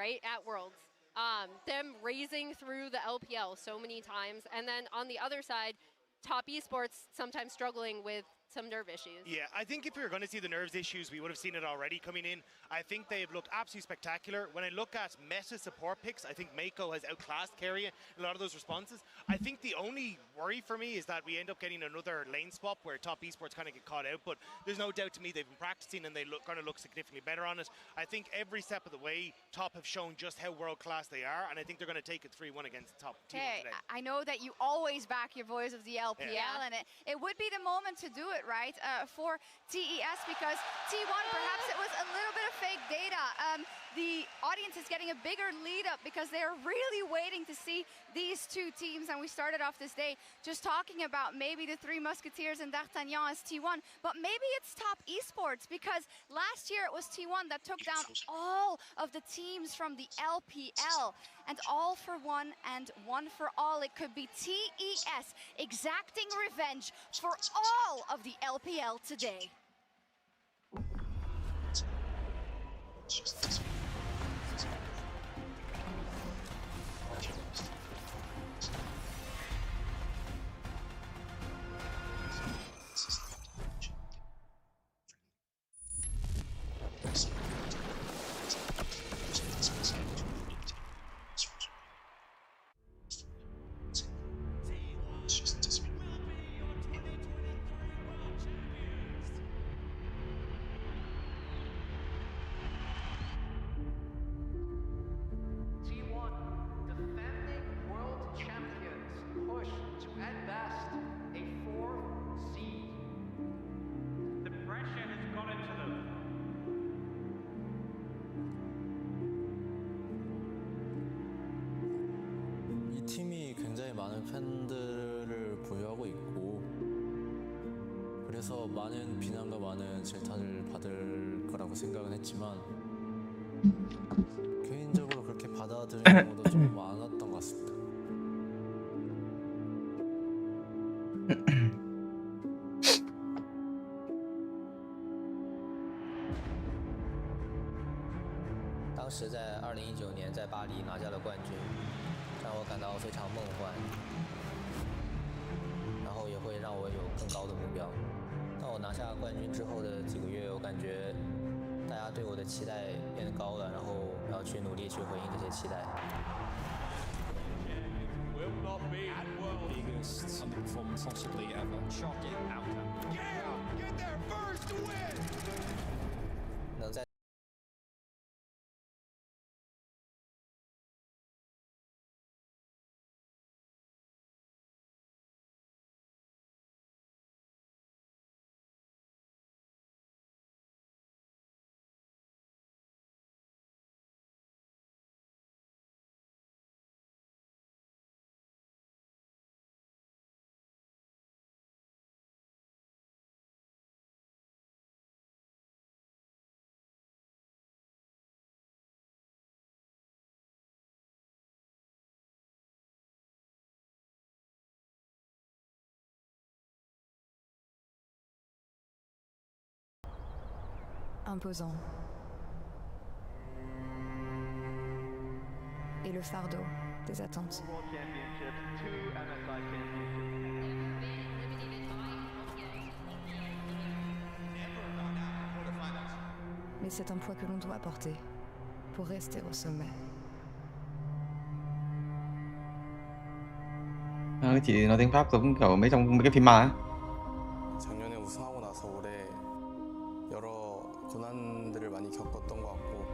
right, at Worlds. Them raising through the LPL so many times, and then on the other side, top esports sometimes struggling with some nerve issues. Yeah, I think if we were going to see the nerves issues, we would have seen it already coming in. I think they've looked absolutely spectacular. When I look at meta support picks, I think Mako has outclassed Keria in a lot of those responses. I think the only worry for me is that we end up getting another lane swap where top esports kind of get caught out, but there's no doubt to me they've been practicing and they're going to look significantly better on it. I think every step of the way, top have shown just how world-class they are, and I think they're going to take it 3-1 against top team today. I know that you always back your voice of the LPL, and it would be the moment to do it, right, for TES, because T1, perhaps it was a little bit of fake data. The audience is getting a bigger lead up because they're really waiting to see these two teams, and we started off this day just talking about maybe the Three Musketeers and D'Artagnan as T1, but maybe it's top esports, because last year it was T1 that took down all of the teams from the LPL, and all for one and one for all. It could be TES exacting revenge for all of the LPL today. 팀이 굉장히 많은 팬들을 보유하고 있고, 그래서 많은 비난과 많은 질타를 받을 거라고 생각은 했지만 개인적으로 그렇게 받아들이는 경우도 좀 많았던 것 같습니다. 当时在2019年在巴黎拿下了冠军，让我感到非常梦幻，然后也会让我有更高的目标。当我拿下冠军之后的几个月，我感觉大家对我的期待变高了，然后我要去努力去回应这些期待。Biggest performance possibly ever. Shocking outcome. Get there first to win. 能在 Imposant. Et le fardeau des attentes. Mais c'est un poids que l'on doit porter pour rester au sommet. Cái chị nói tiếng Pháp giống kiểu mấy trong mấy cái phim ma ấy. 작년에 우승하고 나서 올해 여러 고난들을 많이 겪었던 것 같고,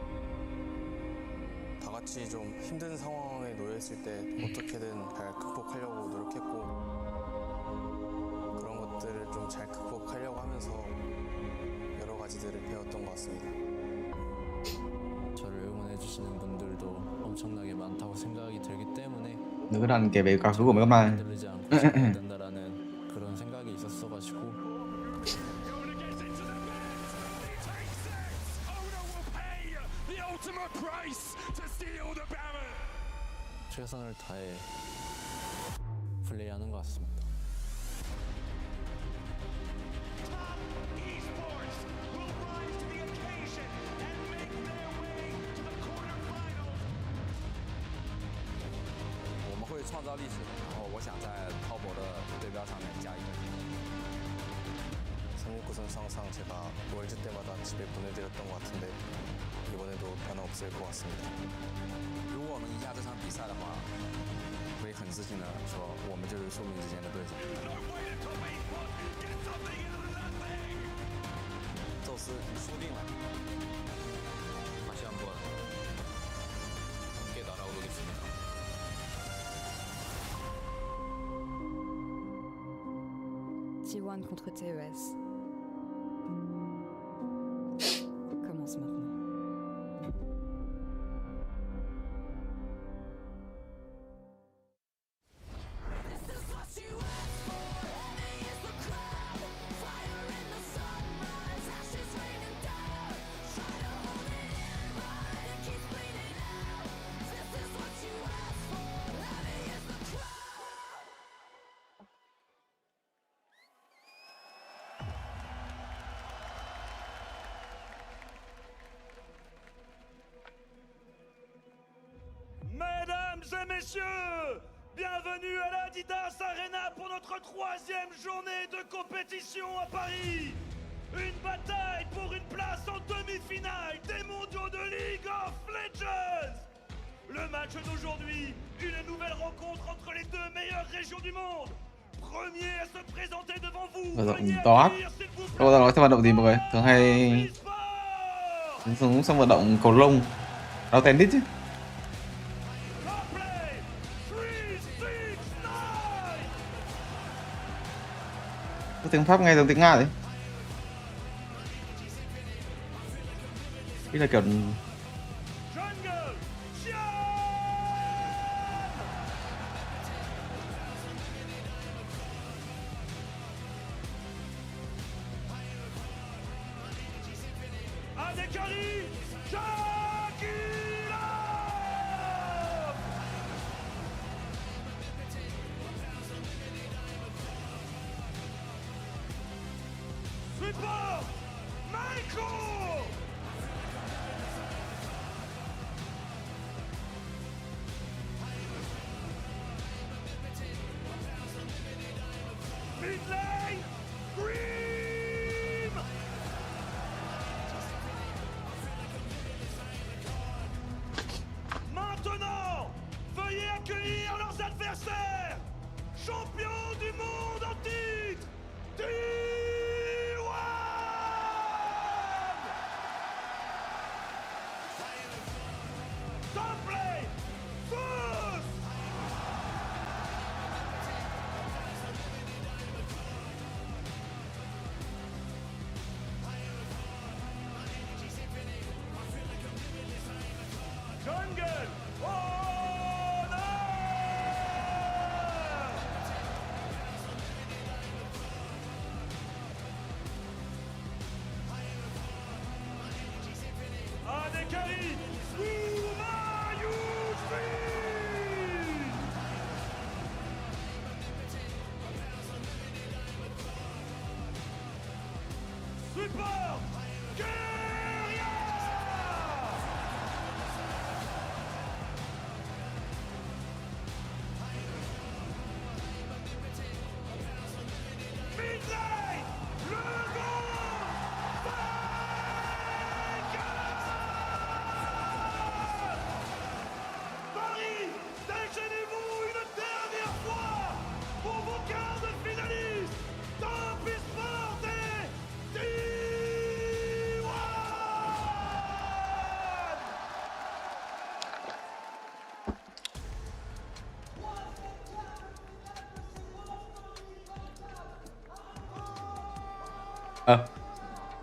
다 같이 좀 힘든 상황에 놓여 있을 때 어떻게든 잘 극복하려고 노력했고, 그런 것들을 좀 잘 극복하려고 하면서 여러 가지들을 배웠던 것 같습니다. 저를 응원해 주시는 분들도 엄청나게 많다고 생각이 들기 때문에 Nữ đoàn kể về quá khứ của mấy con ma. 들리지 않고 싶어야 된다라는 그런 생각이 있었어가지고. 최선을 다해 플레이하는 것 같습니다. 创造历史，然后我想在滔博的对标上面加一个金。 369선 항상 제가 월즈 때마다 집에 보내드렸던 것 같은데 이번에도 변화 없을 것 같습니다. 如果我们赢下这场比赛的话，可以很自信的说，我们就是宿命之间的对手。宙斯，你输定了。다시 한번 함께 날아오르겠습니다. T1 contre TES. Commence maintenant. Mesdames et messieurs, bienvenue à l'Adidas Arena pour notre 3e journée de compétition à Paris. Une bataille pour une place en demi-finale des mondiaux de League of Legends. Le match d'aujourd'hui, une nouvelle rencontre entre les deux meilleures régions du monde. Premier à se présenter devant vous. Vận Veuillez động đó. accueillir, s'il vous plaît, Đâu ra nói thêm vận động gì mọi người? Thường hay xuống sang vận động cầu lông, đấu tennis chứ. Có tiếng Pháp nghe giống tiếng Nga đấy. Ý là kiểu Support Michael! Mid lane, Grim! Maintenant, veuillez accueillir leurs adversaires, champions du monde en titre, Jungle! Adekari! Support!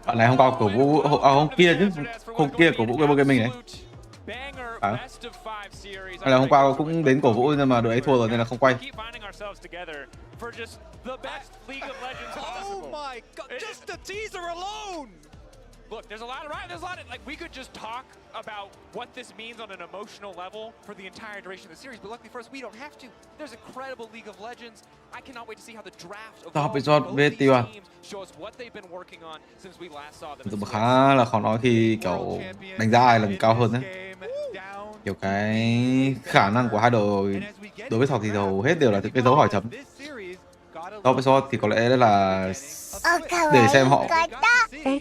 Bạn này hôm qua cổ vũ hôm kia chứ, hôm kia cổ vũ cái gaming này. Hay là hôm qua cũng đến cổ vũ nhưng mà đội ấy thua rồi nên là không quay. Oh my god, just the teaser alone! Look, there's a lot of like we could just talk about what this means on an emotional level for the entire duration of the series, but luckily for us, we don't have to. There's incredible League of Legends. I cannot wait to see how the draft of Top both episode với these T1 teams show us what they've been working on since we last saw them. thực sự khá là khó nói khi kiểu đánh giá ai là cao hơn đấy. Kiểu cái khả năng của hai đội đối với Thọc thì hầu hết đều là cái dấu hỏi chấm. Top episode thì có lẽ là để xem họ.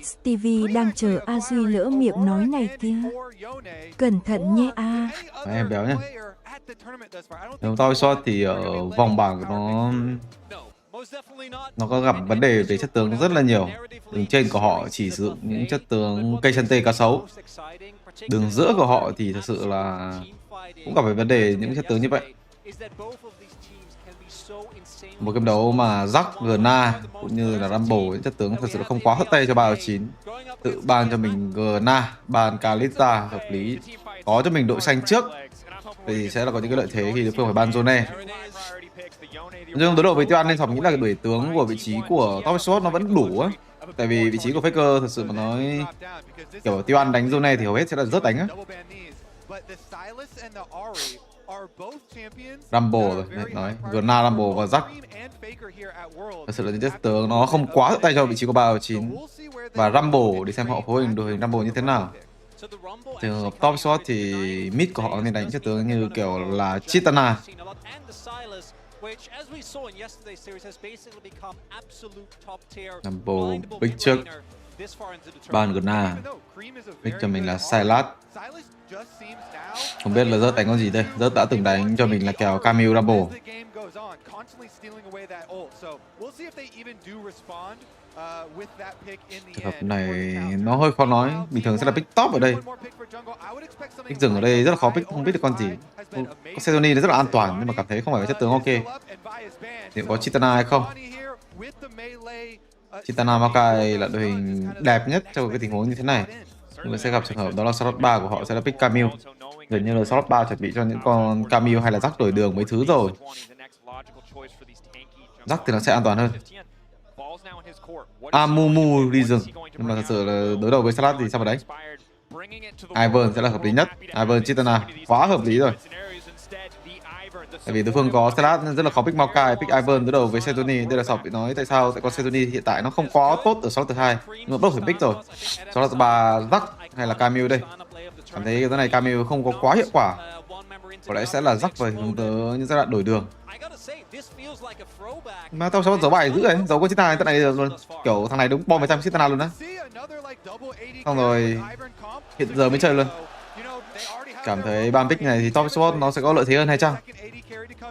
STV đang chờ A Duy lỡ miệng nói này kia. Cẩn thận nhé a. Em béo nhá. Top episode thì ở vòng bảng của nó có gặp vấn đề về chất tướng rất là nhiều. Đường trên của họ chỉ sử dụng những chất tướng cây chân tê cá sấu. Đường giữa của họ thì thật sự là cũng gặp phải vấn đề những chất tướng như vậy. Một game đấu mà Jack, Gna cũng như là Rumble những chất tướng thật sự là không quá hất tay cho BO9. Tự ban cho mình Gna, ban Kalista hợp lý. Có cho mình đội xanh trước thì sẽ là có những cái lợi thế khi đối phương phải ban Zone. Nhưng đối đầu với Tiêu An nên Thọc nghĩ là cái đuổi tướng của vị trí của top shot nó vẫn đủ á. Tại vì vị trí của Faker thật sự mà nói kiểu Tiêu An đánh Zone thì hầu hết sẽ là rất đánh á. Rumble rồi, nói Gna, Rumble và Jack. Thật sự là những chất tướng nó không quá tự tay cho vị trí của BO9. Và Rumble để xem họ phối hình đội hình Rumble như thế nào. Trường hợp top shot thì mid của họ nên đánh chất tướng như kiểu là Chitana. Rumble pick trước ban Gna, pick cho mình là Silas. Không biết là Rớt đánh con gì đây. Rớt đã từng đánh cho mình là kèo Camille Rumble. Trường hợp này nó hơi khó nói. Bình thường sẽ là pick top ở đây. Pick rừng ở đây rất là khó pick, không biết được con gì. Có Sezoni rất là an toàn nhưng mà cảm thấy không phải chất tướng ok. Liệu có Chitana hay không? Chitana Makai là đội hình đẹp nhất trong cái tình huống như thế này. Nhưng mà sẽ gặp trường hợp đó là slot 3 của họ sẽ là pick Camille. Gần như là slot 3 chuẩn bị cho những con Camille hay là Jack đổi đường mấy thứ rồi. Jack thì nó sẽ an toàn hơn. Amumu đi rừng. Nhưng mà thật sự là đối đầu với Salat thì sao mà đánh. Ivan sẽ là hợp lý nhất. Ivan Chitana quá hợp lý rồi. Tại vì đối phương có Salat nên rất là khó pick Maokai, pick Ivan đối đầu với Sezoni. Đây là Sọc bị nói tại sao tại con Sezoni hiện tại nó không có tốt ở slot thứ 2. Nhưng mà bắt đầu phải pick rồi. Slot thứ 3 Jack hay là Camille đây. Cảm thấy cái này Camille không có quá hiệu quả. Có lẽ sẽ là Jack và hướng tới những giai đoạn đổi đường. Mà tao sao giấu bài dữ ấy, giấu con Chitana tận này được luôn. Kiểu thằng này đúng bom 100 Chitana luôn á. Xong rồi hiện giờ mới chơi luôn. Cảm thấy ban pick này thì top spot nó sẽ có lợi thế hơn hay chăng?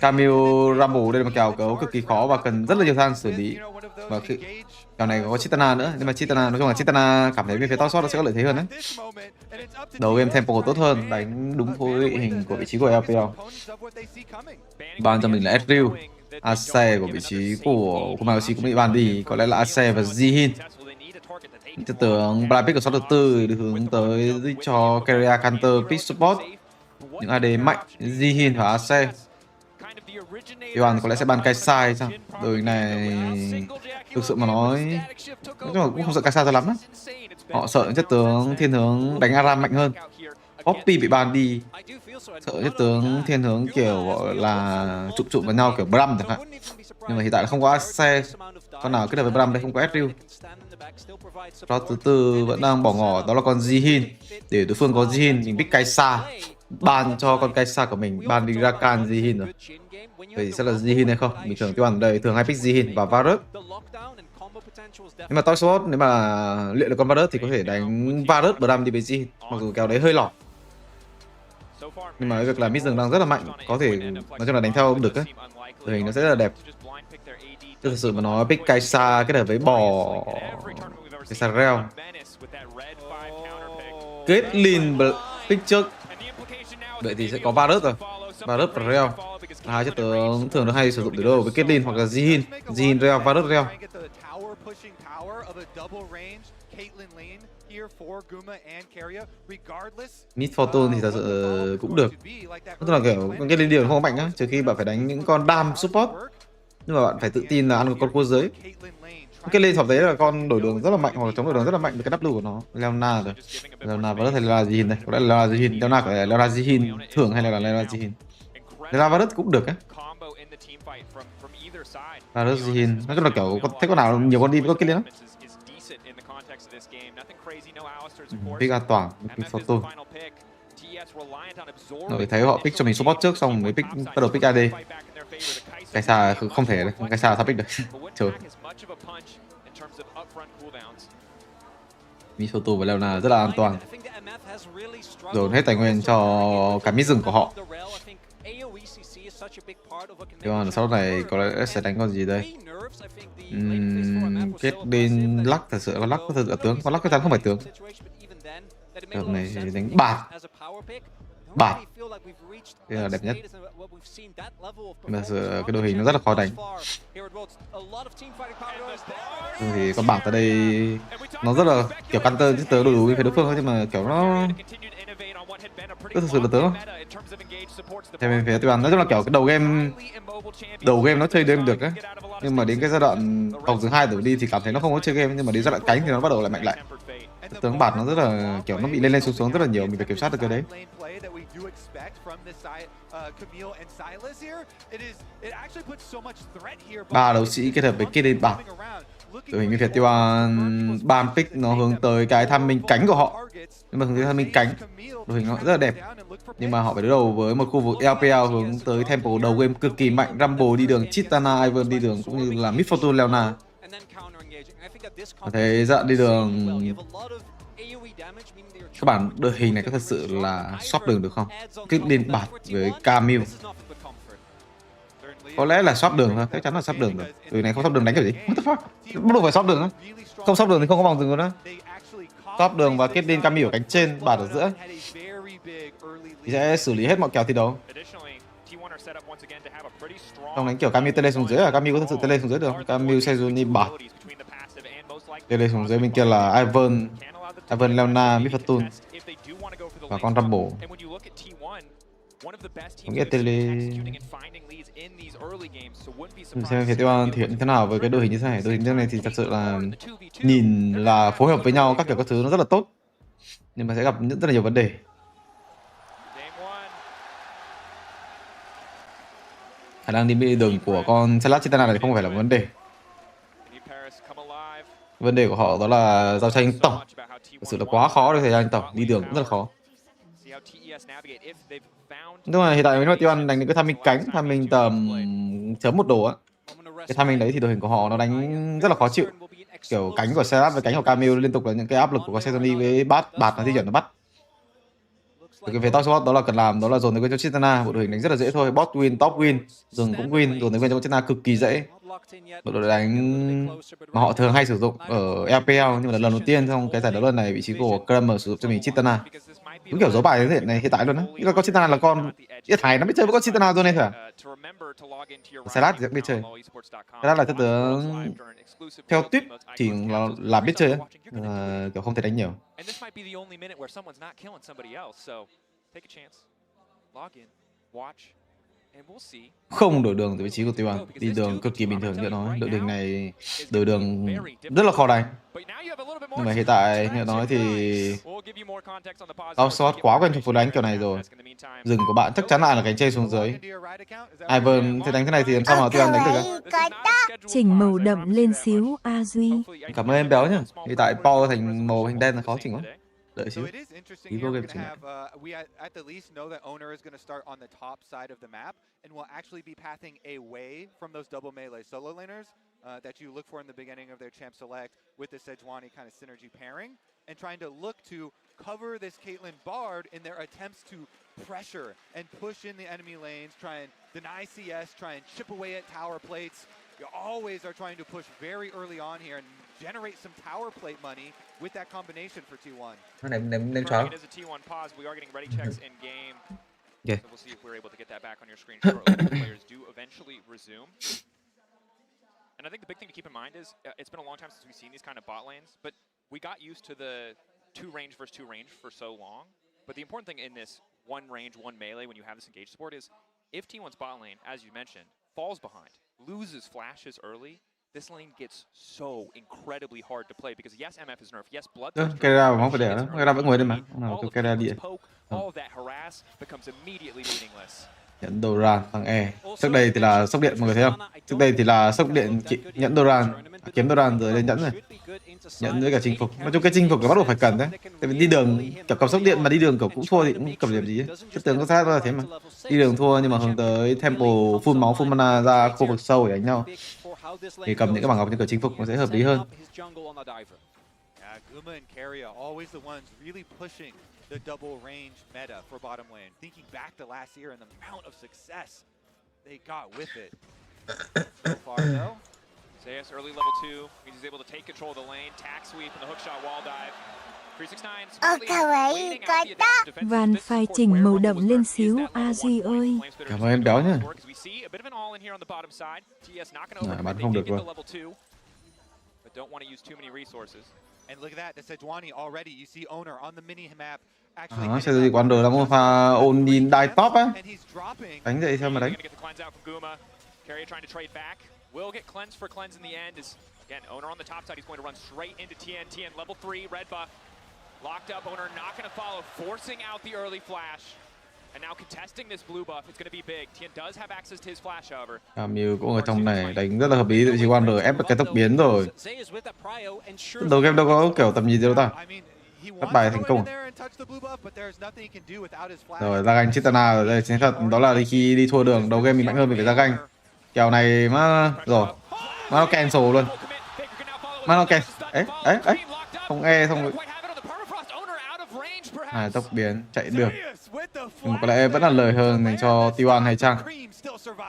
Camille Rumble đây là một kèo cấu cực kỳ khó và cần rất là nhiều thời gian xử lý. Và khi kèo này có Chitana nữa, nhưng mà Chitana nói chung là Chitana cảm thấy bên phía top spot nó sẽ có lợi thế hơn đấy. Đầu game tempo tốt hơn, đánh đúng phối hình của vị trí của LPL. Ban cho mình là Ezreal, Ace của vị trí của Maoshi cũng bị ban đi, có lẽ là Ace và Zihin. Chất tướng Black pick của slot thứ 4 được hướng tới cho Carrier Counter pick support. Những AD mạnh Zihin và Ace. Ivan có lẽ sẽ ban Kaisai chăng? Đội này thực sự mà nói nhưng mà cũng không sợ Kaisai cho lắm á. Họ sợ chất tướng thiên hướng đánh Aram mạnh hơn. Poppy bị ban đi. Sợ chất tướng thiên hướng kiểu gọi là trụm vào nhau kiểu Bram chẳng hạn. Nhưng mà hiện tại là không có Ace. Con nào kết hợp với Bram đây không có Ezreal. Slot thứ 4 vẫn đang bỏ ngỏ đó là con Zihin. Để đối phương có Zihin mình pick Kaisa. Ban cho con Kaisa của mình, ban đi Rakan Zihin rồi. Vậy sẽ là Zihin hay không? Bình thường tiêu bản đây thường hay pick Zihin và Varus. Nhưng mà top spot nếu mà luyện được con Varus thì có thể đánh Varus Bram đi với Zihin. Mặc dù kèo đấy hơi lỏng. Nhưng mà cái việc là mid rừng đang rất là mạnh, có thể nói chung là đánh theo được ấy. Đội hình nó sẽ rất là đẹp. Chứ thật sự mà nói pick Kaisa kết hợp với bò Kaisa Reo. Caitlyn pick trước. Vậy thì sẽ có Varus rồi. Varus và Reo. Hai chất tướng thường được hay sử dụng từ đâu với Caitlyn hoặc là Zihin. Zihin Reo, Varus Reo. Mid Fortune thì thật sự cũng được. Tức là kiểu con Caitlyn điều không có mạnh á, trừ khi bạn phải đánh những con đam support. Nhưng mà bạn phải tự tin là ăn một con cua dưới. Cái lên thọc đấy là con đổi đường rất là mạnh, hoặc là chống đổi đường rất là mạnh với cái W của nó. Leona rồi. Leona vẫn có thể là Jihin đây. Có lẽ là Jihin, Leona có thể là Leona Jihin thường hay là Leona Jihin. Leona Varus cũng được ấy. Varus Jihin, nói chung là kiểu thấy con nào nhiều con đi với con kia lắm. Pick an toàn, pick photo. Rồi thấy họ pick cho mình support trước xong mới pick, bắt đầu pick AD. Cái xa không thể, cái xa sao pick được. Trời. Misoto và Leona rất là an toàn. Dồn hết tài nguyên cho cái mid rừng của họ. Còn sau này có lẽ sẽ đánh con gì đây? Kết bên lắc thật sự, con lắc thật sự là tướng, con lắc chắc chắn không phải tướng. Đợt này thì đánh bạt. Bạt. Đây là đẹp nhất. Mà cái đội hình nó rất là khó đánh. Thì con bạt ở đây nó rất là kiểu counter chứ tớ đủ với đối phương thôi, nhưng mà kiểu nó thực sự là tướng. Theo bên phía Tuyển nói chung là kiểu cái đầu game nó chơi đêm được á, nhưng mà đến cái giai đoạn vòng thứ 2 đổ đi thì cảm thấy nó không có chơi game, nhưng mà đến giai đoạn cánh thì nó bắt đầu lại mạnh lại. Tướng bạt nó rất là kiểu nó bị lên xuống rất là nhiều, mình phải kiểm soát được cái đấy. Ba đấu sĩ kết hợp với kết lên bạt. Đội hình bên phía Tuyển ban pick nó hướng tới cái tham minh cánh của họ, nhưng mà hướng tới tham minh cánh đội hình nó rất là đẹp, nhưng mà họ phải đối đầu với một khu vực LPL hướng tới tempo đầu game cực kỳ mạnh. Rumble đi đường, Chitana, Ivern đi đường, cũng như là Mid Fortune Leona. Thấy dạng đi đường các bạn, đội hình này có thật sự là swap đường được không? Cứ lên bạt với Camille có lẽ là swap đường thôi, chắc chắn là swap đường rồi. Đội này không swap đường đánh kiểu gì? What the fuck? Bắt buộc phải swap đường á? Không swap đường thì không có vòng rừng nữa. Swap đường và kết lên Camille ở cánh trên, bạt ở giữa thì sẽ xử lý hết mọi kèo thi đấu. Không đánh kiểu Camille tele xuống dưới à? Camille có thật sự tele xuống dưới được không? Camille Sejuni bạt tele xuống dưới, bên kia là Ivern Leona, Mid Fortune và con Rumble. Không biết tele xem phía Tiêu thể hiện thế nào với cái đội hình như thế này. Đội hình như thế này thì thật sự là nhìn là phối hợp với nhau các kiểu các thứ nó rất là tốt, nhưng mà sẽ gặp rất là nhiều vấn đề. Khả năng đi đường của con Salad Chitana này không phải là vấn đề. Vấn đề của họ đó là giao tranh tổng. Thật sự là quá khó để giao tranh tổng, đi đường cũng rất là khó. Nhưng mà hiện tại nếu mà Tiêu đánh những cái tham minh cánh, tham minh tầm chấm một đồ á, cái tham minh đấy thì đội hình của họ nó đánh rất là khó chịu. Kiểu cánh của Salad với cánh của Camille liên tục là những cái áp lực của Sejoni với bạt nó di chuyển nó bắt. Cái về top spot đó là cần làm đó là dồn tới cho Chitana. Bộ đội hình đánh rất là dễ thôi, bot win, top win, rừng cũng win, dồn tới cho Chitana cực kỳ dễ. Bộ đội đánh mà họ thường hay sử dụng ở LPL, nhưng mà lần đầu tiên trong cái giải đấu lần này vị trí của Kramer sử dụng cho mình Chitana. Đúng kiểu dấu bài thế này hiện tại luôn á. Như là con Chitana là con ít Hải nó biết chơi với con Chitana rồi nên phải. Salad thì biết chơi. Salad là thứ tướng theo tuyết thì là biết chơi á, kiểu không thể đánh nhiều. Không đổi đường từ vị trí của Tiêu An, đi đường cực kỳ bình thường như nói. Đội hình này đổi đường rất là khó đánh, nhưng mà hiện tại như nói thì shot quá quen thuộc phố đánh kiểu này rồi. Rừng của bạn chắc chắn là cánh trên xuống dưới. Ivern thì đánh thế này thì làm sao mà Tiêu An đánh được? Chỉnh màu đậm lên xíu A Duy. Cảm ơn em béo nhá. Hiện tại Paul thành màu hình đen là khó chỉnh quá. Đợi xíu. Tí vô game chỉnh lại. We at the least know that owner is going to start on the top side of the map and will actually be pathing away from those double melee solo laners that you look for in the beginning of their champ select with the Sejuani kind of synergy pairing, and trying to look to cover this Caitlyn Bard in their attempts to pressure and push in the enemy lanes, try and deny CS, try and chip away at tower plates. You always are trying to push very early on here and generate some tower plate money with that combination for T1. Ném chó. It is a T1 pause. We are getting ready checks in game. Yeah. So we'll see if we're able to get that back on your screen shortly. The players do eventually resume. And I think the big thing to keep in mind is it's been a long time since we've seen these kind of bot lanes, but we got used to the 2 range versus 2 range for so long. But the important thing in this 1 range, 1 melee when you have this engaged support is if T1's bot lane, as you mentioned, falls behind, loses flashes early, this lane gets so incredibly hard to play because yes, MF is nerfed, yes, blood. Cái ra mà không phải để đó, cái ra vẫn ngồi đây mà. Không nào cái ra đi. All of that harass becomes immediately meaningless. Nhận Doran thằng E. Trước đây thì là sốc điện mọi người thấy không? Trước đây thì là sốc điện nhẫn Doran, kiếm Doran rồi lên nhẫn rồi. Nhẫn với cả chinh phục. Nói chung cái chinh phục là bắt buộc phải cần đấy. Tại vì đi đường kiểu cầm sốc điện mà đi đường kiểu cũng thua thì cũng cầm điểm gì ấy. Cái tướng có sát là thế mà. Đi đường thua nhưng mà hướng tới tempo full máu full mana ra khu vực sâu để đánh nhau. Thì cầm những cái bảng ngọc như kiểu chinh phục nó sẽ hợp lý hơn. Guma and Keria always the ones really pushing the double range meta for bottom lane. Thinking back to last year and the amount of success they got with it. So far though, Zeus early level 2 means he's able to take control of the lane, tack sweep and the hookshot wall dive. 369 Van phai chỉnh màu đậm lên xíu a Duy ơi. Cảm ơn em béo nhá. Bắn không được rồi. And look at that, the Sejuani already. You see Owner on the mini map. Sẽ gì quán đồ là một pha ôn nhìn đai top á. Đánh dậy sao mà đánh. Will get cleanse for cleanse in the end as, again, Owner on the top side, he's going to run straight into TN. TN level 3, red buff. Locked up, Owner not going to follow, forcing out the early flash. And now contesting this blue buff, it's going to be big. TN does have access to his flash, however. Camille cũng ở trong này, đánh rất là hợp lý, chỉ Wonder ép được cái tốc biến rồi. Đầu game đâu có kiểu tầm nhìn gì đâu ta. Thất bại thành công. Rồi ra ganh Chitana rồi đây, chính thật đó là khi đi thua đường, đầu game mình mạnh hơn mình phải ra ganh. Kèo này mà rồi mà nó cancel luôn, mà nó cancel ấy không e không tốc biến chạy được, nhưng mà có lẽ vẫn là lời hơn dành cho T1 hay chăng.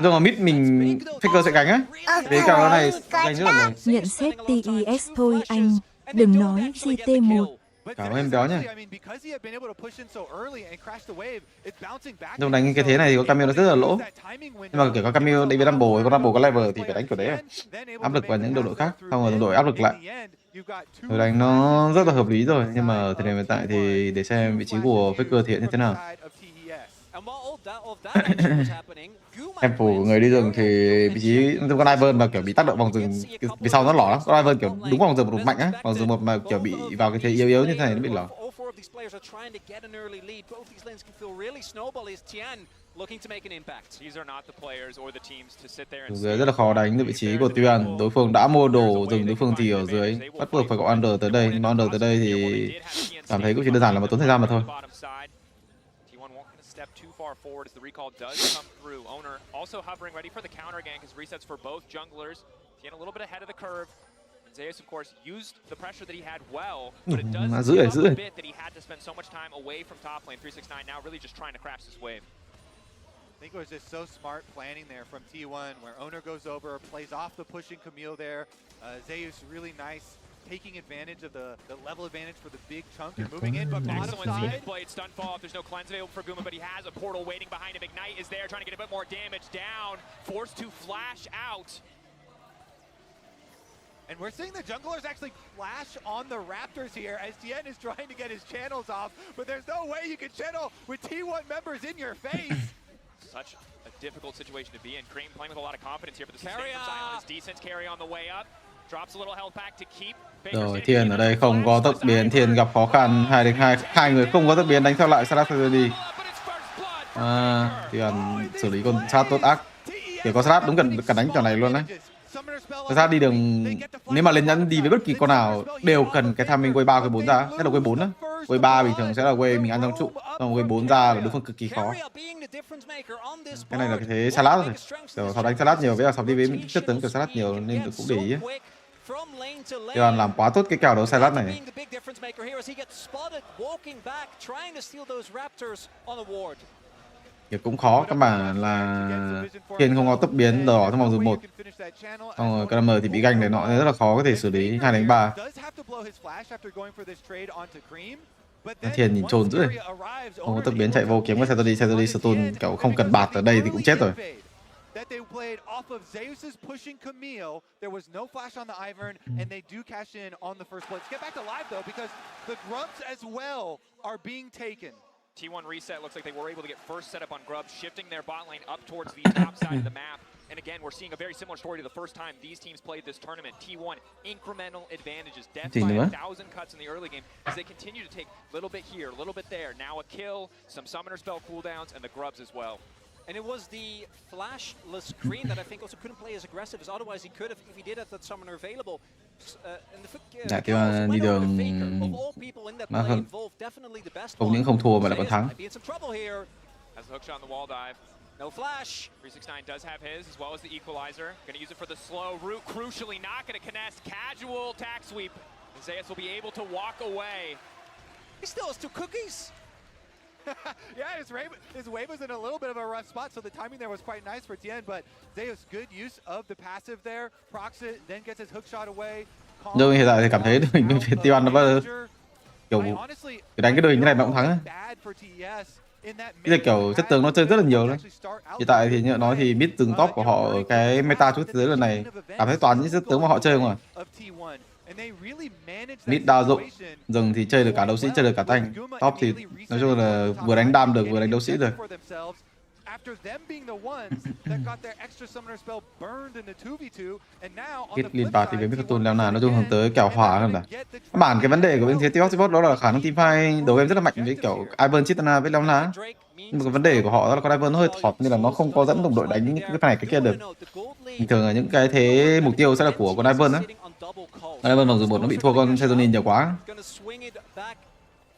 Nhưng mà mid mình Faker sẽ gánh á, vì kèo này gánh rất là lời. Nhận xét TES thôi anh, đừng nói GT1. Cảm ơn em béo nhá. Trong đánh cái thế này thì có Camille nó rất là lỗ. Nhưng mà kiểu có Camille đánh với Rumble, có Rumble có level thì phải đánh kiểu đấy à. Áp lực vào những đồng đội khác, xong rồi đồng đội áp lực lại. Rồi đánh nó rất là hợp lý rồi, nhưng mà thời điểm hiện tại thì để xem vị trí của Faker thể hiện như thế nào. Em phủ người đi rừng thì vị trí con Ivan mà kiểu bị tác động vòng rừng vì sau nó lỏ lắm. Con Ivan kiểu đúng vòng rừng một mạnh á, vòng rừng một mà kiểu bị vào cái thế yếu yếu như thế này nó bị lỏ. Dưới rất là khó đánh được vị trí của Tuan. Đối phương đã mua đồ rừng, đối phương thì ở dưới, bắt buộc phải có Under tới đây. Nhưng mà Under tới đây thì cảm thấy cũng chỉ đơn giản là một tốn thời gian mà thôi. Step too far forward as the recall does come through. Owner also hovering, ready for the counter gank as resets for both junglers. Getting a little bit ahead of the curve. Zeus, of course, used the pressure that he had well, but it does feel a bit that he had to spend so much time away from top lane. 369 now really just trying to crash this wave. I think it was just so smart planning there from T1, where Owner goes over, plays off the pushing Camille there. Zeus really nice, taking advantage of the level advantage for the big chunk and moving in, but bottom side. Blade stun fall. There's no cleanse available for Guma, but he has a portal waiting behind him. Ignite is there, trying to get a bit more damage down. Forced to flash out. And we're seeing the junglers actually flash on the Raptors here as Tien is trying to get his channels off, but there's no way you can channel with T1 members in your face. Such a difficult situation to be in. Cream playing with a lot of confidence here, but the sustain from Zion is decent. Carry on the way up. Drops a little health back to keep. Rồi Thiên ở đây không có tốc biến, Thiên gặp khó khăn 2-2, hai người không có tốc biến đánh theo lại Sarat đi. Thiên xử lý con Sarat tốt ác. Kiểu có Sarat đúng cần đánh trò này luôn đấy. Sarat đi đường nếu mà lên nhẫn đi với bất kỳ con nào đều cần cái tham minh quay 3 quay 4 ra, nhất là quay 4 á. Quay 3 bình thường sẽ là quay mình ăn trong trụ, xong quay 4 ra là đối phương cực kỳ khó. Cái này là cái thế Salat rồi. Kiểu sau đánh Salat nhiều với là sau đi với chất tướng kiểu Salat nhiều nên cũng để ý ấy. Teon làm quá tốt cái kèo đấu Salat này. Kiểu cũng khó, các bạn là Thiên không có tốc biến đỏ trong vòng rừng 1. Xong rồi KM thì bị ganh này nọ nên rất là khó có thể xử lý 2-3. Thiên nhìn trồn dữ này. Không có tốc biến chạy vô kiếm cái Setoli stun kiểu không cần bạt ở đây thì cũng chết rồi. That they played off of Zeus's pushing Camille. There was no flash on the Ivern, and they do cash in on the first blood. Let's get back to live though, because the grubs as well are being taken. T1 reset looks like they were able to get first setup on grubs, shifting their bot lane up towards the top side of the map. And again, we're seeing a very similar story to the first time these teams played this tournament. T1, incremental advantages, death by 1,000 cuts in the early game as they continue to take a little bit here, a little bit there. Now a kill, some summoner spell cooldowns, and the grubs as well. And it was the flashless green that I think also couldn't play as aggressive as otherwise he could have if he did have that summoner available. Dạ, thì mà đi đường mà không những không thua mà lại còn thắng. Has the hook shot on the wall dive. No flash. 369 does have his as well as the equalizer. Going to use it for the slow root. Crucially not going to connect. Casual tack sweep. Zeus will be able to walk away. He still has 2 cookies. Yeah, his wave was in a little bit of a rough spot, so the timing there was quite nice for Tien, but Zeus, good use of the passive there. Procs it, then gets his hook shot away. Nhưng hiện tại thì cảm thấy mình bên phía T1 nó vẫn kiểu đánh cái đội hình như này mà cũng thắng. Cái là kiểu chất tướng nó chơi rất là nhiều đấy. Hiện tại thì như nói thì mid từng top của họ ở cái meta chút thế giới lần này cảm thấy toàn những chất tướng mà họ chơi không à. Mid đa dụng, rừng thì chơi được cả đấu sĩ, chơi được cả tank. Top thì nói chung là vừa đánh đam được, vừa đánh đấu sĩ được. Hit liên bạc thì với Microton leo nào nói chung hướng tới kẻo hỏa hơn cả. Các bạn cái vấn đề của bên phía TES đó là khả năng teamfight đầu game rất là mạnh với kiểu Ivan, Chitana với Leona. Nhưng mà cái vấn đề của họ đó là con Ivan nó hơi thọt nên là nó không có dẫn đồng đội đánh cái này cái kia được. Bình thường là những cái thế mục tiêu sẽ là của con Ivan á. Con Ivan bằng dù một nó bị thua con Sezonin nhiều quá.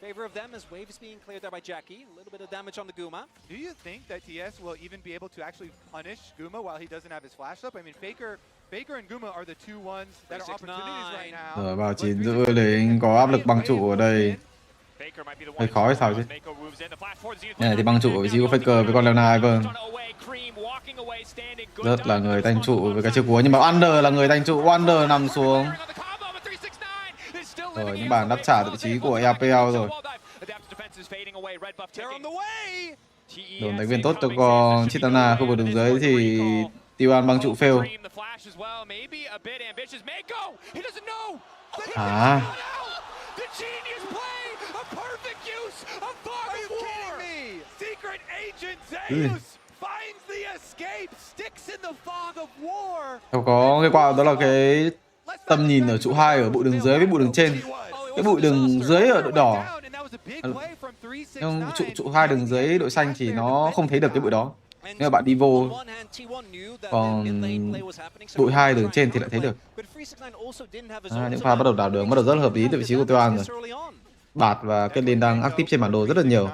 Favor of them as wave is being cleared there by Jackie. A little bit of damage on the Guma. Do you think that TS will even be able to actually punish Guma while he doesn't have his flash up? I mean, Faker and Guma are the two ones that are opportunities right now. Rồi vào chiến giữ lính có áp lực băng trụ ở đây. Hơi khó hay sao chứ? Này thì băng trụ ở vị trí của Faker với con Leona Ivan. Rất là người tanh trụ với cái chiêu cuối nhưng mà Under là người tanh trụ. Under nằm xuống. Rồi những bàn đáp trả từ vị trí của EPL rồi. Đồn đánh viên tốt cho con Chitana. Khu vực đường dưới thì T1 băng trụ fail. À. Không có cái quả đó là cái tầm nhìn ở trụ 2 ở bụi đường dưới với bụi đường trên. Cái bụi đường dưới ở đội đỏ. Nhưng trụ 2 đường dưới đội xanh thì nó không thấy được cái bụi đó. Nếu mà bạn đi vô. Còn bụi 2 đường trên thì lại thấy được. Những pha bắt đầu đảo đường bắt đầu rất là hợp lý từ vị trí của T1 rồi. Bạt và Caitlyn đang active trên bản đồ rất là nhiều.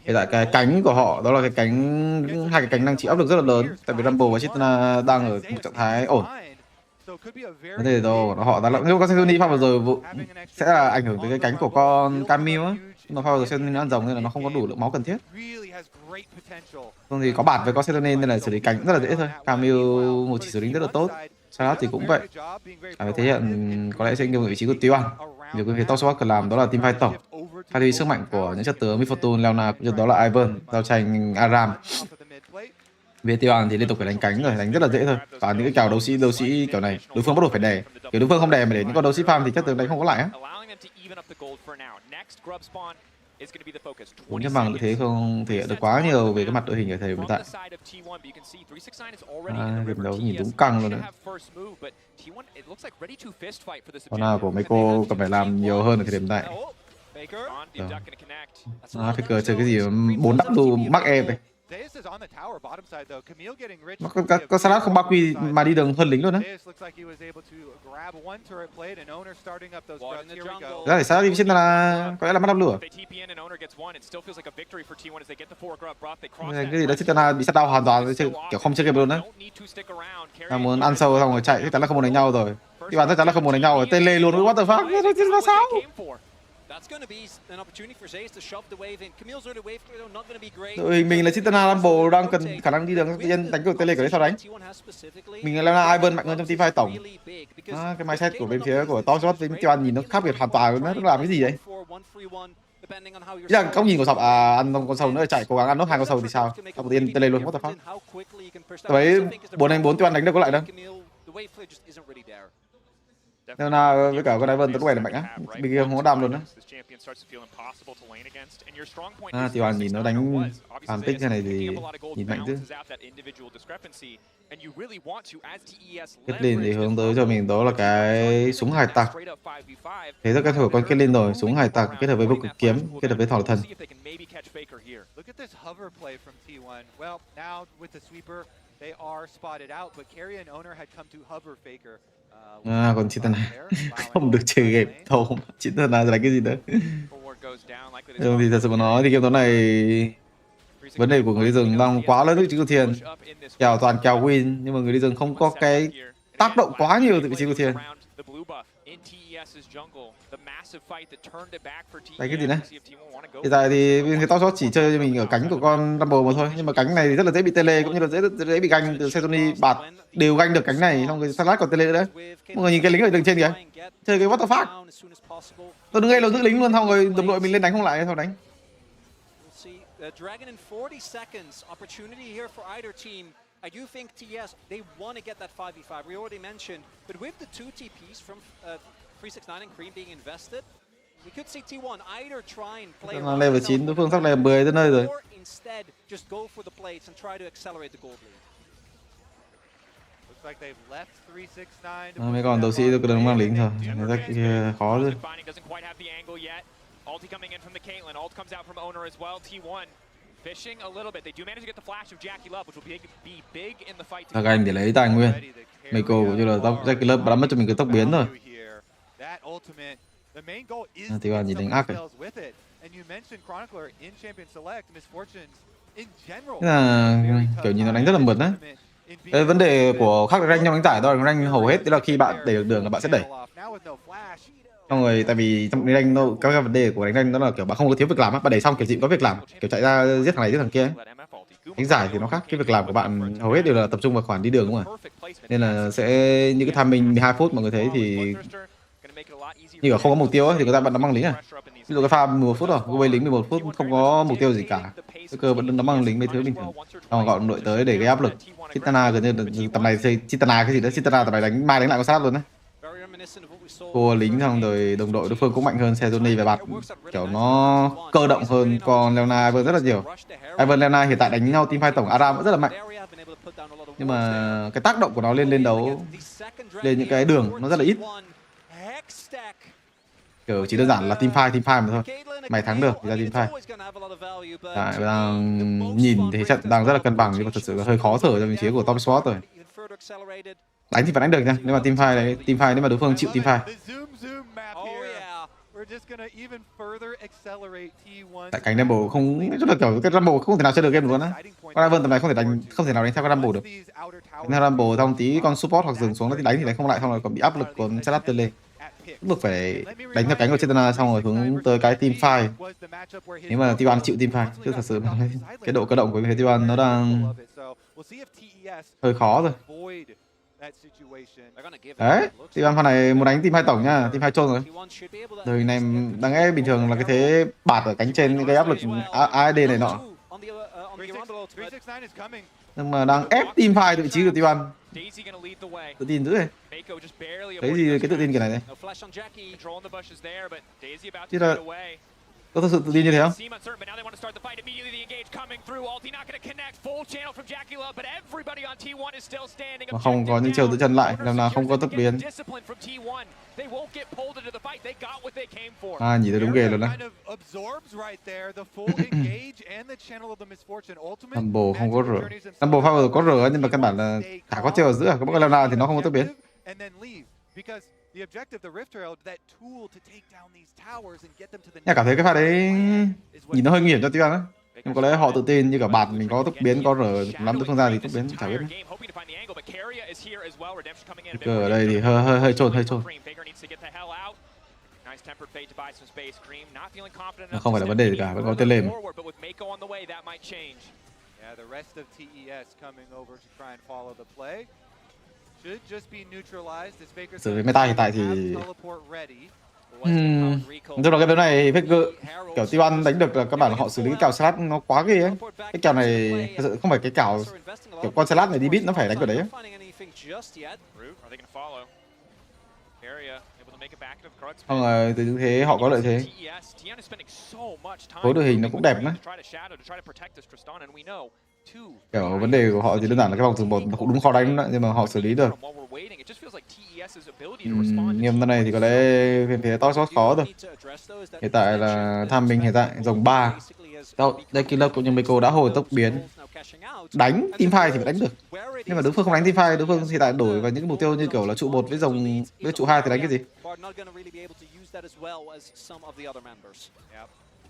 Hiện tại cái cánh của họ đó là cái cánh, hai cái cánh đang chịu áp lực rất là lớn. Tại vì Rumble và Chitana đang ở một trạng thái ổn. Vấn đề đâu họ đã nếu con Sezonin pha vừa rồi sẽ là ảnh hưởng tới cái cánh của con Camille á. Nhưng mà pha vừa rồi Sezonin ăn rồng nên là nó không có đủ lượng máu cần thiết. Không thì có bạt với con Sezonin nên là xử lý cánh rất là dễ thôi. Camille một chỉ xử lý rất là tốt. Sau đó thì cũng vậy. Thế hiện có lẽ sẽ nghiêng vị trí của T1. Điều cái phía TOSWAT cần làm đó là teamfight tổng, phát huy sức mạnh của những chất tướng Mifotun, Leona cũng như đó là Ivan, giao tranh Aram. Về T1 thì liên tục phải đánh cánh rồi, đánh rất là dễ thôi. Và những cái kèo đấu sĩ kiểu này, đối phương bắt buộc phải đè. Kiểu đối phương không đè mà để những con đấu sĩ farm thì chất tướng đánh không có lại á. 4 nhân bằng thế không thể hiện được quá nhiều về cái mặt đội hình ở thời điểm hiện tại. Game đấu nhìn đúng căng luôn đấy. Con nào của mấy cô cần phải làm nhiều hơn ở thời điểm hiện tại. Faker chơi cái gì 4 W mắc em này. Nó có Salat không bao quy mà đi đường hơn lính luôn á. Ra để Salat đi trên là có lẽ là mắt đắp lửa. Cái gì đó Chitana bị sát đau hoàn toàn, kiểu không chơi game luôn á. Là muốn ăn sâu xong rồi chạy, chắc chắn là không muốn đánh nhau rồi. Thì bạn chắc chắn là không muốn đánh nhau rồi, tê lê luôn, what the fuck, nó sao? Đội hình mình là Chitana Rumble đang cần khả năng đi đường đánh cuộc tele của đấy sao đánh. Mình là Ivan mạnh hơn trong teamfight tổng. Cái mindset của bên phía của TOSWAT với T1 nhìn nó khác biệt hoàn toàn, nó làm cái gì đấy? Ý là góc nhìn của sọc ăn con sầu nữa chạy cố gắng ăn nốt 2 con sầu thì sao? Sau một tiên tele luôn, what the fuck. Tôi thấy 4-4 T1 đánh được có lại đâu. Leona với cả con Ivan tấn quẻ là mạnh á, bên kia không có đam luôn á. T1 nhìn nó đánh phản tích thế này thì nhìn mạnh chứ. Kết lên thì hướng tới cho mình đó là cái súng hải tặc. Thế rất cái thổi con kết lên rồi, súng hải tặc kết hợp với vô cực kiếm, kết hợp với thỏ thần. Còn Chitana không được chơi game đâu, Chitana là cái gì nữa. Thì thật sự mà nói thì game đấu này vấn đề của người đi rừng đang quá lớn với Chí Cửu Thiền. Kèo toàn kèo win nhưng mà người đi rừng không có cái tác động quá nhiều từ vị trí của Thiền. Đấy cái gì đấy? Hiện tại thì bên phía top shot chỉ chơi cho mình ở cánh của con Rumble mà thôi, nhưng mà cánh này thì rất là dễ bị tele cũng như là dễ bị ganh từ Sezoni bạt đều ganh được cánh này, xong rồi Salad còn tele nữa đấy. Mọi người nhìn cái lính ở đường trên kìa, chơi cái what the fuck. Tôi đứng ngay là giữ lính luôn, xong rồi đồng đội mình lên đánh không lại thôi đánh. Dragon in 40 seconds. Opportunity here for either team. I do think TES, they want to get that 5v5. We already mentioned, but with the 2 TPs from 369 and Cream being invested, we could see T1 either try and play around level 9, đối phương sắp level 10 tới nơi rồi. or instead just go for the plates and try to accelerate the gold lead. Mấy con đấu sĩ tôi đừng mang lính rồi, rất khó luôn. Ulti coming in from the Caitlyn. Ult comes out from Owner as well. T1 fishing a little bit. They do manage to get the flash of Jackie Love, which will be big in the fight. Thằng anh để lấy tài nguyên. Meiko cũng như là tóc Jackie Love bắn mất cho mình cái tốc biến rồi. Thì bạn nhìn đánh ác ấy. Thế là kiểu nhìn nó đánh rất là mượt đấy. Cái vấn đề của khác rank trong đánh giải đó là rank hầu hết tức là khi bạn đẩy được đường là bạn sẽ đẩy. Xong rồi tại vì trong đánh rank nó các cái vấn đề của đánh rank đó là kiểu bạn không có thiếu việc làm á, bạn đẩy xong kiểu gì có việc làm, kiểu chạy ra giết thằng này giết thằng kia ấy. Đánh giải thì nó khác, cái việc làm của bạn hầu hết đều là tập trung vào khoản đi đường đúng không ạ? Nên là sẽ những cái timing 12 phút mọi người thấy thì như là không có mục tiêu ấy, thì người ta vẫn nắm băng lính à. Ví dụ cái pha 11 phút rồi, cô lính 11 phút không có mục tiêu gì cả, cái cơ vẫn nắm băng lính mấy thứ bình thường. Xong gọi đội tới để gây áp lực. Chitana gần như tầm này chơi Chitana cái gì đó, Chitana tầm này đánh mai đánh lại con sát luôn đấy. Cô lính xong rồi đồng đội đối phương cũng mạnh hơn Sezoni và bạt kiểu nó cơ động hơn con Leona Ivan rất là nhiều. Ivan Leona hiện tại đánh nhau teamfight tổng Aram vẫn rất là mạnh, nhưng mà cái tác động của nó lên đấu lên những cái đường nó rất là ít, kiểu chỉ đơn giản là teamfight mà thôi. Mày thắng được thì ra teamfight. Tại đang nhìn thì trận đang rất là cân bằng nhưng mà thật sự là hơi khó thở trong vị trí của top spot rồi. Đánh thì vẫn đánh được nha, nếu mà teamfight nếu mà đối phương chịu teamfight. Tại cánh Rumble không, rất là kiểu cái Rumble không thể nào chơi được game được luôn á. Con Ivan tầm này không thể nào đánh theo con Rumble được. Đánh theo Rumble xong tí con support hoặc dừng xuống nó thì đánh không lại, xong rồi còn bị áp lực còn setup tele. Buộc phải đánh theo cánh của Chitana xong rồi hướng tới cái teamfight. Nếu mà T1 chịu teamfight, chứ thật sự cái độ cơ động của T1 nó đang hơi khó rồi. Đấy, T1 pha này muốn đánh teamfight tổng nha, teamfight trôn rồi. Đời này đáng lẽ bình thường là cái thế bạt ở cánh trên gây áp lực AD này nọ. Nhưng mà đang ép teamfight từ vị trí của T1. Tự tin dữ này. Thấy gì cái tự tin kiểu này này. Chứ là có thật sự tự tin như thế không? Mà không có những chiều tự chân lại, làm nào không có tốc biến. Nhìn thấy đúng ghê luôn đấy. Rumble không có rửa. Rumble pha vừa có rửa nhưng mà căn bản là thả có chiều ở giữa, có bất cứ làm nào thì nó không có tốc biến. Nhà cảm thấy cái pha đấy nhìn nó hơi nguy hiểm cho T1 á. Nhưng có lẽ họ tự tin như cả bạt mình có tốc biến, có rửa nắm từ phương ra thì tốc biến chả biết. Cơ ở đây thì hơi trôn. Không phải là vấn đề gì cả, vẫn có tên lên. Từ với meta hiện tại thì tức là cái đấu này Faker kiểu T1 đánh được là các bạn họ xử lý cái cào salad nó quá ghê ấy. Cái cào này thật sự không phải cái cào kiểu con salad này đi bit nó phải đánh vào đấy ấy. Xong rồi từ tư thế họ có lợi thế. Khối đội hình nó cũng đẹp nữa. Kiểu vấn đề của họ thì đơn giản là cái vòng tường 1 nó cũng đúng khó đánh nữa, nhưng mà họ xử lý được. Nhưng năm này thì có lẽ bên phía Toxbot khó rồi. Hiện tại là Tham mình hiện tại dòng 3. Đây Killer cũng như Meiko đã hồi tốc biến. Đánh teamfight thì phải đánh được. Nhưng mà đối phương không đánh teamfight, đối phương hiện tại đổi vào những cái mục tiêu như kiểu là trụ 1 với dòng với trụ 2 thì đánh cái gì?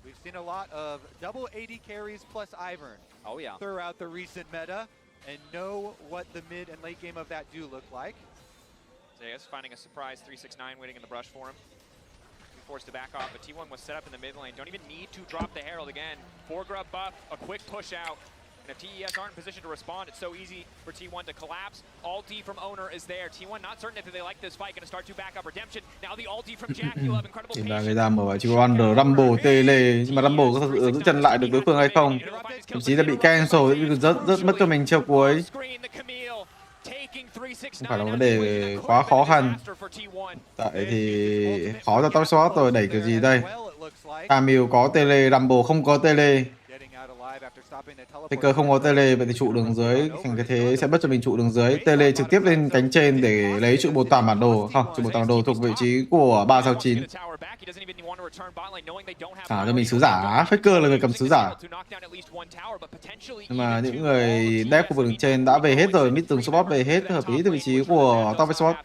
We've seen a lot of double AD carries plus Ivern throughout the recent meta, and know what the mid and late game of that do look like. TES finding a surprise 369 waiting in the brush for him. He forced to back off, but T1 was set up in the mid lane. Don't even need to drop the Herald again. 4-grub buff, a quick push out. And if TES aren't in position to respond, it's so easy for T1 to collapse. Ulti from Owner is there. T1 not certain if they like this fight, gonna start to back up redemption. Now the ulti from Jack, you'll have incredible Thì là người ta mở chỉ có Under Rumble Tele, nhưng mà Rumble có thực sự giữ chân lại được đối phương hay không? Thậm chí là bị cancel, rất mất cho mình chiêu cuối. Không phải là vấn đề quá khó khăn. Tại thì khó cho Toxbot rồi, đẩy kiểu gì đây? Camille có Tele, Rumble không có Tele. Faker không có Tele, vậy thì trụ đường dưới thành cái thế sẽ mất cho mình trụ đường dưới. Tele trực tiếp lên cánh trên để lấy trụ 1 toàn bản đồ. Không, trụ 1 toàn bản đồ thuộc vị trí của 369. Thả cho mình sứ giả. Faker là người cầm sứ giả. Nhưng mà những người dev khu vực đường trên đã về hết rồi, mid tường support về hết, hợp lý từ vị trí của top support.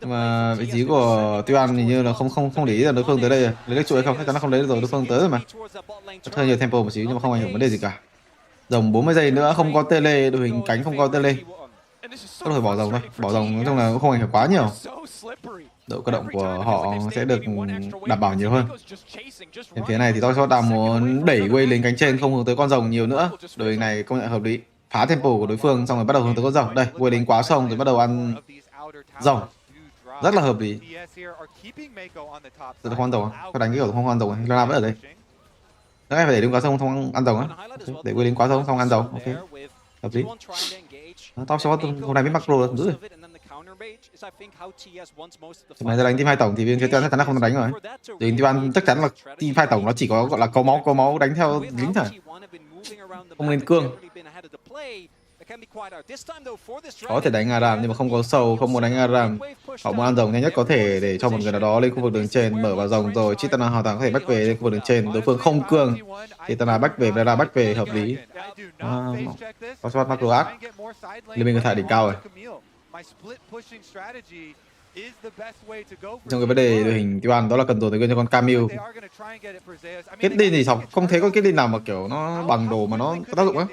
Nhưng mà vị trí của Tuan hình như là không để ý là đối phương tới đây rồi. Lấy được trụ hay không? Chắc chắn là không lấy được rồi, đối phương tới rồi mà. Chắc hơi nhiều tempo một xíu nhưng mà không ảnh hưởng vấn đề gì cả. Rồng 40 giây nữa, không có tele, đội hình cánh không có tele. Có thể bỏ rồng thôi, bỏ rồng nói chung là cũng không ảnh hưởng quá nhiều. Độ cơ động của họ sẽ được đảm bảo nhiều hơn. Bên phía này thì Toxbot đang muốn đẩy Wei lên cánh trên, không hướng tới con rồng nhiều nữa. Đội hình này công nhận hợp lý. Phá tempo của đối phương xong rồi bắt đầu hướng tới con rồng. Đây, Wei lính quá sông rồi bắt đầu ăn rồng. Rất là hợp lý. Rất là khoan rồng. Có đánh cái kiểu không khoan rồng này. Lana vẫn ở đây. Đấy, phải để lính quá sông không ăn rồng á. Để Wei lính quá sông xong ăn rồng. Ok. Hợp lý. Toxbot hôm nay biết macro là giữ rồi. Mà ra đánh team 2 tổng thì bên phía Tuan chắc chắn là không đánh rồi. Thì Tuan chắc chắn là team 2 tổng nó chỉ có gọi là có máu đánh theo lính thôi. Không lên cương. Có thể đánh Aram nhưng mà không có sâu, không muốn đánh Aram. Họ muốn ăn rồng nhanh nhất có thể để cho một người nào đó lên khu vực đường trên mở vào rồng rồi Chitana hoàn toàn có thể back về lên khu vực đường trên. Đối phương không cương thì Chitana back về, Bella back về hợp lý. Có spot macro ác. Liên minh cơ thể đỉnh cao rồi. Trong cái vấn đề đội hình Tuan đó là cần dồn tới cho con Camille. Kết đi thì không thấy con kết đi nào mà kiểu nó bằng đồ mà nó có tác dụng á.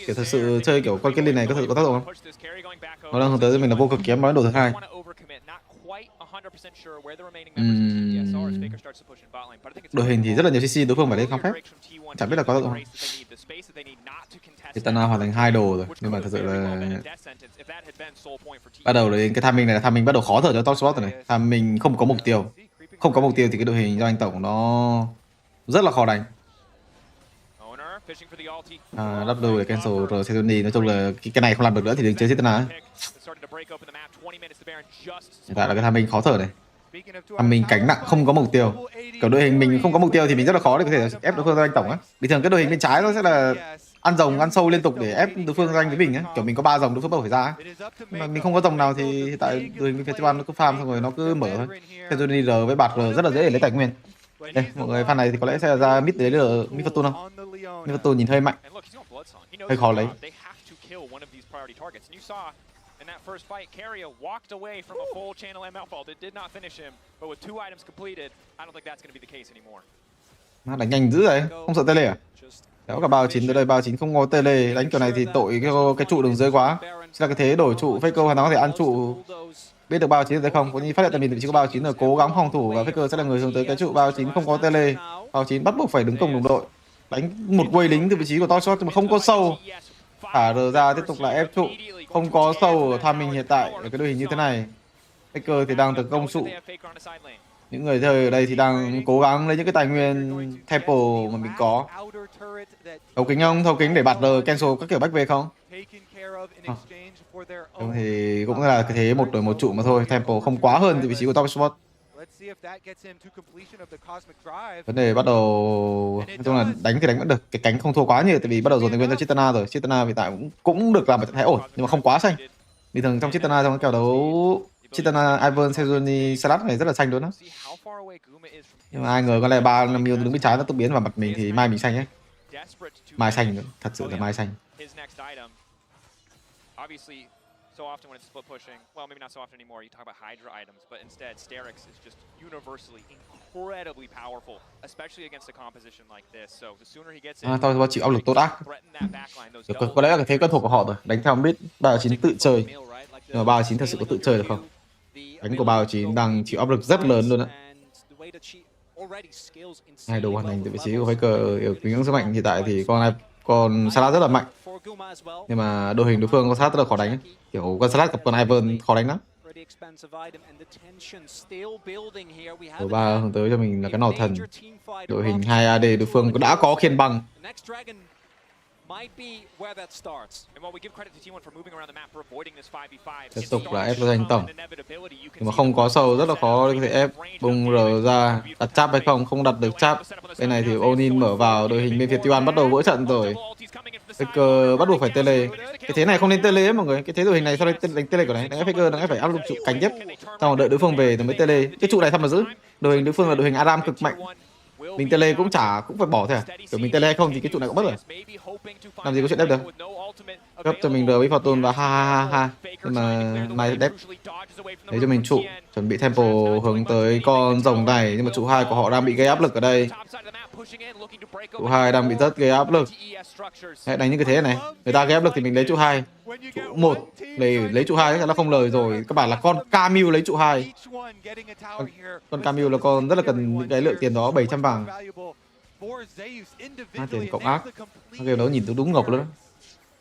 Kiểu thật sự chơi kiểu con kết đi này có thực có tác dụng không? Nó đang hướng tới mình là vô cực kiếm nói đồ thứ hai. Đội hình thì rất là nhiều CC, đối phương phải lên không phép. Chẳng biết là có tác dụng không. Titana hoàn thành 2 đồ rồi, nhưng mà thật sự là bắt đầu đến cái timing này là timing bắt đầu khó thở cho Toxbot rồi này. Timing không có mục tiêu. Không có mục tiêu thì cái đội hình do anh tổng nó rất là khó đánh. Lắp đồ để cancel rồi Setoni, nói chung là cái này không làm được nữa thì đừng chơi Titana. Hiện tại là cái timing khó thở này. Mình cánh nặng không có mục tiêu. Kiểu đội hình mình không có mục tiêu thì mình rất là khó để có thể ép đối phương ra anh tổng á. Bình thường cái đội hình bên trái nó sẽ là ăn rồng ăn sâu liên tục để ép đối phương ra với mình á. Kiểu mình có 3 rồng đối phương đâu phải ra. Nhưng mà mình không có rồng nào thì hiện tại đội hình festival nó cứ farm xong rồi nó cứ mở thôi. Setoni R với bạt R rất là dễ để lấy tài nguyên. Đây, mọi người fan này thì có lẽ sẽ là ra mid để lấy được Mifatun không? Mifatun nhìn hơi mạnh. Hơi khó lấy. In that first fight, Carrier walked away from a full channel ML fault. It did not finish him, but with 2 items completed, I don't think that's going to be the case anymore. Nó đánh nhanh dữ vậy, không sợ tele à? Kéo cả 39 tới đây, 39 không có tele, đánh kiểu này thì tội cái trụ đường dưới quá. Chỉ là cái thế đổi trụ, Faker hoàn toàn có thể ăn trụ. Biết được 39 tới không? Có như phát hiện tầm nhìn vị trí có 39 rồi, cố gắng phòng thủ và Faker sẽ là người hướng tới cái trụ 39 không có tele. 39 bắt buộc phải đứng công đồng đội. Đánh một quay lính từ vị trí của Toxbot nhưng mà không có sâu. Thả R ra tiếp tục là ép trụ. Không có sâu ở tham mình hiện tại ở cái đội hình như thế này. Faker thì đang tấn công trụ. Những người chơi ở đây thì đang cố gắng lấy những cái tài nguyên tempo mà mình có. Thấu kính không? Thấu kính để bạt R cancel các kiểu back về không? Thì cũng là cái thế 1 đối 1 trụ mà thôi. Tempo không quá hơn từ vị trí của top spot. Vấn đề bắt đầu nói chung là đánh thì đánh vẫn được, cái cánh không thua quá nhiều tại vì bắt đầu dồn thành viên cho Chitana rồi. Chitana hiện tại cũng được làm một trận thái ổn nhưng mà không quá xanh. Bình thường trong Chitana, trong cái kèo đấu Chitana Ivan Sezoni Salat này rất là xanh luôn á. Nhưng mà ai ngờ có lẽ 3-5 mil đứng bên trái nó tự biến vào mặt mình thì mai mình xanh ấy. Mai xanh nữa, thật sự là mai xanh. So often when it's split pushing, well, maybe not so often anymore, you talk about Hydra items, but instead, Sterix is just universally incredibly powerful, especially against a composition like this. So the sooner he gets in, Thôi chịu áp lực tốt ác. Có lẽ là cái thế quen thuộc của họ rồi, đánh theo mid 3-9 tự chơi. Nhưng mà 3-9 thật sự có tự chơi được không? Đánh của 3-9 đang chịu áp lực rất lớn luôn á. Hai đồ hoàn thành từ vị trí của Faker kính ngưỡng sức mạnh hiện tại thì con Salat rất là mạnh. Nhưng mà đội hình đối phương con Salat rất là khó đánh ấy. Kiểu con Salat gặp con Ivan khó đánh lắm. Đội 3 hướng tới cho mình là cái nỏ thần. Đội hình 2 AD đối phương đã có khiên băng. Tiếp tục là ép giành tổng. Nhưng mà không có sâu rất là khó để có thể ép bung R ra. Đặt cháp hay không? Không đặt được cháp. Bên này thì Onin mở vào, đội hình bên phía T1 bắt đầu vỡ trận rồi. Faker bắt buộc phải tele. Cái thế này không nên tele ấy mọi người. Cái thế đội hình này sau đây đánh tele của này, đánh Faker đang phải áp dụng trụ cánh tiếp. Xong rồi đợi đối phương về rồi mới tele. Cái trụ này sao mà giữ? Đội hình đối phương là đội hình Aram cực mạnh. Mình tele cũng phải bỏ thôi à? Kiểu mình tele hay không thì cái trụ này cũng mất rồi. Làm gì có chuyện đép được. Cấp cho mình R với Fortune và ha. Nhưng mà mai đép. Lấy cho mình trụ. Chuẩn bị tempo hướng tới con rồng này. Nhưng mà trụ 2 của họ đang bị gây áp lực ở đây. Trụ 2 đang bị rất gây áp lực. Hãy đánh những cái thế này. Người ta gây áp lực thì mình lấy trụ 2. Trụ 1 lấy trụ 2 chắc là không lời rồi. Các bạn là con Camille lấy trụ 2. Con Camille là con rất là cần những cái lượng tiền đó, 700 vàng. Tiền cộng ác. Cái đó nhìn đúng ngọc luôn đó.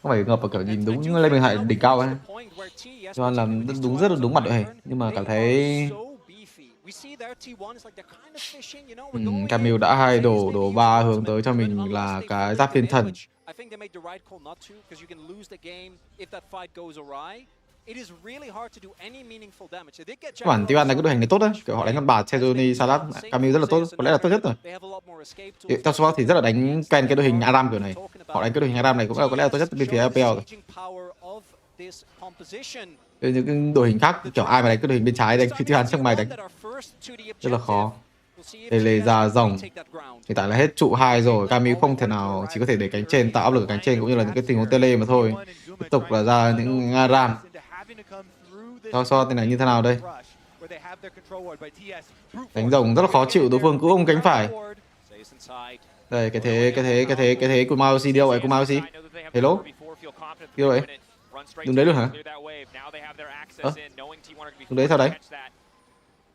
Không phải ngọc mà kiểu nhìn đúng lên mình hại đỉnh cao ấy. Cho nên làm đúng rất là đúng mặt đội hình. Nhưng mà cảm thấy Camille đã 2 đổ 3 hướng tới cho mình là cái giáp thiên thần. Bản T1 này cái đội hình này tốt đấy, kiểu họ đánh con bà Sezoni Salat, Camille rất là tốt, có lẽ là tốt nhất rồi. Trong sport thì rất là đánh quen cái đội hình Aram kiểu này. Họ đánh cái đội hình Aram này cũng có lẽ là tốt nhất bên phía LPL rồi. Những cái đội hình khác kiểu ai mà đánh cái đội hình bên trái đánh phía T1 trước mày đánh rất là khó. Tele ra rồng. Hiện tại là hết trụ 2 rồi, Camille không thể nào, chỉ có thể để cánh trên tạo áp lực ở cánh trên cũng như là những cái tình huống tele mà thôi. Tiếp tục là ra những Aram. So tên này như thế nào đây? Đánh rồng rất là khó chịu, đối phương cứ ôm cánh phải. Đây cái thế của Mao đi đâu vậy? Của Mao hello? Đi đâu vậy? Đứng đấy luôn hả? Đứng đấy sao đấy?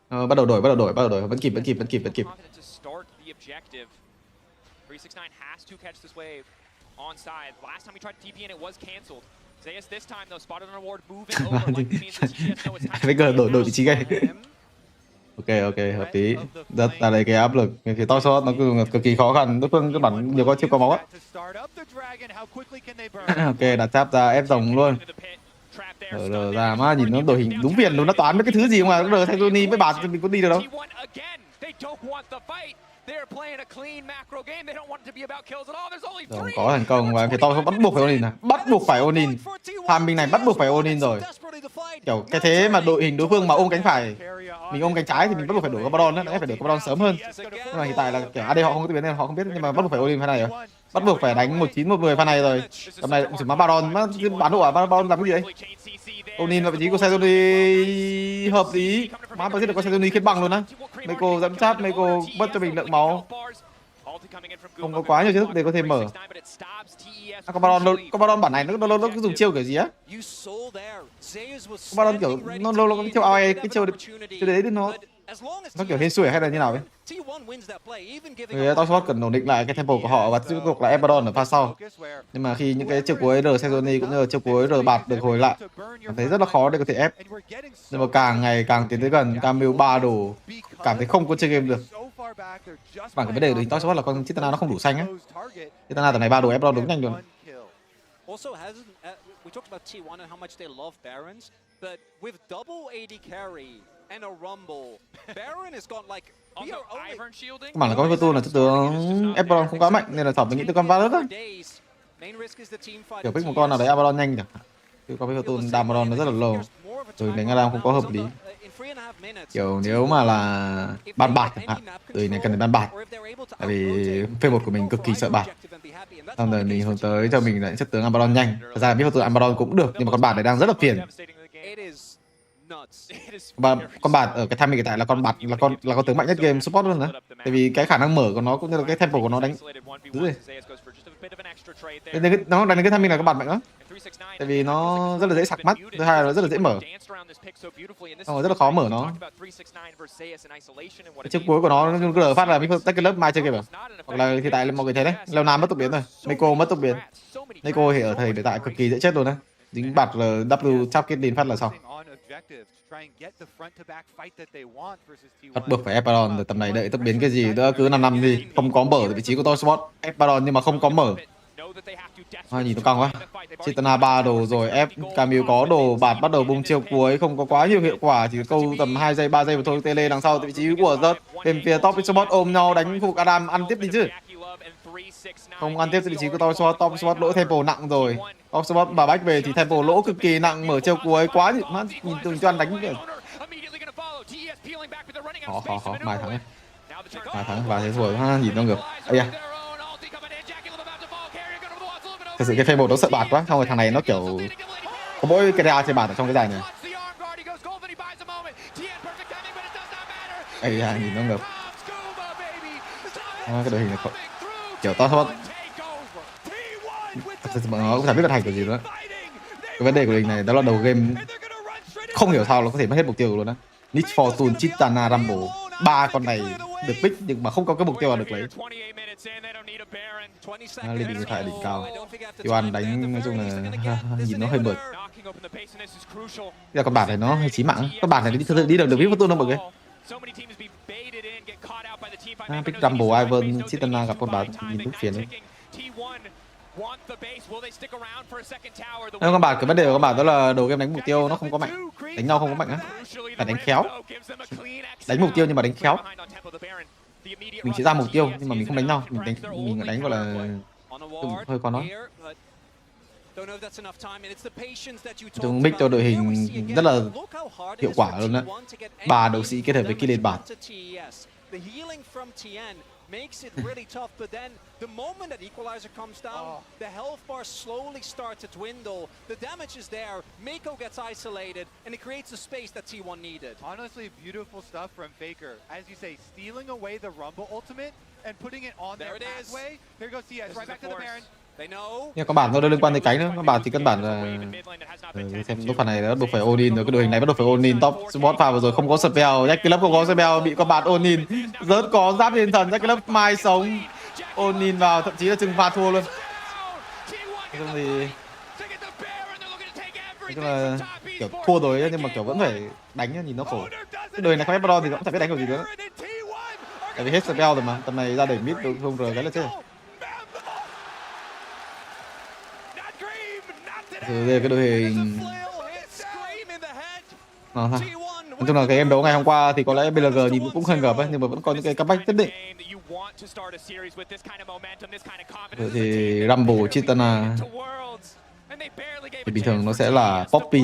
Bắt đầu đổi, vẫn kịp. 369 has to catch this wave onside. Last time we tried to TP and it was canceled. Zeus this time though spotted on a ward moving over like it means that GS know it's time. Faker đổi vị trí ngay. Ok, hợp lý. Rất là lấy cái áp lực. Cái phía top shot nó cực kỳ khó khăn. Đối phương các bản nhiều con chưa có máu á. Ok, đặt cháp ra ép rồng luôn. Rồi ra má nhìn nó đội hình đúng viền luôn, nó toán với cái thứ gì mà nó thay Tony với bà thì mình có đi được đâu. Rồi, có thành công và phía to bắt buộc phải Onin, bắt buộc phải Onin. Tham binh này bắt buộc phải Onin rồi. Kiểu cái thế mà đội hình đối phương mà ôm cánh phải, mình ôm cánh trái thì mình bắt buộc phải đổi Carbadon đó, phải đổi Carbadon sớm hơn. Nhưng mà hiện tại là kiểu AD họ không có biết nên họ không biết, nhưng mà bắt buộc phải Onin pha này rồi. Bắt buộc phải đánh 19-1-10 pha này rồi. Tầm này chỉ má Baron, bán độ à? Baron làm cái gì đấy? Onin vào vị trí của Sezoni hợp lý. Má tôi giết được con Sezoni khiến bằng luôn á. Meiko dẫn cháp, Meiko mất cho mình lượng máu. Không có quá nhiều chiêu thức để có thể mở. Carbadon bản này nó cứ dùng chiêu kiểu gì á? Carbadon kiểu nó lâu có cái chiêu AOE, cái chiêu đấy thì nó kiểu hên xui hay là như nào ấy? Người top spot cần ổn định lại cái tempo của họ và tiếp tục là Carbadon ở pha sau. Nhưng mà khi những cái chiêu cuối R Sezoni cũng như là chiêu cuối R bạt được hồi lại, cảm thấy rất là khó để có thể ép. Nhưng mà càng ngày càng tiến tới gần, Camille 3 đồ cảm thấy không có chơi game được. Bản cái vấn đề của top spot là con Chitana nó không đủ xanh á. Chitana tầm này 3 đồ ép đúng nhanh luôn. also hasn't. We talked about T1 and how much they love Barons, but with double AD carry and a rumble, Baron has got like. Các bạn là có cái tool là chất tướng Abaddon không quá mạnh nên là Sofm mình nghĩ tới con Varus đó. Kiểu pick một con nào đấy Abaddon nhanh chẳng hạn. Chứ có cái tool Abaddon nó rất là lâu. Rồi đánh Adam không có hợp lý. Kiểu nếu mà là ban bạt chẳng hạn, rồi này cần đến ban bạt. Tại vì phê một của mình cực kỳ sợ bạt. Xong rồi mình hướng tới cho mình lại chất tướng Abaddon nhanh. Thật ra là biết con tướng Abaddon cũng được nhưng mà con bạt này đang rất là phiền. Con bạt ở cái Tham hiện tại là con bạt là con tướng mạnh nhất game support luôn đó. Tại vì cái khả năng mở của nó cũng như là cái tempo của nó đánh dữ rồi. Nó đánh cái Tham là con bạt mạnh lắm. Tại vì nó rất là dễ sặc mắt, thứ hai là nó rất là dễ mở. Xong rồi rất là khó mở nó. Cái chiếc cuối của nó cứ lờ phát là mình tách cái lớp mai chơi kịp à? Hoặc là hiện tại là mọi người thấy đấy, Leo Nam mất tốc biến rồi, Meiko mất tốc biến. Meiko thì ở thời hiện tại cực kỳ dễ chết luôn đấy. Dính bạt là W chắp kết đến phát là xong. Bắt buộc phải Abaddon rồi, tầm này đợi tốc biến cái gì nữa cứ 5 năm đi, không có mở vị trí của tôi spot Abaddon nhưng mà không có mở. Nhìn nó căng quá. Chitana 3 đồ rồi, Camille có đồ, bạt bắt đầu bung chiêu cuối, không có quá nhiều hiệu quả, chỉ câu tầm 2 giây 3 giây mà thôi. Tele đằng sau vị trí của rớt bên phía top support ôm nhau đánh khu vực Adam, ăn tiếp đi chứ. Không ăn tiếp vị trí của top support lỗ tempo nặng rồi. Top support bà bách về thì tempo lỗ cực kỳ nặng, mở chiêu cuối quá nhìn từng cho ăn đánh kìa. Khó Mai thắng ấy. Mai thắng và thế rồi nhìn nó ngược. Ây da. Thật sự cái phê một nó sợ bạt quá, xong rồi thằng này nó kiểu có mỗi cái ra chơi bạt ở trong cái giải này. Ây da, nhìn nó ngược. Cái đội hình này kiểu to hơn. Thật sự bọn nó cũng chả biết vận hành kiểu gì nữa. Cái vấn đề của mình này đó là đầu game không hiểu sao nó có thể mất hết mục tiêu luôn á. Need Fortune, Chitana, Rumble, ba con này được pick nhưng mà không có cái mục tiêu nào được lấy. Lên điện thoại đỉnh cao. Yoan đánh nói chung là nhìn nó hơi mượt. Con bản này nó hơi chí mạng. Con bản này đi được biết Fortune không mọi người? Pick Rumble, Ivan, Chitana gặp con bản nhìn cũng phiền đấy. Con bản cái vấn đề của con bản đó là đầu game đánh mục tiêu nó không có mạnh, đánh nhau không có mạnh á, phải đánh khéo, đánh mục tiêu nhưng mà đánh khéo. Mình chỉ ra mục tiêu nhưng mà mình không đánh nhau, mình đánh gọi là hơi khó nói. Chúng mix cho đội hình rất là hiệu quả luôn đấy. 3 đấu sĩ kết hợp với Killen bản. Makes it really tough, but then the moment that equalizer comes down, the health bar slowly starts to dwindle. The damage is there. Meiko gets isolated, and it creates the space that T1 needed. Honestly, beautiful stuff from Faker. As you say, stealing away the Rumble ultimate and putting it on their pathway. Here goes TS, right back to the Baron. Nhưng có bản nó liên quan tới cái nữa, các bạn chỉ căn bản là xem lúc phần này nó buộc phải Onin rồi, cái đội hình này bắt đầu phải Onin top support pha vừa rồi không có spell, Jack Club không có spell bị con bạn Onin rớt có giáp thiên thần, Jack Club mai sống Onin vào thậm chí là trừng phạt thua luôn. Nói chung là kiểu thua rồi nhưng mà kiểu vẫn phải đánh, nhìn nó khổ. Cái đội này không Abaddon thì nó cũng chẳng biết đánh kiểu gì nữa. Tại vì hết spell rồi mà, tầm này ra đẩy mid không rồi cái là chết. Cái đội hình nói chung là cái em đấu ngày hôm qua thì có lẽ BLG nhìn cũng hơi ngợp ấy, nhưng mà vẫn có những cái comeback nhất định. Rồi thì Rumble, Chitana thì bình thường nó sẽ là Poppy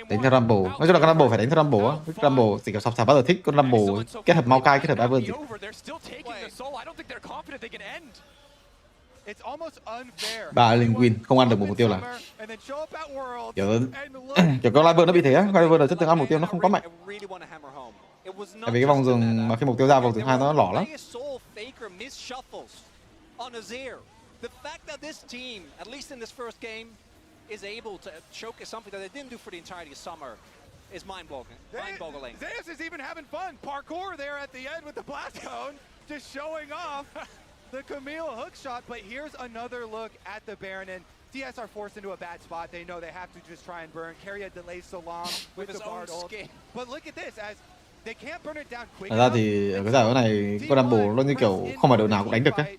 đánh theo Rumble. Nói chung là con Rumble phải đánh theo Rumble á. Rumble thì kiểu sập bao giờ thích con Rumble kết hợp Maokai kết hợp Ivan gì. Ba lên win không ăn được một mục tiêu là kiểu con Ivan nó bị thế á. Ivan là chất lượng ăn mục tiêu nó không có mạnh. Tại vì cái vòng rừng mà khi mục tiêu ra vòng rừng 2 nó lỏ lắm. Is mind-boggling. Zeus is even having fun. Parkour there at the end with the blast cone, just showing off the Camille hook shot. But here's another look at the Baron, and TS are forced into a bad spot. They know they have to just try and burn. Carry delays so long with the Bard ult. But look at this, as they can't burn it down quick. Thật ra thì ở cái giải đấu này con Rumble nó như kiểu không phải đội nào cũng đánh được ấy.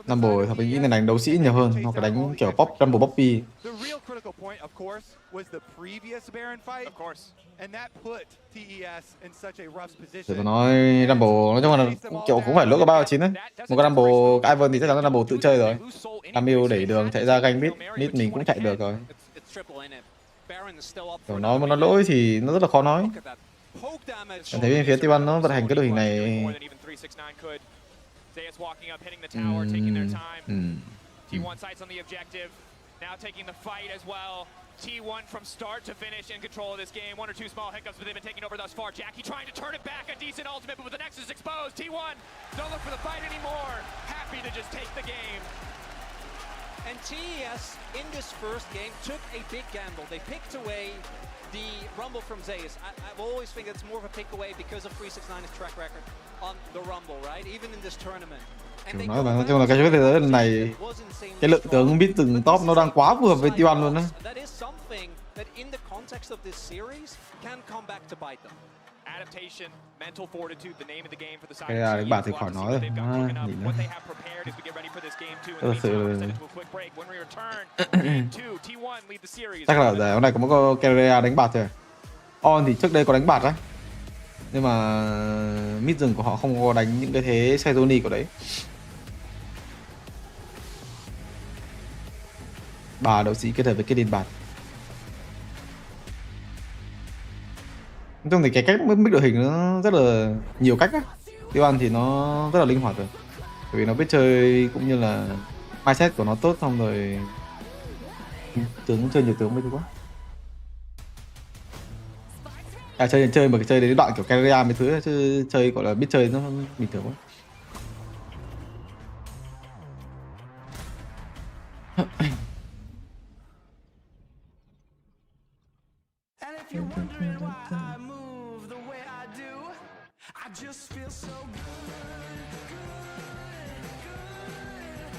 Rumble thì nghĩ là đánh đấu sĩ nhiều hơn, hoặc là đánh kiểu pop Rumble Poppy. Thì tôi nói Rumble nói chung là kiểu cũng phải lỗi của 3-9 đấy. Một cái Rumble, cái Ivan thì chắc chắn là Rumble tự chơi rồi. Camille đẩy đường chạy ra ganh mid mình cũng chạy được rồi. Kiểu nói mà nó lỗi thì nó rất là khó nói. Em thấy bên phía T1 nó vận hành cái đội hình này. T1 from start to finish in control of this game. One or two small hiccups, but they've been taking over thus far. Jackie trying to turn it back, a decent ultimate, but with the Nexus exposed, T1 don't look for the fight anymore. Happy to just take the game. And TES in this first game took a big gamble. They picked away the Rumble from Zayas. I've always think it's more of a pick away because of 369's track record on the Rumble, right? Even in this tournament. Nói chung là cái thế giới lần này cái lượng tướng biết từng top nó đang quá phù hợp với T1 luôn á. Cái đánh bạc thì khỏi nói rồi. Thật sự chắc là để hôm nay có một carrier đánh bạc thôi. On thì trước đây có đánh bạc á, nhưng mà mid rừng của họ không có đánh những cái thế Sezoni của đấy. Bà đấu sĩ kết hợp với cái đền bạc. Nói chung thì cái cách mix đội hình nó rất là nhiều cách á. T1 thì nó rất là linh hoạt rồi, bởi vì nó biết chơi cũng như là mindset của nó tốt, xong rồi tướng chơi nhiều tướng mới thứ quá. Chơi mà chơi đến đoạn kiểu carrier mấy thứ, chứ chơi gọi là biết chơi nó bình thường quá.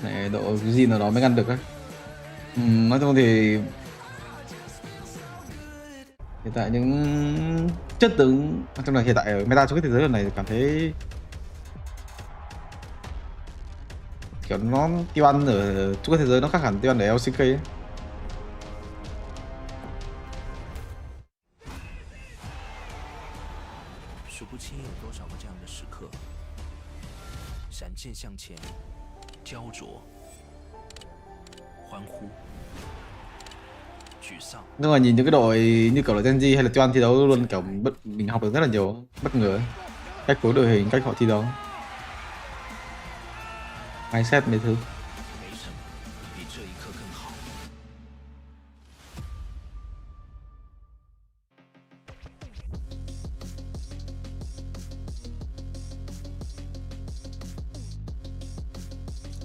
Này độ cái gì nào đó mới ngăn được á. Nói chung thì hiện tại những chất tướng trong này hiện tại ở meta chung kết thế giới lần này cảm thấy kiểu nó T1 ở chung kết thế giới nó khác hẳn T1 ở LCK ấy. Nhưng mà nhìn những cái đội như kiểu là Genji hay là T1 thi đấu luôn kiểu mình học được rất là nhiều bất ngờ, cách phối đội hình, cách họ thi đấu, mindset mấy thứ.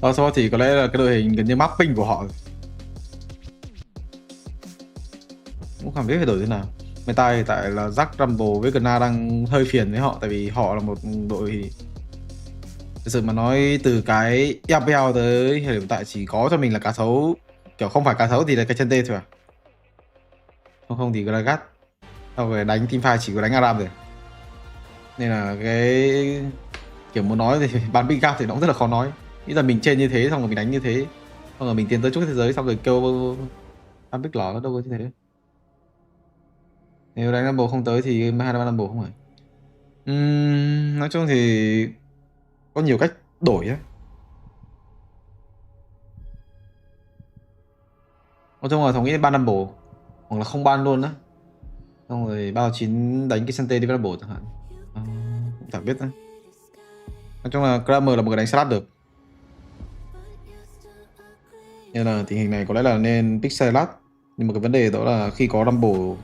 Sau đó thì có lẽ là cái đội hình gần như mapping của họ cũng không biết phải đổi thế nào. Meta hiện tại là Jack, Rumble với Gna đang hơi phiền với họ, tại vì họ là một đội thực sự mà nói từ cái EPL tới hiện tại chỉ có cho mình là cá sấu, kiểu không phải cá sấu thì là cái chân tê thôi à, không thì Gragas, sau rồi đánh teamfight chỉ có đánh Aram rồi, nên là cái kiểu muốn nói thì bán big gap thì nó cũng rất là khó nói. Nghĩ là mình trên như thế xong rồi mình đánh như thế, xong rồi mình tiến tới chung kết thế giới xong rồi kêu bán big lỏ, đâu có như thế. Nếu đánh Rumble không tới thì hai năm Rumble không phải. Nói chung thì có nhiều cách đổi á. Nói chung là thống nghĩ ban Rumble hoặc là không ban luôn á, xong rồi 3-9 đánh cái Sente đi với Rumble chẳng hạn, cũng chẳng biết nữa. Nói chung là Kramer là một người đánh Salad được, nên là tình hình này có lẽ là nên pick Salad. Nhưng mà cái vấn đề đó là khi có Rumble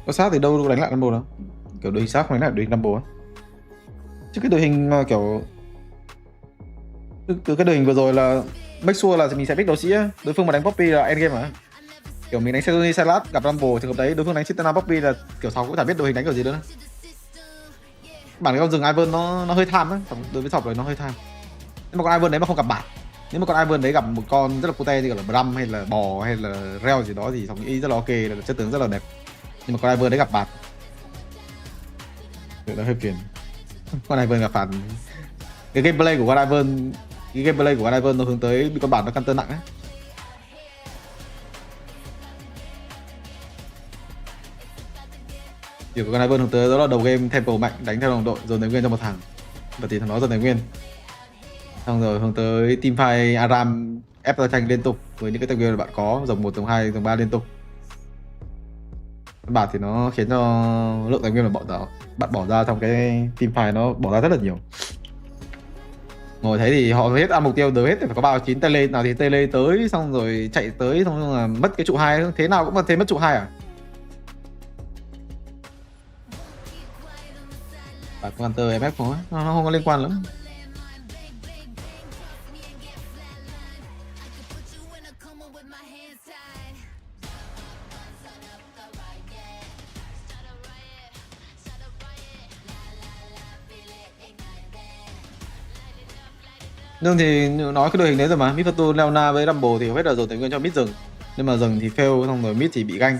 có sát thì đâu đánh lại Rumble đâu, kiểu đội hình sát không đánh lại đội hình Rumble á. Chứ cái đội hình mà kiểu từ cái đội hình vừa rồi là make sure là mình sẽ pick đấu sĩ á, đối phương mà đánh Poppy là endgame mà. Kiểu mình đánh Sezoni Salad gặp Rumble trường hợp đấy đối phương đánh Chitana Poppy là kiểu sau cũng chả biết đội hình đánh kiểu gì nữa. Bản cái con rừng Ivan nó hơi tham á, đối với Sọc này nó hơi tham. Nhưng mà con Ivan đấy mà không gặp bản, nếu mà con Ivan đấy gặp một con rất là cute như kiểu là Bram hay là bò hay là reo gì đó thì Sọc nghĩ rất là ok, là chất tướng rất là đẹp. Nhưng mà con Ivan đấy gặp bạt thì nó hơi phiền. Con Ivan gặp phản. Cái gameplay của con Ivan nó hướng tới bị con bản nó counter nặng ấy. Chỉ có con Ivan hướng tới đó là đầu game tempo mạnh, đánh theo đồng đội dồn tài nguyên cho một thằng, và thì thằng đó dồn tài nguyên. Xong rồi hướng tới teamfight Aram ép ra tranh liên tục với những cái tài nguyên bạn có, dòng 1, dòng 2, dòng 3 liên tục. Bản thì nó khiến cho lượng tài nguyên mà bạn bỏ ra trong cái teamfight nó bỏ ra rất là nhiều. Ngồi thấy thì họ hết ăn mục tiêu được hết, phải có 39 tele, nào thì tele tới xong rồi chạy tới xong rồi mất cái trụ 2, thế nào cũng thế mất trụ 2 à. Bạn Hunter MF không á, nó không có liên quan lắm. Nhưng thì nói cái đội hình đấy rồi mà, Mid Fortune, Leona với Rumble thì hết là dồn tài nguyên cho mid rừng. Nhưng mà rừng thì fail, xong rồi mid thì bị ganh.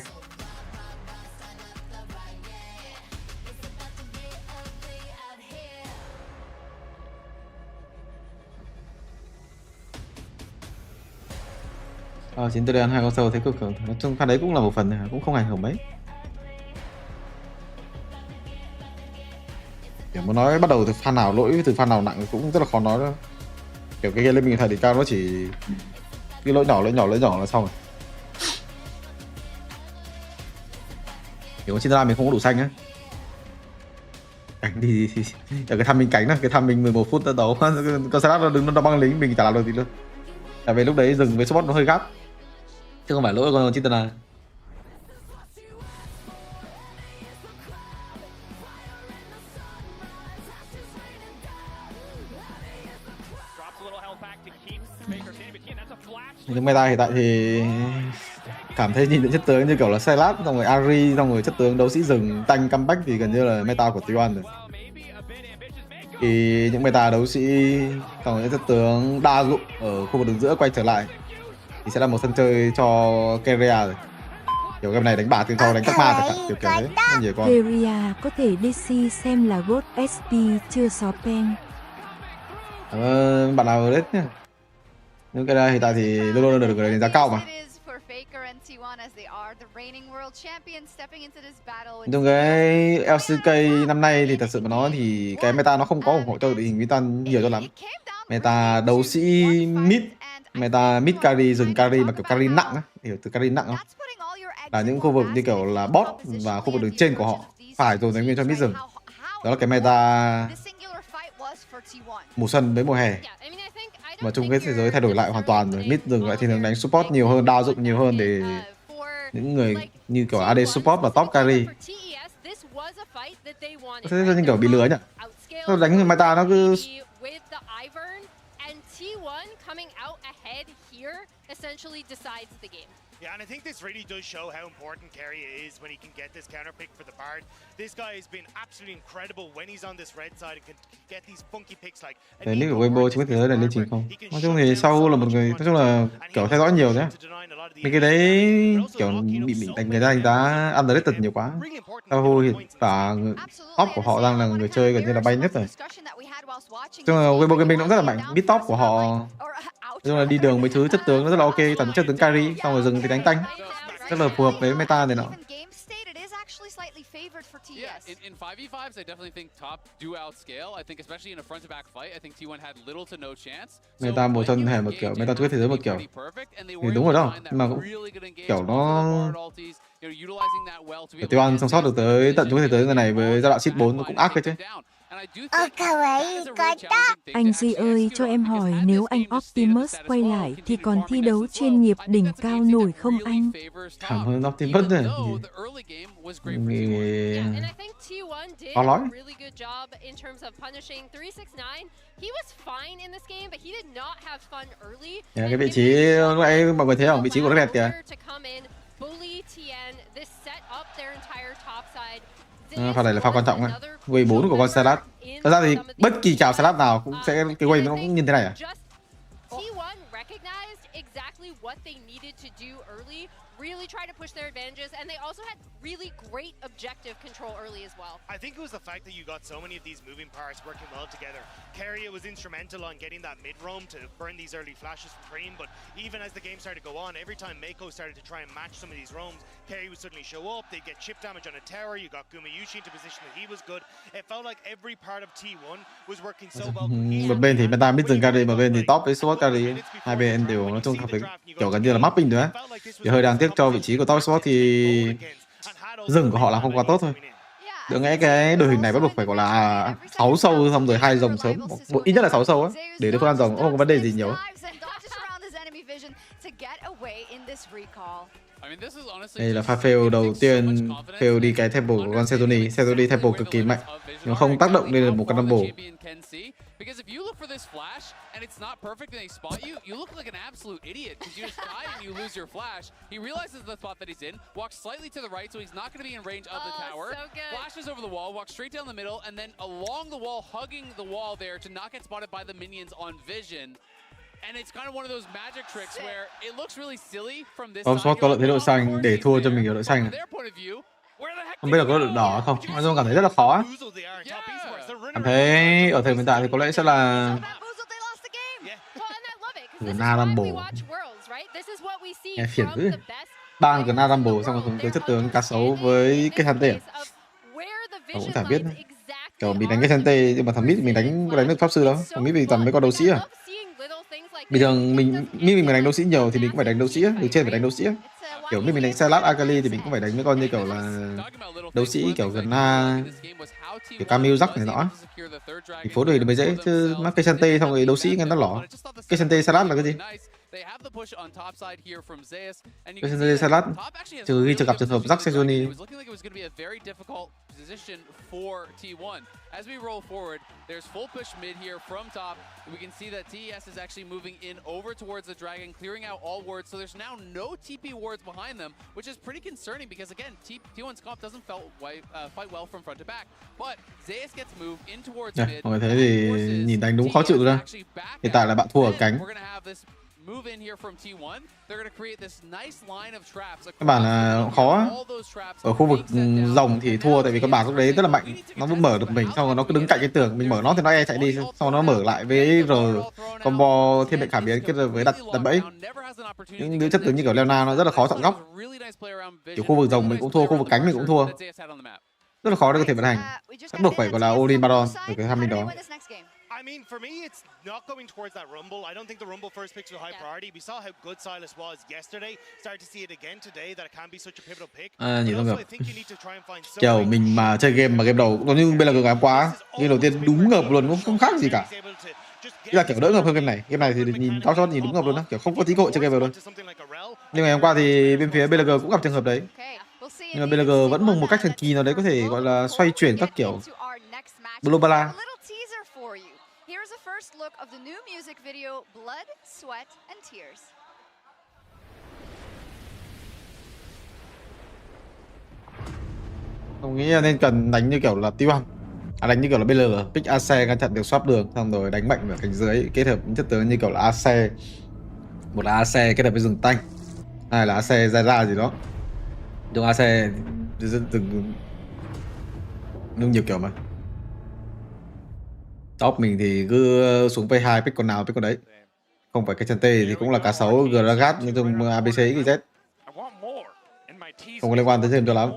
Chiến tele ăn 2 con sâu thấy cực hưởng. Nói chung pha đấy cũng là một phần, cũng không ảnh hưởng mấy. Kiểu muốn nói bắt đầu từ pha nào lỗi, từ pha nào nặng cũng rất là khó nói đó. Kiểu cái game lên mình thời đỉnh cao nó chỉ cái lỗi nhỏ là xong rồi. Kiểu trên ra mình không có đủ xanh á. Cánh thì cái tham mình cánh đó, cái tham mình 11 phút đã đấu, con Salat nó đứng nó băng lính mình chả làm được gì luôn. Tại vì lúc đấy dừng với support nó hơi gấp, chứ không phải lỗi con Chitana. Nhưng meta hiện tại thì cảm thấy nhìn những chất tướng như kiểu là Sylas, xong rồi Ari, xong rồi chất tướng đấu sĩ rừng, tanh comeback thì gần như là meta của T1 rồi. Thì những meta đấu sĩ, xong rồi những chất tướng đa dụng ở khu vực đường giữa quay trở lại thì sẽ là một sân chơi cho Keria rồi. Kiểu game này đánh bả thì cho đánh các ma chẳng hạn, kiểu thế. Nhiều con. Keria có thể DC xem là God SP chưa SofM. Bạn nào đấy nhá. Nhưng cái đây hiện tại thì luôn luôn được đánh giá cao mà. Nhưng cái LCK năm nay thì thật sự mà nói thì cái meta nó không có ủng hộ cho đội hình Vitan nhiều cho lắm. Meta đấu sĩ mid, meta mid carry, rừng carry mà kiểu carry nặng á, hiểu từ carry nặng không? Là những khu vực như kiểu là bot và khu vực đường trên của họ phải dồn tài nguyên cho mid rừng. Đó là cái meta mùa xuân với mùa hè. Mà chung cái thế giới thay đổi lại hoàn toàn rồi, mid dừng lại thì thường đánh support nhiều hơn, đa dụng nhiều hơn để những người như kiểu AD support và top carry. Thế như kiểu bị lừa nhỉ? Nó đánh meta nó cứ Yeah, and I think this really does show how important Keria is when he can get this counter pick for the Bard. This guy has been absolutely incredible when he's on this red side and can get these funky picks like. Đấy, nick của Weibo chính có thế giới này lên trình không? Nói chung thì sau là một người, nói chung là kiểu theo dõi nhiều đấy. Mấy cái đấy kiểu bị người ta đánh giá underrated nhiều quá. Sau và top của họ đang là người chơi gần như là bay nhất rồi. Chung là Weibo Gaming cũng rất là mạnh, mid top của họ. Nhưng là đi đường mấy thứ chất tướng nó rất là ok, toàn chất tướng carry, xong rồi dừng thì đánh tanh, rất là phù hợp với meta này nọ. In 5v5s, I definitely think top do outscale. I think especially in a front to back fight, I think T1 had little to no chance. Meta mùa xuân hè một kiểu, meta tuyết thế giới một kiểu. Thì đúng rồi đó, nhưng mà cũng kiểu nó T1 sống sót được tới tận chung thế giới này với giai đoạn seed 4 nó cũng ác cái chứ. Anh Duy ơi, cho em hỏi nếu anh Optimus quay lại thì còn thi đấu chuyên nghiệp đỉnh cao nổi không anh? Cảm ơn Optimus rồi. Có nói. Cái vị trí lúc nãy mọi người thấy không? Vị trí của nó đẹp kìa. Pha này là pha quan trọng ấy. Wave 4 của con Salat. Thật ra thì bất kỳ chào Salat nào cũng sẽ cái wave nó cũng như thế này à? really try to push their advantages, and they also had really great objective control early as well. I think it was the fact that you got so many of these moving parts working well together. Keria was instrumental on getting that mid roam to burn these early flashes from Cream, but even as the game started to go on, every time Mako started to try and match some of these roams, Keria would suddenly show up, they'd get chip damage on a tower, you got Gumayushi into position that he was good. It felt like every part of T1 was working so well. Một bên thì meta mid rừng carry, một bên thì top với support carry. Hai bên đều nói chung là kiểu gần như là mapping nữa. Thì hơi đáng tiếc cho vị trí của top support thì rừng của họ làm không quá tốt thôi. Đừng nghe cái đội hình này bắt buộc phải gọi là 6 sâu xong rồi 2 rồng sớm, ít nhất là 6 sâu á, để đối phương ăn rồng không có vấn đề gì nhiều. Đây là pha fail đầu tiên, fail đi cái temple của con Setoni. Setoni temple cực kỳ mạnh, nhưng không tác động lên được một con double. Because if you look for this flash and it's not perfect and they spot you, you look like an absolute idiot because you just die and you lose your flash. He realizes the spot that he's in, walks slightly to the right so he's not going to be in range of the tower, so flashes over the wall, walks straight down the middle, and then along the wall, hugging the wall there to not get spotted by the minions on vision. And it's kind of one of those magic tricks where it looks really silly from this side. Top có lợi thế đội xanh để thua cho mình ở đội xanh. Không biết là có đội đỏ không? Nói chung cảm thấy rất là khó. Cảm thấy ở thời hiện tại thì có lẽ sẽ là Gna Rumble. Nghe phiền dữ. Ban Gna Rumble xong rồi cùng cái chất tướng cá sấu với cái Hante. Tôi cũng chả biết. Kiểu mình đánh cái Hante nhưng mà thằng mid mình đánh được pháp sư đâu. Thằng mid mình toàn mấy con đấu sĩ à. Bình thường mình đánh đấu sĩ nhiều thì mình cũng phải đánh đấu sĩ, từ trên phải đánh đấu sĩ. Kiểu mình đánh Salat Akali thì mình cũng phải đánh mấy con như kiểu là đấu sĩ kiểu Gna, kiểu Camille Jack này nọ. Thì phối đội mới dễ chứ mắc cây Sante xong rồi đấu sĩ nghe nó lỏ. Cây Sante Salat là cái gì? Cây Sante Salat trừ khi gặp trường hợp Jack Sejoni. Position for T1. As we roll forward, there's full push mid here from top. We can see that TES is actually moving in over towards the dragon, clearing out all wards. So there's now no TP wards behind them, which is pretty concerning because again, T1's comp doesn't fight well from front to back. But Zeus gets moved in towards mid. Mọi người thấy thì nhìn đánh đúng khó chịu ra. Hiện tại là bạn thua ở cánh. Các bạn là khó. Ở khu vực rồng thì thua tại vì con bạc lúc đấy rất là mạnh, nó vẫn mở được mình, xong rồi nó cứ đứng cạnh cái tường, mình mở nó thì nó chạy đi, xong rồi nó mở lại với R combo thiên mệnh khả biến kết hợp với đặt bẫy. Những đứa chất tướng như kiểu Leona nó rất là khó chọn góc. Kiểu khu vực rồng mình cũng thua, khu vực cánh mình cũng thua, rất là khó để có thể vận hành. Bắt buộc phải gọi là Odin Baron để cái tham minh đó. I mean, for me, it's not going towards that Rumble. I don't think the Rumble first pick's a high priority. We saw how good Silas was yesterday. Started to see it again today that it can be such a pivotal pick. Nhìn không được. Kiểu mình mà chơi game mà game đầu có như bên là ngợp quá. Game đầu tiên đúng ngợp luôn, không khác gì cả. Ý là kiểu đỡ ngợp hơn game này. Game này thì nhìn top shot nhìn đúng ngợp luôn đó, kiểu không có tí cơ hội chơi game đầu luôn. Nhưng ngày hôm qua thì bên phía BLG cũng gặp trường hợp đấy. Nhưng mà BLG vẫn dùng một cách thần kỳ nào đấy có thể gọi là xoay chuyển các kiểu Blobala. Here's a first look of the new music video, Blood, Sweat and Tears. Tôi nghĩ là nên cần đánh như kiểu là T1, đánh như kiểu là BLG, pick AC ngăn chặn được swap đường, xong rồi đánh mạnh ở cánh dưới kết hợp những chất tướng như kiểu là AC, một là AC kết hợp với rừng tanh, hai là AC ra gì đó. Dùng AC rừng nhưng nhiều kiểu mà. Top mình thì cứ xuống P2 pick con nào pick con đấy. Không phải cái chân T thì cũng là cá sấu, Gragas, nhưng dùng ABC XZ. Không có liên quan tới thêm cho lắm.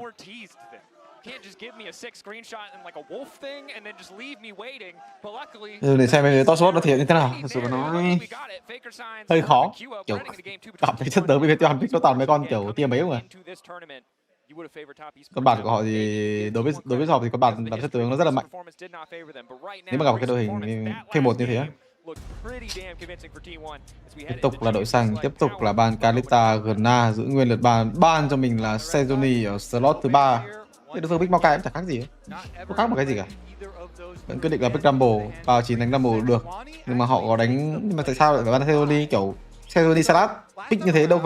Để xem cái top shot nó thiệt như thế nào. Thật sự mà nói hơi khó. Kiểu cảm thấy chất tướng bên phía Tiêu Hàn pick nó toàn mấy con kiểu tiêm mấy không à. Con bản của họ thì đối với họ thì con bản chất tướng nó rất là mạnh. Nếu mà gặp cái đội hình thêm một như thế. Tiếp tục là đội xanh, tiếp tục là ban Kalista, Gna giữ nguyên lượt ban cho mình là Sejoni ở slot thứ 3. Thì đối phương pick Maokai cũng chẳng khác gì, không khác một cái gì cả. Vẫn quyết định là pick Rumble, vào 9 đánh Rumble được. Nhưng mà họ có đánh, nhưng mà tại sao lại phải ban Sejoni kiểu Sejoni Salat pick như thế, đâu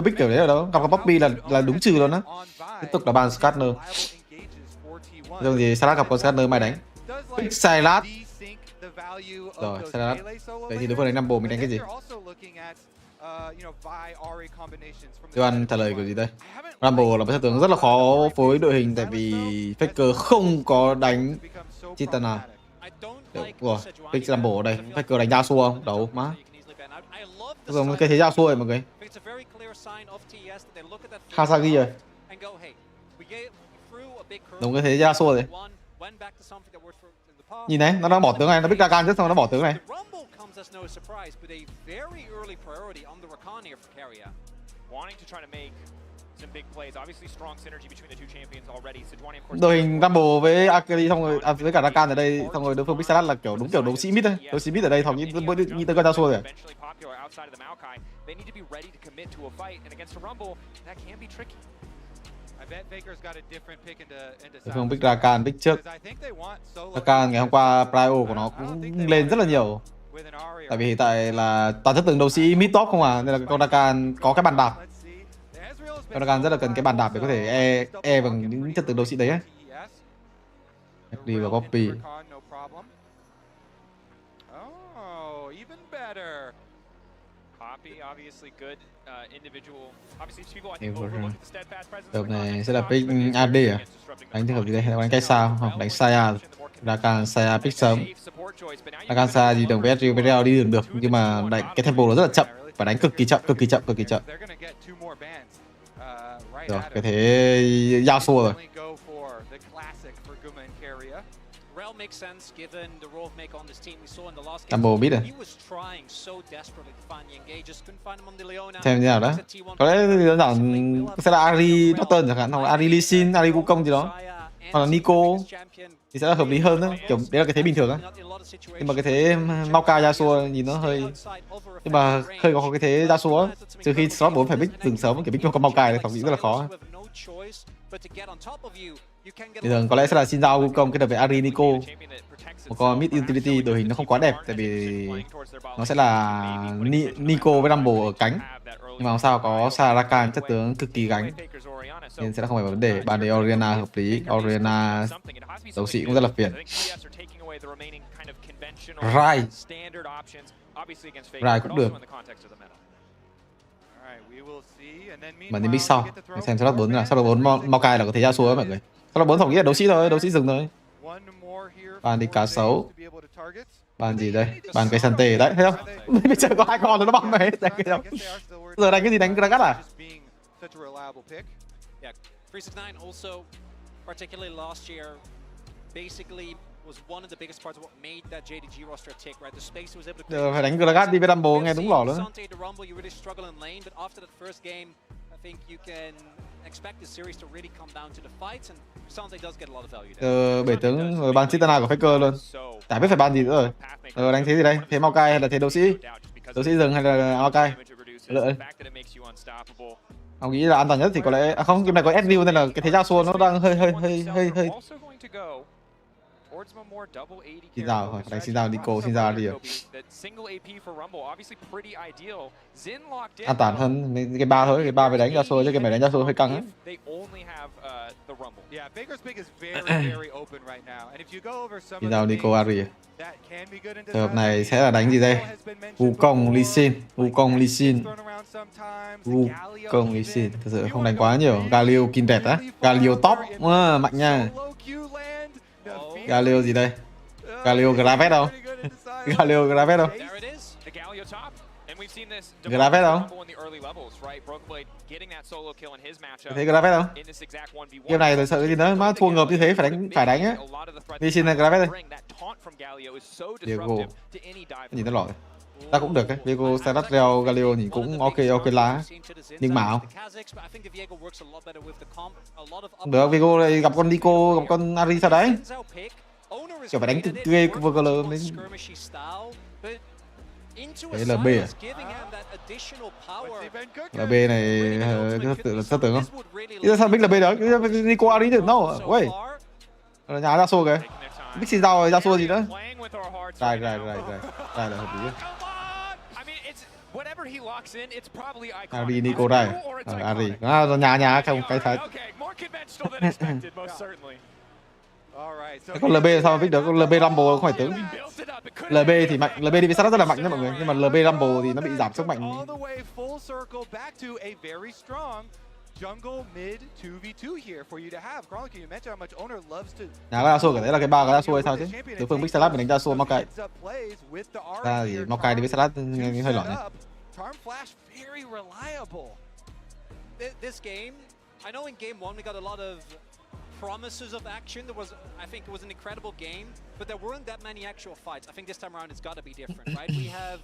pick kiểu đấy ở đâu. Gặp cái Poppy là đúng trừ luôn á. Tiếp tục là ban Scanner. Rồi thì Salat gặp con Scanner mai đánh. Pick Salat. Rồi, Salat. Vậy thì đối phương đánh Rumble mình đánh cái gì? Đoan trả lời kiểu gì đây? Rumble là một tướng rất là khó phối đội hình tại vì Faker không có đánh Titan nào. Ủa, pick Rumble ở đây, Faker đánh Yasuo không? Đâu má. Rồi cái thế Yasuo rồi mọi người. Hasagi rồi. Đúng cái thế Yasuo rồi. Nhìn này, nó đang bỏ tướng này, nó pick Rakan trước xong nó bỏ tướng này. Đội hình Rumble với Akali xong rồi với cả Rakan ở đây xong rồi đối phương Pixalat là kiểu đúng kiểu đấu sĩ mid đấy. Đấu sĩ mid ở đây thằng như tới con Yasuo rồi. Đối phương pick Rakan pick trước. Rakan ngày hôm qua prio của nó cũng lên rất là nhiều. Tại vì hiện tại là toàn chất tướng đấu sĩ mid top không à, nên là con Rakan có cái bàn đạp. Con Rakan rất là cần cái bàn đạp để có thể e bằng những chất tướng đấu sĩ đấy ấy. FD và copy. Đợt này sẽ là pick AD à? Đánh trường hợp gì đây? Đánh cái sao? Không, đánh Saya. Rakan Saya pick sớm. Rakan Saya đi đường với Ezreal đi đường được, nhưng mà cái tempo nó rất là chậm, phải đánh cực kỳ chậm. Rồi, cái thế Yasuo rồi. Combo mid rồi. Xem như nào đó. Có lẽ đơn giản sẽ là Ari Norton chẳng hạn, hoặc là Ari Lee Sin, Ari Wukong gì đó. Hoặc là Nico thì sẽ là hợp lý hơn đó. Kiểu đấy là cái thế bình thường á. Nhưng mà cái thế Maokai Yasuo nhìn nó hơi, nhưng mà hơi có cái thế Yasuo trừ khi slot 4 phải pick từng sớm, kiểu pick con Maokai này thì rất là khó. Bình thường có lẽ sẽ là Shinzao Wukong kết hợp với Ari Nico. Một con mid utility đội hình nó không quá đẹp tại vì nó sẽ là Nico với Rumble ở cánh, nhưng mà không sao, có Rakan chất tướng cực kỳ gánh nên sẽ không phải vấn đề. Bàn đề Orianna hợp lý, Orianna đấu sĩ cũng rất là phiền. Rai cũng được. Mà đến pick sau xem slot 4 là slot 4 Maokai là có thể Yasuo mọi người. Slot 4 thổng nghĩa là đấu sĩ thôi, đấu sĩ rừng thôi. Bàn đi cá sấu. Bàn gì đây? Bàn cây săn tề đấy, thấy không? Bây giờ có hai con rồi nó băm mày. Giờ đánh cái gì, đánh Gragas à? Giờ phải đánh Gragas đi với Rumble nghe đúng lỏ luôn. Bể tướng rồi ban Chitana của Faker luôn. Chả biết phải ban gì nữa rồi. Đánh thế gì đây? Thế Maokai hay là thế đấu sĩ? Đấu sĩ rừng hay là Maokai? Lựa. Ông nghĩ là an toàn nhất thì có lẽ không, game này có Ezreal nên là cái thế Yasuo nó đang hơi xin rào rồi, đánh xin rào Nico, xin rào đi rồi. An toàn hơn cái 3 thôi, cái 3 phải đánh Yasuo chứ cái mày đánh Yasuo hơi căng á. Xin rào Nico Ari. Trường hợp này sẽ là đánh gì đây? Wukong Lee Sin. Thực sự không đánh quá nhiều. Galio Kindred á, Galio top, mạnh nha. Galio gì đây? Galio Gravet không? Galio Gravet không? Gravet không? Thế Gravet không? Game này tôi sợ cái gì nữa, má thua ngợp như thế phải đánh á. Đi xin là Gravet đây. Diego. Nhìn nó lỏi. Ta cũng được ấy, Diego Saratreal Galio nhìn cũng ok lá. Nhưng mà không. Được, Diego này gặp con Nico, gặp con Ari sao đấy? Kiểu phải đánh ghê VGL mới. Cái LB à? LB này rất tưởng không? Thế sao biết LB đó? Nico Ari được đâu? Ui. Nhà Yasuo kìa. Biết xin rau Yasuo gì nữa? Rai là hợp lý. Ari Nico Rai. Ari. Nhà không cái thật. Còn LB sao mà pick được? Con LB Rumble không phải tướng. LB thì mạnh, LB đi với sát rất là mạnh nha mọi người, nhưng mà LB Rumble thì nó bị giảm sức mạnh. Jungle mid 2v2 here for you to have. Chronicle, you mentioned how much owner loves to. Yasuo cả đấy là cái ba cái Yasuo hay sao chứ? Đối phương Big Salad mình đánh Yasuo Maokai. Ra thì Maokai đi với Salad nghe hơi loạn đấy. Charm Flash very reliable. This game, I know in game 1 we got a lot of promises of action. I think it was an incredible game, but there weren't that many actual fights. I think this time around it's got to be different, right? We have,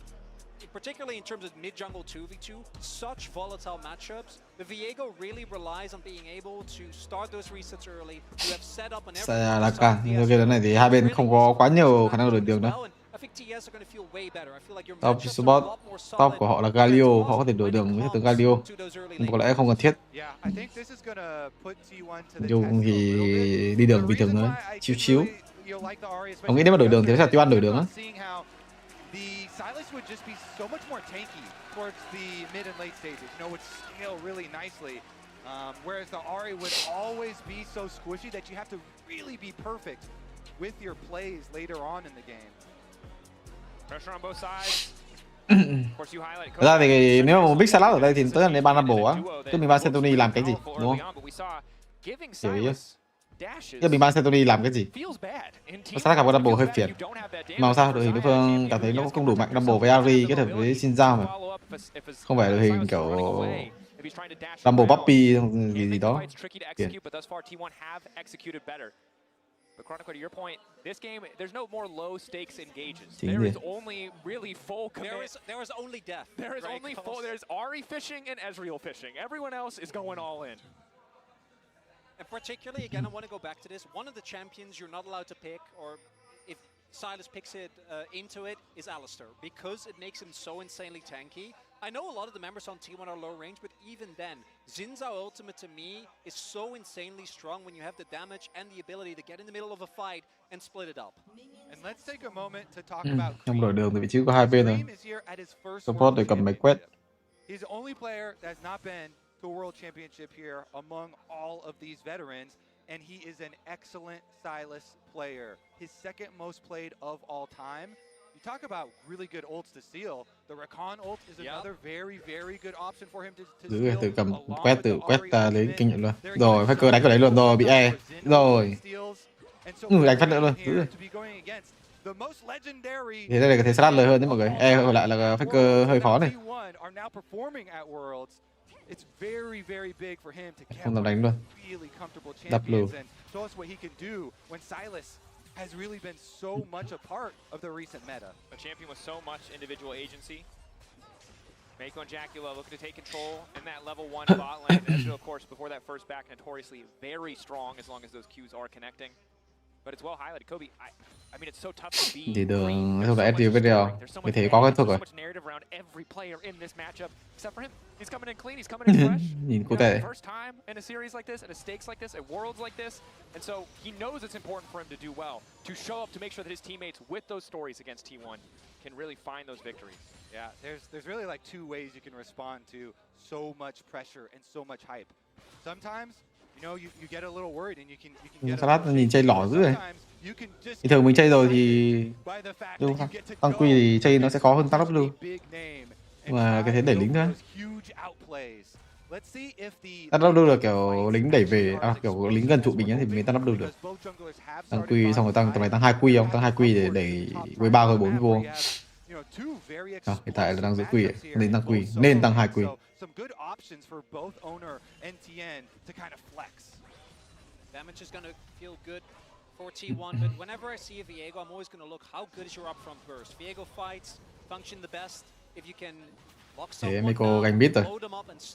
particularly in terms of mid-jungle 2v2, such volatile matchups. The Viego really relies on being able to start those resets early. You have set up on every side. Cái này thì hai bên không có quá nhiều khả năng đổi đường nữa. Top support, top của họ là Galio, họ có thể đổi đường với tướng Galio, nhưng có lẽ không cần thiết. Dùng thì đi đường bình thường thôi, chiếu chiếu. Ông nghĩ nếu mà đổi đường thì sẽ là Tiêu An đổi đường á. The Silas would just be so much more tanky towards the mid and late stages. You know, would scale really nicely. Whereas the Ahri would always be so squishy that you have to really be perfect with your plays later on in the game. Pressure on both sides. Thật ra thì nếu mà Big Salad ở đây thì tới là ban Rumble á, tức mình ban Sentoni làm cái gì, đúng không? Hiểu ý. Chứ mình ban Sentoni làm cái gì? Salad gặp con Rumble hơi phiền. Mà sao đội hình đối phương cảm thấy nó không đủ mạnh, Rumble với Ahri kết hợp với Shinzao mà. Không phải đội hình kiểu Rumble Puppy gì đó. But Chronicle, to your point, this game, there's no more low stakes engages. There is only really full commit. There is only death. There is only full. There's Ahri fishing and Ezreal fishing. Everyone else is going all in. And particularly, again, I want to go back to this. One of the champions you're not allowed to pick, or if Silas picks it into it, is Alistar, because it makes him so insanely tanky. I know a lot of the members on T1 are low range, but even then, Xinzao Ultimate to me is so insanely strong when you have the damage and the ability to get in the middle of a fight and split it up. And let's take a moment to talk about Trong đổi đường thì vị trí có hai bên rồi. Support để cầm máy quét. He's the only player that's not been to a World Championship here among all of these veterans, and he is an excellent Silas player. His second most played of all time. You talk about really good ults to steal. The Rakan ult is another very, very good option for him to steal. Tự cầm quét ta lấy kinh nghiệm luôn. Rồi, Faker đánh vào đấy luôn, rồi bị E. Rồi. Đánh phát nữa luôn. Thế đây là cái thế Salad lời hơn đấy mọi người. E hồi lại là Faker hơi khó này. It's very, very big for him to không dám đánh luôn. W. Show us what he can do when Silas has really been so much a part of the recent meta. A champion with so much individual agency. Mako and Jacula looking to take control in that level 1 bot lane. Ezreal, of course, before that first back, notoriously very strong as long as those Qs are connecting. But it's well highlighted. Kobe, I mean, it's so tough to be. Thì đường không phải Ezreal với Real. Vì thế có cái thuộc rồi. He's coming in clean, he's coming in fresh. Nhìn cô tệ. First time in a series like this, in a stakes like this, at worlds like this. And so he knows it's important for him to do well, to show up to make sure that his teammates with those stories against T1 can really find those victories. Yeah, there's really like two ways you can respond to so much pressure and so much hype. Sometimes, you know, you get a little worried and you can get Salad nhìn chơi lỏ dữ rồi. Thì thường mình chơi rồi thì tăng quy thì chơi nó sẽ khó hơn tăng W. Mà cái thế đẩy lính nữa. Tăng W là kiểu lính đẩy về, kiểu lính gần trụ bình ấy thì mình tăng W được. Tăng quy xong rồi tăng tầm này tăng 2 quy không? Tăng 2 quy để đẩy với 3 hay 4 vô. Hiện tại là đang giữ quy, nên tăng quy, nên tăng 2 quy. Damage is going to feel good for T1, but whenever I see a Viego, I'm always going to look how good is your upfront burst. Viego fights function the best if you can lock someone Mako gánh mid rồi.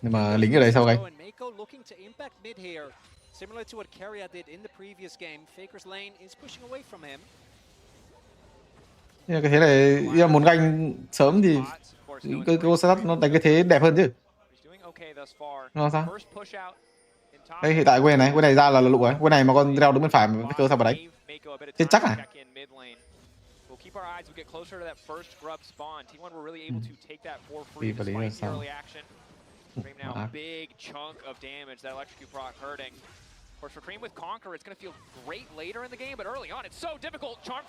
Nhưng mà lính ở đây sao gánh? Mako looking to impact mid here, similar to what Keria did in the previous game. Faker's lane is pushing away from him. Nhưng cái thế này muốn gánh sớm thì cô Salad nó đánh cái thế đẹp hơn chứ. Nó sao? Đây hiện tại quên này ra là lụ ấy, quên này mà con Reo đứng bên phải mà cơ sao mà đánh? Chết chắc à? Đi vào đấy là sao? Of course, for Cream with Conquer, it's going to feel great later in the game, but early on, it's so difficult. Charm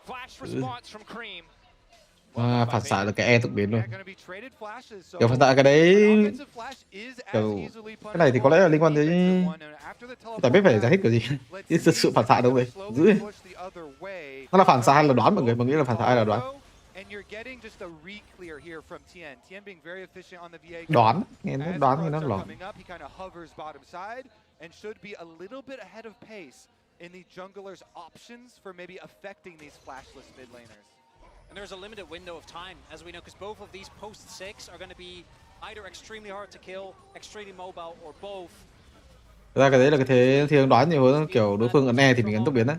flash response from Cream. Phản xạ được cái E tốc biến luôn. Kiểu phản xạ cái đấy, kiểu cái này thì có lẽ là liên quan tới tại biết phải giải thích kiểu gì. Chứ thực sự phản xạ đâu vậy? Dữ. Nó là phản xạ hay là đoán mọi người? Mọi nghĩ là phản xạ hay là đoán? Đoán, nghe nó đoán nghe nó lỏng. And should be a little bit ahead of pace in the jungler's options for maybe affecting these flashless mid laners. And there's a limited window of time, as we know, because both of these post-6 are going to be either extremely hard to kill, extremely mobile, or both. Thực ra cái đấy là cái thế thiên đoán nhiều hơn, kiểu đối phương ấn E thì mình ấn tốc biến đấy.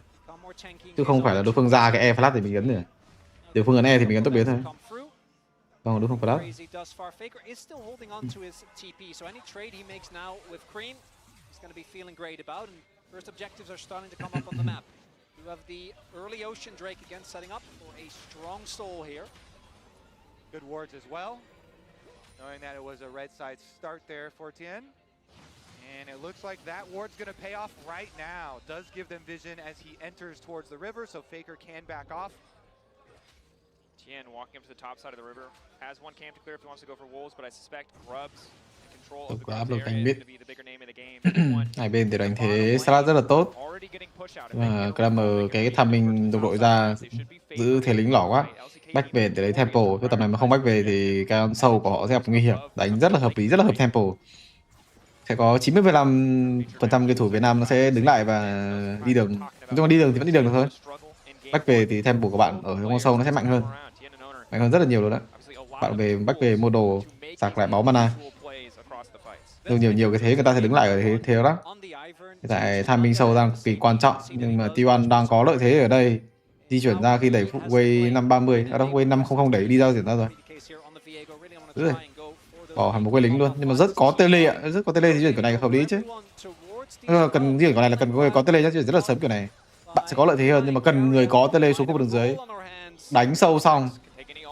Chứ không phải là đối phương ra cái E flash thì mình ấn nữa. Đối phương ấn E thì mình ấn tốc biến thôi. Còn đối phương flash. He's going to be feeling great about, and first objectives are starting to come up on the map. You have the early Ocean Drake again setting up for a strong soul here. Good wards as well, knowing that it was a red side start there for Tien. And it looks like that ward's going to pay off right now. Does give them vision as he enters towards the river, so Faker can back off. Tien walking up to the top side of the river. Has one camp to clear if he wants to go for wolves, but I suspect Grubs Có áp lực đánh biết. Hai bên thì đánh thế strat rất là tốt. Và Kramer cái tham minh đồng đội ra giữ thế lính lỏ quá. Back về để lấy tempo. Chứ tầm này mà không back về thì cái sâu của họ sẽ gặp nguy hiểm. Đánh rất là hợp lý, rất là hợp tempo. Sẽ có 95% game thủ Việt Nam nó sẽ đứng lại và đi đường. Nhưng mà đi đường thì vẫn đi đường được thôi. Back về thì tempo của bạn ở con sâu nó sẽ mạnh hơn. Mạnh hơn rất là nhiều luôn đó. Bạn về back về mua đồ, sạc lại báo mana. Nhiều cái thế người ta sẽ đứng lại ở thế đó. Hiện tại timing sâu đang cực kỳ quan trọng, nhưng mà T1 đang có lợi thế ở đây. Di chuyển ra khi đẩy wave 530, đâu wave 500 đẩy đi ra chuyển ra rồi. Bỏ hẳn một wave lính luôn, nhưng mà rất có tele ạ, rất có tele thì chuyển kiểu này hợp lý chứ. Cần di chuyển kiểu này là cần người có tele nhá, chuyển rất là sớm kiểu này. Bạn sẽ có lợi thế hơn, nhưng mà cần người có tele xuống khu vực đường dưới. Đánh sâu xong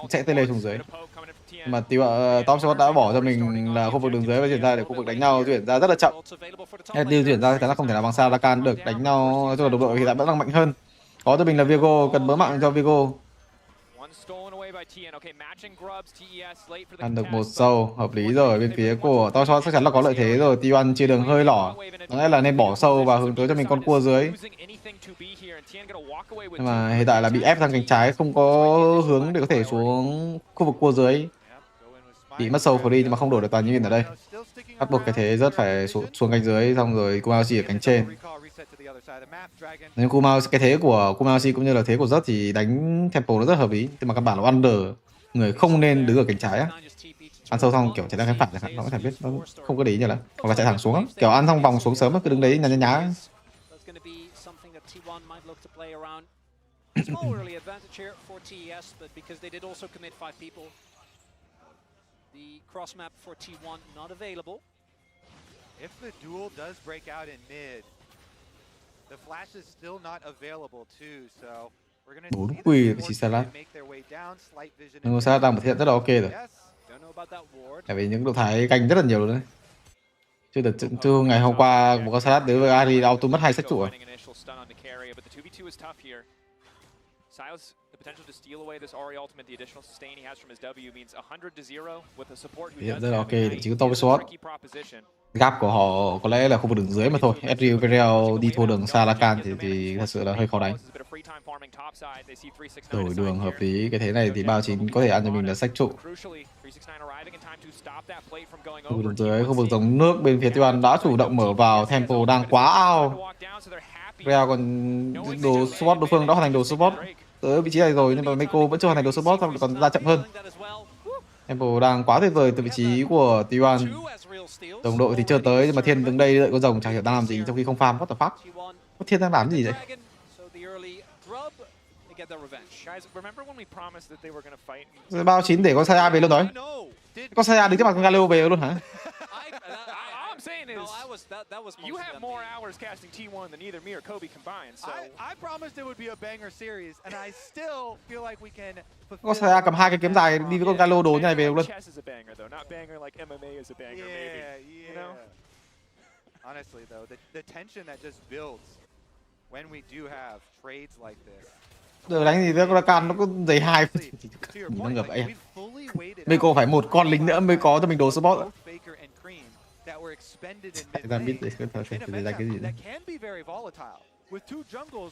sẽ tele xuống dưới. Mà Top Shot đã bỏ cho mình là khu vực đường dưới và chuyển ra để khu vực đánh nhau chuyển ra rất là chậm. Đi chuyển ra thì là không thể nào bằng Salakan được, đánh nhau cho đồng đội thì đã vẫn đang mạnh hơn. Có cho mình là Vigo, cần bớ mạng cho Vigo. Ăn được một sâu, hợp lý rồi. Bên phía của Top Shot chắc chắn là có lợi thế rồi. T1 chia đường hơi lỏ, có lẽ là nên bỏ sâu và hướng tới cho mình con cua dưới. Nhưng mà hiện tại là bị ép sang cánh trái, không có hướng để có thể xuống khu vực cua dưới. Bị mất sâu free nhưng mà không đổi được toàn nhiên ở đây. Bắt buộc cái thế rất phải xuống cánh dưới, xong rồi Kumauchi ở cánh trên. Nên cái thế của Kumauchi cũng như là thế của rất thì đánh tempo nó rất hợp lý. Nhưng mà căn bản là under, người không nên đứng ở cánh trái á. Ăn sâu xong kiểu chạy ra cánh phải chẳng hạn, nó có thể biết nó không có để ý như lắm. Hoặc là chạy thẳng xuống á, kiểu ăn xong vòng xuống sớm cứ đứng đấy nhá. Small early advantage here for TES, but because they did also commit 5 people, the cross map for T1 not available. If the duel does break out in mid, the flash is still not available too, so we're going to see them make their way down. Slight vision. Nhưng Salat đang thể hiện rất là ok rồi. Tại vì những động thái canh rất là nhiều rồi đấy. Chứ ngày hôm qua một con Salat đối với Ari auto mất 2 sách trụ rồi. Silas, the potential to steal away this Ori ultimate, the additional sustain he has from his W means 100-0 with a support who does rất là ok, have chỉ có Top Shot. Gap của họ có lẽ là khu vực đường dưới mà thôi. Ezreal Verial đi thua đường Salakan thì thật sự là hơi khó đánh. Đổi đường hợp lý, cái thế này thì bao chính có thể ăn cho mình là sách trụ. Khu vực đường dưới, khu vực dòng nước bên phía T1 đã chủ động mở vào, tempo đang quá ao. Real còn đồ support đối phương đã hoàn thành đồ support tới vị trí này rồi, nhưng mà Meiko vẫn chưa hoàn thành đồ support, còn ra chậm hơn. Tempo đang quá tuyệt vời từ vị trí của T1. Đồng đội thì chưa tới, nhưng mà Thiên đứng đây đợi con rồng chẳng hiểu đang làm gì trong khi không farm. What the fuck? Thiên đang làm gì vậy? Bao chín để con Saya về luôn rồi. Con Saya đứng trước mặt con Galio về luôn hả? You have more hours casting T1 than either me or Kobe combined, so I promised it would be a banger series, and I still feel like we can. Có Saya cầm 2 cái kiếm dài đi với con Galo đồ như này về luôn. Chess is a banger though, not banger like MMA is a banger maybe. You know? honestly though, the tension that just builds when we do have trades like this. Giờ đánh gì nữa, Rakan nó có giày 2 nhìn nó ngược vậy. Meiko phải một con lính nữa mới có cho mình đồ support. Chạy ra mid để ra cái gì nữa.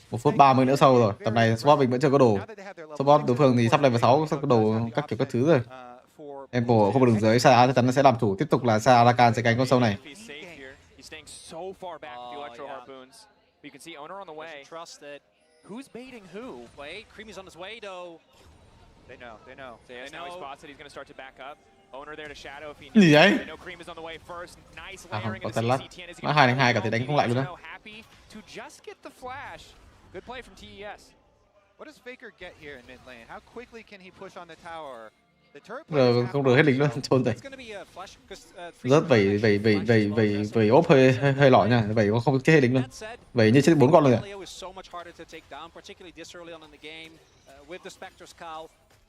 1 phút 30 nữa sau rồi. Tầm này support mình vẫn chưa có đồ. Support đối phương thì sắp level 6 sắp có đồ các kiểu các thứ rồi. Temple ở khu vực đường dưới Sa chắc chắn nó sẽ làm chủ, tiếp tục là Sa Rakan sẽ cánh con sâu này. Who's baiting who? Wait, Creamy's on his way though. They know. TES now he spots that he's going to start to back up. Owner there to shadow if he needs. Gì đấy? They know Cream is on the way first. Nice Không, layering có into tên lát. CKTG as he Nó 2-2 cả thì đánh không lại luôn đó. happy to just get the flash. Good play from TES. What does Faker get here in mid lane? How quickly can he push on the tower? Giờ không được hết lính luôn, trôn rồi. Rất vẩy ốp hơi lọ nha, vẩy không chết hết lính luôn. Vẩy như chết 4 con luôn rồi.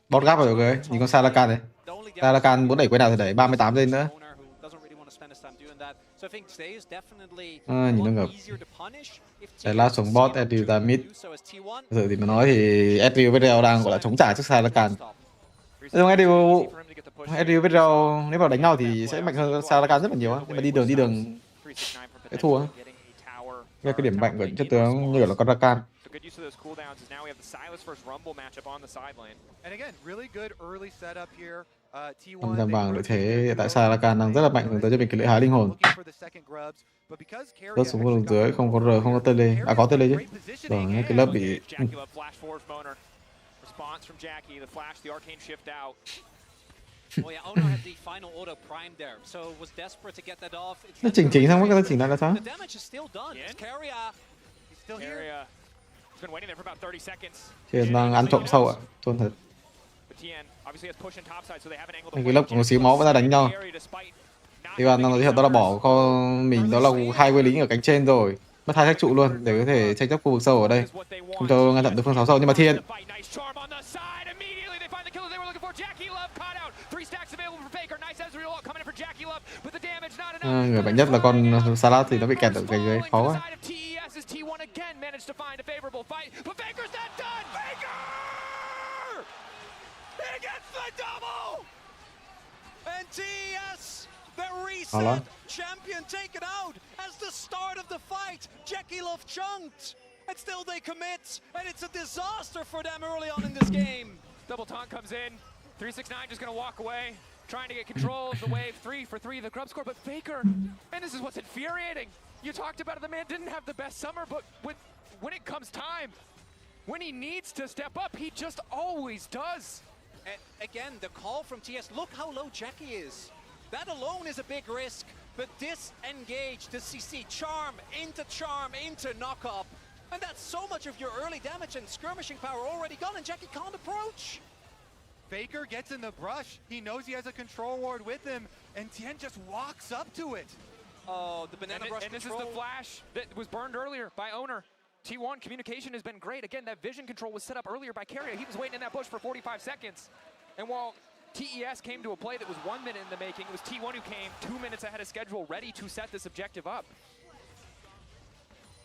Bot gap rồi ok, nhìn con Sa Rakan này. Sa Rakan muốn đẩy quay nào thì đẩy 38 lên nữa. Nhìn nó ngập. Đây là sống bot, Edriu ra mid. Giờ thì mà nói thì Edriu với Reo đang gọi là chống trả trước Sa Rakan. Nhưng Edriu với Reo nếu vào đánh nhau thì sẽ mạnh hơn Sa Rakan rất là nhiều á, nhưng mà đi đường sẽ thua á. Cái điểm mạnh của chất tướng như kiểu là con Rakan. Không gian vàng lợi thế tại Sa Rakan đang rất là mạnh, hướng tới cho mình cái lưỡi hái linh hồn. Rớt xuống đường dưới không có R không có tele, có tele chứ. Rồi cái lớp bị response from Jackie, the flash, the arcane shift out. nó chỉnh xong cái chỉnh lại là sao? Trên đang ăn trộm sâu ạ, trôn thật. Cái lớp có xíu máu vẫn ra đánh nhau. Thì bạn đang nói hiện đó là bỏ con mình đó là 2 quê lính ở cánh trên rồi, mất 2 sách trụ luôn để có thể tranh chấp khu vực sâu ở đây, không cho ngăn chặn đối phương 6 sâu. Nhưng mà Thiên người mạnh nhất là con Salad thì nó bị kẹt ở cái dưới khó quá. Champion taken out as the start of the fight. Jackie Love chunked, and still they commit, and it's a disaster for them early on in this game. Double taunt comes in. 369 just gonna walk away, trying to get control of the wave. 3 for 3, the grub score, but Faker, and this is what's infuriating. You talked about it, the man didn't have the best summer, but when it comes time, when he needs to step up, he just always does. And again, the call from TS, look how low Jackie is. That alone is a big risk, but disengage the CC, charm into knock up. And that's so much of your early damage and skirmishing power already gone, and Jackie can't approach. Faker gets in the brush. He knows he has a control ward with him, and Tien just walks up to it. Oh, the banana brush and this is the flash that was burned earlier by Owner. T1 communication has been great. Again, that vision control was set up earlier by Carrier. He was waiting in that bush for 45 seconds. And while TES came to a play that was 1 minute in the making, it was T1 who came 2 minutes ahead of schedule, ready to set this objective up.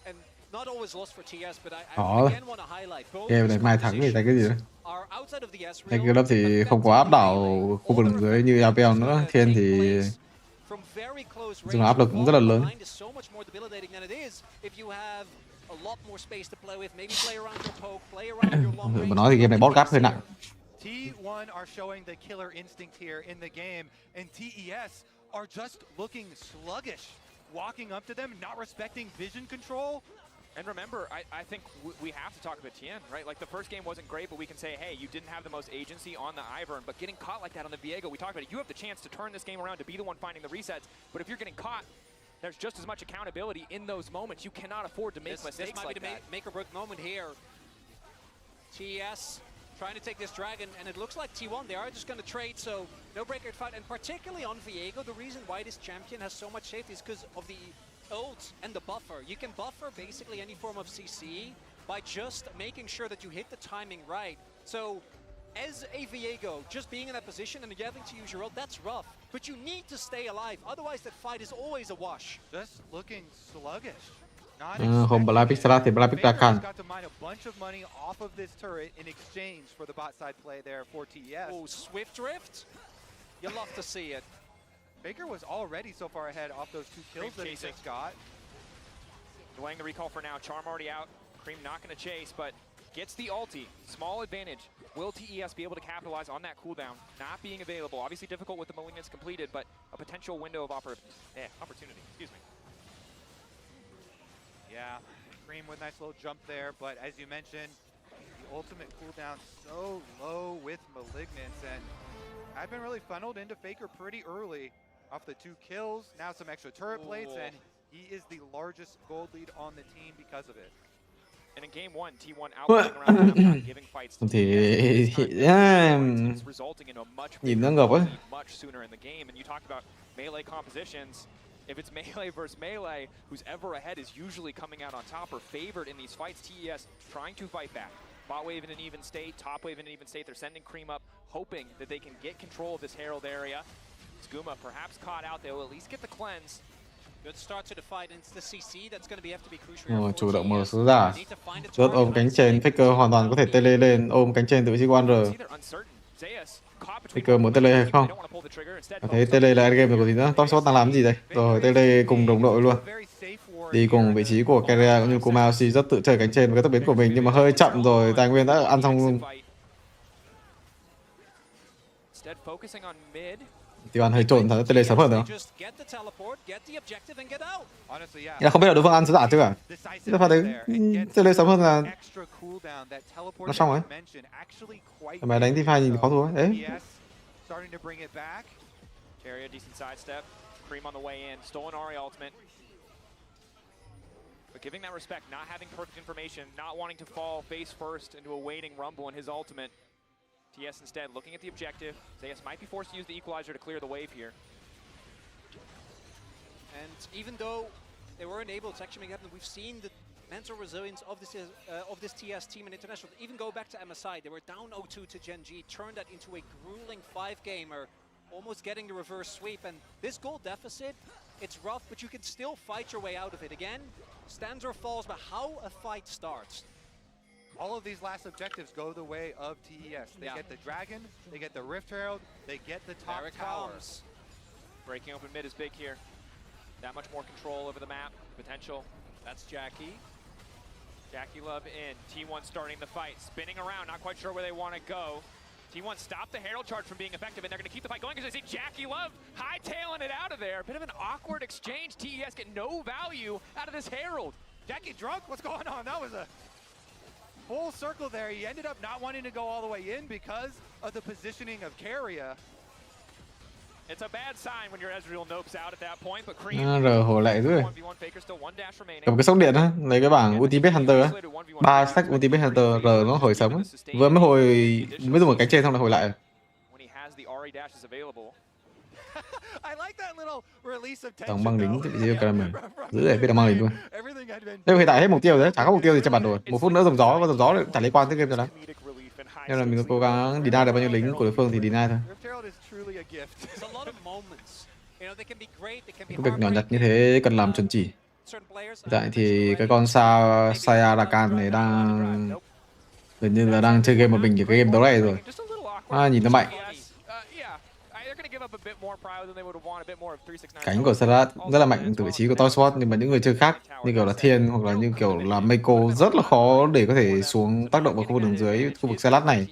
And not always lost for TS, but I again want to highlight both. Game này mai thắng thì thấy cái gì nữa? Hay cái lớp thì không có áp đảo khu vực đường dưới như LPL nữa. Thiên thì dùng áp lực cũng rất là lớn. Mà nói thì game này bot gap hơi nặng. T1 are showing the killer instinct here in the game, and TES are just looking sluggish, walking up to them, not respecting vision control. And remember, I think we have to talk about Tien, right? Like, the first game wasn't great, but we can say, hey, you didn't have the most agency on the Ivern, but getting caught like that on the Viego, we talked about it. You have the chance to turn this game around, to be the one finding the resets, but if you're getting caught, there's just as much accountability in those moments. You cannot afford to make mistakes this might like be that. The make or break moment here. TES trying to take this dragon, and it looks like T1, they are just going to trade, so no breaker fight, and particularly on Viego, the reason why this champion has so much safety is because of the ult and the buffer. You can buffer basically any form of CC by just making sure that you hit the timing right. So As a Viego, just being in that position and having to use your ult, that's rough. But you need to stay alive, otherwise that fight is always a wash. Just looking sluggish. Không Blackpick ra thì Blackpick ra cản. Got to mine a bunch of money off of this turret in exchange for the bot side play there for TES. Oh, Swift Drift? You love to see it. Faker was already so far ahead off those 2 kills that he just got. Delaying the recall for now. Charm already out. Cream not going to chase, but gets the ulti. Small advantage. Will TES be able to capitalize on that cooldown not being available? Obviously difficult with the Malignance completed, but a potential window of opportunity. Excuse me. Yeah, Cream with a nice little jump there, but as you mentioned, the ultimate cooldown so low with Malignance, and I've been really funneled into Faker pretty early off the 2 kills, now some extra turret plates, and he is the largest gold lead on the team because of it. And in game 1, T1 outplaying around giving fights to thì resulting in a nhìn nó ngợp ấy. much sooner in the game. And you talked about melee compositions. If it's melee versus melee, who's ever ahead is usually coming out on top or favored in these fights. TES trying to fight back. Bot wave in an even state, top wave in an even state. They're sending Cream up, hoping that they can get control of this Herald area. Skooma perhaps caught out. They will at least get the cleanse. Good start to the fight, and it's the CC that's going to have to be crucial. Chủ động mở số giả. Rất ôm cánh trên, Faker hoàn toàn có thể tele lên, ôm cánh trên từ vị trí 1R. Faker muốn tele hay không? Thấy tele là endgame rồi còn gì nữa. Top shot đang làm gì đây? Rồi tele cùng đồng đội luôn. Đi cùng vị trí của Keria cũng như của Maoshi rất tự chơi cánh trên với cái tốc biến của mình, nhưng mà hơi chậm rồi, tài nguyên đã ăn xong luôn. T1 hơi trộn, thằng tele sớm hơn rồi. Là không biết là đối phương ăn số giả chưa à? Tôi phải thấy tele sớm hơn là nó xong rồi. Mà đánh T5 nhìn khó thua đấy. But giving that respect, not having perfect information, not wanting to fall face first into a waiting rumble in his ultimate. TES instead looking at the objective. TES might be forced to use the equalizer to clear the wave here. And even though they weren't able to actually make it happen, we've seen the mental resilience of this TES team in international. Even go back to MSI, they were down 0-2 to Gen G, turned that into a grueling 5-gamer, almost getting the reverse sweep. And this goal deficit, it's rough, but you can still fight your way out of it. Again, stands or falls, but how a fight starts. All of these last objectives go the way of TES. They get the Dragon, they get the Rift Herald, they get the top tower. Breaking open mid is big here. That much more control over the map, potential. That's Jackie. Jackie Love in. T1 starting the fight, spinning around, not quite sure where they want to go. T1 stopped the Herald charge from being effective, and they're going to keep the fight going because they see Jackie Love hightailing it out of there. Bit of an awkward exchange. TES get no value out of this Herald. Jackie drunk? What's going on? That was a full circle there. He ended up not wanting to go all the way in because of the positioning of Keria. It's a bad sign when your Ezreal nopes out at that point, but Cream hồ lại rồi. Cầm cái sốc điện á, lấy cái bảng Ultimate Hunter á. 3 stack Ultimate Hunter, R nó hồi sớm á. Vừa mới hồi, mới dùng một cánh trên xong là hồi lại. Tổng băng lính tự nhiên cần mình giữ để biết là mang lính luôn. Đây hiện tại hết mục tiêu đấy, chả có mục tiêu gì cho bản đồ. 1 phút nữa dòng gió chả lấy quan tới game rồi đó. Nên là mình cố gắng deny được bao nhiêu lính của đối phương thì deny thôi. Cái việc nhỏ nhặt như thế cần làm chuẩn chỉ. Hiện tại thì cái con Saya Rakan này đang gần như là đang chơi game một mình ở cái game đấu này rồi. Nhìn nó mạnh. Cánh của Sarat rất là mạnh từ vị trí của Toy Sword, nhưng mà những người chơi khác như kiểu là Thiên hoặc là như kiểu là Meiko rất là khó để có thể xuống tác động vào khu vực đường dưới, khu vực Sarat này.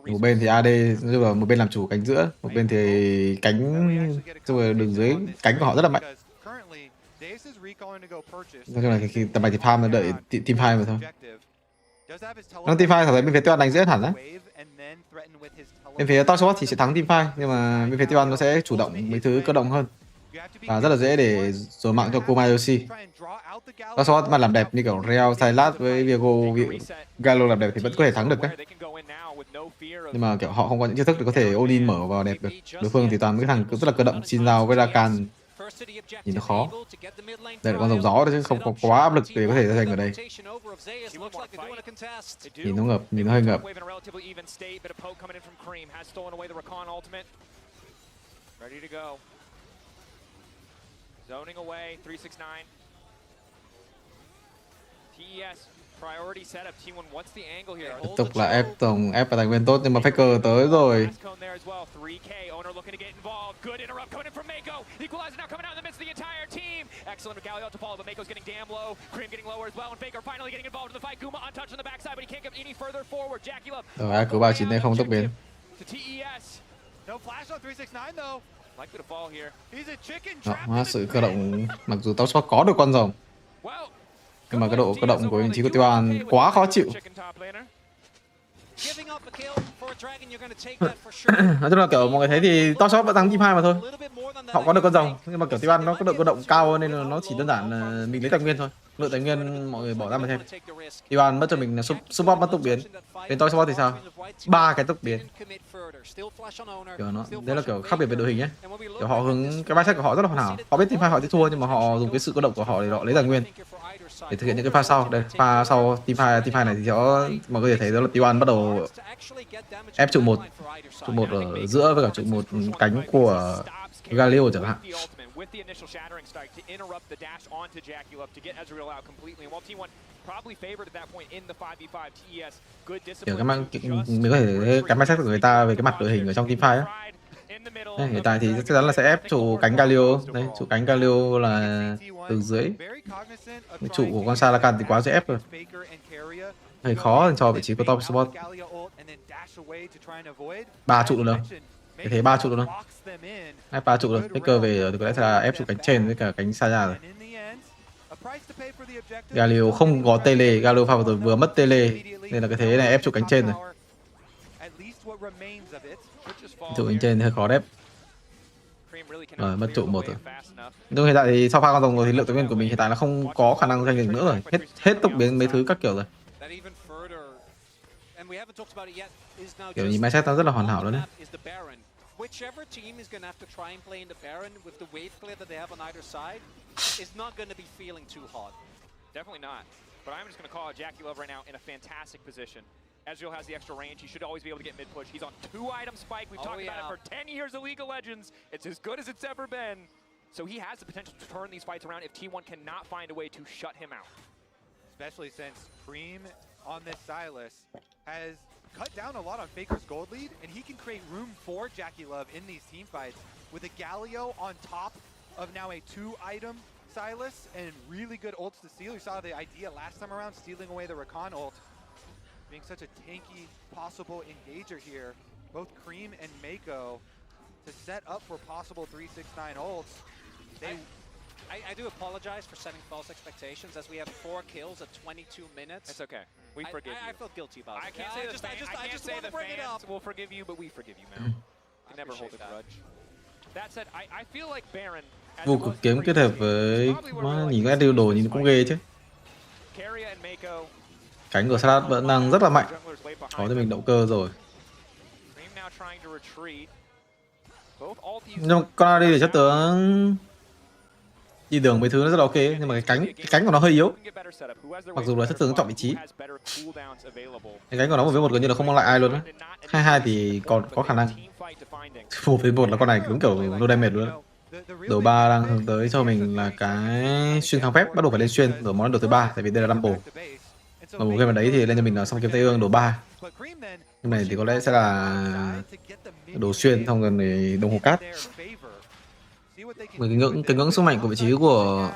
Một bên thì AD rồi một bên làm chủ cánh giữa, một bên thì cánh rồi đường dưới cánh của họ rất là mạnh. Nói chung là khi tầm này thì Tham đợi team 2 mà thôi. Team 5 thấy bên phía T1 đánh dễ hẳn á. Bên phía Top Spot thì sẽ thắng Team 5, nhưng mà bên phía T1 nó sẽ chủ động mấy thứ cơ động hơn. Và rất là dễ để dồn mạng cho Komayoshi. Top Spot mà làm đẹp như kiểu Real, Sylas với Viego, Galo làm đẹp thì vẫn có thể thắng được đấy. Nhưng mà kiểu họ không có những chiêu thức để có thể all-in mở vào đẹp được. Đối phương thì toàn cái thằng rất là cơ động, Xin Giao với Rakan Nhìn nó khó. Đây là con rồng gió đấy chứ không có quá áp lực để có thể ra giành ở đây. Nhìn nó ngợp, nhìn nó hơi ngợp. Zoning away, 369. TES, priority setup. T1, what's the angle here? Tiếp tục là ép tổng, ép vào tài nguyên tốt nhưng mà Faker tới rồi. 3K, owner looking to get involved. Good interrupt coming in from Mako. Equalizer now coming out in the midst of the entire team. Excellent with Galio to follow, but Mako's getting damn low. Cream getting lower as well, and Faker finally getting involved in the fight. Guma untouched on the backside, but he can't get any further forward. Jackie Love. Rồi, cứ 39 này không tốc biến. To TES. No flash on 369 though. Likely to fall here. He's a chicken Đó, trap. hóa sự cơ động, mặc dù tao spot có được con rồng nhưng mà cái độ cơ động của vị trí của T1 quá khó chịu. Nói chung là kiểu mọi người thấy thì top shot vẫn thắng team 2 mà thôi. Họ có được con rồng nhưng mà kiểu T1 nó có độ cơ động cao nên là nó chỉ đơn giản là mình lấy tài nguyên thôi. Lượng tài nguyên mọi người bỏ ra mà xem. T1 mất cho mình là support mất tốc biến. Bên top support thì sao? 3 cái tốc biến. Kiểu nó đấy là kiểu khác biệt về đội hình nhé. Kiểu họ hướng cái mindset của họ rất là hoàn hảo. Họ biết team 2 họ sẽ thua nhưng mà họ dùng cái sự cơ động của họ để họ lấy tài nguyên để thực hiện những cái pha sau. Đây, pha sau team 2 này thì có mọi người thấy đó là T1 bắt đầu ép trụ 1 ở giữa với cả trụ 1 cánh của Galio chẳng hạn. Kiểu cái mang mình có thể cái mindset của người ta về cái mặt đội hình ở trong team 2 á. Hiện tại thì chắc chắn là sẽ ép trụ cánh Galio. Đây, trụ cánh Galio là từ dưới. Cái trụ của con Salakan thì quá dễ ép rồi. Hơi khó cho vị trí của top support. 3 trụ được đâu. Cái thế 3 trụ được đâu. Ép 3 trụ được. Faker về thì có lẽ là ép trụ cánh trên với cả cánh Saya rồi. Galio không có tele, Galio pha vào rồi vừa mất tele nên là cái thế này ép trụ cánh trên rồi. Trụ cánh trên thì hơi khó đép. Rồi mất trụ 1 rồi. Nhưng hiện tại thì sau pha con rồng rồi thì lượng tài nguyên của mình hiện tại là không có khả năng giành được nữa rồi. Hết tốc biến mấy thứ các kiểu rồi. Kiểu nhìn mindset nó rất là hoàn hảo luôn đấy. Whichever team is going to have to try and play in the Baron with the wave clear that they have on either side is not going to be feeling too hot. Definitely not. But I'm just going to call Jackie Love right now in a fantastic position. Ezreal has the extra range. He should always be able to get mid push. He's on 2-item spike. We've talked about it for 10 years of League of Legends. It's as good as it's ever been. So he has the potential to turn these fights around if T1 cannot find a way to shut him out. Especially since Cream on this Silas has cut down a lot on Faker's gold lead, and he can create room for Jackie Love in these team fights with a Galio on top of now a 2-item Silas and really good ults to steal. You saw the idea last time around, stealing away the Rakan ult, being such a tanky possible engager here. Both Cream and Mako to set up for possible 369 ults. I do apologize for setting false expectations as we have 4 kills at 22 minutes. It's okay. We forgive you. I feel guilty about it. I can't say I just say the fans will forgive you, but we forgive you, man. You never hold a grudge. That said, I feel like Baron. Vô cực kiếm kết hợp với nhìn cái điều đồ nhìn cũng ghê chứ. Cánh của Salat vẫn đang rất là mạnh. Có cho mình động cơ rồi. Nhưng con đi để chất tướng đi đường mấy thứ nó rất là ok nhưng mà cái cánh của nó hơi yếu. Mặc dù là chất tướng chọn vị trí. Cái cánh của nó 1v1 gần như là không mang lại ai luôn á. 2-2 thì còn có khả năng. 1v1 là con này đúng kiểu low damage luôn á. Đồ 3 đang hướng tới cho mình là cái xuyên kháng phép, bắt đầu phải lên xuyên ở món đồ thứ 3 tại vì đây là Rumble. Và một game ở đấy thì lên cho mình là xong kiếm Tây Ương đồ 3. Game này thì có lẽ sẽ là đồ xuyên xong rồi để đồng hồ cát. Với cái ngưỡng sức mạnh của vị trí của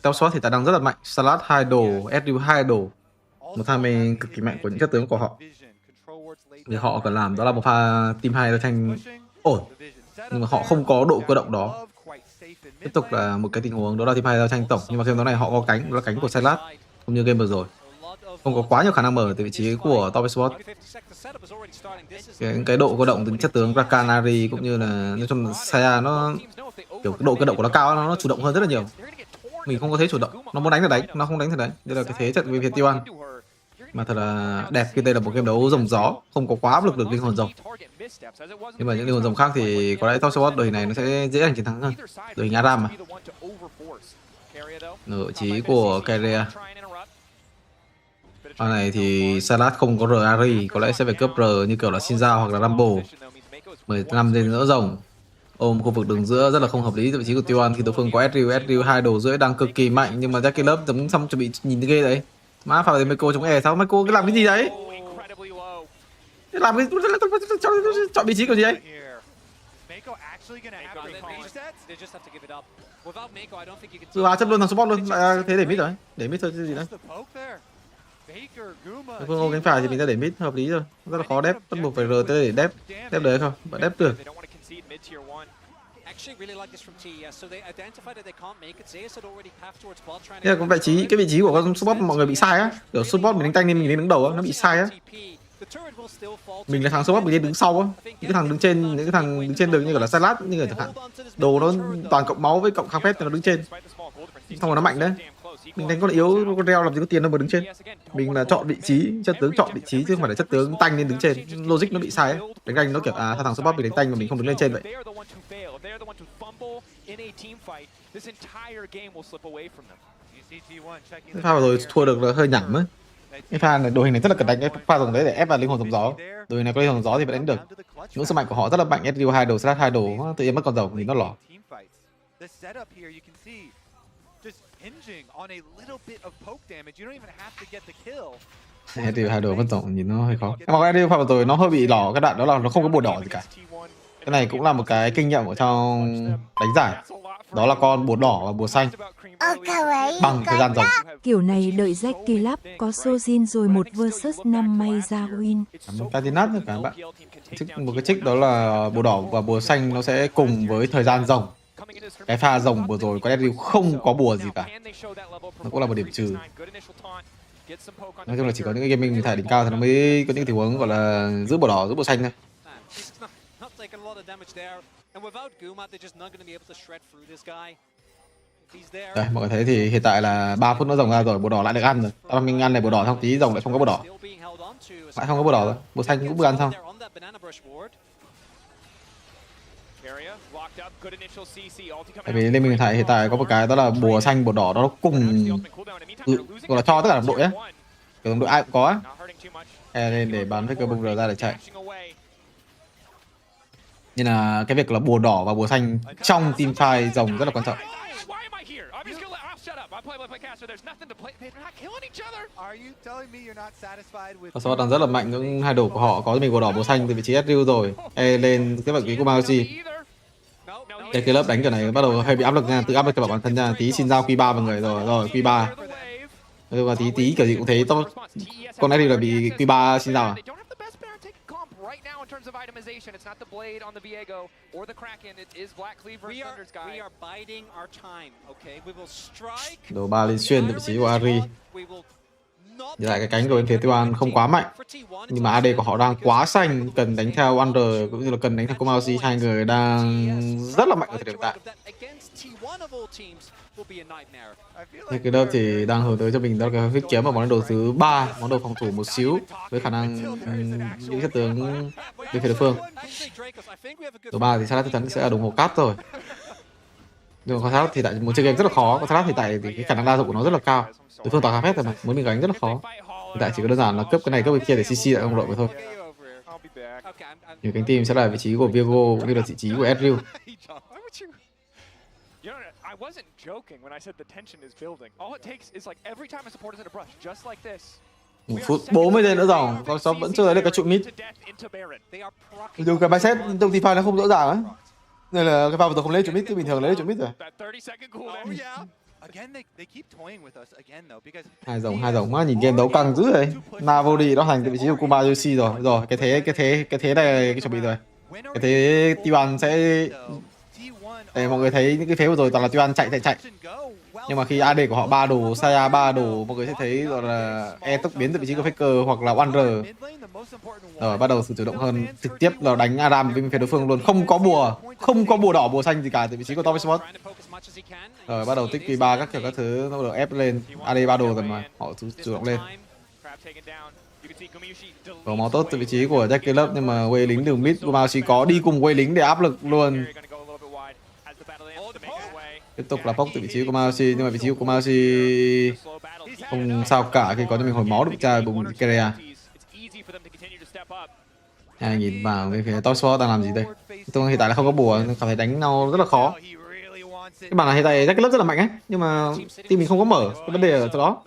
top shot thì ta đang rất là mạnh. Salat 2 đồ, SU 2 đồ. Một timing cực kỳ mạnh của những chất tướng của họ. Thì họ cần làm đó là một pha team 2 giao tranh ổn. Nhưng mà họ không có độ cơ động đó. Tiếp tục là một cái tình huống đó là team 2 giao tranh tổng. Nhưng mà game đó này họ có cánh, đó là cánh của Salat. Không như game vừa rồi. Không có quá nhiều khả năng mở từ vị trí của top spot. Cái độ cơ động từ chất tướng Rakanari cũng như là nói chung Saya nó kiểu cái độ cơ động của nó cao, nó chủ động hơn rất là nhiều. Mình không có thế chủ động, nó muốn đánh thì đánh, nó không đánh thì đánh. Đây là cái thế trận với phía T1 mà thật là đẹp khi đây là một game đấu rồng gió, không có quá áp lực được linh hồn rồng. Nhưng mà những linh hồn rồng khác thì có lẽ top support đội hình này nó sẽ dễ dàng chiến thắng hơn. Đội hình Aram mà. Ở vị trí của Keria. Con này thì Salad không có R-Ari, có lẽ sẽ phải cướp R như kiểu là Shinza hoặc là Rambo. 15 lên giữa rồng. Ôm khu vực đường giữa rất là không hợp lý. Vị trí của T1 thì đối phương có Ezreal hai đồ rưỡi đang cực kỳ mạnh, nhưng mà Jackie Love giống xong chuẩn bị nhìn ghê đấy. Má phải đến Meiko chống E sao? Meiko cứ làm cái gì đấy? Làm cái chọn vị trí kiểu gì đấy? Hóa chấp luôn thằng support luôn, lại thế để mid rồi. Để mid thôi chứ gì nữa. Đối phương cánh phải thì mình ra để mid hợp lý rồi. Rất là khó đép, bắt buộc phải R tới để đép. Đép được không? Bạn đép được. Thế là cái vị trí của con support mọi người bị sai á. Kiểu support mình đánh tanh nên mình lên đứng đầu á, nó bị sai á. Mình là thằng support mình lên đứng sau á. Những cái thằng đứng trên đường như kiểu là Salad như kiểu chẳng hạn. Đồ nó toàn cộng máu với cộng kháng phép thì nó đứng trên. Xong rồi nó mạnh đấy. Mình đánh con yếu, con reo làm gì có tiền đâu mà đứng trên. Mình là chọn vị trí, chất tướng chọn vị trí chứ không phải là chất tướng tanh nên đứng trên. Logic nó bị sai ấy. Đánh rank nó kiểu thằng support mình đánh tanh mà mình không đứng lên trên vậy. Cái pha vừa rồi thua được là hơi nhảm ấy. Cái pha này đội hình này rất là cần đánh cái pha rồng đấy để ép vào linh hồn rồng gió. Đội hình này có linh hồn gió thì vẫn đánh được. Những sức mạnh của họ rất là mạnh, Ezreal hai đồ, Slash hai đồ, tự nhiên mất con rồng thì nó lỏ. Ezreal hai đồ mất rồng nhìn nó hơi khó. Nhưng mà Ezreal pha vừa rồi nó hơi bị lỏ cái đoạn đó là nó không có bùa đỏ gì cả. Cái này cũng là một cái kinh nghiệm ở trong đánh giải. Đó là con bùa đỏ và bùa xanh bằng thời gian rồng. Kiểu này đợi Jackie Lab có Sojin rồi một versus 5 may ra win. Catinat nữa cả bạn. Một cái trích đó là bùa đỏ và bùa xanh nó sẽ cùng với thời gian rồng. Cái pha rồng vừa rồi có Ezreal không có bùa gì cả. Nó cũng là một điểm trừ. Nói chung là chỉ có những cái gaming mình thải đỉnh cao thì nó mới có những tình huống gọi là giữ bùa đỏ, giữ bùa xanh thôi. Đây, mọi người thấy thì hiện tại là 3 phút nữa rồng ra rồi, bùa đỏ lại được ăn rồi. Tao mình ăn này bùa đỏ xong tí rồng lại không có bùa đỏ. Lại không có bùa đỏ rồi, bùa xanh cũng vừa ăn xong. Tại vì lên mình hiện tại có một cái đó là bùa xanh, bùa đỏ nó cùng gọi là cho tất cả đồng đội á. Kiểu đồng đội ai cũng có á. Nên để bắn với cơ bung R ra để chạy. Nên là cái việc là bùa đỏ và bùa xanh trong team fight rồng rất là quan trọng. Số đang rất là mạnh, những hai đồ của họ có mình bùa đỏ bùa xanh từ vị trí Ezreal rồi. Lên cái vận khí của Maochi. Cái lớp đánh kiểu này bắt đầu hơi bị áp lực nha, tự áp lực cho bản thân nha. Tí xin giao Q3 mọi người rồi Q3. Và tí kiểu gì cũng thấy tốt. Con Ezreal là bị Q3 xin giao à? Đồ 3 lên xuyên từ vị trí của Ari. Hiện tại cái cánh của bên phía T1 không quá mạnh, nhưng mà AD của họ đang quá xanh, cần đánh theo Under cũng như là cần đánh theo Komaoshi. Hai người đang rất là mạnh ở thời điểm tại. Thì cái đợt thì đang hướng tới cho mình đó là cái phích kiếm ở món đồ thứ 3, món đồ phòng thủ một xíu với khả năng những chất tướng bên phía đối phương. Đồ 3 thì Salad chắc chắn sẽ là đồng hồ cát rồi. Nhưng mà con Salad thì tại muốn chơi game rất là khó, con Salad thì tại thì cái khả năng đa dụng của nó rất là cao. Đối phương toàn phép rồi mà muốn mình gánh rất là khó. Hiện tại chỉ có đơn giản là cướp cái này cướp cái kia để CC lại ông đội vậy thôi. Nhiều cánh team sẽ là vị trí của Viego cũng như là vị trí của Ezreal. I wasn't joking when I said the tension is building. All it takes is like every time a support is in a brush, just like this. 1 phút 40 giây nữa rồi, con shop vẫn chưa lấy được cái trụ mid. Dù cái bài set trong team fight nó không rõ ràng á. Nên là cái pha vừa rồi không lấy trụ mid thì bình thường lấy trụ mid rồi. Hai dòng má nhìn game đấu căng dữ rồi. Navodi đó thành vị trí của Komayoshi rồi. Rồi cái thế này cái chuẩn bị rồi. Cái thế T1 sẽ để mọi người thấy những cái phế vừa rồi toàn là T1 chạy. Nhưng mà khi AD của họ 3 đồ, Saya 3 đồ, mọi người sẽ thấy gọi là E tốc biến từ vị trí của Faker hoặc là Wander. Rồi bắt đầu sự chủ động hơn, trực tiếp là đánh Aram bên phía đối phương luôn, không có bùa đỏ, bùa xanh gì cả từ vị trí của Top Sport. Rồi bắt đầu tích Q3 các kiểu các thứ nó bắt đầu ép lên, AD 3 đồ rồi mà họ chủ động lên. Có máu tốt từ vị trí của Jack Club nhưng mà quay lính đường mid của Mao chỉ có đi cùng quay lính để áp lực luôn. Tiếp tục là bốc từ vị trí của Mao nhưng mà vị trí của Mao không sao cả khi có cho mình hồi máu được ra bùng Kerea. Nhìn vào cái phía top spot đang làm gì đây? Tôi hiện tại là không có bùa nên cảm thấy đánh nhau rất là khó. Cái bản này hiện tại Jack Club rất là mạnh ấy, nhưng mà team mình không có mở, cái vấn đề ở chỗ đó.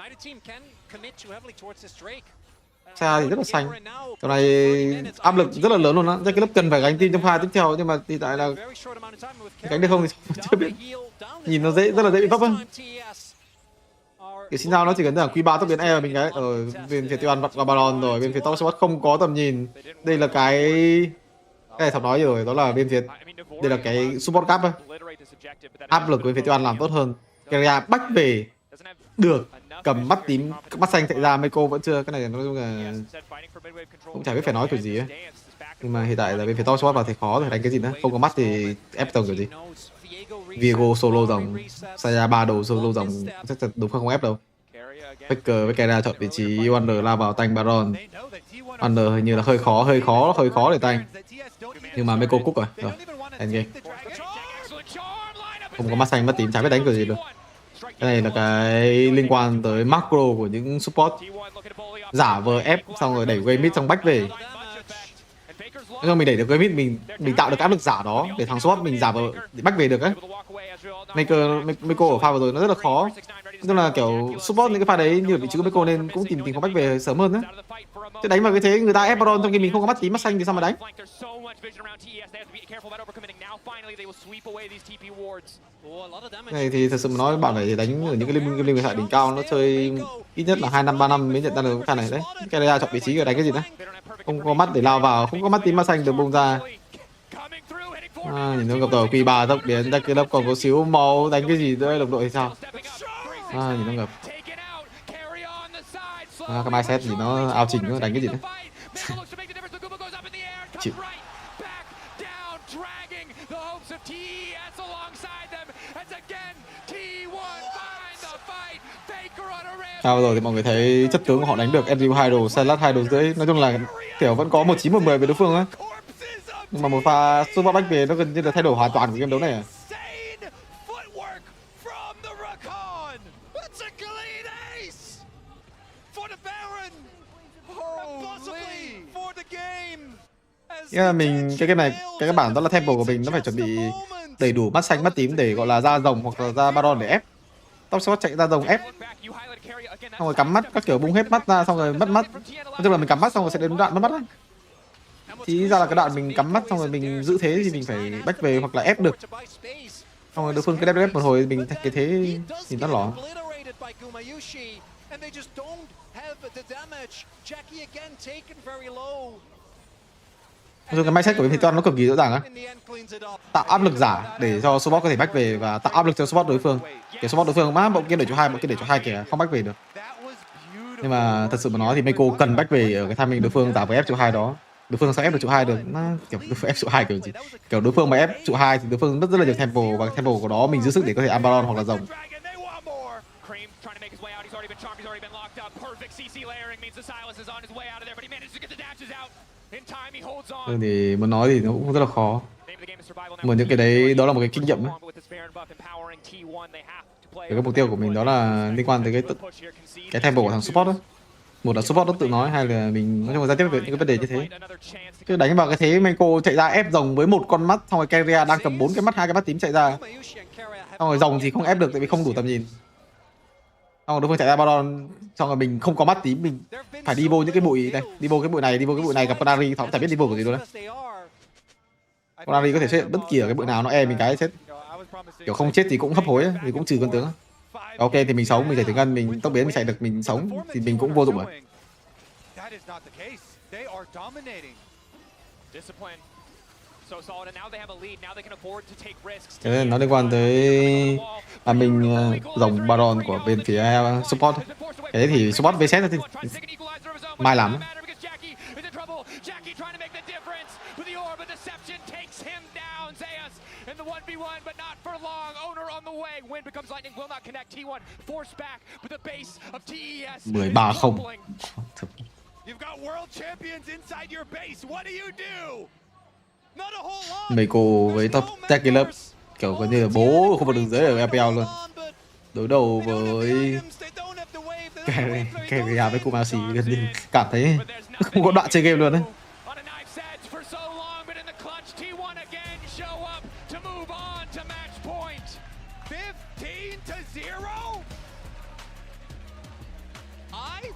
Xa thì rất là xanh. Chỗ này áp lực rất là lớn luôn á. Jack Club cần phải gánh team trong pha tiếp theo nhưng mà hiện tại là gánh được không thì chưa biết. Nhìn nó rất là dễ bị vấp á. Cái xin nó chỉ cần là Q3 tốc biến E mình cái ở bên phía tiêu ăn và Baron rồi, bên phía top spot không có tầm nhìn. Đây là cái này Thọc nói rồi, đó là bên phía đây là cái support gap á. Áp lực bên phía tiêu ăn làm tốt hơn. Kerea bách về được, cầm mắt tím mắt xanh chạy ra, Meiko vẫn chưa, cái này nói chung là cũng chả biết phải nói kiểu gì ấy. Nhưng mà hiện tại là bên phía top spot vào thì khó để đánh cái gì nữa, không có mắt thì ép tầng kiểu gì. Viego solo dòng, Saya 3 đầu solo dòng chắc chắn đúng không ép đâu. Faker với Kerea chọn vị trí Wonder lao vào tanh Baron. Wonder hình như là hơi khó để tanh. Nhưng mà Meiko cúc rồi, end game. Không có mắt xanh mắt tím chả biết đánh kiểu gì luôn. Cái này là cái liên quan tới macro của những support. Giả vờ ép xong rồi đẩy game mid xong back về. Nếu mình đẩy được game mid mình tạo được áp lực giả đó để thằng support mình giả vờ để back về được ấy. Meiko ở pha vừa rồi nó rất là khó. Tức là kiểu support những cái pha đấy như vị trí của Meiko nên cũng tìm có back về sớm hơn đấy. Chứ đánh vào cái thế người ta ép Baron trong khi mình không có mắt tím mắt xanh thì sao mà đánh. Này thì thật sự mà nói bạn này đánh ở những cái liên hệ đỉnh cao nó chơi ít nhất là 2 năm 3 năm mới nhận ra được cái pha này đấy. Kerea chọn vị trí rồi đánh cái gì đấy. Không có mắt để lao vào, không có mắt tím mắt xanh được bung ra. Nhìn nó gặp tàu Q3 tốc biến, Jack Club còn có xíu máu đánh cái gì nữa đồng đội thì sao? Nhìn nó ngập. Cái mindset thì nó ao chỉnh nó đánh cái gì đấy. Chịu. Rồi thì mọi người thấy chất tướng của họ đánh được Andrew 2 đồ, Salad 2 đồ rưỡi. Nói chung là kiểu vẫn có 19-10 về đối phương á. Nhưng mà một pha support back về nó gần như là thay đổi hoàn toàn của game đấu này à. Mình cái này cái bản đó là tempo của mình nó phải chuẩn bị đầy đủ mắt xanh mắt tím để gọi là ra rồng hoặc là ra Baron để ép. Top shot chạy ra rồng ép. Xong rồi cắm mắt các kiểu bung hết mắt ra xong rồi mất mắt. Nói chung là mình cắm mắt xong rồi sẽ đến đoạn mất mắt á. Thì ra là cái đoạn mình cắm mắt xong rồi mình giữ thế thì mình phải back về hoặc là ép được. Xong rồi đối phương cứ ép một hồi mình cái thế nhìn nó lỏ. Rồi cái mindset của bên phía Toan nó cực kỳ rõ ràng á. Tạo áp lực giả để cho support có thể back về và tạo áp lực cho support đối phương. Kiểu support đối phương má bọn kia để cho hai kìa không back về được. Nhưng mà thật sự mà nói thì Meiko cần back về ở cái timing đối phương giả với ép trụ 2 đó. Đối phương sao ép được trụ 2 được, nó kiểu đối phương ép trụ 2 kiểu gì. Kiểu đối phương mà ép trụ 2 thì đối phương mất rất là nhiều tempo và tempo của đó mình giữ sức để có thể ăn Baron hoặc là rồng. Thì muốn nói thì nó cũng rất là khó. Mà những cái đấy đó là một cái kinh nghiệm ấy. Cái mục tiêu của mình đó là liên quan tới cái tempo của thằng support đó. Một là support nó tự nói, hai là mình nói chung là giao tiếp về những cái vấn đề như thế. Cứ đánh vào cái thế Meiko chạy ra ép rồng với một con mắt, xong rồi Kerea đang cầm 4 cái mắt, 2 cái mắt tím chạy ra. Xong rồi rồng thì không ép được tại vì không đủ tầm nhìn. Xong rồi đối phương chạy ra Baron, xong rồi mình không có mắt tím, mình phải đi vô những cái bụi này, đi vô cái bụi này gặp Ponari, họ chả biết đi vô cái gì luôn đấy. Ponari có thể xuất hiện bất kỳ ở cái bụi nào nó mình cái chết. Kiểu không chết thì cũng hấp hối ấy, thì cũng trừ con tướng. Ok thì mình sống, mình giải tướng ngân, mình tốc biến mình chạy được, mình sống thì mình cũng vô dụng rồi. Thế nên nó liên quan tới mình dòng Baron của bên phía support. Cái đấy thì support vs thì mai lắm. In the 1v1, but not for long. Owner on the way. Wind becomes lightning, will not connect. T1 forced back, but the base of TES 13-0. Meiko với top tech club kiểu gần như là bố không có đường dưới ở EPL luôn. Đối đầu với cái nhà với Kumasi gần như cảm thấy không có đoạn chơi game luôn đấy.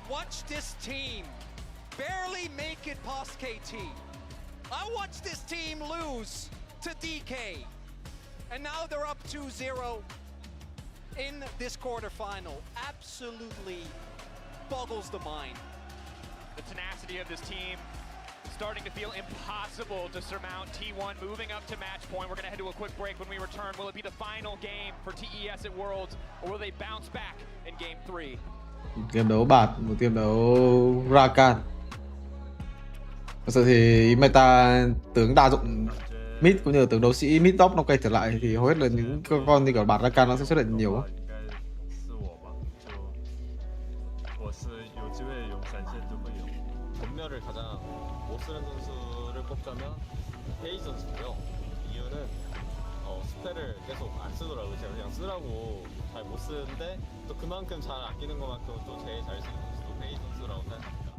Watch this team barely make it past KT. I watched this team lose to DK. And now they're up 2-0 in this quarterfinal. Absolutely boggles the mind. The tenacity of this team starting to feel impossible to surmount. T1 moving up to match point. We're going to head to a quick break. When we return, will it be the final game for TES at Worlds, or will they bounce back in game 3? Một game đấu bạt, một game đấu Rakan. Thật sự thì meta tướng đa dụng mid cũng như là tướng đấu sĩ mid top nó quay trở lại thì hầu hết là những con như kiểu bạt Rakan nó sẽ xuất hiện nhiều. 스펠을 계속 안 쓰더라고요. 제가 그냥 쓰라고 잘 못 쓰는데 또 그만큼 잘 아끼는 것만큼 또 제일 잘 쓰는 선수도 베이 선수라고 생각합니다.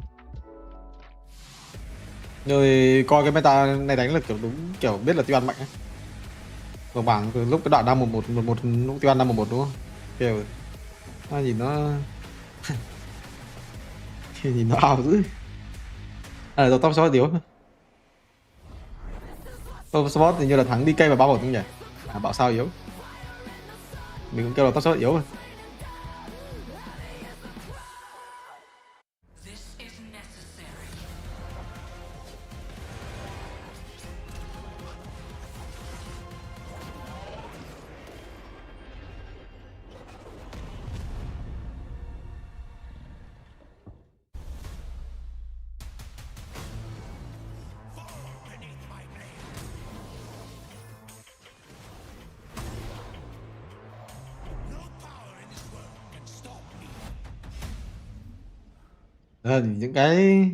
Rồi coi cái meta này đánh là kiểu đúng kiểu biết là Tiêu An mạnh ấy. Vào bảng từ lúc cái đoạn đang 1-1 lúc Tiêu An đang 1-1 đúng không? Kiểu nó nhìn nó nhìn nó ảo dữ. Rồi top spot yếu. Top spot thì như là thắng DK và bao bột không nhỉ? Bảo sao yếu. Mình cũng kêu là top spot yếu rồi. Những cái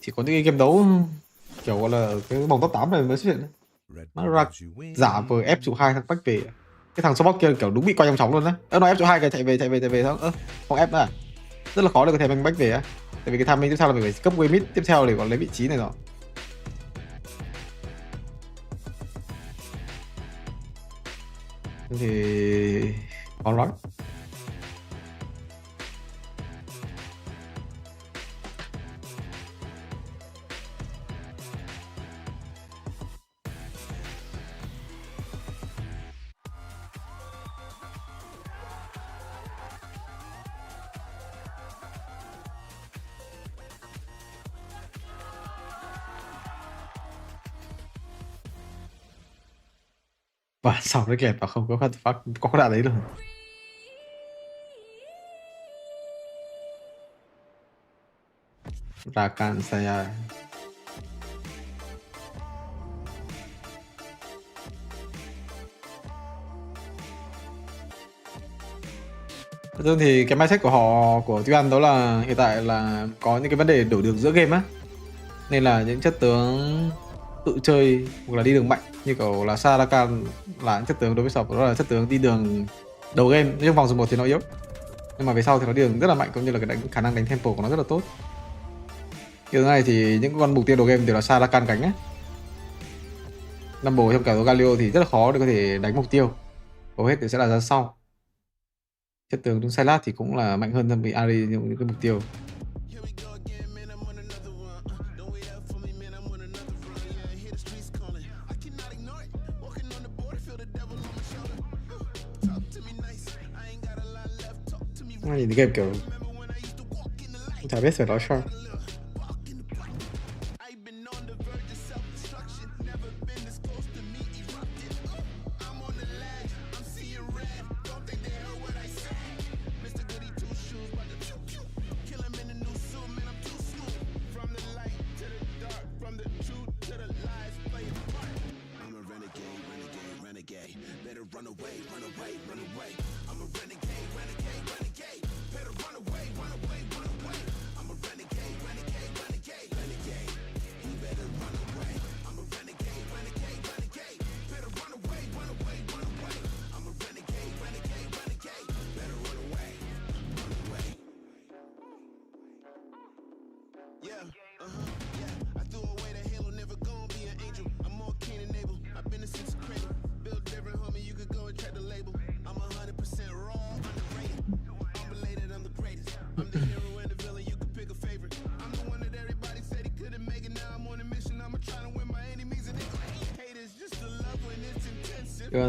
chỉ có những cái game đấu kiểu gọi là ở cái vòng top 8 này mới xuất hiện. Nó ra giả vờ ép trụ 2 thằng bách về. Cái thằng Sobok kia kiểu đúng bị coi trong chóng luôn đấy. Nó ép trụ 2 cái chạy về thôi. Không ép nữa à? Rất là khó để có thể mình bách về á. Tại vì cái tham minh tiếp theo là mình phải cấp way mid tiếp theo để còn lấy vị trí này rồi. Thì khó lắm. Và xong nó kẹt và không có phát có đạn đấy luôn. Rakan saya. Thật ra thì cái mindset của họ của Tiêu An đó là hiện tại là có những cái vấn đề đổ đường giữa game á, nên là những chất tướng tự chơi hoặc là đi đường mạnh như kiểu là Rakan là chất tướng đối với sọc, đó là chất tướng đi đường đầu game, trong vòng 1 thì nó yếu, nhưng mà về sau thì nó đi đường rất là mạnh, cũng như là cái khả năng đánh tempo của nó rất là tốt. Kiểu này thì những con mục tiêu đầu game đều là Rakan cánh á. Number trong cả Galio thì rất là khó để có thể đánh mục tiêu, hầu hết thì sẽ là ra sau. Chất tướng đúng Sylas thì cũng là mạnh hơn bị Ari những cái mục tiêu. Nhìn game kiểu chả biết phải nói sao.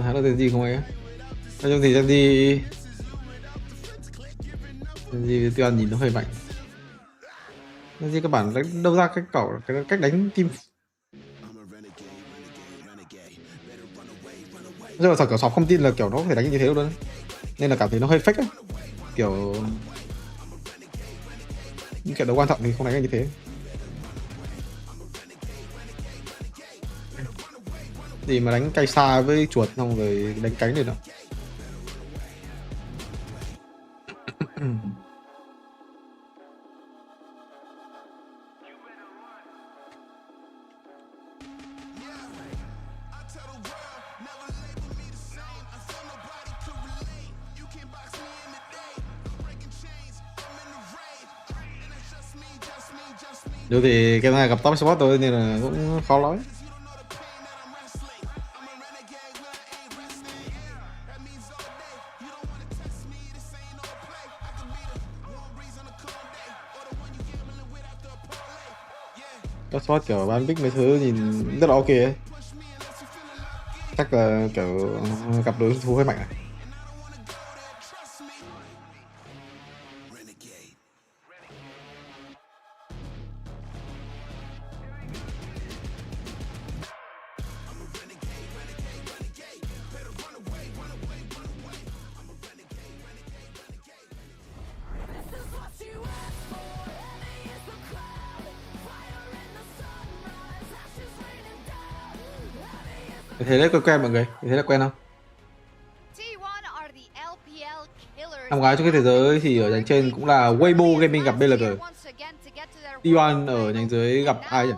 Thắng được gì không ấy? Nói chung thì Genji Tuan nhìn nó hơi mạnh. Genji các bạn đánh đâu ra cái cách đánh team. Nhưng mà thật kiểu Sofm không tin là kiểu nó có thể đánh như thế đâu luôn. Nên là cảm thấy nó hơi fake ấy. Kiểu những trận đấu quan trọng thì không đánh được như thế. Gì mà đánh cây xa với chuột xong rồi đánh cánh này nữa. Dù thì cái này gặp top spot thôi nên là cũng khó nói. Top spot kiểu ban pick mấy thứ nhìn rất là ok ấy. Chắc là kiểu gặp đối thủ hơi mạnh à. Thế đấy quen mọi người, thế là quen không? Năm ngoái trong cái thế giới thì ở nhánh trên cũng là Weibo Gaming gặp BLG. T1 ở nhánh dưới gặp ai nhỉ?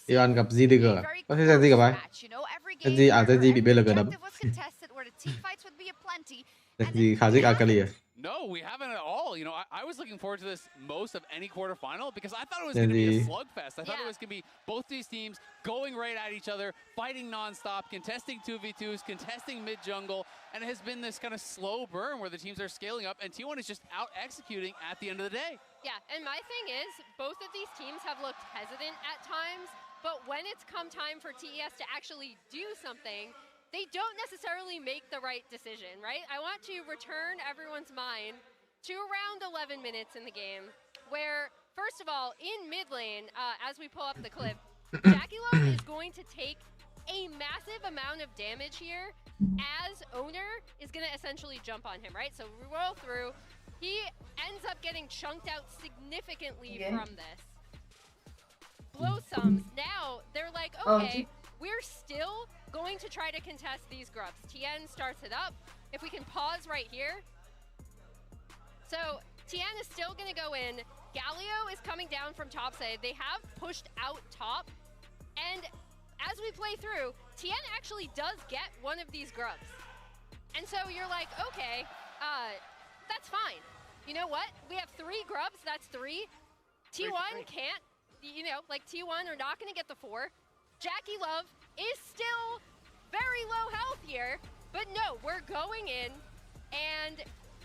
T1 gặp GDG à? Có thể Genji gặp ai? Genji bị BLG đấm. Genji khá dịch Akali à? No, we haven't at all. You know, I was looking forward to this most of any quarterfinal because I thought it was going to be a slugfest. I thought it was going to be both these teams going right at each other, fighting non-stop, contesting 2v2s, contesting mid-jungle, and it has been this kind of slow burn where the teams are scaling up, and T1 is just out-executing at the end of the day. Yeah, and my thing is, both of these teams have looked hesitant at times, but when it's come time for TES to actually do something, they don't necessarily make the right decision, right? I want to return everyone's mind to around 11 minutes in the game, where, first of all, in mid lane, as we pull up the clip, Jackie is going to take a massive amount of damage here, as Owner is going to essentially jump on him, right? So we roll through, he ends up getting chunked out significantly from this. Blowsums, now they're like, okay, we're still going to try to contest these grubs. Tien starts it up. If we can pause right here. So Tien is still going to go in. Galio is coming down from top side. They have pushed out top. And as we play through, Tien actually does get one of these grubs. And so you're like, okay, that's fine. You know what? We have 3 grubs. That's 3. T1 can't, you know, like T1 are not going to get the 4. Jackie Love is still very low health here, but no, we're going in, and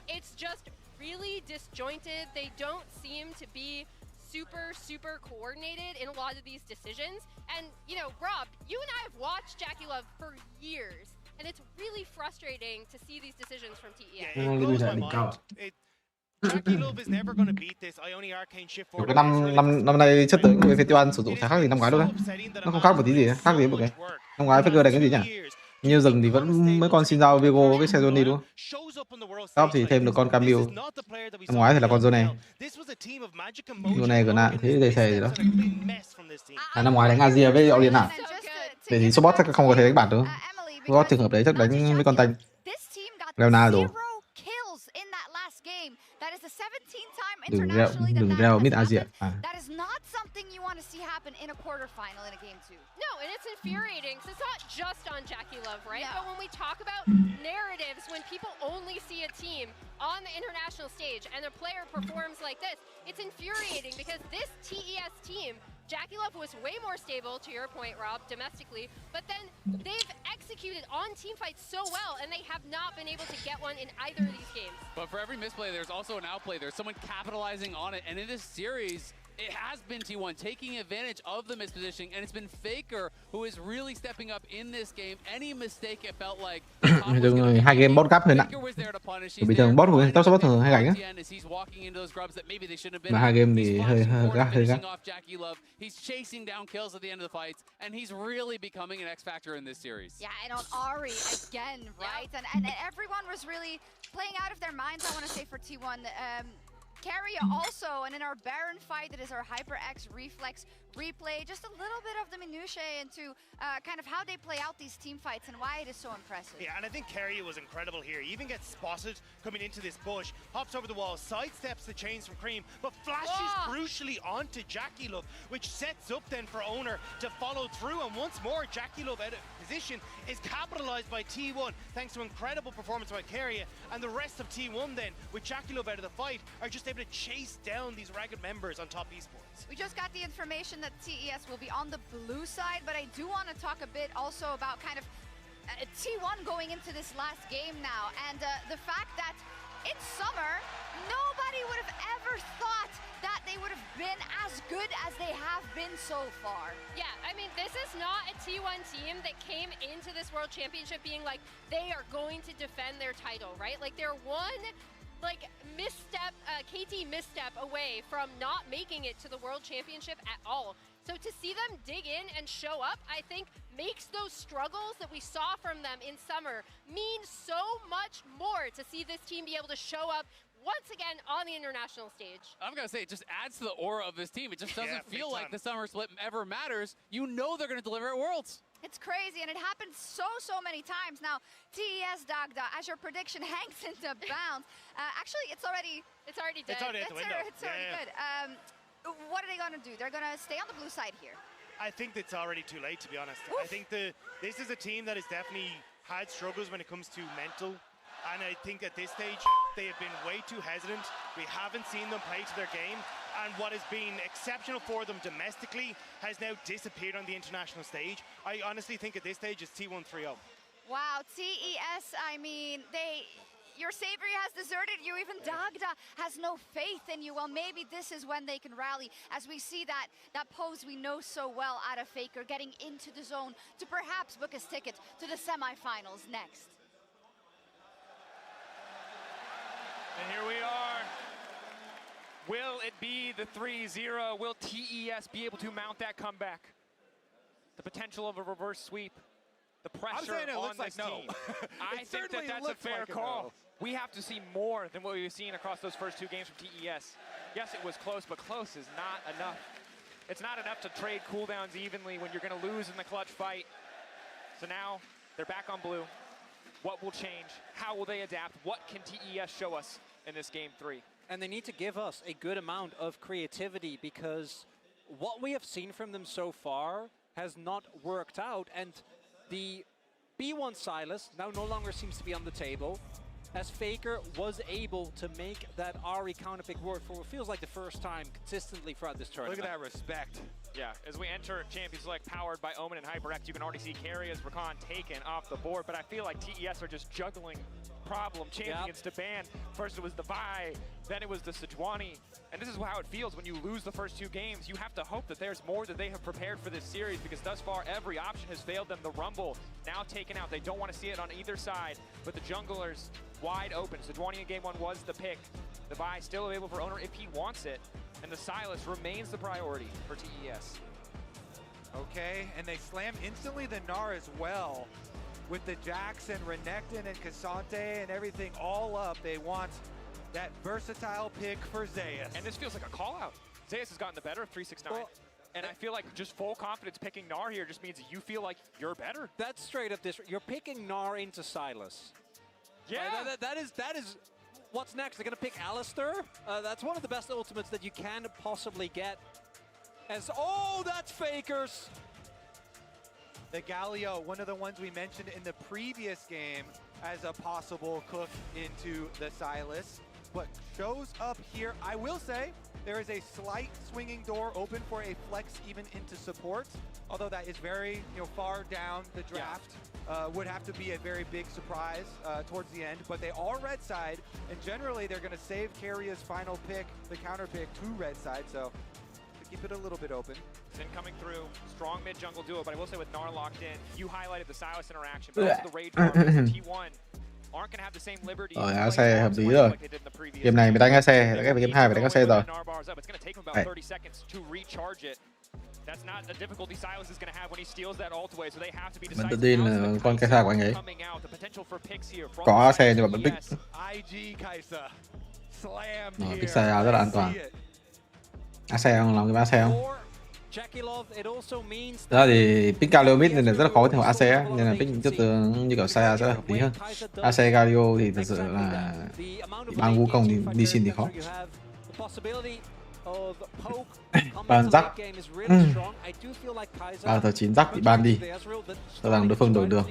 it's just really disjointed. They don't seem to be super coordinated in a lot of these decisions. And, you know, Rob, you and I have watched Jackie Love for years, and it's really frustrating to see these decisions from TES. Yeah, it blows my mind. Jackie Love is never going to beat this Ioni Arcane Shift Cái forward. năm nay chất lượng của T1 sử dụng chả khác gì năm ngoái đâu đấy. Nó không khác một tí gì, khác gì mọi người. Năm ngoái Faker đánh cái gì nhỉ? Như rừng thì vẫn mấy con Shinzao, Vigo với Sejoni đúng không? Top thì thêm được con Camille. Năm ngoái thì là con Zone. Zone gần nạn thế dày xề gì đó. Năm ngoái đánh Asia với Orient à? Để thì support chắc không có thể đánh bản được. Có trường hợp đấy chắc đánh mấy con tanh. Leonardo. đừng reo mid Asia. That is not something you want to see happen in a quarterfinal in a game 2. No, and it's infuriating because it's not just on Jackie Love, right? No. But when we talk about narratives, when people only see a team on the international stage and a player performs like this, it's infuriating because this TES team, Jackie Love was way more stable, to your point, Rob, domestically, but then they've executed on team fights so well, and they have not been able to get one in either of these games. But for every misplay, there's also an outplay. There's someone capitalizing on it, and in this series, it has been T1 taking advantage of the mispositioning, and it's been Faker who is really stepping up in this game. Any mistake, it felt like hai game bot gap hơi nặng. Bình thường bot của top bot thường hay gánh á. Mà hai game thì hơi gắt. He's chasing down kills at the end of the fights, and he's really becoming an X factor in this series. Yeah, and on Ari again, right? And everyone was really playing out of their minds, I want to say, for T1. Carrier also, and in our Baron fight, it is our HyperX reflex replay, just a little bit of the minutiae into kind of how they play out these team fights and why it is so impressive. Yeah, and I think Carrier was incredible here. He even gets spotted coming into this bush, hops over the wall, sidesteps the chains from Cream, but flashes crucially onto Jackie Love, which sets up then for Owner to follow through, and once more Jackie Love out of position is capitalized by T1 thanks to incredible performance by Carrier, and the rest of T1 then, with Jackie Love out of the fight, are just able to chase down these ragged members on top esports. We just got the information that TES will be on the blue side, but I do want to talk a bit also about kind of T1 going into this last game now, and the fact that it's summer, nobody would have ever thought that they would have been as good as they have been so far. Yeah, I mean, this is not a T1 team that came into this World Championship being like, they are going to defend their title, right? Like, they're one misstep, KT misstep away from not making it to the World Championship at all. So to see them dig in and show up, I think makes those struggles that we saw from them in summer mean so much more to see this team be able to show up once again on the international stage. I'm going to say, it just adds to the aura of this team. It just doesn't feel like the summer split ever matters. You know they're going to deliver at Worlds. It's crazy, and it happens so many times. Now, TES, Dagda, as your prediction hangs into bounds. Actually, it's already dead. It's already at the window. It's already good. What are they going to do? They're going to stay on the blue side here. I think it's already too late, to be honest. Oof. I think this is a team that has definitely had struggles when it comes to mental. And I think at this stage, they have been way too hesitant. We haven't seen them play to their game. And what has been exceptional for them domestically has now disappeared on the international stage. I honestly think at this stage it's T1 3-0. Wow, TES, I mean, your Savory has deserted you. Even Dagda has no faith in you. Well, maybe this is when they can rally, as we see that pose we know so well out of Faker, getting into the zone to perhaps book his ticket to the semifinals next. And here we are. Will it be the 3-0? Will TES be able to mount that comeback? The potential of a reverse sweep. The pressure on this team. I think that's a fair call. We have to see more than what we've seen across those first two games from TES. Yes, it was close, but close is not enough. It's not enough to trade cooldowns evenly when you're going to lose in the clutch fight. So now they're back on blue. What will change? How will they adapt? What can TES show us in this game 3? And they need to give us a good amount of creativity, because what we have seen from them so far has not worked out. And the B1 Silas now no longer seems to be on the table, as Faker was able to make that Ari counterpick work for what feels like the first time consistently throughout this tournament. Look at that respect. Yeah, as we enter Champions Select powered by Omen and HyperX, you can already see Carry as Rakan taken off the board, but I feel like TES are just juggling problem champions to ban. First it was the Vi, then it was the Sejuani, and this is how it feels when you lose the first two games. You have to hope that there's more that they have prepared for this series, because thus far every option has failed them. The Rumble now taken out. They don't want to see it on either side, but the junglers wide open. Sejuani in game 1 was the pick. The Vi still available for Owner if he wants it, and the Silas remains the priority for TES. Okay, and they slam instantly the Gnar as well. With the Jax and Renekton and Cassante and everything all up, they want that versatile pick for Zeus. And this feels like a call-out. Zeus has gotten the better of 369. And I feel like just full confidence picking Gnar here just means that you feel like you're better. That's straight up this. You're picking Gnar into Silas. Yeah. That is what's next? They're gonna pick Alistair. That's one of the best ultimates that you can possibly get. As that's Fakers. The Galio, one of the ones we mentioned in the previous game as a possible cook into the Silas, but shows up here. I will say there is a slight swinging door open for a flex even into support, although that is very far down the draft. Would have to be a very big surprise towards the end, but they are red side, and generally they're going to save Carria's final pick, the counter pick, to red side, so keep it a little bit open. Sin coming through, strong mid jungle duo, but I will say with Gnar locked in, you highlighted the Silas interaction, but also the Rage Farmers, T1 aren't going to have the same liberty. AC hợp lý rồi. Game này mới đánh AC, game 2 phải đánh AC rồi. That's not the difficulty Silas is going to have when he steals that ult away, so they have to be Mình tự tin là con Kaisa của anh ấy có AC nhưng mà vẫn pick. Pick Saya rất là an toàn. AC không làm cái AC không? Đó thì pick Galio mid nên là rất là khó theo AC á, nên là pick những chất tướng như kiểu Saya sẽ là hợp lý hơn. AC Galio thì thật sự là ban vũ công thì đi xin thì khó. Ban rắc ba tờ 9 rắc bị ban đi, cho rằng đối phương đổi đường.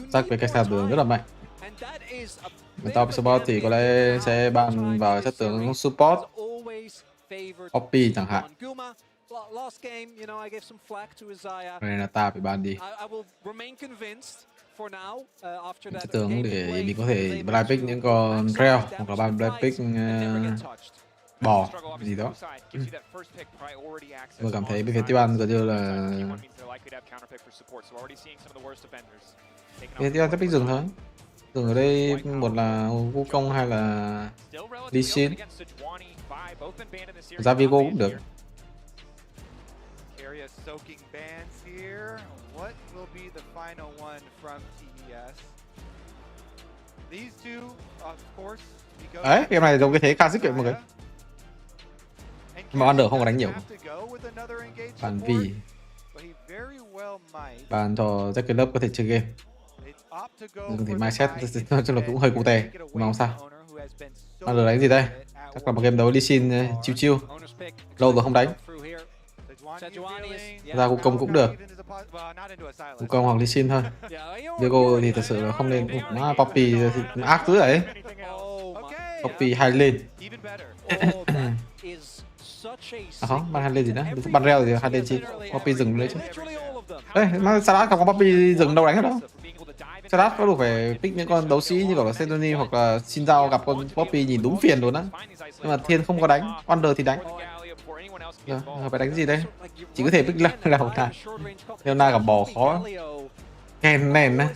Rắc với cách xa đường rất là mạnh. Top support thì có lẽ sẽ ban vào chất tướng support Poppy chẳng hạn. Renata bị ban đi. Chất tướng để mình có thể blind pick những con reo hoặc là ban blind pick bò gì đó. Tôi cảm thấy bên phía T1 gần như là bên T1 sẽ pick rừng thôi. Rừng ở đây một là vũ công hay là Lee Sin. Ra Vigo cũng được. Đấy, game này giống cái thế classic vậy mọi người. Mà Under không có đánh nhiều. Bàn vì bàn cho Jack Club có thể chơi game. Nhưng thì mindset nói chung là cũng hơi cụ tè. Mà không sao. Under đánh gì đây? Chắc là một game đấu Lee Sin chill chill. Lâu rồi không đánh. Ra vũ công cũng được. Vũ công hoặc Lee Sin thôi. Viego thì thật sự là không nên. Poppy thì ác dữ đấy. Poppy hay lên. À không, ban hai lên gì nữa? Ban reo thì hai lên chi? Poppy dừng lấy chứ. Đấy, mà Sadat không có Poppy dừng đâu đánh ở đâu. Sadat có đủ phải pick những con đấu sĩ như kiểu là Senoni hoặc là Shinzao gặp con Poppy nhìn đúng phiền luôn á. Nhưng mà Thiên không có đánh, Under thì đánh. Rồi, phải đánh gì đây? Chỉ có thể pick Leona. Leona gặp bò khó. Kèn nền á.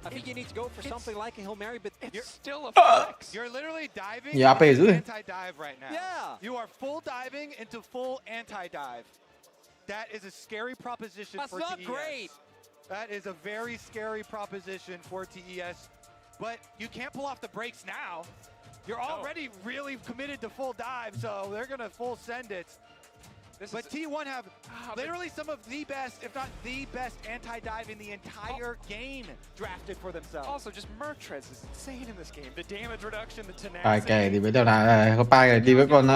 I think you need to go for something like a Hail Mary, but it's still a flex. You're literally diving into anti-dive right now. Yeah. You are full diving into full anti-dive. That is a scary proposition for TES. That's not great. That is a very scary proposition for TES. But you can't pull off the brakes now. You're already really committed to full dive, so they're going to full send it. But T1 have literally some of the best, if not the best, anti-dive in the entire game drafted for themselves. Also, just Mertrez is insane in this game. The damage reduction, the tenacity. Bài kè thì với Leona, có bài này đi với con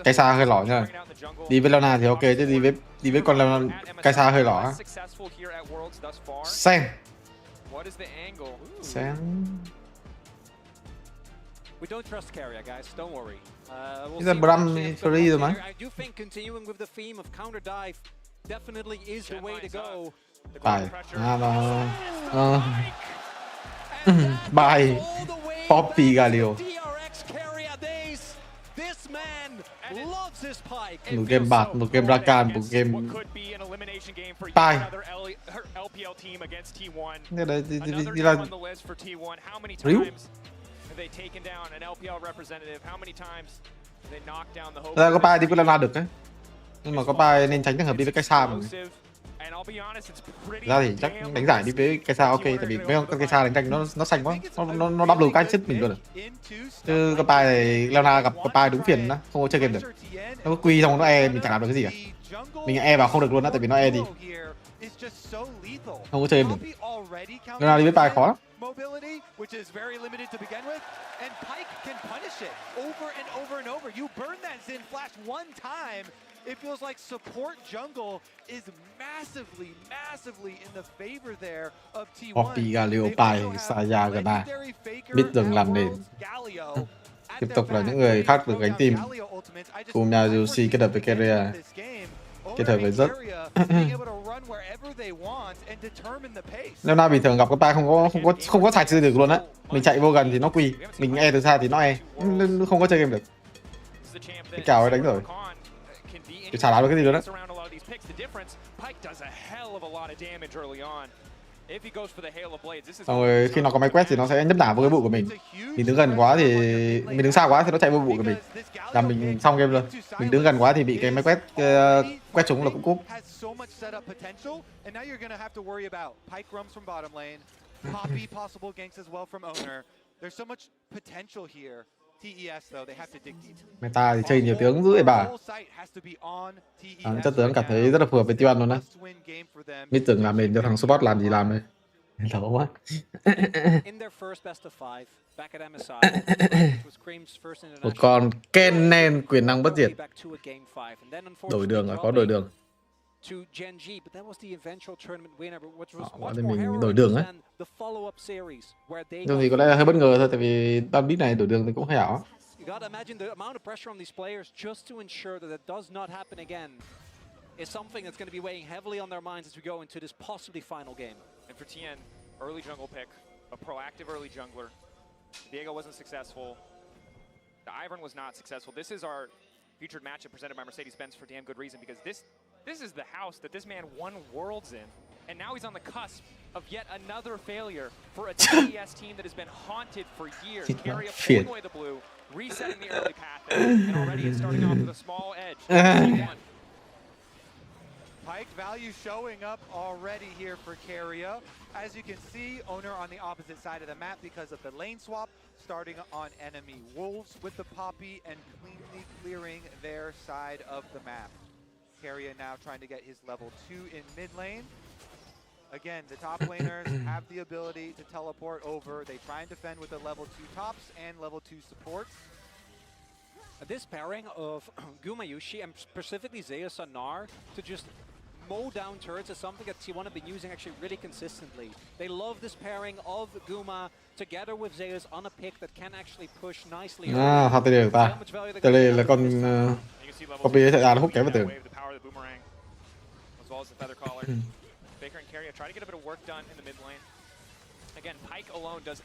Kaisa hơi lỏ nha. Đi với Leona thì ok, chứ đi với con Kaisa hơi lỏ. Sen. Sen. We don't trust Carrier, guys. Don't worry. He's a Bram free rồi mà. I do think continuing with the theme of counter dive definitely is the way to go. Bài. Bài. Poppy Galio. Một game bạt, một game Rakan, một game bài. Đây là Ryu. Ra có bài đi cũng làm được đấy. Nhưng mà có bài nên tránh trường hợp đi với cái xa mà. Ra thì chắc đánh giải đi với cây sao ok, tại vì mấy con cây sao đánh canh nó xanh quá, nó double cái chết mình luôn rồi. Chứ con bài này Leona gặp con bài đúng phiền đó, không có chơi game được. Nó có quy xong nó e mình chẳng làm được cái gì cả. Mình e vào không được luôn đó, tại vì nó e đi. Không có chơi game được. Leona đi với bài khó lắm. Mobility, which is very limited to begin with, and Pyke can punish it over and over and over. You burn that Xin flash one time, it feels like support jungle is massively in the favor there of T1. Poppy, Galio, Pai, Saya, Gana biết dừng làm nền. Tiếp tục là những người khác được gánh team. Cùng nhà Yushi kết hợp với Keria, kết hợp với rất. Leona bình thường gặp cái Pai không có sạch sư được luôn á. Mình chạy vô gần thì nó quỳ, mình e từ xa thì nó e, không có chơi game được. Cái cào ấy đánh rồi. Cái chả làm được cái gì luôn á. Xong rồi khi nó có máy quét thì nó sẽ nhấp đảo vô cái bụi của mình. Mình đứng gần quá thì mình đứng xa quá thì nó chạy vô bụi của mình. Là mình xong game luôn. Mình đứng gần quá thì bị cái máy quét quét trúng là cũng cúp. Meta thì chơi nhiều tướng dữ vậy bà. Chất tướng cảm thấy rất là phù hợp với T1 luôn á. Biết tưởng làm nền cho thằng support làm gì làm đây. Lâu quá. Một con kênh quyền năng bất diệt. Đổi đường rồi, có đổi đường. Bọn mình đổi đường á. Nhưng thì có lẽ là hơi bất ngờ thôi, tại vì ban beat này đổi đường thì cũng hơi ảo. You gotta imagine the amount of pressure on these players just to ensure that it does not happen again is something that's going to be weighing heavily on their minds as we go into this possibly final game. And for TN, early jungle pick, a proactive early jungler. Diego wasn't successful. The Ivern was not successful. This is our featured matchup presented by Mercedes-Benz for damn good reason, because this is the house that this man won Worlds in, and now he's on the cusp of yet another failure for a TES team that has been haunted for years. Keria pulling away the blue, resetting the early path, and already it's starting off with a small edge. Pyke value showing up already here for Keria. As you can see, Owner on the opposite side of the map because of the lane swap, starting on enemy wolves with the Poppy and cleanly clearing their side of the map. Keria now trying to get his level 2 in mid lane. Again, the top laners have the ability to teleport over. They try and defend with the level 2 tops and level 2 supports. This pairing of Guma Yushi and specifically Zeus and Nar to just mow down turrets is something that T1 have been using actually really consistently. They love this pairing of Guma together with Zeus on a pick that can actually push nicely. Sao tê được ta? Tê lê là con copy chạy ra nó hút kéo vào tường. Baker and Keria try to get a bit of work done in the mid lane. Again, Pyke alone does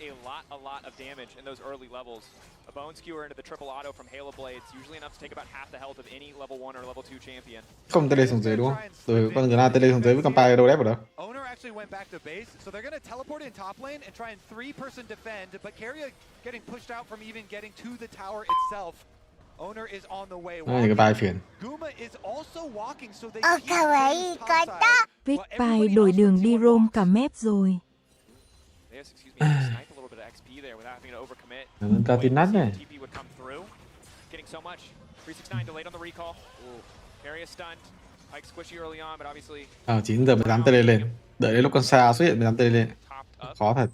a lot of damage in those early levels. A bone skewer into the triple auto from Halo Blades, usually enough to take about half the health of any level 1 or level 2 champion. Không tê lê xuống dưới đúng không? Rồi con người nào tê lê xuống dưới với con Pai đâu đép vào đó. Owner actually went back to base, so they're going to teleport in top lane and try and 3-person defend, but Keria getting pushed out from even getting to the tower itself. Owner is on the way. Cái bài phiền. Guma is also walking, so they Vic Pai đổi đường đi roam cả map rồi. Ta tin nát này. À, 9 giờ mới dám tê lê lên. Đợi đến lúc con Sa xuất hiện mới dám tê lê lên. Khó thật.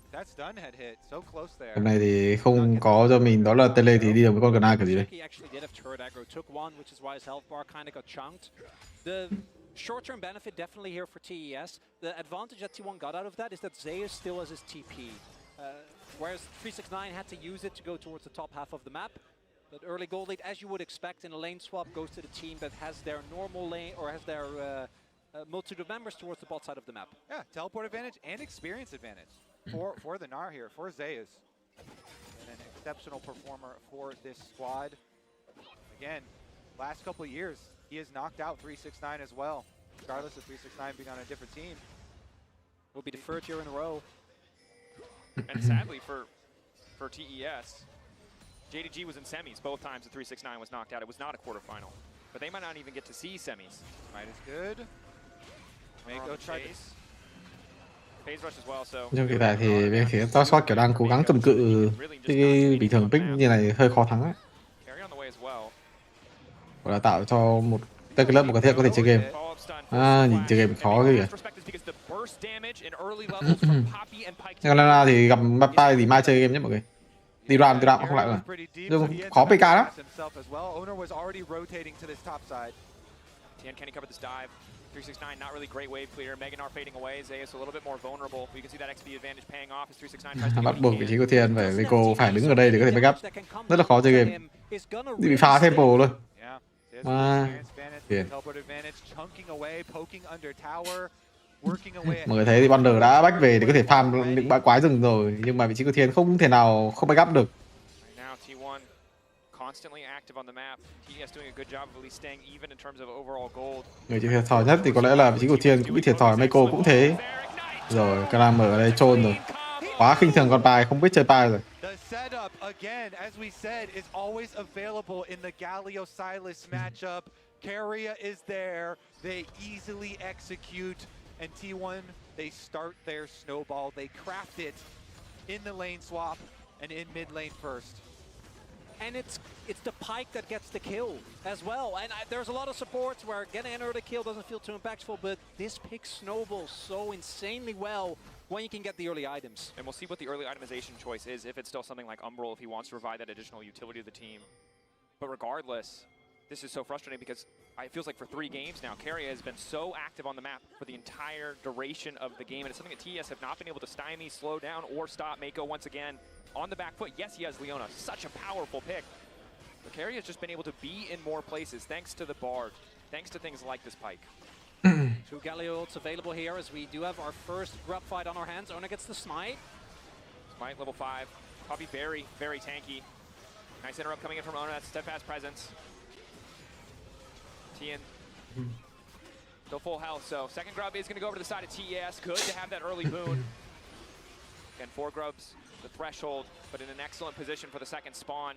Hôm nay thì không có cho mình đó là tê lê thì đi được với con Gna kiểu gì đây. Short-term benefit definitely here for TES. The advantage that T1 got out of that is that Zeus still has his TP. Whereas 369 had to use it to go towards the top half of the map. But early gold lead, as you would expect in a lane swap, goes to the team that has their normal lane or has their multitude of members towards the bot side of the map. Yeah, teleport advantage and experience advantage for the Gnar here, for Zeus. And an exceptional performer for this squad. Again, last couple of years, he has knocked out 369 as well, regardless of 369 being on a different team. Will be the third year in a row. And sadly for TES, JDG was in semis both times that 369 was knocked out. It was not a quarterfinal, but they might not even get to see semis. Right is good. trong kỳ tài thì bên phía top shot kiểu đang cố gắng cầm cự cái bình thường pick như này hơi khó thắng ấy. Gọi là tạo cho một cái lớp một cái thiết có thể chơi game. Nhìn chơi game khó cái kìa. Nhưng là thì gặp Mappai thì mai chơi game nhé mọi người. Đi ram cũng không lại rồi. Nhưng khó PK lắm. Can he cover this dive? 369 not really great wave clear. Meganar fading away. Zeus a little bit more vulnerable. We can see that XP advantage paying off as 369 bắt buộc vị trí của Thiên phải Vico phải đứng ở đây để có thể backup. Rất là khó chơi game. Bị phá tempo luôn. Tiền. Mọi người thấy thì Wonder đã back về để có thể farm những bãi quái rừng rồi, nhưng mà vị trí của Thiên không thể nào không backup được. Người chịu thiệt thòi nhất thì có lẽ là vị trí của Thiên cũng bị thiệt thòi, Meiko cũng thế. Rồi, Kalam ở đây chôn rồi. Quá khinh thường con Pai, không biết chơi Pai rồi. Setup again, as we said, is always available in the Galio Silas matchup. Keria is there. They easily execute, and T1 they start their snowball. They craft it in the lane swap and in mid lane first. And it's the Pyke that gets the kill as well. And there's a lot of supports where getting an early kill doesn't feel too impactful, but this pick snowballs so insanely well when you can get the early items. And we'll see what the early itemization choice is, if it's still something like Umbral, if he wants to provide that additional utility to the team. But regardless, this is so frustrating because it feels like for 3 games now, Keria has been so active on the map for the entire duration of the game, and it's something that TES have not been able to stymie, slow down, or stop. Meiko once again on the back foot. Yes, he has Leona, such a powerful pick. But Keria has just been able to be in more places thanks to the Bard, thanks to things like this Pyke. 2 Galio ults available here as we do have our first grub fight on our hands. Ona gets the smite. Smite level 5. Probably very, very tanky. Nice interrupt coming in from Ona. That's steadfast presence. Tien still full health, so second grub is going to go over to the side of TES. Good to have that early boon. Again, 4 grubs, the threshold, but in an excellent position for the second spawn.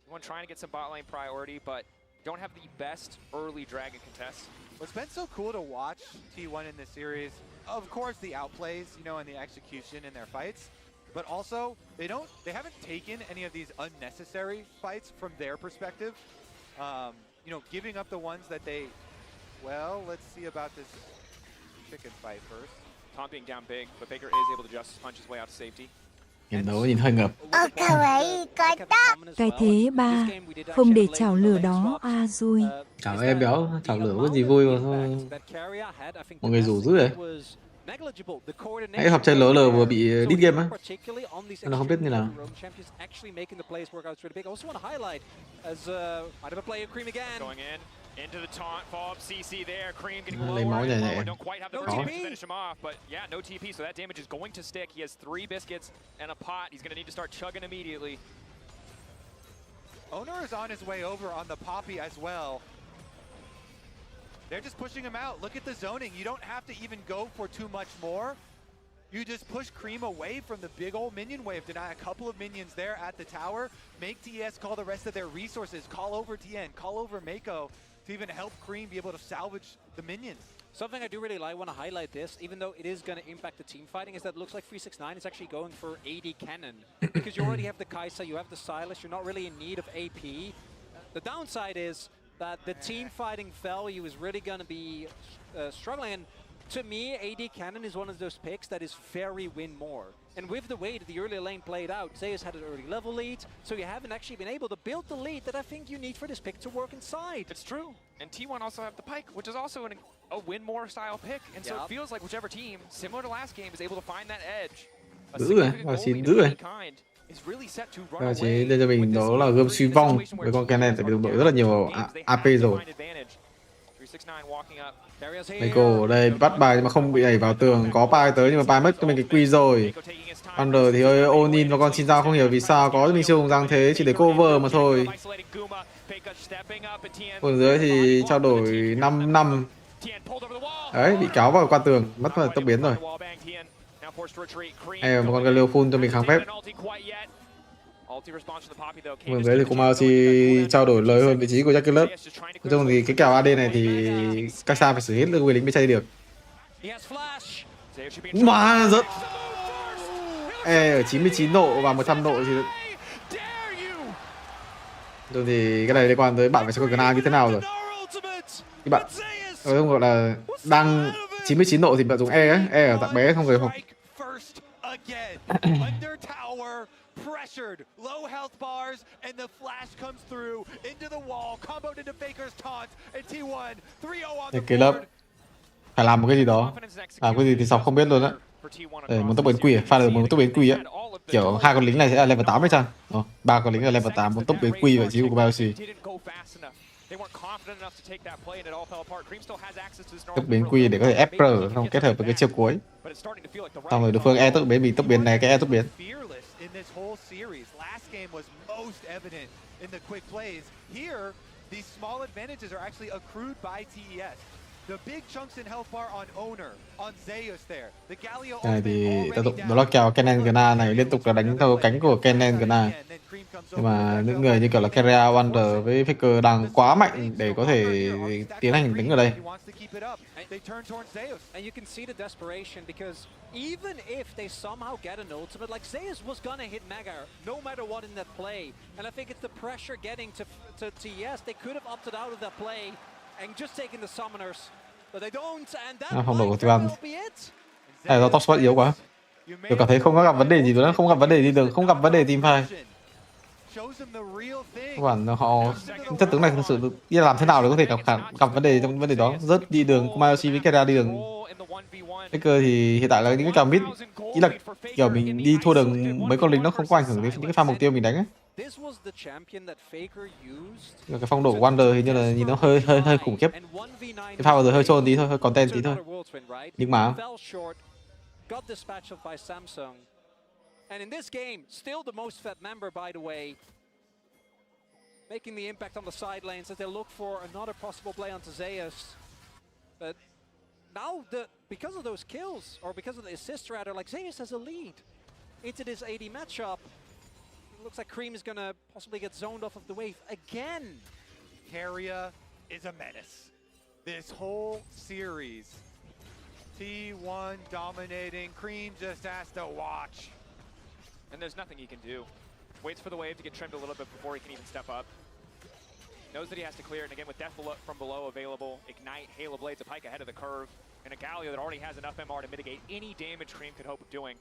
One trying to get some bot lane priority, but don't have the best early dragon contest. What's been so cool to watch T1 in this series, of course the outplays, you know, and the execution in their fights, but also they haven't taken any of these unnecessary fights from their perspective. You know, giving up the ones that they, well, let's see about this chicken fight first. Tom being down big, but Baker is able to just punch his way out to safety. Nhìn đấu nhìn hơi ngợp. Cái thế ba, không để chảo lửa đó Azui. Chào em béo, chảo lửa có gì vui mà thôi. Mọi người rủ dữ đấy. Hãy học chơi LOL vừa bị đít game á. Nó không biết như nào. Into the taunt, follow up CC there. Cream getting lower. Don't quite have the burst to finish him off, but yeah, no TP, so that damage is going to stick. He has 3 biscuits and a pot. He's going to need to start chugging immediately. Owner is on his way over on the Poppy as well. They're just pushing him out. Look at the zoning. You don't have to even go for too much more. You just push Cream away from the big old minion wave, deny a couple of minions there at the tower, make TES call the rest of their resources, call over Tien, call over Meiko, to even help Cream be able to salvage the minions. Something I do really like, want to highlight this, even though it is going to impact the team fighting, is that it looks like 369 is actually going for AD cannon. Because you already have the Kai'Sa, you have the Silas, you're not really in need of AP. The downside is that the team fighting value is really going to be struggling. And to me, AD cannon is one of those picks that is very win more. And with the way that the early lane played out, Zeus had an early level lead, so you haven't actually been able to build the lead that I think you need for this pick to work inside. It's true. And T1 also have the Pyke, which is also a win more style pick. And so it feels like whichever team, similar to last game, is able to find that edge. Dữ rồi, và chín dữ rồi. Và chỉ đây cho mình đó là gươm suy vong với con Kennen, tại vì đồng đội rất là nhiều AP rồi. Meiko ở đây bắt bài nhưng mà không bị đẩy vào tường, có Pai tới nhưng mà Pai mất cho mình cái quy rồi. Under thì ơi Onin và con Shinzao không hiểu vì sao có cho mình siêu hùng giang thế, chỉ để cover mà thôi. Ở dưới thì trao đổi 5 năm. Đấy, bị kéo vào qua tường, mất vào tốc biến rồi. Hay một con Galio full cho mình kháng phép. Vâng, đấy thì Kumaoshi trao đổi lời hơn vị trí của Jackie Love. Nói chung thì cái kèo AD này thì các sao phải xử hết lượng người lính mới chơi được. Mà rớt ở 99 độ và 100 độ thì rồi thì cái này liên quan tới bạn phải chơi con Gna như thế nào rồi. Các bạn không gọi là đang 99 độ thì bạn dùng E ấy, E ở dạng bé không người không. Pressured, low health bars, and the flash comes through into the wall, comboed into Faker's taunt, and T1 3-0 on the board. Phải làm một cái gì đó, làm cái gì thì Sọc không biết luôn á. Để muốn tốc biến quỷ, pha được muốn tốc biến quỷ á. Kiểu hai con lính này sẽ là level 8 hay chăng? Ba con lính là level 8 muốn tốc biến quỷ vị trí của Kumaoshi. Tốc biến quy để có thể ép R xong kết hợp với cái chiêu cuối. Xong rồi đối phương E tốc biến bị tốc biến này cái E tốc biến. Này thì tác dụng đó là kèo Kennen Gna này liên tục là đánh theo cánh của Kennen Gna. Nhưng mà những người như kiểu là Keria, Wonder với Faker đang quá mạnh để có thể tiến hành đánh ở đây. And you can see the desperation because even if they somehow get an ultimate, like Zeus was gonna hit Mega no matter what in that play. And I think it's the pressure getting to TES. They could have opted out of that play and just taken the summoners, but they don't. And that Phong độ của will be it. Này do top spot yếu quá. Tôi cảm thấy không có gặp vấn đề gì nữa, không gặp vấn đề đi đường, không gặp vấn đề team fight. Các bạn họ chất tướng này thực sự đi làm thế nào để có thể gặp vấn đề trong vấn đề đó. Rớt đi đường Kumaoshi với Keria đi đường Faker thì hiện tại là những cái kèo mid, ý là kiểu mình đi thua đường mấy con lính nó không có ảnh hưởng đến những cái pha mục tiêu mình đánh ấy. Cái phong độ của Wonder hình như là nhìn nó hơi khủng khiếp. Cái pha vừa rồi hơi trôn tí thôi, hơi content tí thôi. Nhưng mà And in this game, still the most fed member, by the way, making the impact on the side lanes as they look for another possible play onto Zeus. But now, because of those kills, or because of the assist rather, like Zeus has a lead into this AD matchup. It looks like Cream is gonna possibly get zoned off of the wave again. Keria is a menace. This whole series, T1 dominating, Cream just has to watch. And there's nothing he can do. Waits for the wave to get trimmed a little bit before he can even step up. Knows that he has to clear it, and again with Death from below available, Ignite, Hail of Blades, a Pike ahead of the curve, and a Galio that already has enough MR to mitigate any damage Cream could hope of doing.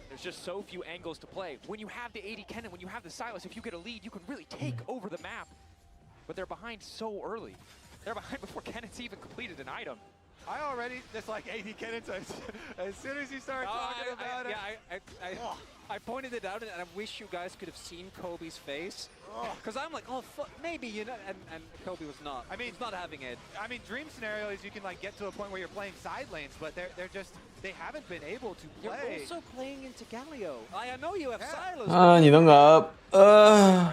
There's just so few angles to play. When you have the AD Kennen, when you have the Silas, if you get a lead, you can really take over the map. But they're behind so early. They're behind before Kennen's even completed an item. I already dislike AD Kennen, so as soon as you start talking about it. I pointed it out, and I wish you guys could have seen Kobe's face. Because I'm like, oh, maybe, you know, and Kobe was not. I mean, he's not having it. I mean, dream scenario is you can like get to a point where you're playing side lanes, but they're just, they haven't been able to play. You're also playing into Galio. I know you have Silas. Nhìn nó ngợp.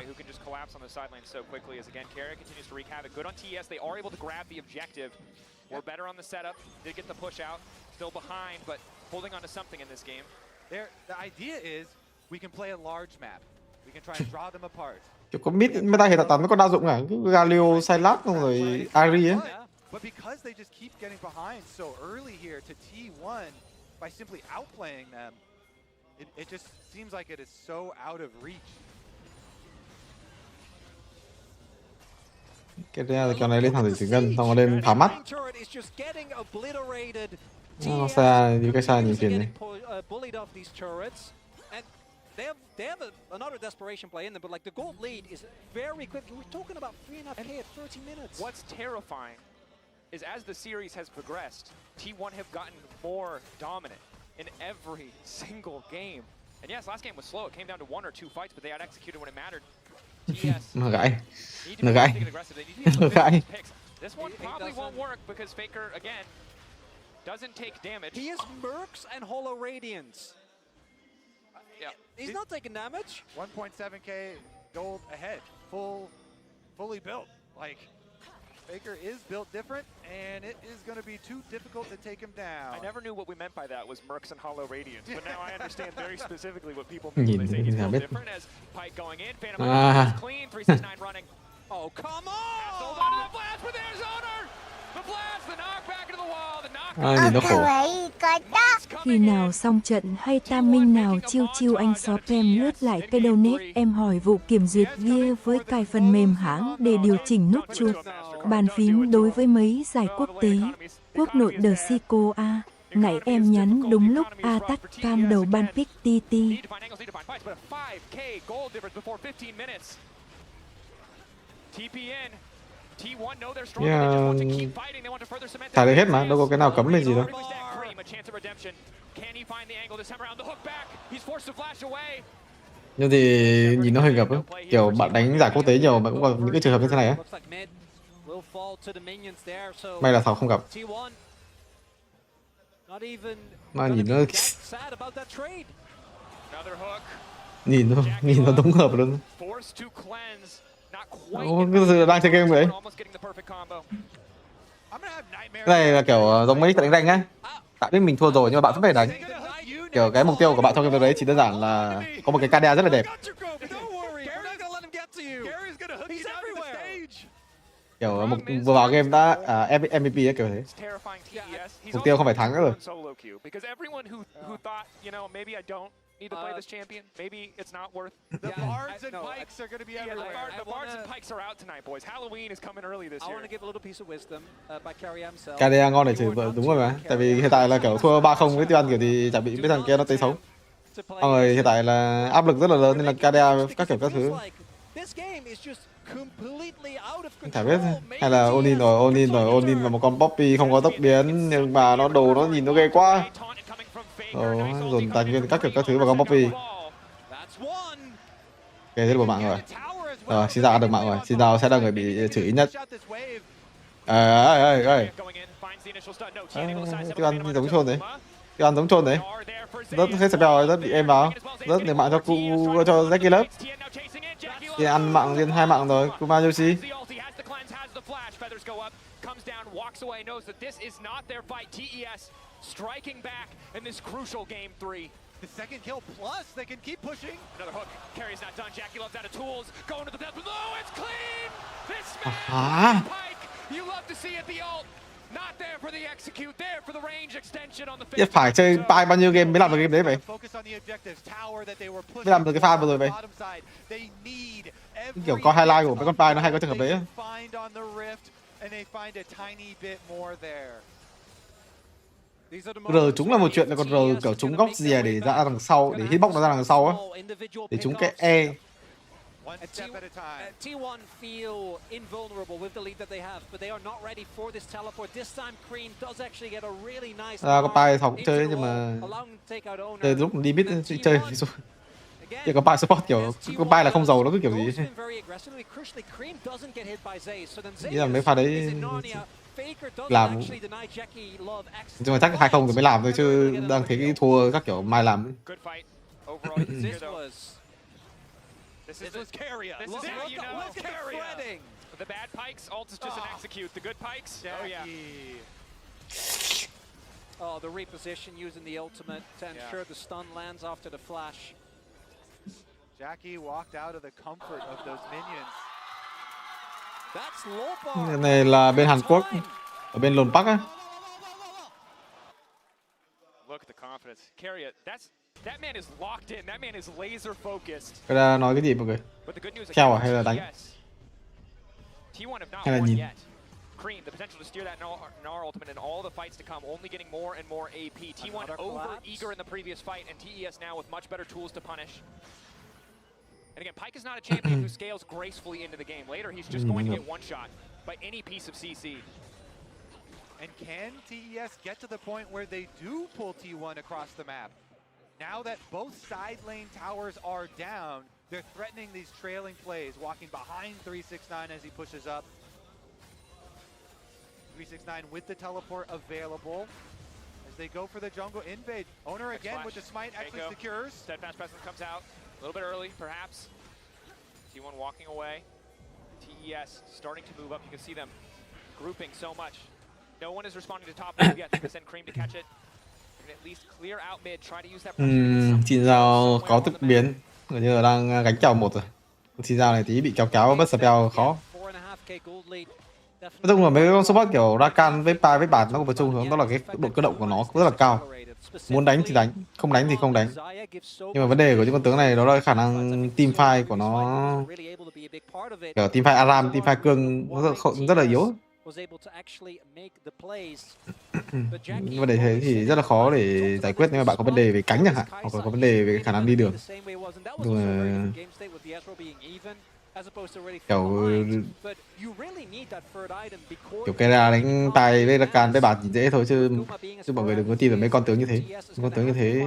Who can just collapse on the side lane so quickly as again, Keria continues to wreak havoc. Good on TES, they are able to grab the objective. We're better on the setup, did get the push out, still behind, but holding on to something in this game. The idea is we can play a large map. We can try and draw them apart. Kiểu có mid meta hiện tại toàn mấy con đa dụng cả, cứ Galio, Sylas rồi Ari ấy. But because they just keep getting behind so early here to T1 by simply outplaying them, it just seems like it is so out of reach. Cái ra cho này lên thằng thủy ngân, xong nó lên phá mắt. Nó xa, như cái xa nhìn kìa này. They have another desperation play in them, but like the gold lead is very quick. We're talking about 3.5k at 30 minutes. What's terrifying is as the series has progressed, T1 have gotten more dominant in every single game. And yes, last game was slow. It came down to 1 or 2 fights, but they out executed when it mattered. Nó gãy. This one probably won't work because Faker again doesn't take damage. He has Mercs and Hollow Radiance. Yeah, he's not taking damage. 1.7k gold ahead, fully built. Like Faker is built different, and it is going to be too difficult to take him down. I never knew what we meant by that was Mercs and Hollow Radiance, but now I understand very specifically what people mean when they say he's built different. As Pike going in, Phantom clean, 369 running. Oh, come on! Hold on to the blast, but there's Honor! The blast, the knockback into the wall, the Nhìn nó khổ. Khi nào xong trận hay Tam Minh nào chiêu chiêu anh SofM lướt lại cái donate, em hỏi vụ kiểm duyệt gear với cài phần mềm hãng để điều chỉnh nút chuột. Bàn phím đối với mấy giải quốc tế, quốc nội The Sico A. Nãy em nhắn đúng lúc A tắt cam đầu ban pick TT. Thải được hết mà, đâu có cái nào cấm hay gì đâu. Nhưng thì nhìn nó hơi gập ấy. Kiểu bạn đánh giải quốc tế nhiều mà cũng có những cái trường hợp như thế này á. May là Thảo không gặp. Mà nhìn nó nhìn nó đúng hợp luôn. Cái gì đang chơi game vậy? Cái này là kiểu giống mấy trận đánh á. Tại biết mình thua rồi nhưng mà bạn vẫn phải đánh. Kiểu cái mục tiêu của bạn trong cái việc đấy chỉ đơn giản là có một cái KDA rất là đẹp. Kiểu vừa vào game đã MVP á, kiểu thế. Mục tiêu không phải thắng nữa rồi. Need to play this champion. Maybe it's not worth. The bards and pikes are going to be everywhere. The bards and pikes are out tonight, boys. Halloween is coming early this year. I want to give a little piece of wisdom by Carry himself. KDA ngon này chứ, đúng rồi mà. Tại vì hiện tại là kiểu thua 3-0 với Tiêu Ăn kiểu thì chẳng bị mấy thằng kia nó tấy xấu. Xong rồi hiện tại là áp lực rất là lớn nên là KDA các kiểu các thứ. Chả biết hay là Onin là một con Poppy không có tốc biến nhưng mà nó đồ nó nhìn nó ghê quá. Dồn tài nguyên các kiểu các thứ vào con Poppy. Ok, thế là một mạng rồi. Rồi, xin chào được mạng rồi. Xin chào sẽ là người bị chửi ít nhất. Tiêu Ăn như giống trôn đấy. Tiêu Ăn giống trôn đấy. Rất hết spell rồi, rất bị êm vào. Rất nhiều mạng cho cho Jackie lớp. Thì ăn mạng lên 2 mạng rồi. Kuma Yoshi. Striking back in this crucial game 3. The second kill plus, they can keep pushing. Another hook. Carry's not done. Jackie loves out of tools. Going to the depth. No, it's clean! This man, Pike, you love to see it, the ult. Not there for the execute, there for the range extension on the face. Phải chơi bài bao nhiêu game mới làm được game đấy vậy? Mới làm được cái pha vừa rồi vậy? Kiểu có highlight của mấy con pie nó hay có trường hợp đấy. R chúng là một chuyện, là còn R kiểu chúng góc rìa để ra đằng sau, để hitbox nó ra đằng sau á, để chúng cái E. T1 feel invulnerable with the lead that they have, but they are not ready for this teleport. This time Cream does actually get a really nice. Có pie thọc chơi nhưng mà từ lúc đi mid chơi chỉ có pie support kiểu có pie là không giàu nó cứ kiểu gì. Nghĩ là mấy pha đấy làm nhưng mà chắc 2-0 rồi mới làm thôi chứ đang thấy cái thua các kiểu mai làm. This was Carrier. This is how you know Carrier. The bad pikes, ult is just an execute. The good pikes, oh yeah. Oh, the reposition using the ultimate to ensure the stun lands after the flash. Jackie walked out of the comfort of those minions. That's low bar. Cái này là bên Hàn Quốc, ở bên Lồn Bắc á. Look at the confidence. Carrier, that man is locked in. That man is laser focused. Cái ra nói cái gì mọi người? Theo à hay là đánh? Hay là nhìn? Cream, the potential to steer that Gnar ultimate in all the fights to come, only getting more and more AP. T1 over eager in the previous fight, and TES now with much better tools to punish. And again, Pike is not a champion who scales gracefully into the game. Later, he's just going to get one shot by any piece of CC. And can TES get to the point where they do pull T1 across the map? Now that both side lane towers are down, they're threatening these trailing plays, walking behind 369 as he pushes up. 369 with the teleport available as they go for the jungle invade. Owner again with the smite actually secures. Steadfast presence comes out a little bit early, perhaps. T1 walking away. TES starting to move up. You can see them grouping so much. No one is responding to top wave yet. They're gonna send Cream to catch it. And at least clear out mid, try to use that pressure. Chị Giao có tức biến, gần như là đang gánh chào một rồi. Chị Giao này tí bị kéo bất spell khó. Nói chung là mấy con support kiểu Rakan với Pai với Bạt nó có một chung hướng đó là cái độ cơ động của nó rất là cao. Muốn đánh thì đánh, không đánh thì không đánh. Nhưng mà vấn đề của những con tướng này đó là khả năng team fight của nó, kiểu team fight Aram, team fight Cương rất là yếu. Vấn đề thế thì rất là khó để giải quyết nếu mà bạn có vấn đề về cánh chẳng hạn, hoặc là có vấn đề về khả năng đi đường. Kiểu cái ra đánh tay với Rakan với Bạt chỉ dễ thôi chứ mọi người đừng có tin vào mấy con tướng như thế. Con tướng như thế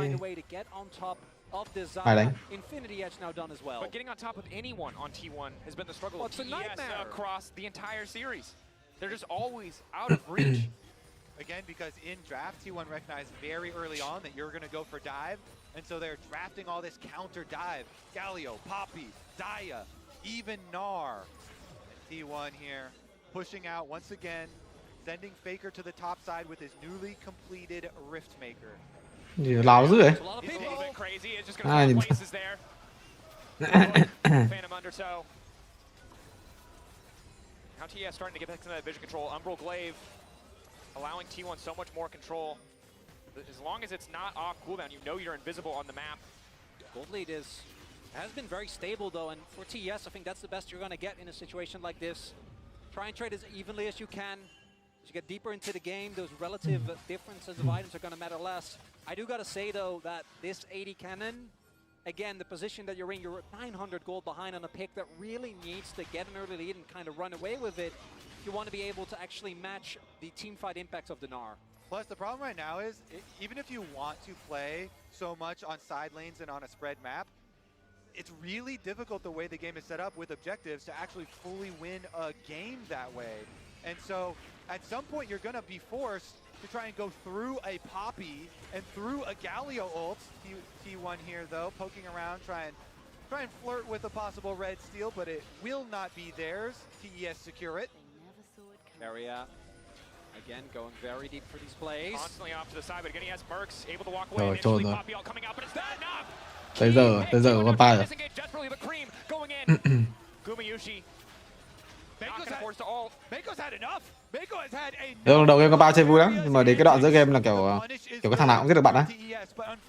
phải đánh. But getting on top of anyone on T1 has been the struggle of TES across the entire series. They're just always out of reach. Again, because in draft, T1 recognized very early on that you're going to go for dive, and so they're drafting all this counter dive. Galio, Poppy, Daya, even Gnar. And T1 here pushing out once again, sending Faker to the top side with his newly completed Riftmaker. Láo dữ ấy. Nhìn Now TES starting to get back to that vision control. Umbral Glaive allowing T1 so much more control. As long as it's not off cooldown, you know you're invisible on the map. Gold lead has been very stable though, and for TES, I think that's the best you're going to get in a situation like this. Try and trade as evenly as you can. As you get deeper into the game, those relative differences of items are going to matter less. I do got to say though that this 80 cannon, again, the position that you're in, you're 900 gold behind on a pick that really needs to get an early lead and kind of run away with it. You want to be able to actually match the teamfight impacts of the Gnar. Plus, the problem right now is, even if you want to play so much on side lanes and on a spread map, it's really difficult the way the game is set up with objectives to actually fully win a game that way. And so, at some point, you're going to be forced to try and go through a Poppy and through a Galio ult. T1 here, though, poking around, try and flirt with a possible red steal, but it will not be theirs. TES secure it. Carrier, again, going very deep for these plays. Constantly off to the side, but again, he has Mercs, able to walk away. Initially, Poppy all coming out, but it's not enough. Tới giờ con Pai rồi. Desperately, but Cream going in. Gumayushi. Đầu game con Pai chơi vui lắm, nhưng mà đến cái đoạn giữa game là kiểu cái thằng nào cũng giết được bạn á.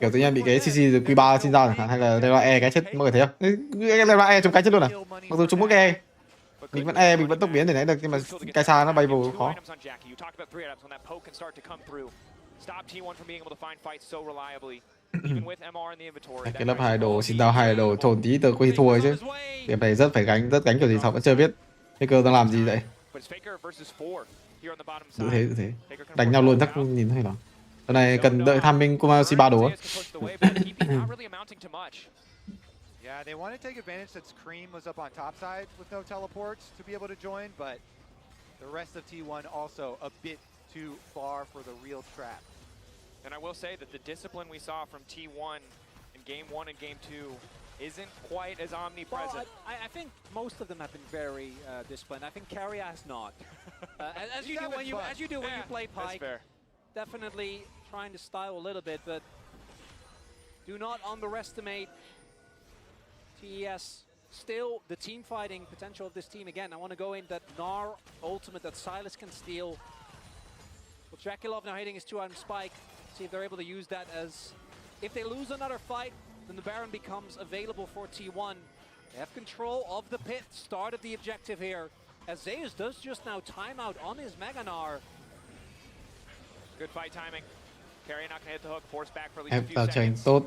Kiểu tự nhiên bị cái CC rồi Q3 xin ra chẳng hạn, hay là Leroy E cái chết, mọi người thấy không? Leroy E trong cái chết luôn à? Mặc dù chúng mỗi cái E, mình vẫn E, mình vẫn tốc biến để nãy được, nhưng mà cái xa nó bay vô khó. Cái lớp hai đồ xin đao hai đồ trồn tí tớ có khi thua chứ. Game này rất gánh kiểu gì họ vẫn chưa biết. Faker đang làm gì vậy? Giữ thế. Đánh nhau luôn chắc nhìn thấy nó. Lần này cần đợi Tham minh Kumayoshi 3 đồ á. Yeah, they want to take advantage since Cream was up on top side with no teleports to be able to join, but the rest of T1 also a bit too far for the real trap. And I will say that the discipline we saw from T1 in Game 1 and Game 2 isn't quite as omnipresent. Well, I think most of them have been very disciplined. I think Carrier has not. As you do when you play Pike, definitely trying to style a little bit, but do not underestimate TES. Still, the team fighting potential of this team. Again, I want to go in that Gnar ultimate that Silas can steal. With Draculov now hitting his 2-item spike, see if they're able to use that as... If they lose another fight, then the Baron becomes available for T1. They have control of the pit, start of the objective here. As Zeus does just now time out on his Mega Gnar. Good fight timing. Carrier not gonna hit the hook, force back for at least a few Tạo seconds. tốt.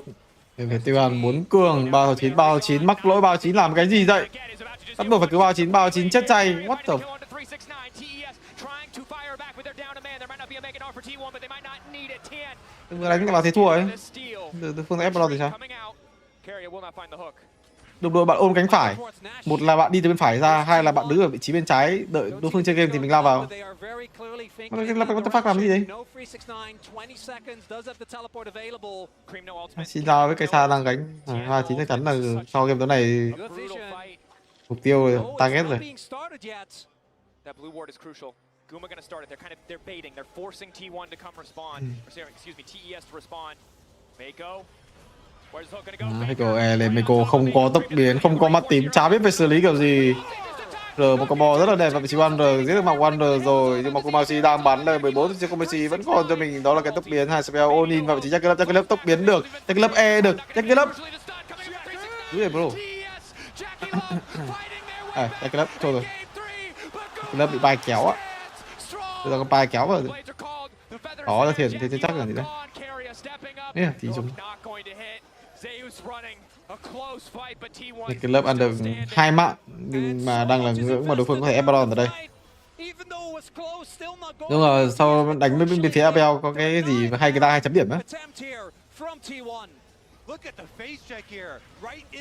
Về tiêu hàn muốn cường, 3-9 mắc lỗi 3-9 làm cái gì vậy? Bắt buộc phải cứ 3-9 chết chay. What the... Đừng đánh vào thế thua ấy. Đối phương ép vào thì sao? Đồng đội bạn ôm cánh phải. Một là bạn đi từ bên phải ra, hai là bạn đứng ở vị trí bên trái đợi đối phương chơi game thì mình lao vào. What the fuck làm gì đấy? Xin chào với cây xa đang gánh. 3-9 chắc chắn là sau game tối này mục tiêu target rồi. That blue ward is crucial. Guma going to start it. They're baiting. They're forcing T1 to come respond. Or, excuse me, TES to respond. Mako. Where's Hook going to go? Mako lên, Mako không có tốc biến, không có mắt tím, chả biết phải xử lý kiểu gì. Rồi một combo rất là đẹp và vị trí Wonder giết được mạng Wonder rồi, nhưng mà Kumashi đang bắn lời 14 thì Kumashi vẫn còn cho mình đó là cái tốc biến. Hai spell Onin vào vị trí Jack Club tốc biến được, Jack Club E được, Jack Club. Đúng rồi bro. Jack Club thôi rồi. Jack Club bị bay kéo á. Bây giờ có bay kéo vào. Đó là thiệt thì chắc là gì đấy. Nè, thì chúng. Cái club ăn được 2 mạng nhưng mà đang là ngưỡng mà đối phương có thể ép Baron ở đây. Nhưng mà sau đánh với bên phía APL có cái gì hay người ta hay chấm điểm á.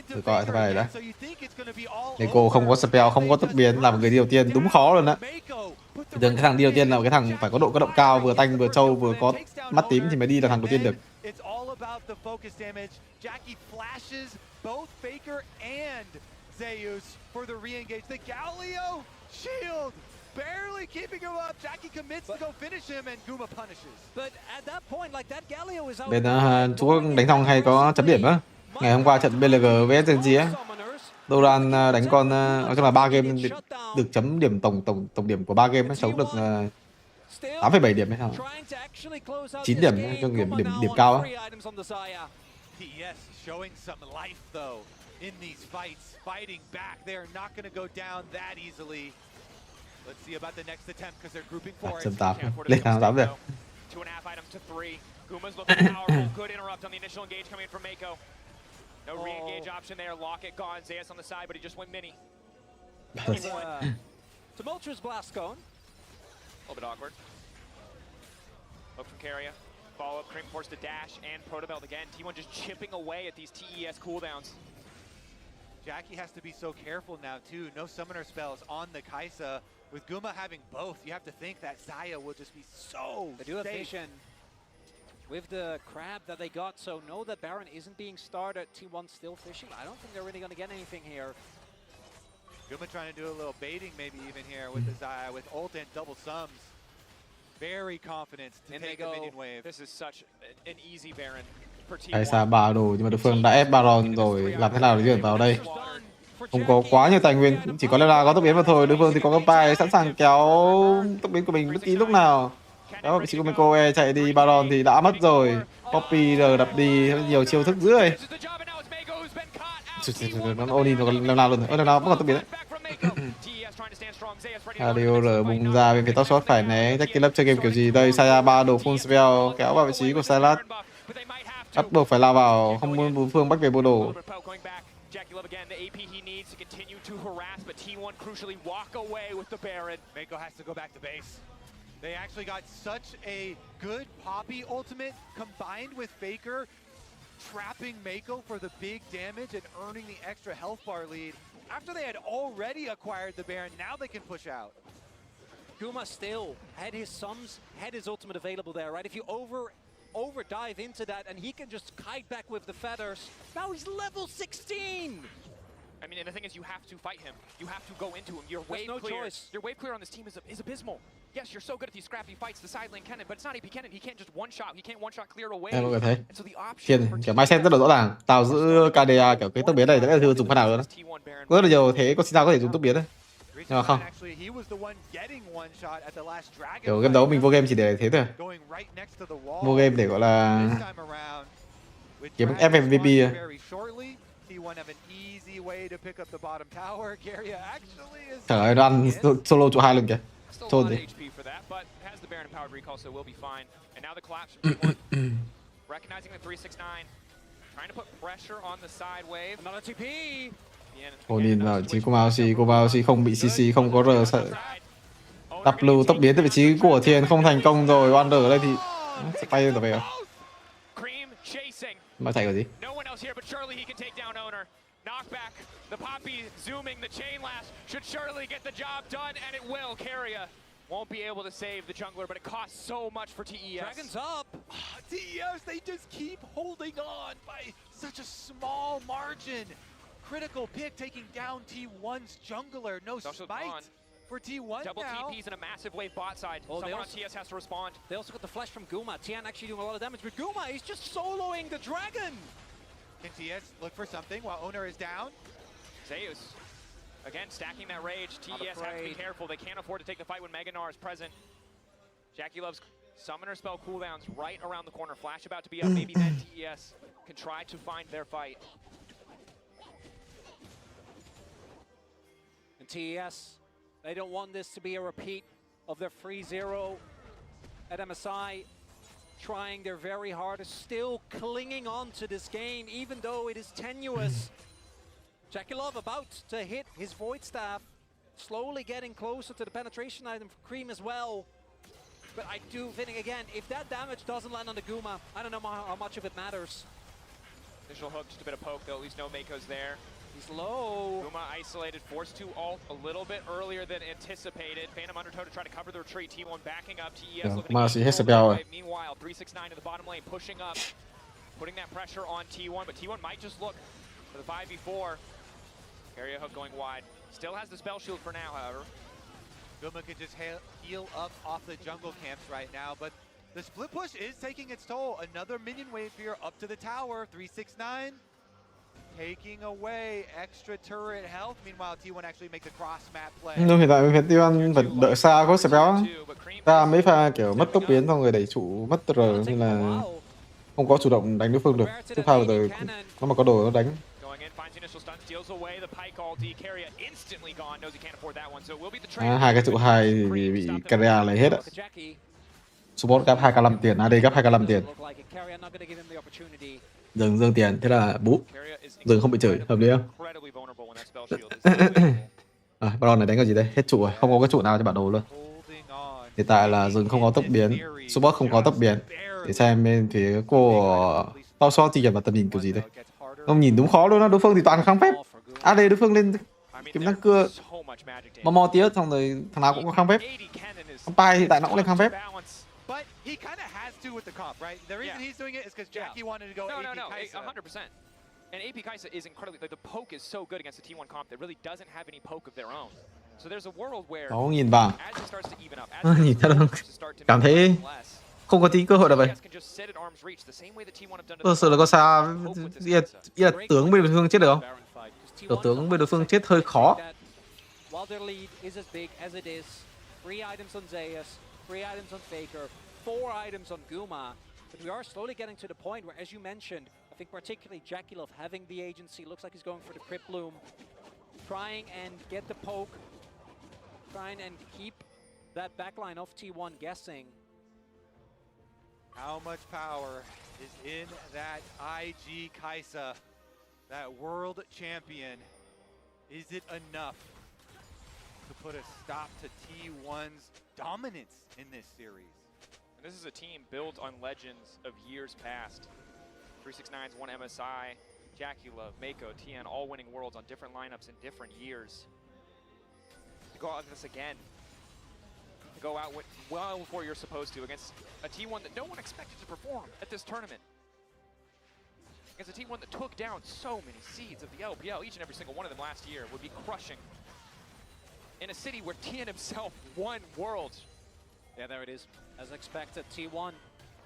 Thử coi thằng này đã. Neko không có spell, không có tốc biến là một người đi đầu tiên đúng khó luôn á. Thường cái thằng đi đầu tiên là cái thằng phải có độ cơ động cao, vừa tanh vừa trâu vừa có mắt tím thì mới đi là thằng đầu tiên được. Jackie flashes both Faker and Zeus for the re-engage. The Galio shield barely keeping him up. Jackie commits to go finish him and Guma punishes. But at that point, like that Galio is out. Bên Trung Quốc đánh xong hay có chấm điểm á. Ngày hôm qua trận BLG vs SNG á, Doran đánh con nói chung là 3 game được chấm điểm tổng điểm của 3 game ấy, chống được 8,7 điểm hay sao? 9 điểm cho điểm cao á. TES showing some life though in these fights, fighting back. They are not going to go down that easily. Let's see about the next attempt because they're grouping for it. Lên hàng 8 rồi. 2.5 items to 3. Guma's looking powerful. Good interrupt on the initial engage coming in from Mako. No re-engage option there. Locket gone. Zeus on the side, but he just went mini. Tumultuous blast cone. A little bit awkward. Look from Carrier. Follow up, Cream forced to dash and Protobelt again. T1 just chipping away at these TES cooldowns. Jackie has to be so careful now too. No summoner spells on the Kaisa. With Guma having both, you have to think that Xayah will just be so They do have vision with the crab that they got, so know that Baron isn't being started. T1 still fishing. I don't think they're really going to get anything here. Guma trying to do a little baiting maybe even here with the Xayah, with ult and double sums. Very confident to take the minion wave. This is such an easy Baron for T1. Kaisa 3 đồ nhưng mà đối phương đã ép Baron rồi, làm thế nào để di chuyển vào đây? Không có quá nhiều tài nguyên, chỉ có là có tốc biến vào thôi. Đối phương thì có cái bài sẵn sàng kéo tốc biến của mình bất kỳ lúc nào. Đó, vị trí của Miko chạy đi, Baron thì đã mất rồi. Poppy giờ đập đi nhiều chiêu thức dữ rồi. Nó Onin rồi còn làm nào luôn rồi. Làm nào vẫn còn tốc biến đấy. ADOR bùng ra bên phía top shot phải né. Jack Club chơi game kiểu gì đây? Saya 3 đồ full spell kéo vào vị trí của Silas. Bắt buộc phải lao vào, không muốn đối phương bắt về bộ đồ. Again, the AP he needs to continue to harass, but T1 crucially walk away with the Baron. Mako has to go back to base. They actually got such a good Poppy ultimate combined with Faker, trapping Mako for the big damage and earning the extra health bar lead. After they had already acquired the Baron, now they can push out. Guma still had his sums, had his ultimate available there, right? If you over dive into that and he can just kite back with the feathers. Now he's level 16! I mean, and the thing is, you have to fight him. You have to go into him. Your wave clear on this team is abysmal. Yes, you're so good at these scrappy fights, the side lane Kennen, but it's not AP Kennen. He can't just one-shot. He can't one-shot clear away. Em có thấy kiểu mindset rất là rõ ràng. Tao giữ KDA kiểu cái tốc biến này sẽ thường dùng phát nào luôn đó. Có rất là nhiều thế, có sao có thể dùng tốc biến đấy. Nhưng mà không. Kiểu game đấu mình vô game chỉ để thế thôi. Vô game để gọi là kiếm FMVP. Trời ơi, nó ăn solo chỗ 2 lần kìa. Trôn gì. Nhìn vào vị trí Kumaoshi không bị CC, không có R sợ. W tốc biến tới vị trí của Thiên không thành công rồi. Wonder ở đây thì sẽ bay trở về rồi. Mà chạy cái gì? Knockback, the Poppy zooming, the chain lash should surely get the job done, and it will. Carrier won't be able to save the jungler, but it costs so much for TES. Dragons up! TES, they just keep holding on by such a small margin. Critical pick taking down T1's jungler, no spite for T1 Double now. TPs and a massive wave bot side. Oh, Someone on TS has to respond. They also got the flash from Guma. Tian actually doing a lot of damage, but Guma is just soloing the dragon. Can TS look for something while Owner is down? Zeus, again, stacking that rage. TES have to be careful. They can't afford to take the fight when Meganar is present. Jackie Love's summoner spell cooldowns right around the corner. Flash about to be up. Maybe then TES can try to find their fight. And TES, they don't want this to be a repeat of their 3-0 at MSI. Trying their very hardest, still clinging on to this game, even though it is tenuous. Jackie Love about to hit his Void Staff, slowly getting closer to the penetration item for Cream as well. But I do think, again, if that damage doesn't land on the Guma, I don't know how much of it matters. Initial hook, just a bit of poke though, at least no Mako's there. He's low. Guma isolated, forced to ult a little bit earlier than anticipated. Phantom Undertow to try to cover the retreat. T1 backing up. TES looking to get control. Meanwhile, 369 to the bottom lane, pushing up, putting that pressure on T1, but T1 might just look for the 5v4. Area hook going wide. Still has the spell shield for now, however. Guma can just heal up off the jungle camps right now, but the split push is taking its toll. Another minion wave here up to the tower. 369 taking away extra turret health. Meanwhile, T1 actually make the cross map play. Nhưng hiện tại bên phía T1 vẫn đợi xa có spell. Ra mấy pha kiểu mất tốc biến xong rồi đẩy trụ mất R nên là không có chủ động đánh đối phương được. Tiếp pha vừa rồi nó mà có đồ nó đánh. Hai cái trụ 2 thì bị Carrier lấy hết ạ. Support gấp 2k5 tiền, AD gấp 2k5 tiền. Dương tiền, thế là bú. Dương không bị chửi, hợp lý không? Baron này đánh cái gì đây? Hết trụ rồi, không có cái trụ nào cho bản đồ luôn. Hiện tại là Dương không có tốc biến, support không có tốc biến. Để xem bên phía của tao so thì vào tầm nhìn kiểu gì đây. Không nhìn đúng khó luôn đó, đối phương thì toàn kháng phép. AD đối phương lên kiếm năng cưa. Mò tía xong rồi thằng nào cũng có kháng phép. Pai thì tại nó cũng lên kháng phép. But he kind of has to with the comp, right? The reason he's doing it is because Jackie wanted to go AP Kai'Sa. 100%. And AP Kai'Sa is incredibly, like, the poke is so good against the T1 comp that really doesn't have any poke of their own. So there's a world where Đó, nhìn vào. as it starts to even up, as Nhìn thấy không? Cảm thấy không có tí cơ hội đâu vậy. Thật sự là có sao tướng bên đối phương chết được không? Kiểu tướng bên đối phương chết hơi khó. While their lead is as big as it is, 3 items on Zeus, 3 items on Faker, 4 items on Guma. But we are slowly getting to the point where, as you mentioned, I think particularly Jackie Love having the agency, looks like he's going for the Crypt Bloom, trying and get the poke, trying and keep that backline of T1 guessing. How much power is in that IG Kai'Sa, that world champion? Is it enough to put a stop to T1's dominance in this series? And this is a team built on legends of years past. 369's won MSI, Jackie Love, Mako, TN, all winning worlds on different lineups in different years. To go out like this again, to go out well before you're supposed to against a T1 that no one expected to perform at this tournament. Against a T1 that took down so many seeds of the LPL, each and every single one of them last year would be crushing. In a city where TN himself won worlds. Yeah, there it is. As expected, T1.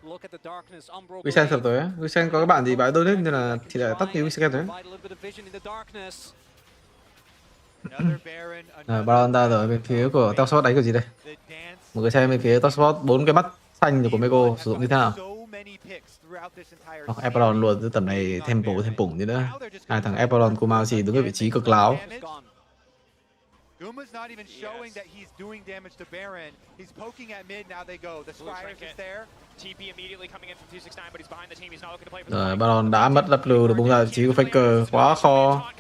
Look at the darkness. Weekend sắp tới á. Weekend có các bạn gì bãi donate nên là thì lại tắt cái Weekend rồi. Baron ra rồi, bên phía của Tao Sport đánh cái gì đây? Một người xem bên phía Tao Sport 4 cái mắt xanh của Meko sử dụng như thế nào? Baron luôn, từ tầm này thêm pủng gì nữa. Hai thằng Baron của Mao chỉ đứng ở vị trí cực láo. Guma's not even showing that he's doing damage to Baron. He's poking at mid, now they go. The Squires is there. TP immediately coming in from 269, but he's behind the team. He's not looking to play for Rồi, Baron đã mất W được bung ra vị trí của Faker, quá khó.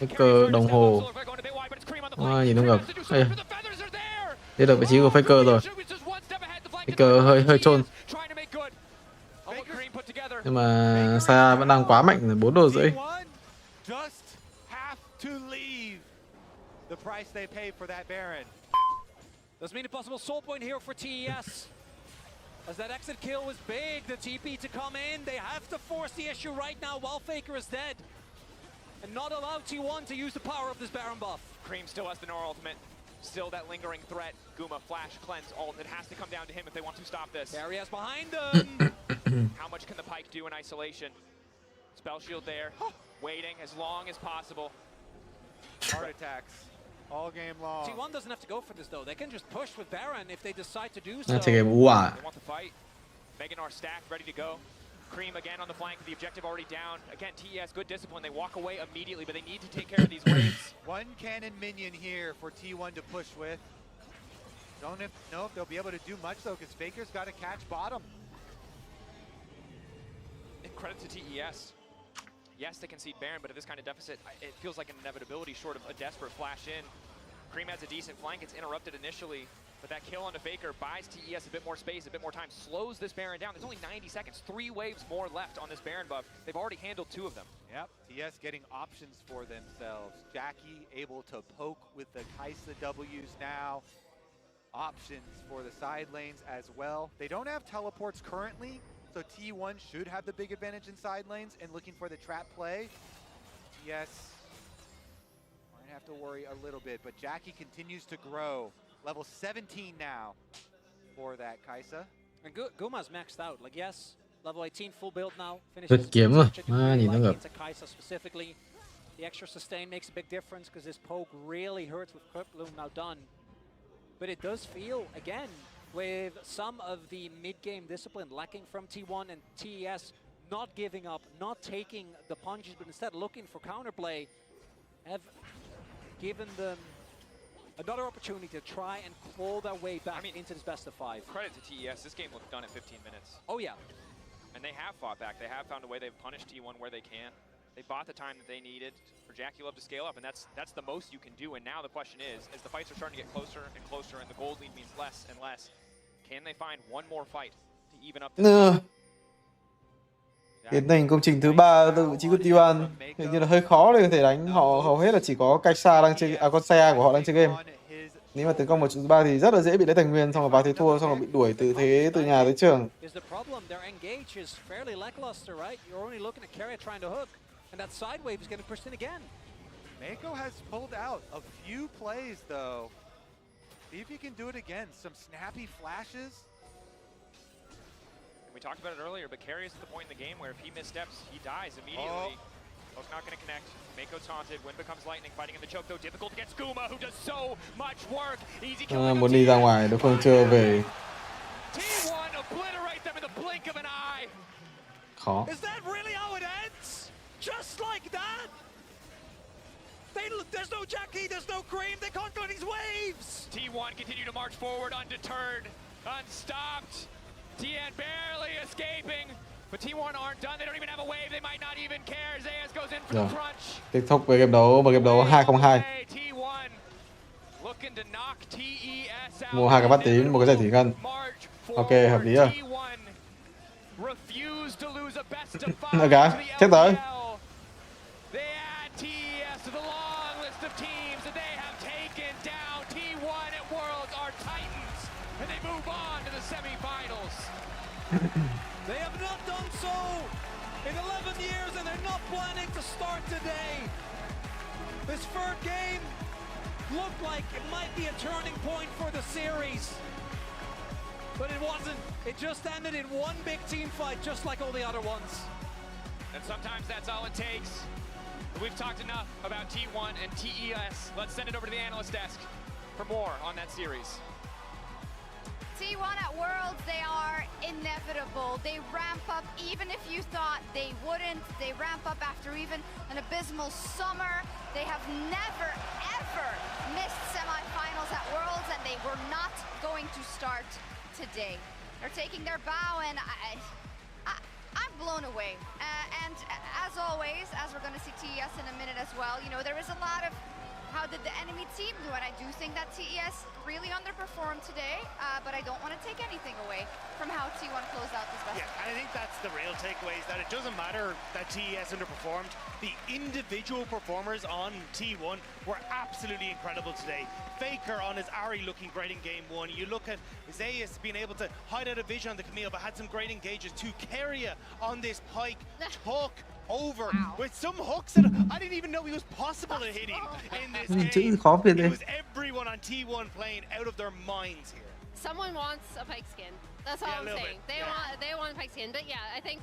Faker đồng hồ. Nhìn không ngập. Biết được vị trí của Faker rồi. Faker hơi trôn. Nhưng mà Saya vẫn đang quá mạnh, 4 đô rưỡi. The price they pay for that Baron. Does mean a possible soul point here for TES. As that exit kill was big, the TP to come in. They have to force the issue right now while Faker is dead. And not allow T1 to use the power of this Baron buff. Cream still has the Nora ultimate. Still that lingering threat. Guma, flash, cleanse, ult. It has to come down to him if they want to stop this. Barriers behind them. How much can the Pyke do in isolation? Spell shield there. Waiting as long as possible. Heart attacks all game long. T1 doesn't have to go for this though. They can just push with Baron if they decide to do so. Nó chơi game U à? They want the fight. Meganar stacked, ready to go. Cream again on the flank, the objective already down. Again, TES, good discipline. They walk away immediately, but they need to take care of these waves. One cannon minion here for T1 to push with. Don't know if they'll be able to do much though, because Faker's got to catch bottom. And credit to TES. Yes, they concede Baron, but at this kind of deficit, it feels like an inevitability short of a desperate flash in. Cream has a decent flank. It's interrupted initially, but that kill onto Faker buys TES a bit more space, a bit more time, slows this Baron down. There's only 90 seconds, 3 waves more left on this Baron buff. They've already handled 2 of them. Yep, TS getting options for themselves. Jackie able to poke with the Kai'Sa W's now. Options for the side lanes as well. They don't have teleports currently, so T1 should have the big advantage in side lanes and looking for the trap play. TS might have to worry a little bit, but Jackie continues to grow. Level 17 now for that Kai'Sa. And Guma's maxed out. Like, yes, level 18 full build now. Rất kiếm à? Nhìn nó gặp. Kai'Sa specifically. The extra sustain makes a big difference because this poke really hurts with Crypt Bloom now done. But it does feel, again, with some of the mid-game discipline lacking from T1 and TES not giving up, not taking the punches, but instead looking for counterplay, have given them another opportunity to try and claw their way back into this best of 5. Credit to TES, this game looked done in 15 minutes. Oh yeah. And they have fought back. They have found a way. They've punished T1 where they can. They bought the time that they needed for Jackie Love to scale up, and that's the most you can do. And now the question is, as the fights are starting to get closer and closer, and the gold lead means less and less, can they find one more fight to even up this? Hiện thành công trình thứ 3 từ vị trí của T1 hình như là hơi khó để có thể đánh họ. Hầu hết là chỉ có Kai'Sa đang chơi, con xe của họ đang chơi game. Nếu mà tấn công một trụ thứ 3 thì rất là dễ bị lấy tài nguyên, xong rồi vào thế thua, xong rồi bị đuổi từ thế từ nhà tới trường. And that side wave is getting pushed in again. Mako has pulled out a few plays though. See if he can do it again. Some snappy flashes. We talked about it earlier, but Carry is at the point in the game where if he missteps, he dies immediately. Both not going to connect. Mako taunted. Wind becomes lightning. Fighting in the choke though. Difficult against Guma, who does so much work. Easy kill. Muốn đi ra ngoài, đối phương chưa về. T1 obliterate them in the blink of an eye. Khó. Is that really how it ends? Just like that? There's no Jackie, there's no Cream, they can't go these waves! T1 continue to march forward undeterred, unstopped. TN barely escaping, but T1 aren't done, they don't even have a wave, they might not even care. Zayas goes in for the crunch. Kết thúc với game đấu, và game đấu 2-0-2. T1 looking to knock TES out. Mua 2 cái bát tím, một cái giải thủy ngân. Ok, hợp lý rồi. Refuse to lose a best of 5. Ok, chắc tới. They add TES to the long list of teams that they have taken down. T1 at Worlds are Titans, and they move on to the semifinals. They have not done so in 11 years, and they're not planning to start today. This third game looked like it might be a turning point for the series. But it wasn't. It just ended in one big team fight, just like all the other ones. And sometimes that's all it takes. But we've talked enough about T1 and TES. Let's send it over to the analyst desk for more on that series. T1 at Worlds, they are inevitable. They ramp up even if you thought they wouldn't. They ramp up after even an abysmal summer. They have never, ever missed semifinals at Worlds, and they were not going to start today. They're taking their bow, and I'm blown away. And as always, as we're going to see TES in a minute as well, you know, there is a lot of how did the enemy team do, and I do think that TES really underperformed today, but I don't want to take anything away from how T1 closed out this best. Yeah, and I think that's the real takeaway, is that it doesn't matter that TES underperformed. The individual performers on T1 were absolutely incredible today. Faker on his Ahri looking great in game 1. You look at Zayas being able to hide out a vision on the Camille, but had some great engages. To Keria on this Pyke took over with some hooks that I didn't even know he was possible at hitting in this game. Chữ khó Việt It đây. was everyone on T1 playing out of their minds here. Someone wants a Pike skin. That's all I'm saying. They want a Pike skin. But yeah, I think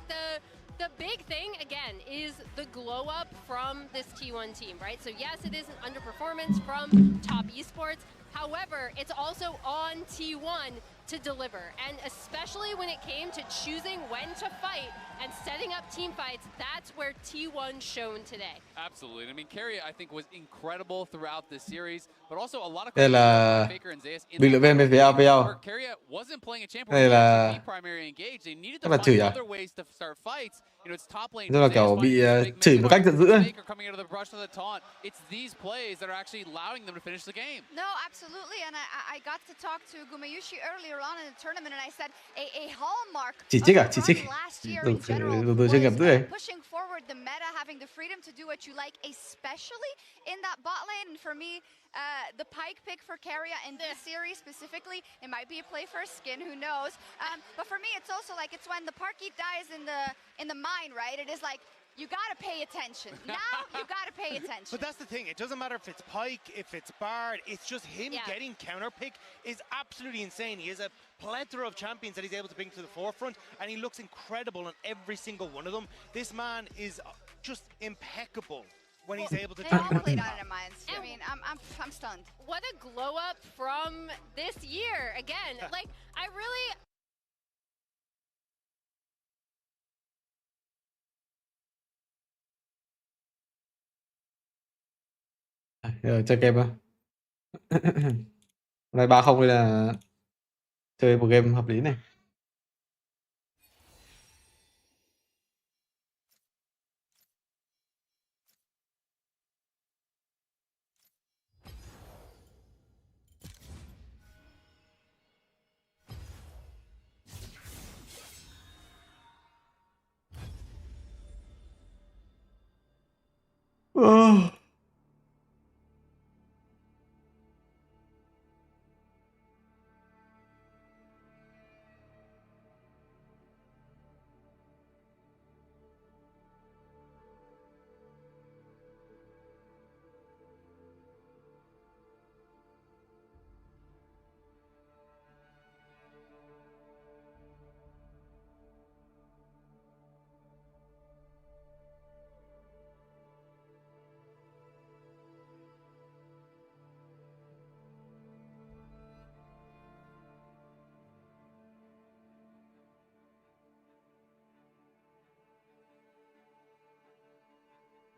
the big thing again is the glow up from this T1 team, right? So yes, it is an underperformance from top esports. However, it's also on T1 to deliver, and especially when it came to choosing when to fight and setting up team fights, that's where T1 shone today. Absolutely. I mean, Carry, I think, was incredible throughout the series, but also a lot of Đây là Faker and Zeus in bình luận viên về APL. where Carry wasn't playing a champ Đây where he là actually be primary engaged. They needed to chắc là find chửi à? other ways to start fights. You know, it's top lane. Tức là kiểu bị chửi một cách giận dữ ấy. Faker coming out of the brush of the taunt. It's these plays that are actually allowing them to finish the game. No, absolutely, and I got to talk to Gumayushi earlier on in the tournament, and I said a hallmark Chỉ trích à? of Chỉ the trích. run last year in general Tôi chuyên nghiệp dữ ấy. was pushing forward the meta, having the freedom to do what you like, especially in that bot lane. And for me, the Pike pick for Keria in this series specifically, it might be a play for a skin, who knows? But for me, it's also like it's when the Parkeet dies in the mine, right? It is like, you gotta pay attention. Now you gotta pay attention. But that's the thing. It doesn't matter if it's Pike, if it's Bard. It's just him getting counterpick is absolutely insane. He has a plethora of champions that he's able to bring to the forefront, and he looks incredible on every single one of them. This man is just impeccable when he's able to They do all played out of minds. I mean, I'm stunned. What a glow up from this year again. Like, I really. Rồi chơi game à? Hôm nay 3-0 đây là chơi một game hợp lý này.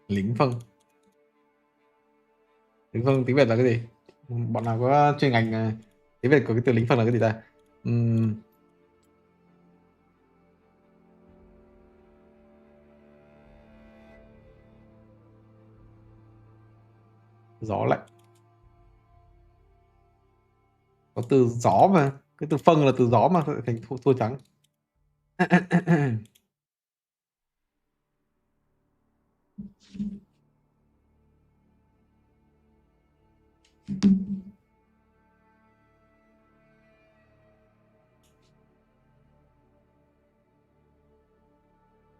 Lính phân. Lính phân tiếng Việt là cái gì? Bọn nào có chuyên ngành tiếng Việt của cái từ lính phân là cái gì ta? Gió lạnh. Có từ gió mà. Cái từ phân là từ gió mà thành thua trắng.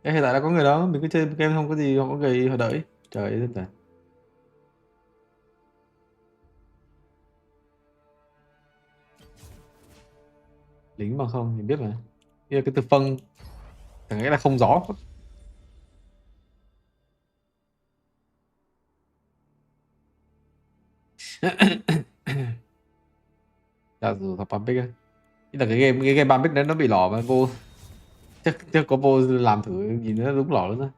Hiện tại đã có người đó, mình cứ chơi game không có gì, không có người họ đợi. Trời ơi, trời. Lính bằng không, mình biết mà. Cái từ phân, chẳng lẽ là không gió. Giả sử thằng Pampic á. Ý là cái game Pampic đấy nó bị lỏ mà vô. Chắc có vô làm thử nhìn nó đúng lỏ luôn á.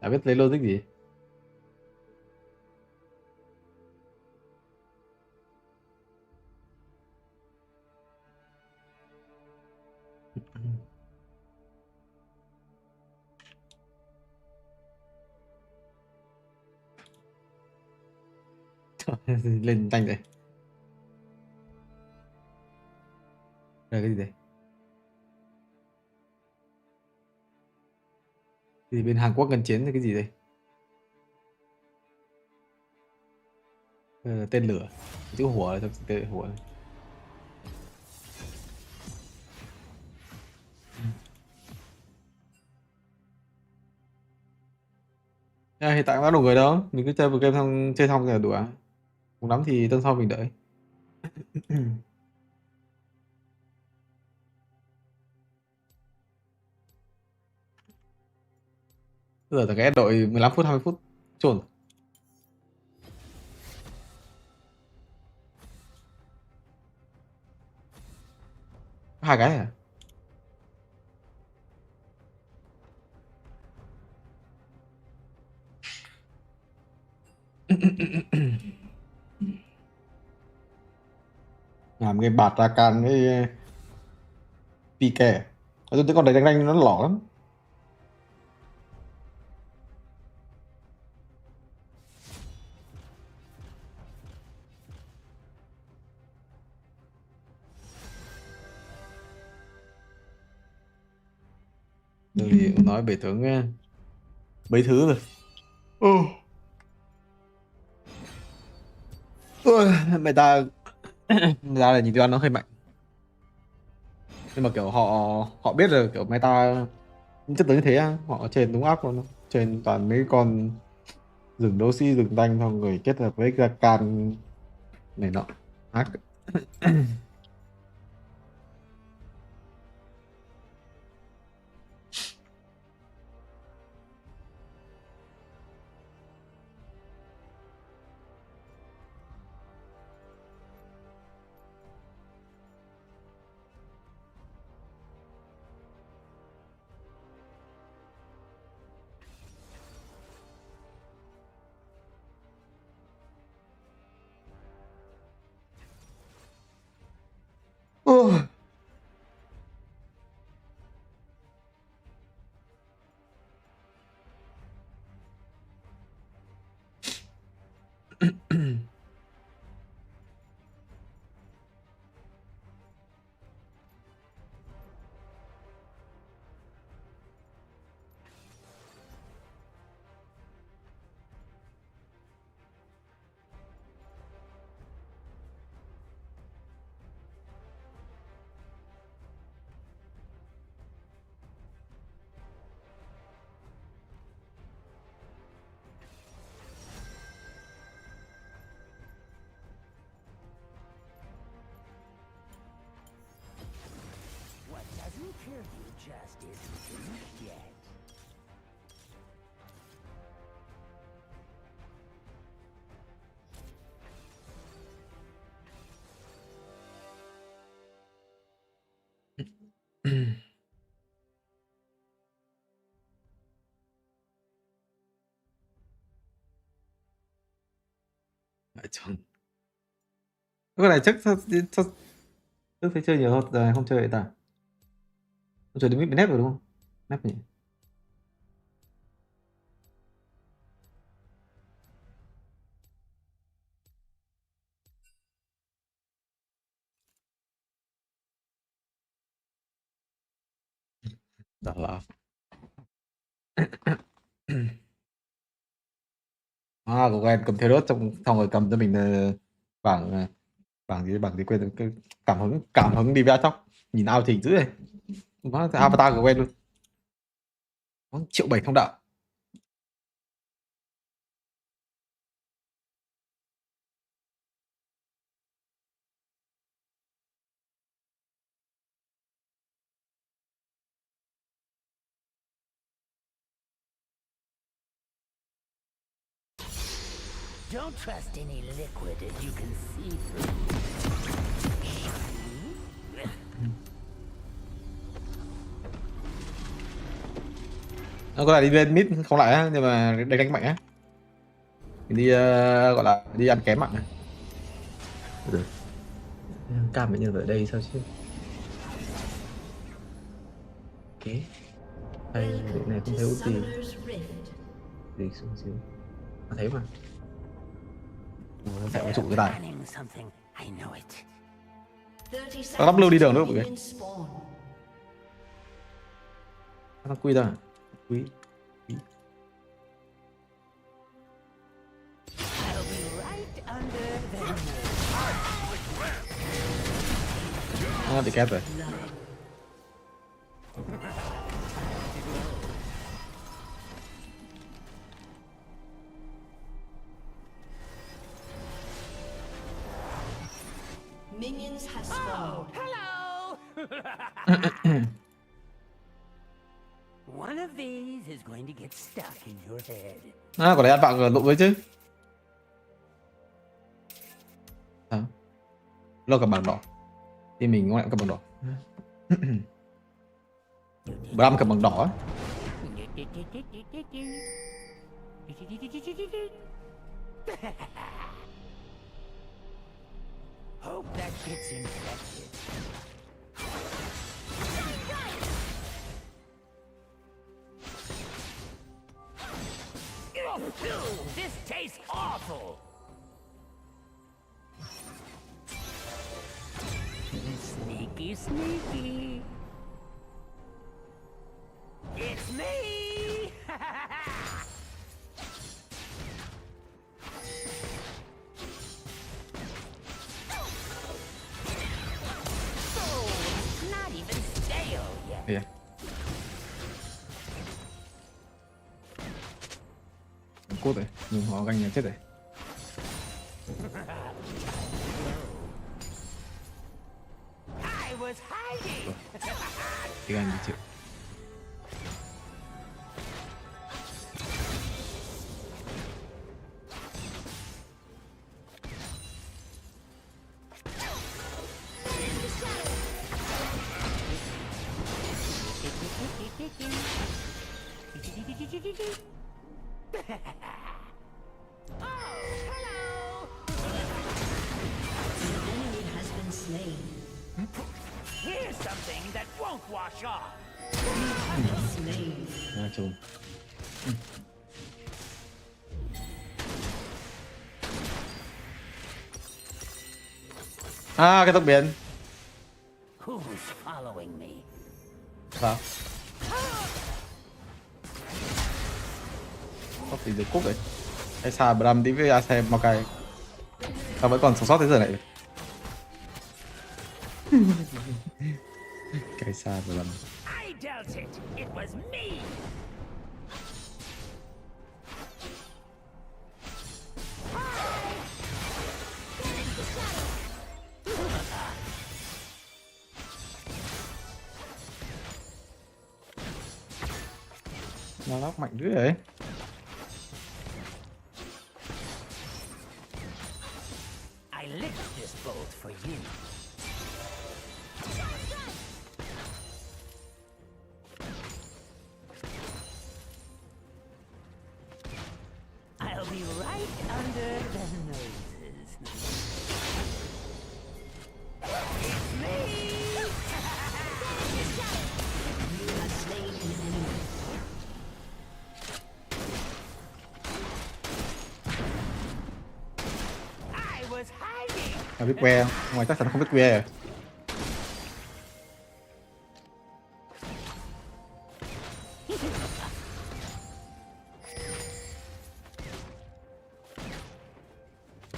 Chả biết lấy logic gì. Lên nhanh vậy. Đây cái gì đây? Thì bên Hàn Quốc ngân chiến thì cái gì đây? Tên lửa, chữ hỏa, tên hỏa. Hiện tại có đủ người đâu, mình cứ chơi một game xong chơi xong rồi đủ à. Cùng lắm thì tuần sau mình đợi. Giờ thằng cái đội 15 phút 20 phút chồn. Hai cái à? Làm cái bạt ra can với pi kè. Tôi thấy con đấy đánh nó lỏ lắm. Rồi nói bể tướng mấy thứ rồi. Mày ta ra là nhìn toán nó hơi mạnh, nhưng mà kiểu họ biết là kiểu meta chất tới như thế á, họ trên đúng áp luôn, trên toàn mấy con rừng đô si rừng tanh xong rồi kết hợp với can này nọ ác. Cái này chắc tôi phải chơi nhiều hơn rồi, không chơi vậy ta. Không chơi đến mid nép rồi đúng không? Nép nhỉ? Đó là có quen cầm theo đốt xong rồi cầm cho mình bảng bảng gì quên cái cảm hứng đi vẽ chóc nhìn ao thỉnh dữ này, nó avatar của quen luôn. 1.700.000 thông đạo. Don't trust any liquid that you can see through. Nó có là đi lên mid không lại á, nhưng mà đánh mạnh á. Mình đi gọi là đi ăn kém mạnh này. Được. Cam bệnh nhân ở đây sao chứ? Ok. Đây điểm này không thấy ulti. Đi xuống xíu. Nó thấy mà. Nó sẽ có trụ cái này. Nó lắp lưu đi đường nữa mọi người. Nó quy ra. Quý. Bị kép rồi. Hello. One of these is going to get stuck in your head. Có lẽ ăn vạ lộn với chứ. Lo cầm bằng đỏ. Thì mình ngoại cầm bằng đỏ. Bram cầm bằng đỏ. Hope that gets infected. This tastes awful. Sneaky, sneaky. It's me. Not even stale yet. Yeah. Cốt rồi, nhưng họ ganh nhà chết rồi. I was hiding. Thì ganh chịu. Here's something that won't wash off. Trốn. Cái tốc biến. Who's following me? Sao? Có gì được cúp đấy. Hay xa Bram tí với xem một cái. Sao vẫn còn sống sót tới giờ này? Cái xa Bram. I dealt it. It was me. Nó lóc mạnh dữ đấy. I licked this bolt for you. I'll be right under the noses. It's me! You have slain an enemy. I was hiding. Nó biết que không? Ngoài chắc chắn không biết que rồi.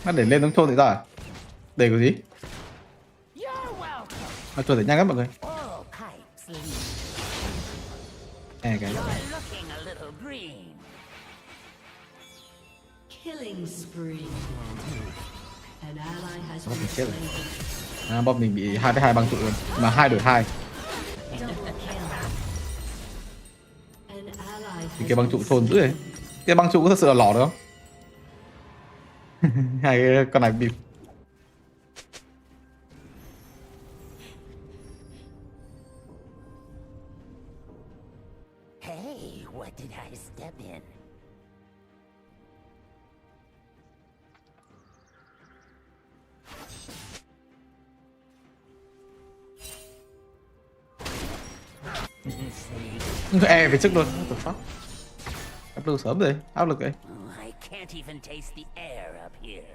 Nó để lên nông thôn thì sao à? Để cái gì? Nó chuột để nhanh lắm mọi người. Cái Killing spree. An ally has bom been mình chết slain. rồi. Bom mình bị 2/2 băng trụ luôn. Mà 2 đổi 2. Double kill. An ally Thì has cái băng trụ been thôn dữ đấy. Cái băng trụ có thật sự là lỏ được không? Hai cái con này bịp. Hey, what did I step in? E về trước luôn. What the fuck? Áp lực sớm rồi. Áp lực đấy. I can't even taste the air up here.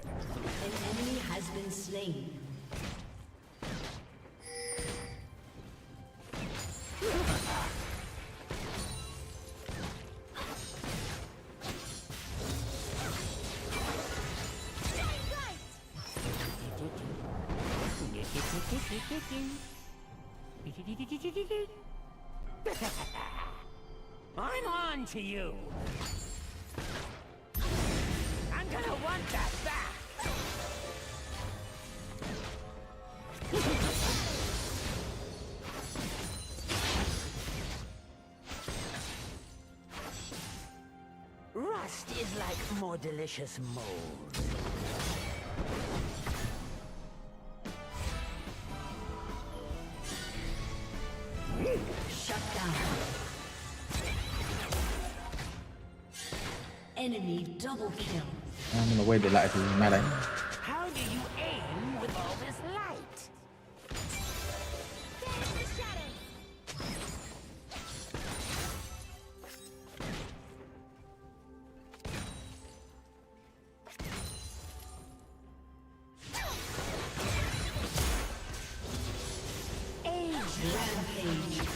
An enemy has been slain. I'm on to you. I'm gonna want that back. Dust is like more delicious mold. Shut down. Enemy double kill. Nhưng mà quay để lại thì mai đánh. How do you aim with all this light? Rampage.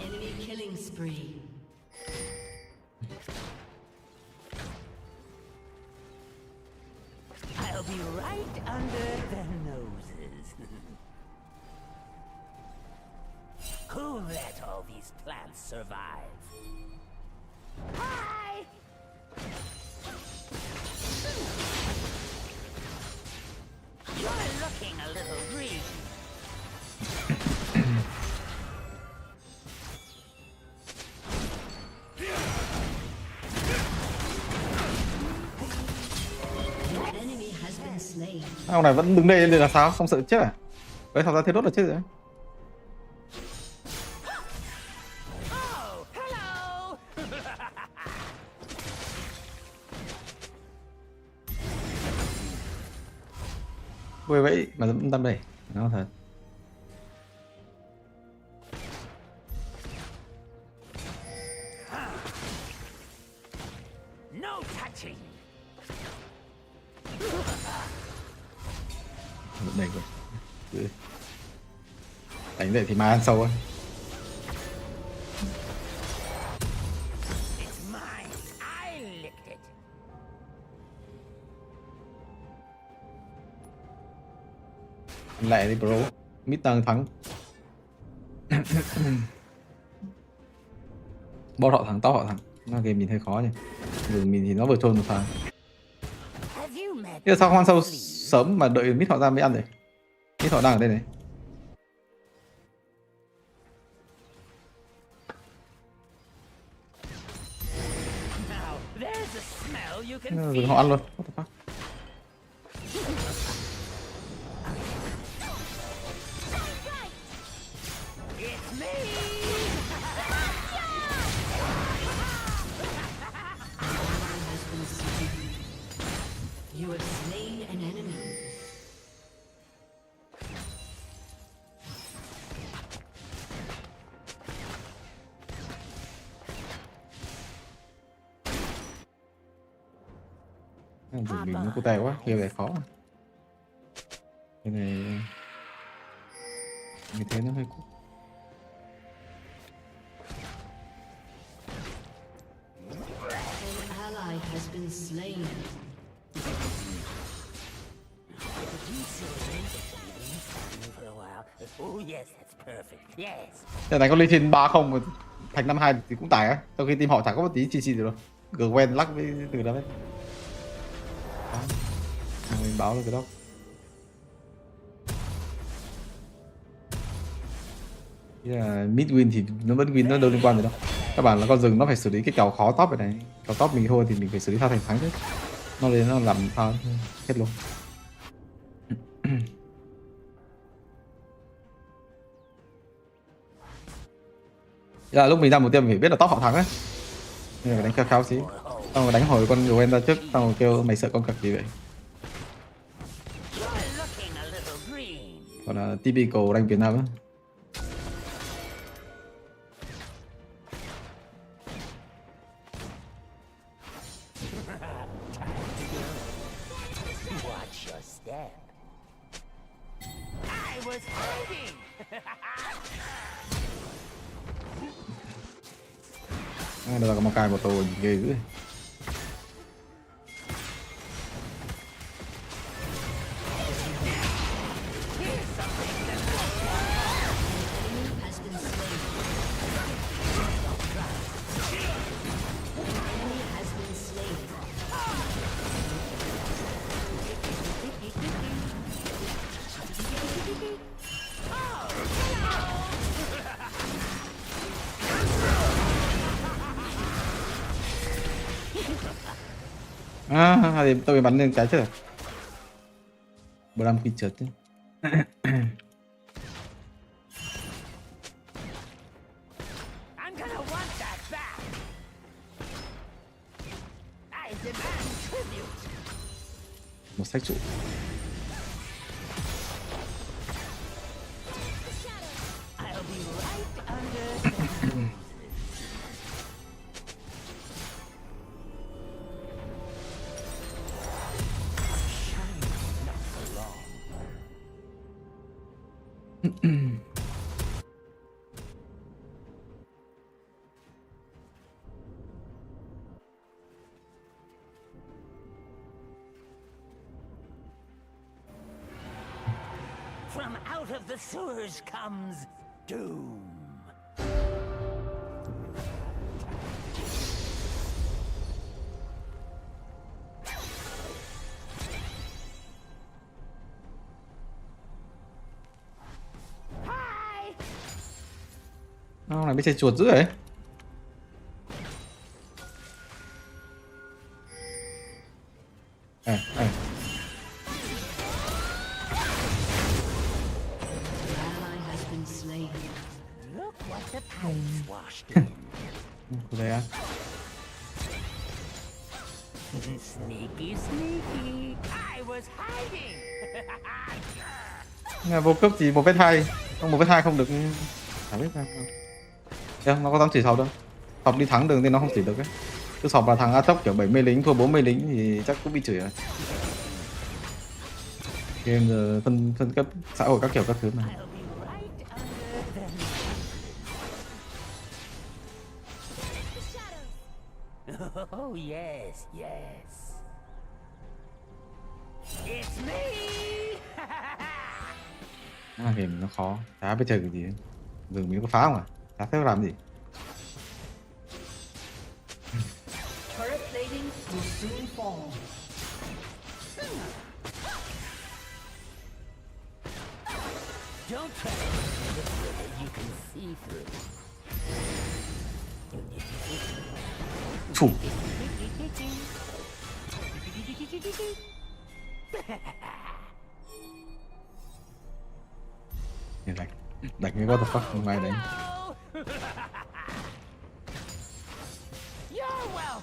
Enemy killing spree. I'll be right under their noses. Who let all these plants survive? Hi! You're looking a little green. Enemy has been slain. Ông này vẫn đứng đây là sao? Không sợ chết à? Vậy thật ra thế đốt là chết rồi. Oh, hello! Vui vậy mà vẫn tâm đây. Nó thật. No touching. Vẫn đây rồi. Đánh vậy thì mai ăn sâu á. It's mine. I licked it. Lại đi bro. Mid tăng thắng. Bot họ thắng, top họ thắng. Nó game mình hơi khó nhỉ. Rồi mình thì nó vừa trôn một pha. Thế là sao không ăn sâu sớm mà đợi mid họ ra mới ăn vậy? Mid họ đang ở đây này. Now, there's a smell you can Dừng họ ăn luôn. What the fuck? It's me! You have slain an enemy. Dùng mình nó cute quá, kia này khó. Cái này như thế nó hơi cũ. An ally has been slain. Oh yes, that's perfect. Yes. Thế này có lên trên 3-0 thành 5-2 thì cũng tải á. Sau khi team họ chẳng có một tí chi gì đâu. Gwen lắc với từ đó đấy. Mình báo được cái đó. Thế là mid win thì nó vẫn win, nó đâu liên quan gì đâu. Các bạn là con rừng nó phải xử lý cái kèo khó top này. Kèo top mình thua thì mình phải xử lý pha thành thắng chứ. Nó lên nó làm pha hết luôn. Dạ, lúc mình ra một tiêm mình phải biết là top họ thắng ấy. Nên phải đánh khéo khéo xí. Xong rồi đánh hồi con Gwen ra trước, xong rồi kêu mày sợ con cặc gì vậy. Còn là typical đánh Việt Nam á. Watch your step. I was hiding. Đây là một cài một tù ghê dữ. thì tôi bị bắn lên cái chứ. Bữa làm khi trượt chứ. I'm gonna want that back. I demand tribute. Một sách trụ. I'll be right under the roses. Shine not for long. From out of the sewers comes doom. Hi. Nó này biết chơi chuột dữ đấy. Ally has been slain. Look what the pipes washed in. Đây á. Sneaky, sneaky. I was hiding. Nghe vô cướp chỉ 1,2. Không 1,2 không được. Chả biết sao. Không, nó có dám chỉ sọc đâu. Sọc đi thắng đường thì nó không chỉ được ấy. Cứ sọc vào thằng Atoc kiểu 70 lính thua 40 lính thì chắc cũng bị chửi rồi. Game giờ phân cấp xã hội các kiểu các thứ mà. Oh yes, yes. It's me. Game nó khó, chả biết chơi cái gì. Rừng mình có phá không à? Chả thấy làm gì. Turret plating will soon fall. Don't try to look that you can see through. Chủ. Đánh cái what the fuck không ai đánh. You're welcome.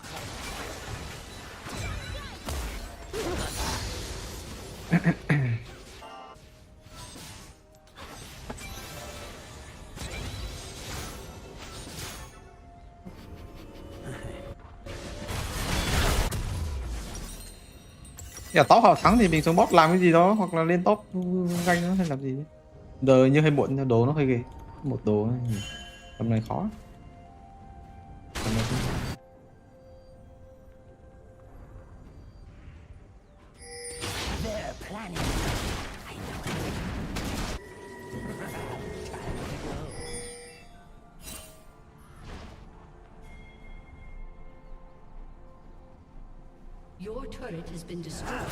Giờ top họ thắng thì mình xuống bot làm cái gì đó hoặc là lên top ganh nó hay làm gì. Giờ như hơi muộn, đồ nó hơi ghê. Một đồ tầm này khó. Tầm này không... They're planning. I know it. Time to go. Your turret has been destroyed.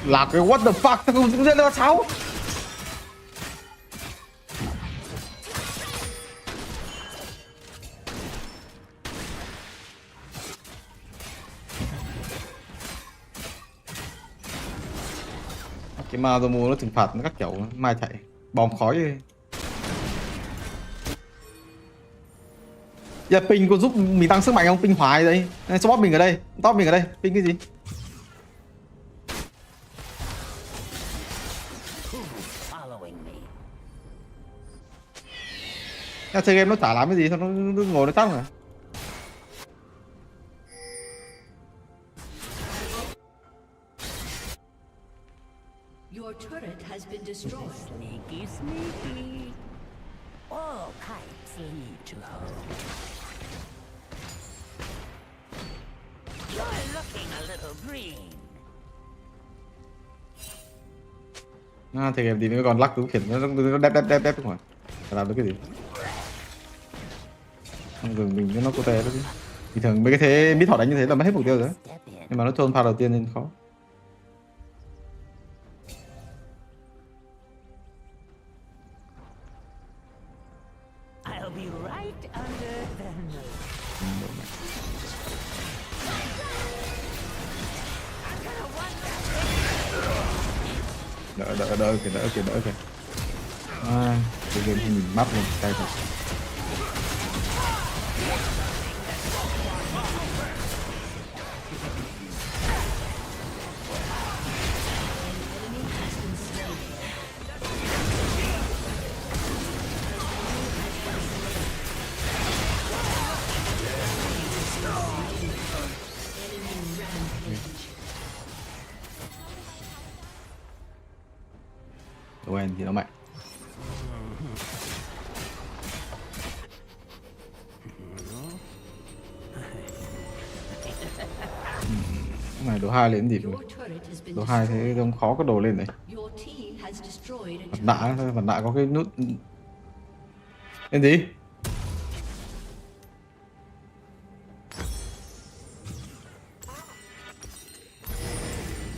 Là cái what the fuck, tao không biết nó sao. Cái ma mua nó trừng phạt nó các kiểu mai chạy bom khói ấy. Giờ ping có giúp mình tăng sức mạnh không? Ping hoài đây. Support mình ở đây, top mình ở đây, ping cái gì? Chơi game nó chả làm cái gì, sao nó ngồi nó tắt mà. Your turret has been destroyed. Sneaky, sneaky. All pipes lead to home. You're looking a little green. Thì game gì nó còn lắc cứ khiển nó đép không à? Làm được cái gì? Không dừng mình nó cô tè đó chứ. Bình thường mấy cái thế mid họ đánh như thế là mất hết mục tiêu rồi. Nhưng mà nó trôn pha đầu tiên nên khó. I'll be right under the nose. Đỡ kìa. À, cái game không nhìn mắt luôn, cay thật. Quen thì nó mạnh. Cái này đồ 2 lên gì rồi? Đồ 2 thế không khó có đồ lên này. Mặt nạ có cái nút lên gì?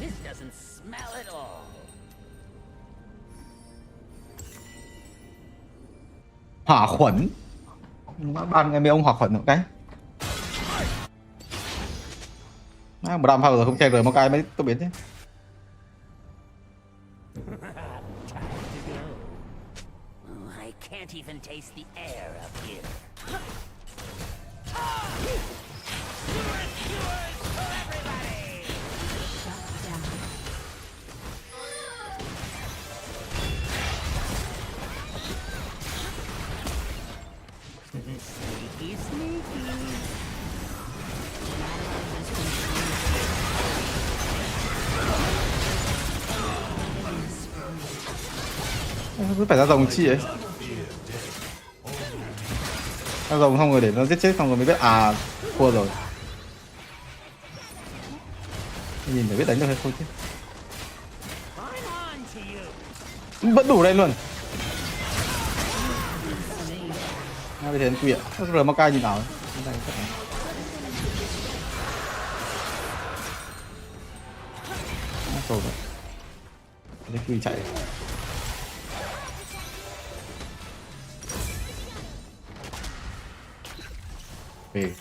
This doesn't smell at all. Hỏa khuẩn. Ban nghe mấy ông hỏa khuẩn một cái. Một đam phao rồi không che rồi một cái mới tôi biến thế. I can't even taste the air up here. Sneaky, sneaky. Cứ phải ra rồng chi ấy. Ra rồng xong rồi để nó giết chết xong rồi mới biết à thua rồi. Nhìn phải biết đánh được hay không chứ. Vẫn đủ đây luôn. Bây giờ quỷ ạ. Rồi Makai nhìn nào ấy. Rồi rồi. Đấy quỷ chạy. Về.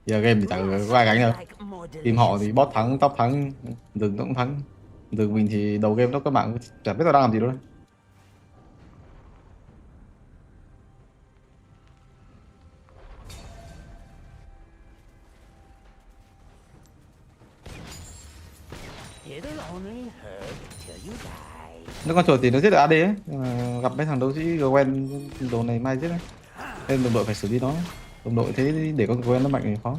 Giờ game thì chẳng có ai gánh đâu. Team họ thì bot thắng, top thắng, rừng cũng thắng. Rừng mình thì đầu game nó các bạn chẳng biết tao đang làm gì đâu. Nó con chuột thì nó giết được AD ấy. Gặp mấy thằng đấu sĩ quen đồ này mai giết đấy. Nên đồng đội phải xử lý nó. Đồng đội thế để con quen nó mạnh thì khó.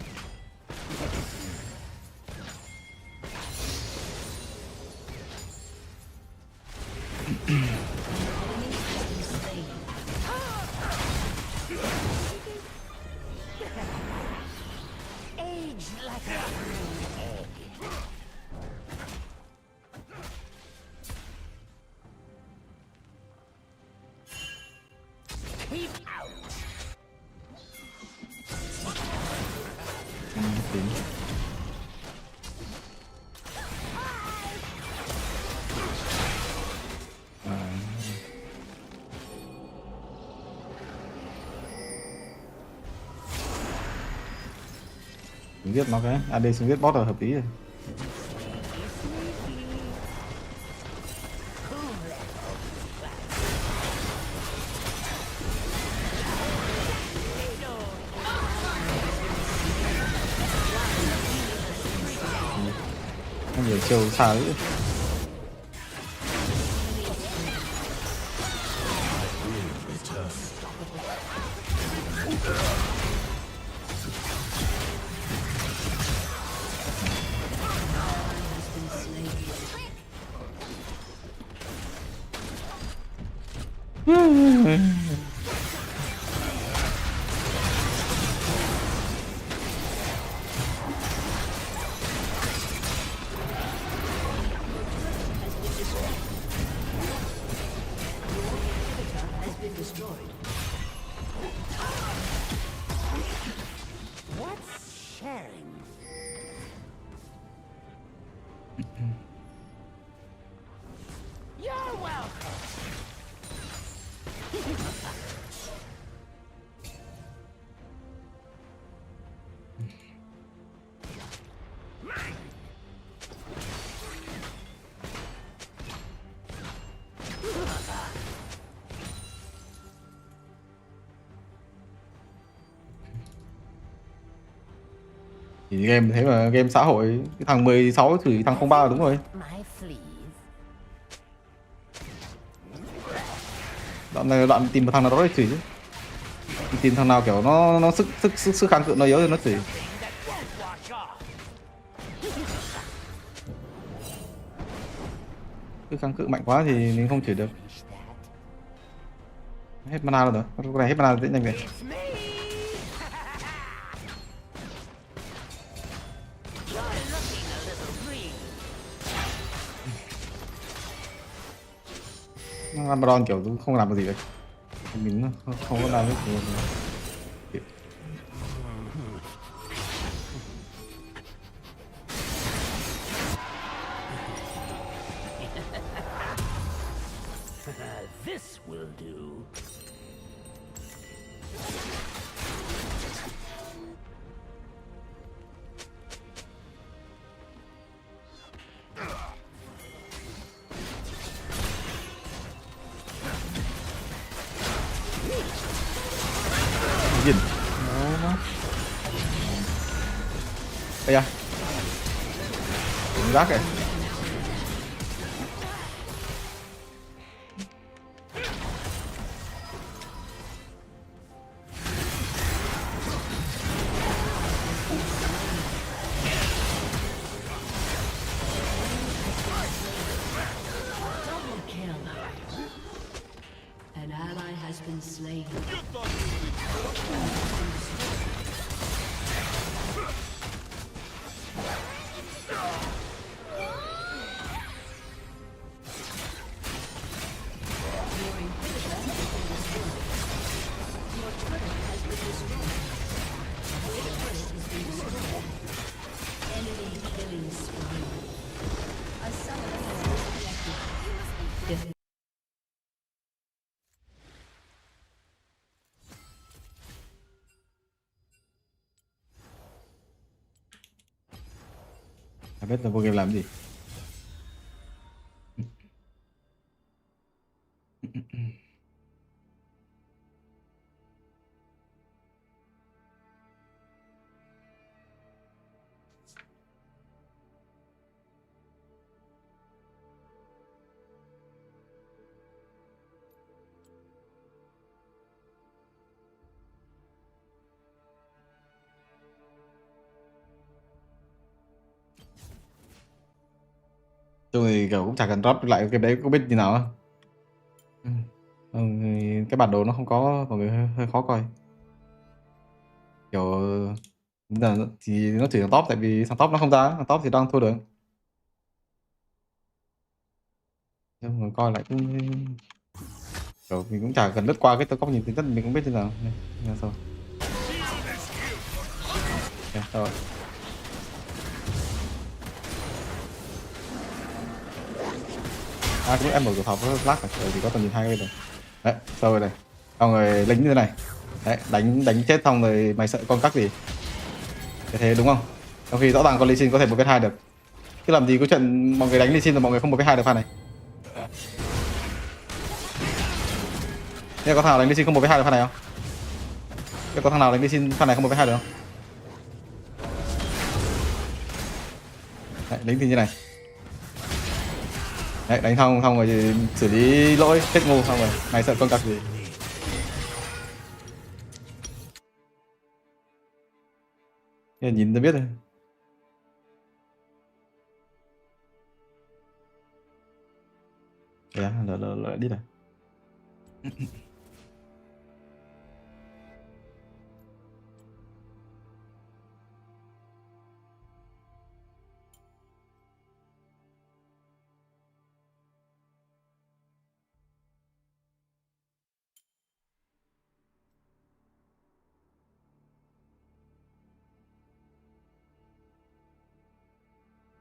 Giết nó cái AD xuống giết boss là hợp lý rồi. Nó nhiều chiều xa đấy. Thì game thế mà, game xã hội, cái thằng 16 chửi thằng 03 là đúng rồi. Đoạn này đoạn tìm một thằng nào đó để chửi chứ. Tìm thằng nào kiểu nó sức kháng cự nó yếu thì nó chửi. Sức kháng cự mạnh quá thì mình không chửi được. Hết mana rồi, cái này hết mana dễ nhanh vậy. Nó kiểu không làm được gì đấy. Mình không có làm được gì. This will do. Viên. Đây à. Rác này. An ally has been slain. Không biết là vô game làm gì. Chung thì kiểu cũng chả cần drop lại cái đấy, có biết như nào không? Cái bản đồ nó không có, mọi người hơi khó coi. Kiểu giờ thì nó chỉ thằng top, tại vì thằng top nó không ra, thằng top thì đang thua được. Nhưng mà coi lại cũng kiểu mình cũng chả cần lướt qua cái top nhìn tính chất mình cũng biết như nào. Nha rồi. Rồi. Cũng em mở cửa phòng có lát rồi thì có tầm nhìn hai bên rồi. Đấy, sau rồi này. Xong rồi lính như thế này. Đấy, đánh chết xong rồi mày sợ con cắc gì? Thế đúng không? Trong khi rõ ràng con Lee Sin có thể 1v2 được. Chứ làm gì có chuyện mọi người đánh Lee Sin rồi mọi người không 1v2 được pha này. Thế có thằng nào đánh Lee Sin không 1v2 được pha này không? Thế có thằng nào đánh Lee Sin pha này không 1v2 được không? Đấy, đánh thì như này. Đấy, đánh xong rồi thì xử lý lỗi chết ngu xong rồi mày sợ con cặc gì. Thế nhìn ta biết rồi. Đấy, lỡ đi này.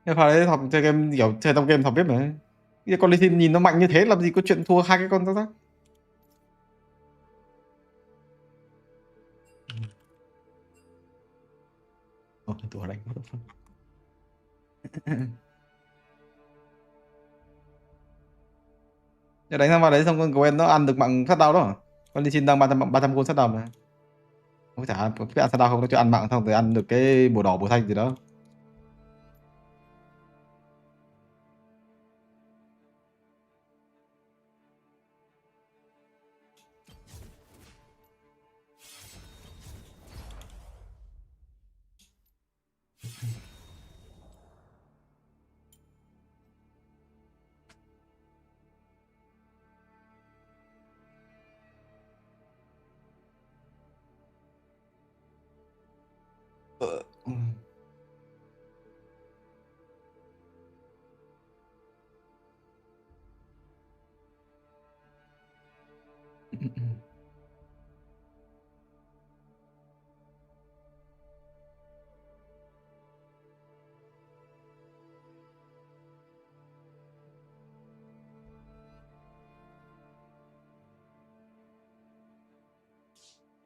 Cái pha đấy học chơi game kiểu chơi trong game học biết mà. Cái con Lee Sin nhìn nó mạnh như thế làm gì có chuyện thua hai cái con rác. Tụi đánh Nhớ đánh sang vào đấy xong con Gwen nó ăn được mạng sát đao đó. Con Lee Sin đang 300 gold sát đao mà. Không chả ăn cái ăn sát đao không, nó cho ăn mạng xong rồi ăn được cái bùa đỏ bùa xanh gì đó.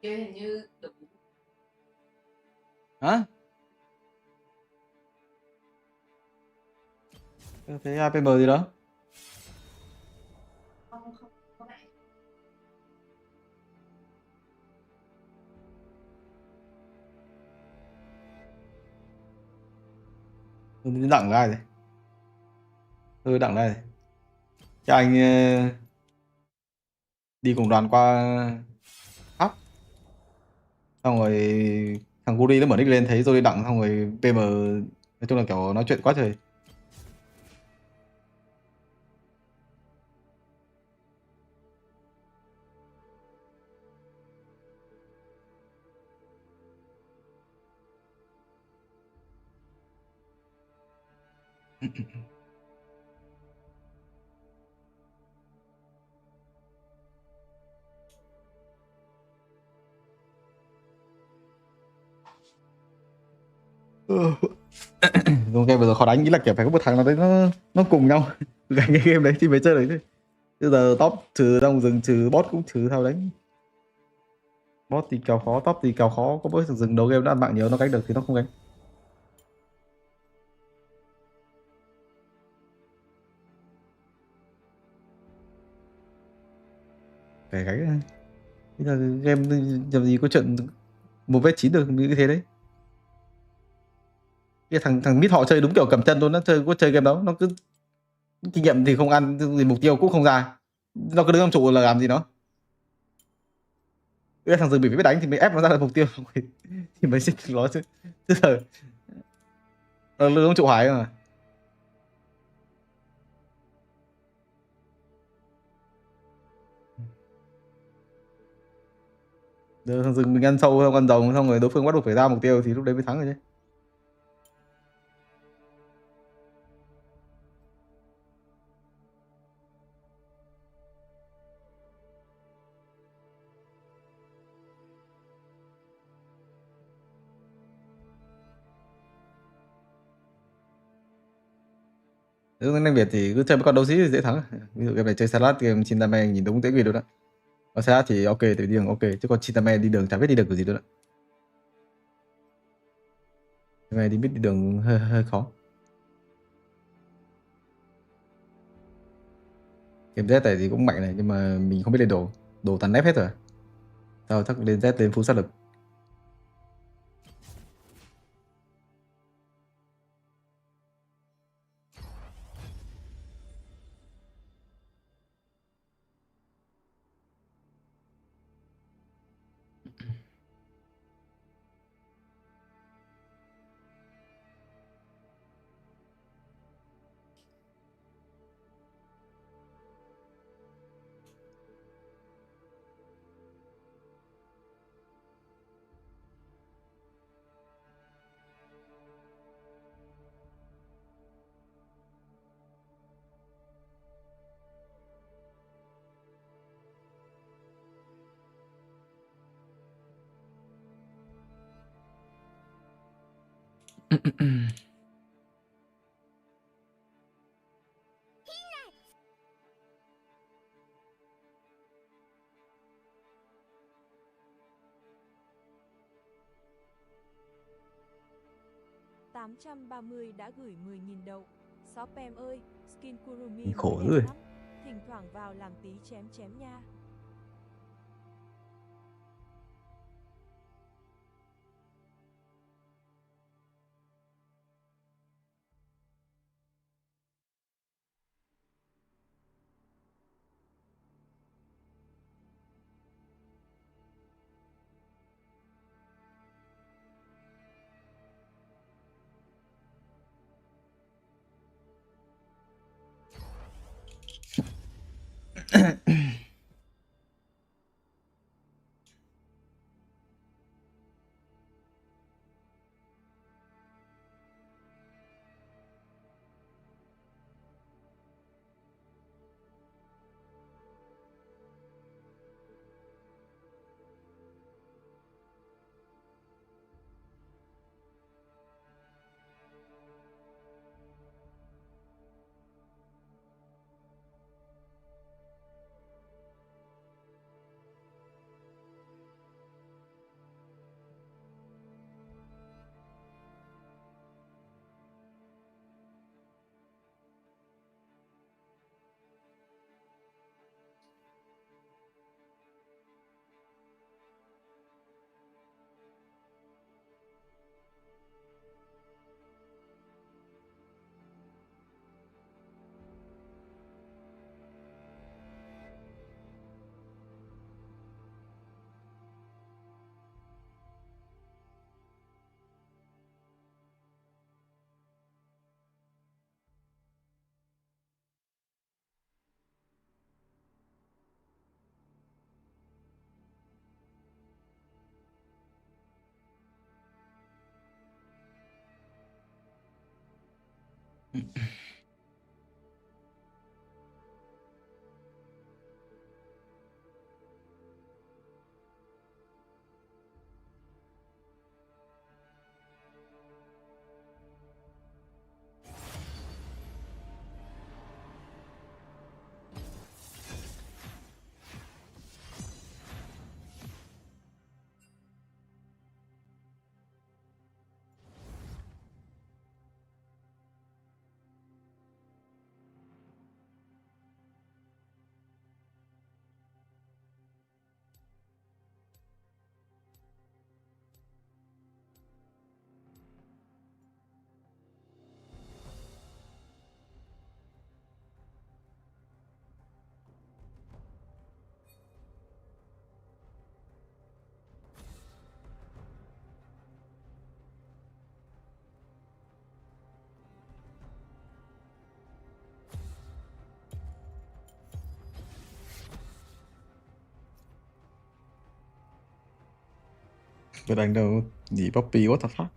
Kia hình như đủ. Hả? Thế APM gì đó? Không phải. Đặng là ai rồi? Đặng là ai rồi? Cái anh đi cùng đoàn qua Pháp. Xong rồi thằng Guri nó mở nick lên thấy rồi đặng xong rồi PM nói chung là kiểu nói chuyện quá trời. Dùng game vừa rồi khó đánh, nghĩ là kiểu phải có một thằng nào đấy nó cùng nhau gánh cái game đấy thì mới chơi được chứ. Bây giờ top trừ trong rừng trừ bot cũng trừ sao đánh. Bot thì kéo khó, top thì kéo khó, có mỗi rừng đầu game nó ăn mạng nhiều nó gánh được thì nó không gánh. Phải gánh. Bây giờ game làm gì có chuyện 1v9 được như cái thế đấy. Cái thằng mid họ chơi đúng kiểu cầm chân luôn, nó chơi game đó, nó cứ kinh nghiệm thì không ăn thì mục tiêu cũng không ra, nó cứ đứng trong trụ là làm gì nó. Cái thằng rừng bị biết đánh thì mới ép nó ra được mục tiêu thì mới xích nó chứ. Chứ giờ nó đứng trong trụ hoài mà. Giờ thằng rừng mình ăn sâu xong ăn rồng xong rồi đối phương bắt buộc phải ra mục tiêu thì lúc đấy mới thắng rồi chứ. Nếu đánh Việt thì cứ chơi với con đấu sĩ thì dễ thắng. Ví dụ game này chơi salad, game Chintame nhìn đúng dễ vì luôn đó. Còn salad thì ok thì đi đường ok, chứ còn Chintame đi đường chả biết đi đường kiểu gì nữa. Chintame đi biết đi đường hơi khó. Game Z này thì cũng mạnh này nhưng mà mình không biết lên đồ toàn nép hết rồi. Sao chắc lên Z lên full sát lực. 830 đã gửi 10.000 đậu. SofM ơi, skin Kurumi Khổ mới đẹp rồi. lắm. Thỉnh thoảng vào làm tí chém chém nha. Tôi đánh đâu gì Poppy, what the fuck.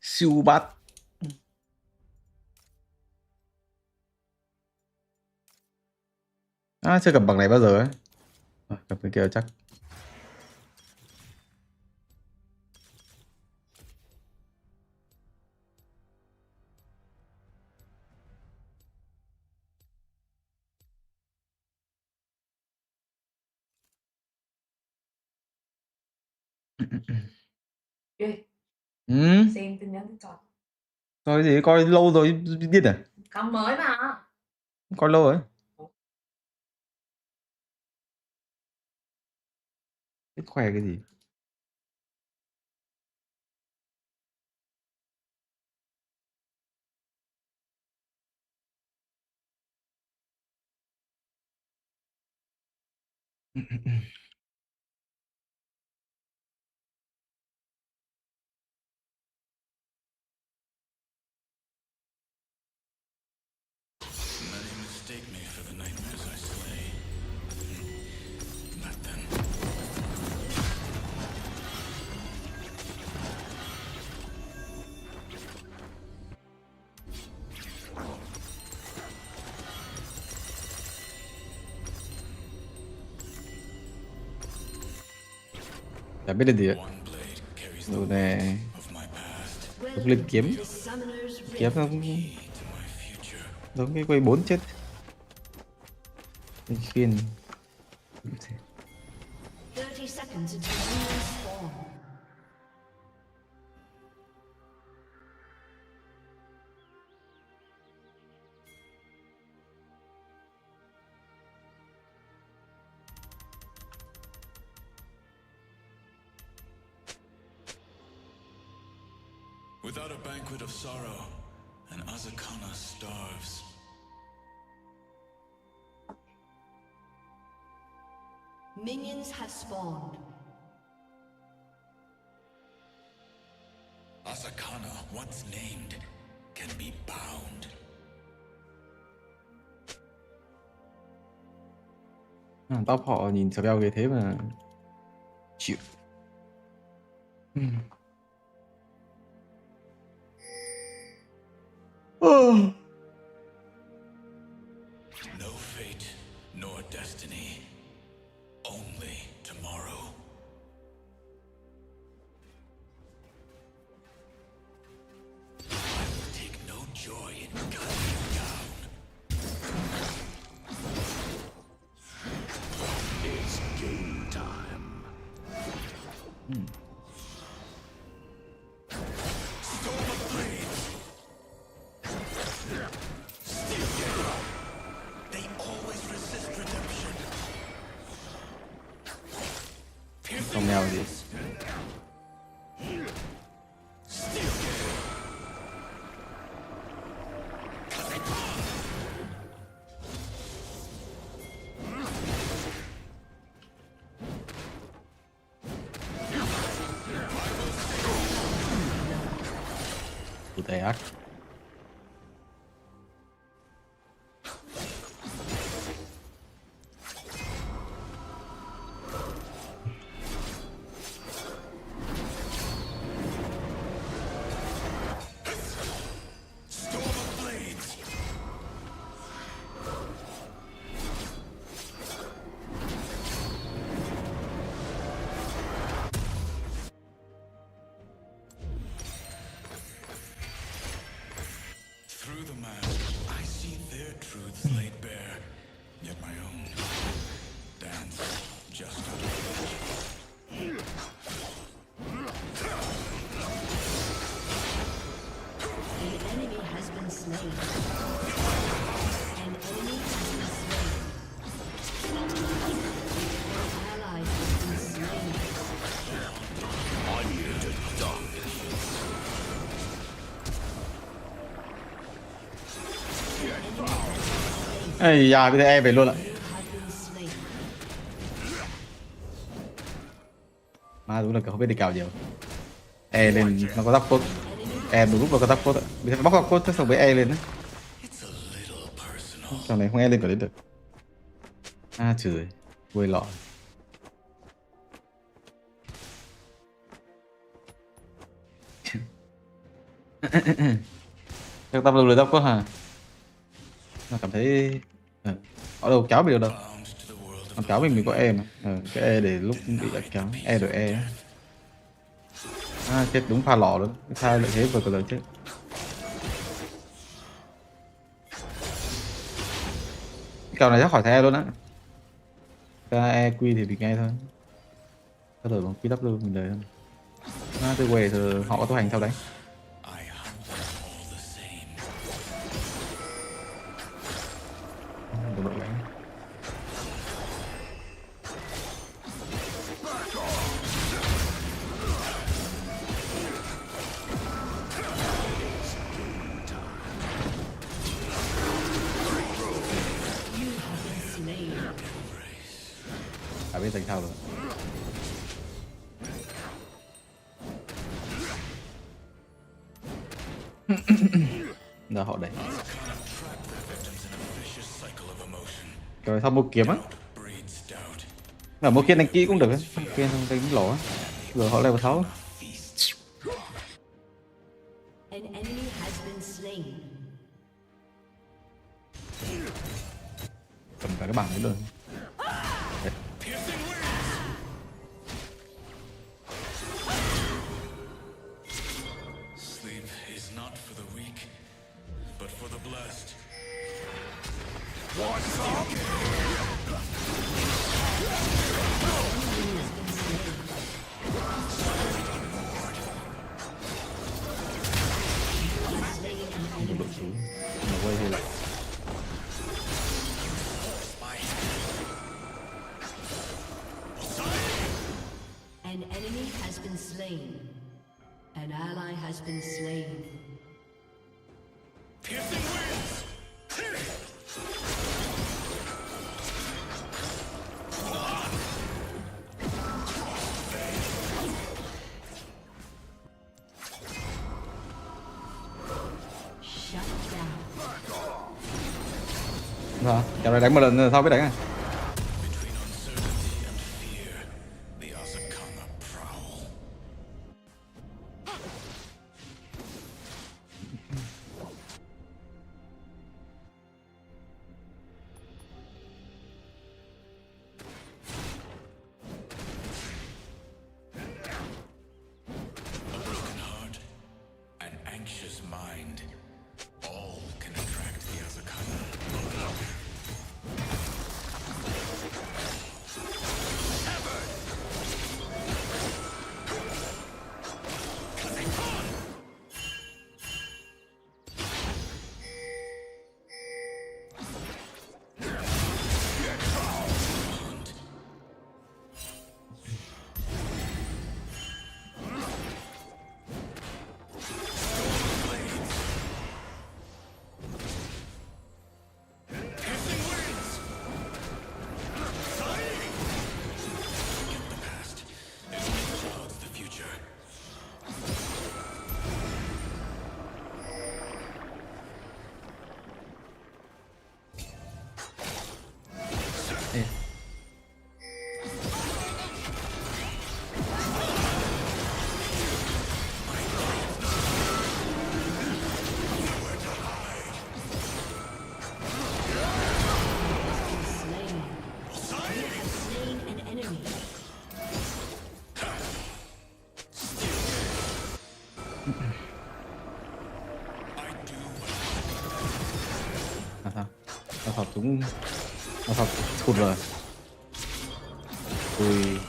Siêu bát. À, chưa gặp bằng này bao giờ ấy. Gặp cái kia chắc. Xem tin nhắn TikTok. Coi gì, coi lâu rồi biết à? Không mới mà. Coi lâu rồi. Biết khoe cái gì? Mistake me for the nightmares I slay. Let them. Chả biết là gì ạ. Đồ này lúc lên kiếm kiếm nó cũng giống cái quay 4 chết. Khiên 30 seconds until you spawn. Without a banquet of sorrow, an Azakana starves. Minions have spawned. Azakana, once named, can be bound. Top họ nhìn spell cái thế mà chịu. No fate, nor destiny. Only tomorrow. I will take no joy in cutting you down. It's game time. Storm of Blades. Steel Gale. They always resist redemption. Không nhau gì. Cụ thể ác. Ây da, bây giờ E về luôn ạ. Mà đúng là không biết đi cào nhiều. E lên nó có giáp cốt. E đúng lúc nó có giáp cốt ạ. Mình sẽ bóc giáp cốt xong với E lên đấy. Trong này không E lên cả đến được. À trời, quên lọ. Chắc tao lừa giáp cốt hả? Nó cảm thấy ở đâu kéo mình được đâu. Còn kéo mình có E mà. Cái E để lúc bị kéo E rồi E. À chết, đúng pha lọ luôn. Sao lại thế vừa rồi chết. Kèo này chắc khỏi thay luôn á. E quy thì mình nghe thôi. Có rồi bằng quy đắp luôn mình đời thôi. Tôi về thì họ có tu hành sau đấy. Đồng đội đánh. À biết thành thao rồi. Giờ họ đẩy. Rồi xong mua kiếm á. Mà mua kiếm đánh kỹ cũng được á. Kiếm xong đánh lỗ á. Rồi họ level 6. Cầm cả cái bảng đấy luôn. Đấy. Một đội xuống mà quay hay lại. An enemy has been slain. An ally has been slain. Piercing winds! Sao? Dạo này đánh một lần sao biết đánh à? Thật cũng thật cụt rồi. Ui.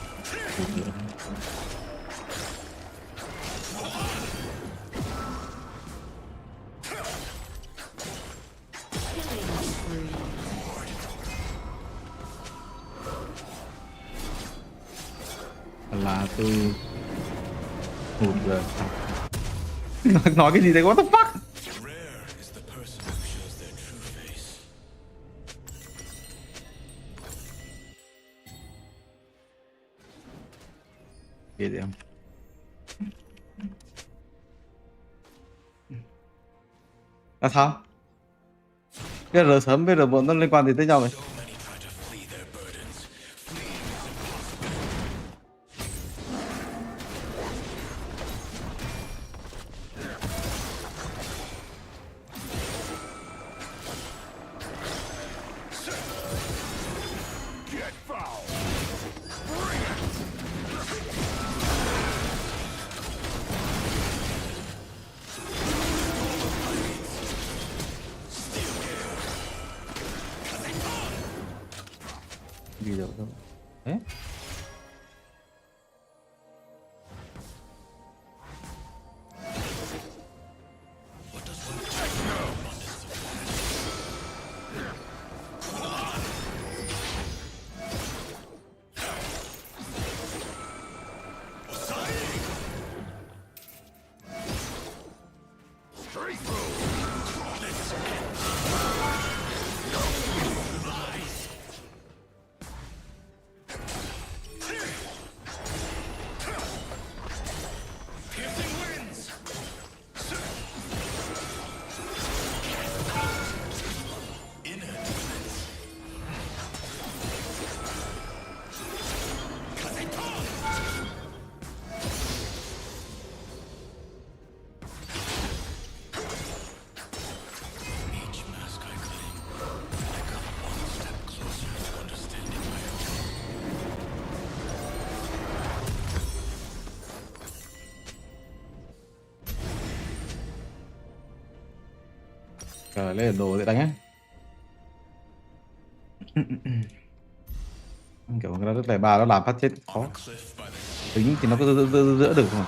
Là tôi hụt rồi. Nói cái gì đấy, what the fuck? Kìa gì không? Là sao? Cái R sớm với R muộn nó liên quan gì tới nhau vậy? Đi được đâu? Thế? Cờ lấy đồ để đánh á. Kiểu cái đó rất ba nó làm phát chết khó. Tính thì nó cứ giữa được mà.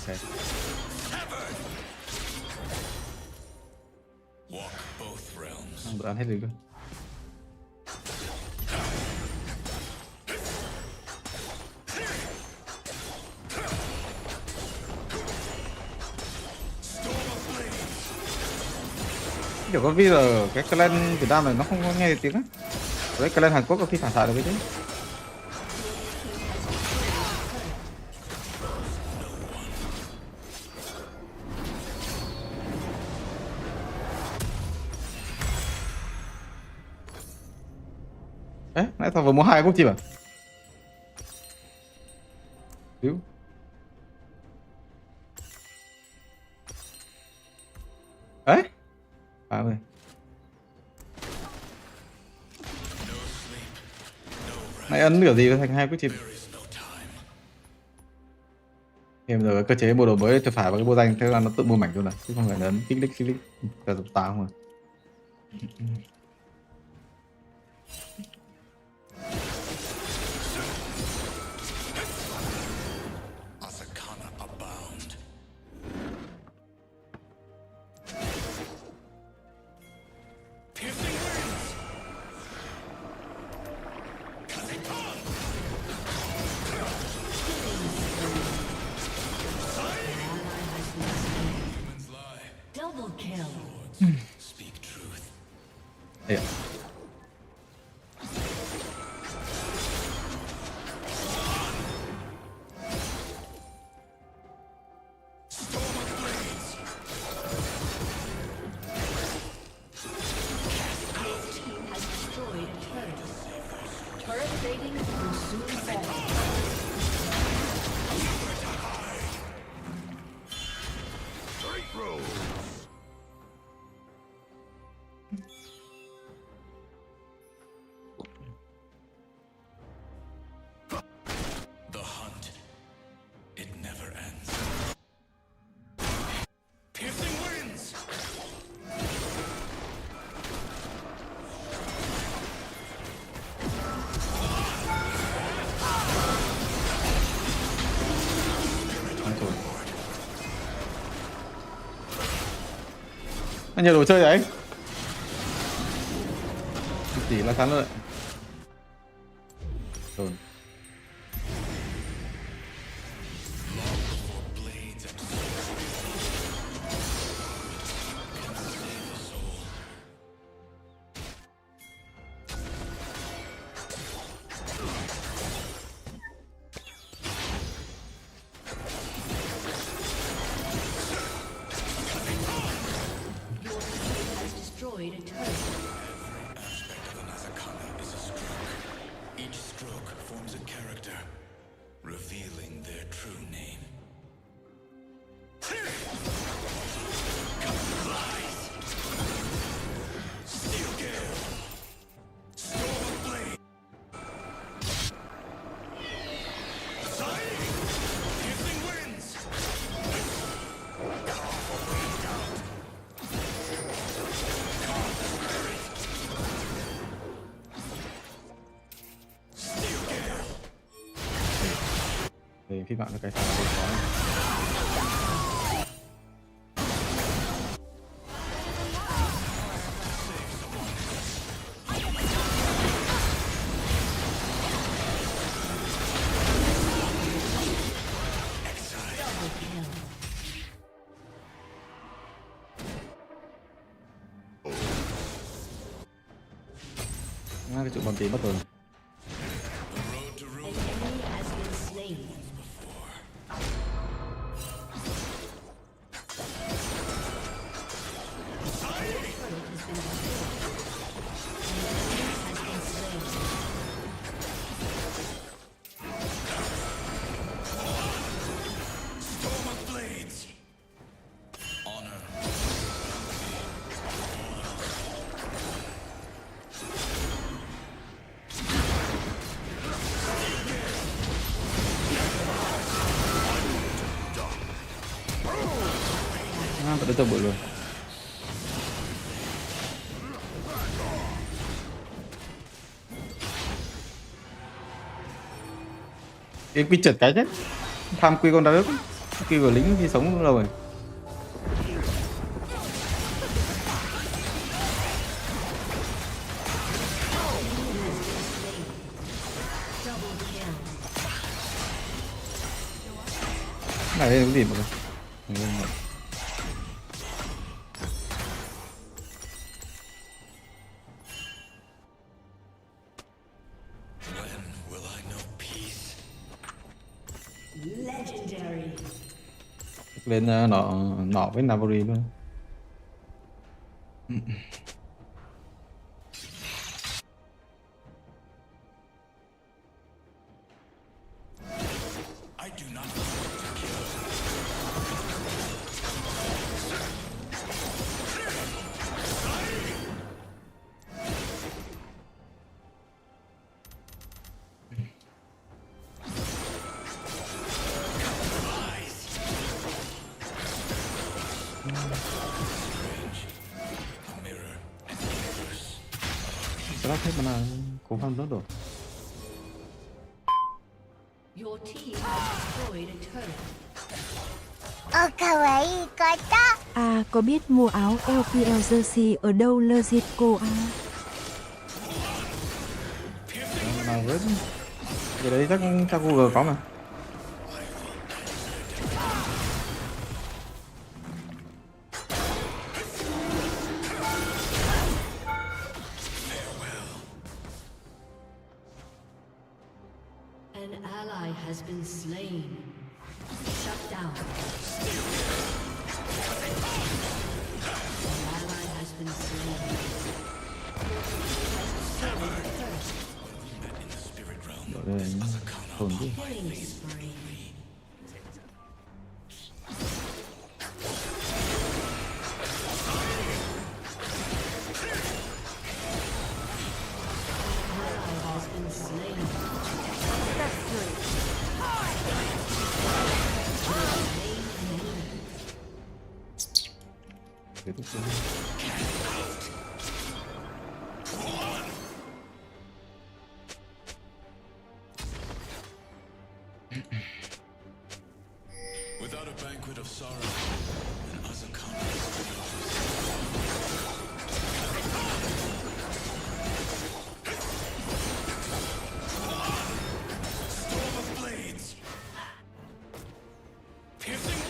Xe. Không được ăn hết được cơ. Kiểu có bây giờ cái clan Việt Nam này nó không có nghe tiếng á. Đấy clan Hàn Quốc có khi phản xạ được cái chứ. Đấy, nãy tao vừa mua 2 con chim à? Cứu. Đấy. À ơi. Nãy ấn kiểu gì thành 2 con chim. Thêm rồi cơ chế bộ đồ mới cho phải vào cái bộ danh thế là nó tự mua mảnh luôn này, chứ không phải ấn kích lích cả tập 8 mà. Trời. Nhiều đồ chơi đấy. Chỉ là thắng rồi. Rồi. Thì khi bạn có cái phản ứng khó. Cái trụ bom tí bắt rồi. Đã cho bự rồi. Cái quy trượt cái chết. Tham quy con đá đất. Quy của lính thì sống lâu rồi. Này đây cái gì mà lên nọ với Navari luôn. Rất hết mà cũng không rớt rồi. À, có biết mua áo LPL jersey ở đâu legit cô à? Nào với cái đấy chắc Google có mà. Hồn đi. Without a banquet of sorrow, an Azakana storm of blades. Piercing.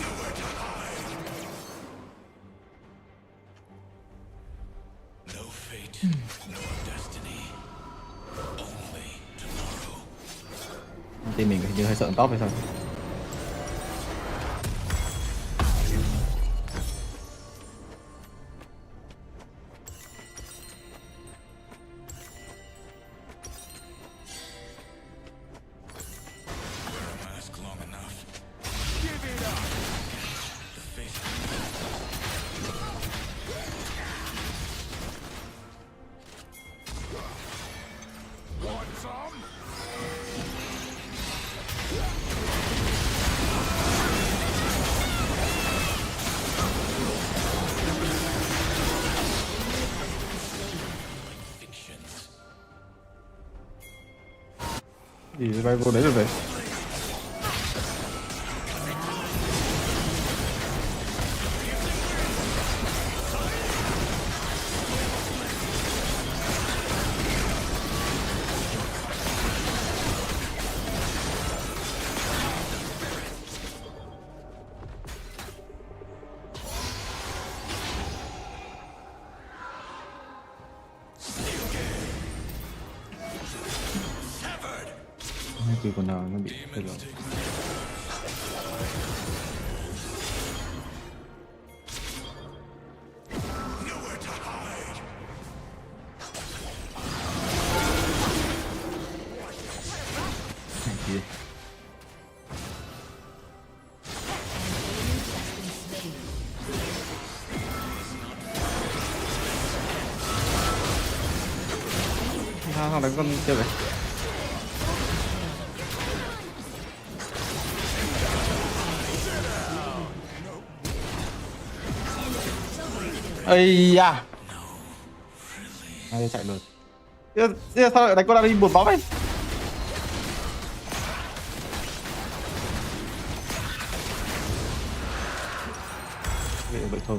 Nowhere to hide. No fate, nor destiny. Only tomorrow. Team mình hình như hơi sợ top hay sao? Mask long enough. Give it up. The face. Want some? Gì bay vô đấy rồi vậy? Từ con nào nó bị thay đổi. Họ đánh con chơi vậy. Ây da. Ai chạy được. Sao lại đánh con đi một bóng ấy? Vậy thôi.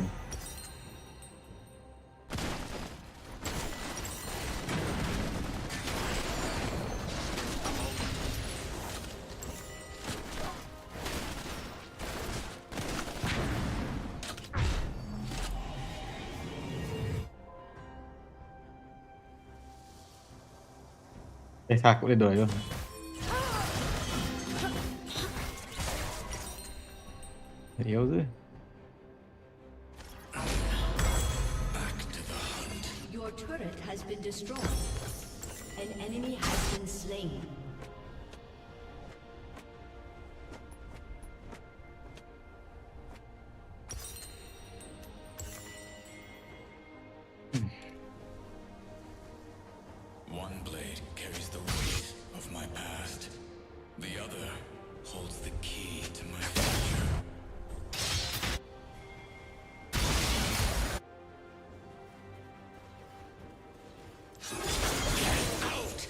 Cái thạc cũng lên đời luôn. Yếu dữ. Your turret has been destroyed. An enemy has been slain. One blade carries the weight of my past. The other holds the key to my future. Get out!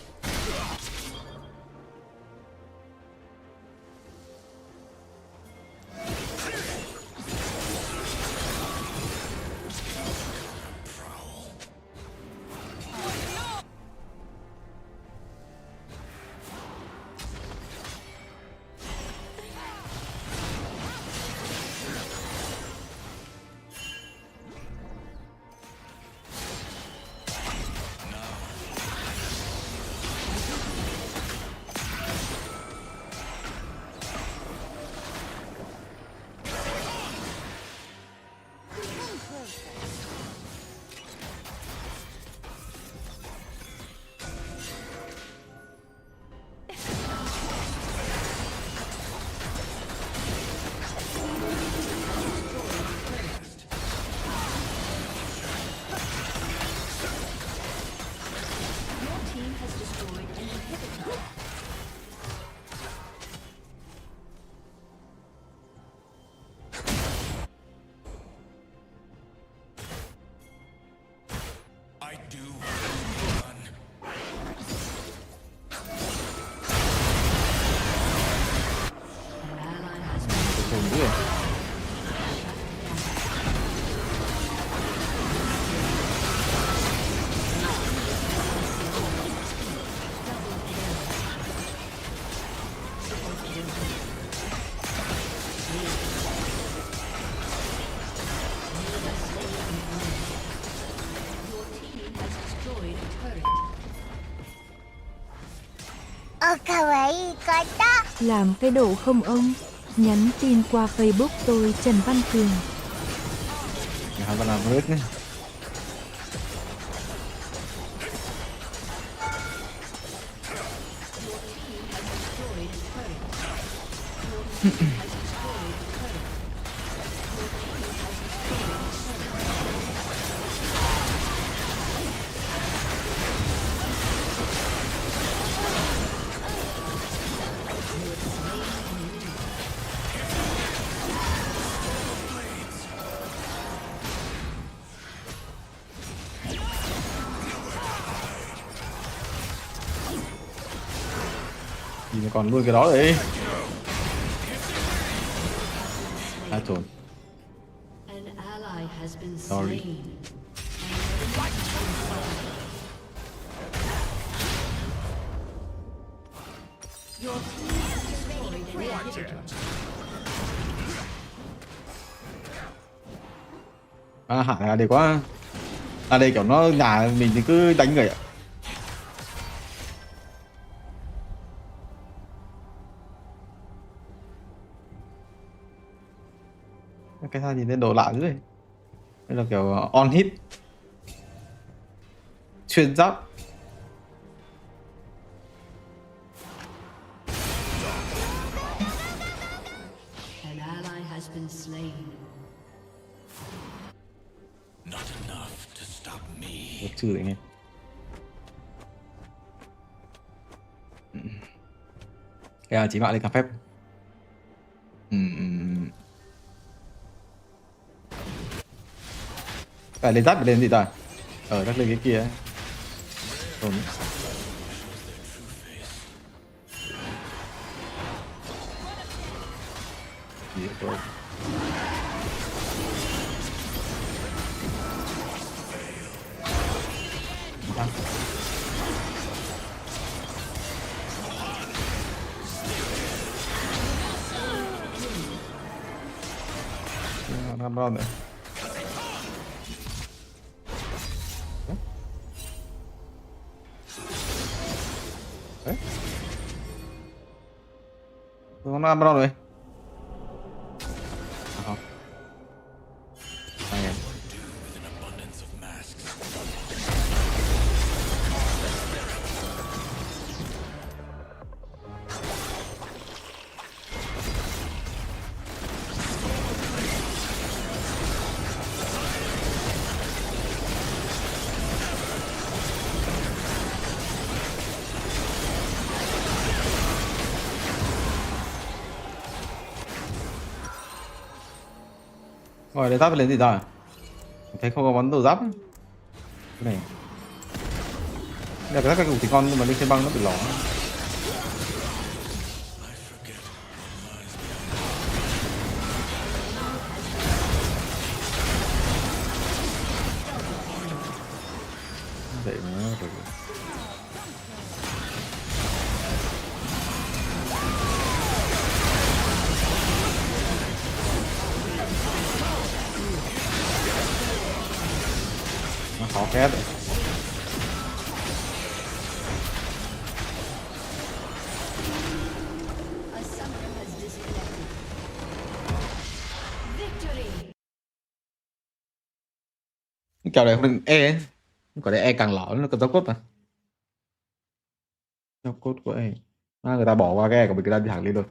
Làm cái độ không ông? Nhắn tin qua Facebook tôi Trần Văn Cường. Hắn vẫn làm hết nhé. Gì mà còn nuôi cái đó đấy. À trốn. Sorry. À hại à, đây quá. À đây kiểu nó nhà mình thì cứ đánh người ạ. Cái sao nhìn thấy đồ lạ dữ vậy. Đây là kiểu on hit. Chuyên giáp. An ally has been slain. Not enough to stop me. Một chữ đấy nghe. Cái là chỉ mạng lên cả phép. Phải lên giáp phải lên gì ta? Chắc lên cái kia. Đúng. Gì thôi. Năm round nữa. Đấy. Nó 5 round rồi. Rồi để giáp lên gì rồi? Thấy không có món đồ giáp. Cái này. Đây là cái giáp cái cục thì con nhưng mà lên trên băng nó bị lỏ. Vậy nó rồi. Khó khét đấy. Kèo này không được E ấy. Quả đấy E càng lỏ nó cầm dấu cốt mà. Dấu cốt của E. Người ta bỏ qua cái E của mình, người ta đi thẳng lên luôn.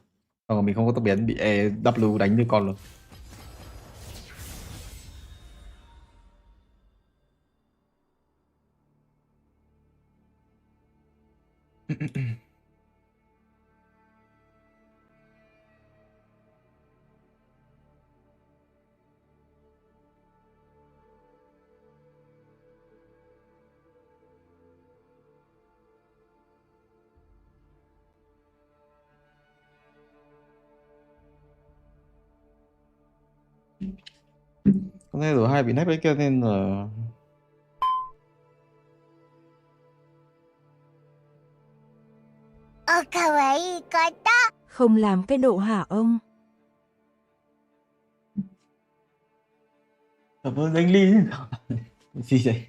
Còn mình không có tốc biến bị E W đánh như con luôn. Con này rồi hai bị nép đấy kia nên là Không làm cái độ hả ông? cảm ơn anh Ly. Gì vậy?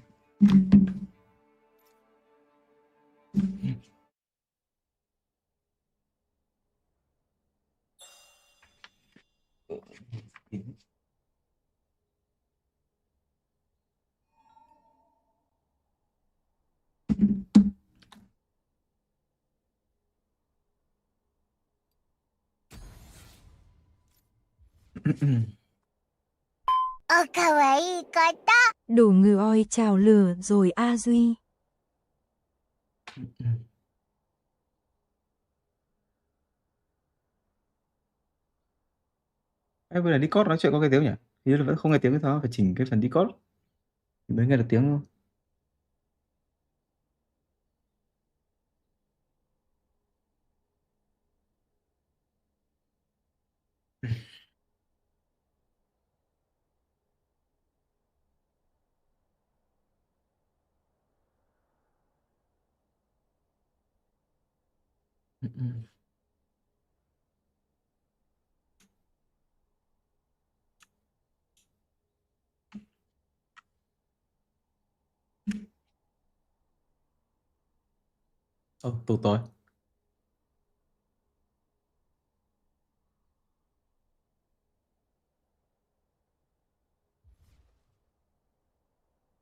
Đổ ngừ oi chào lửa rồi A Duy. Bây giờ Discord nói chuyện có cái tiếng nhỉ? Thì là vẫn không nghe tiếng cái sao, phải chỉnh cái phần Discord thì mới nghe được tiếng luôn. Tụt rồi.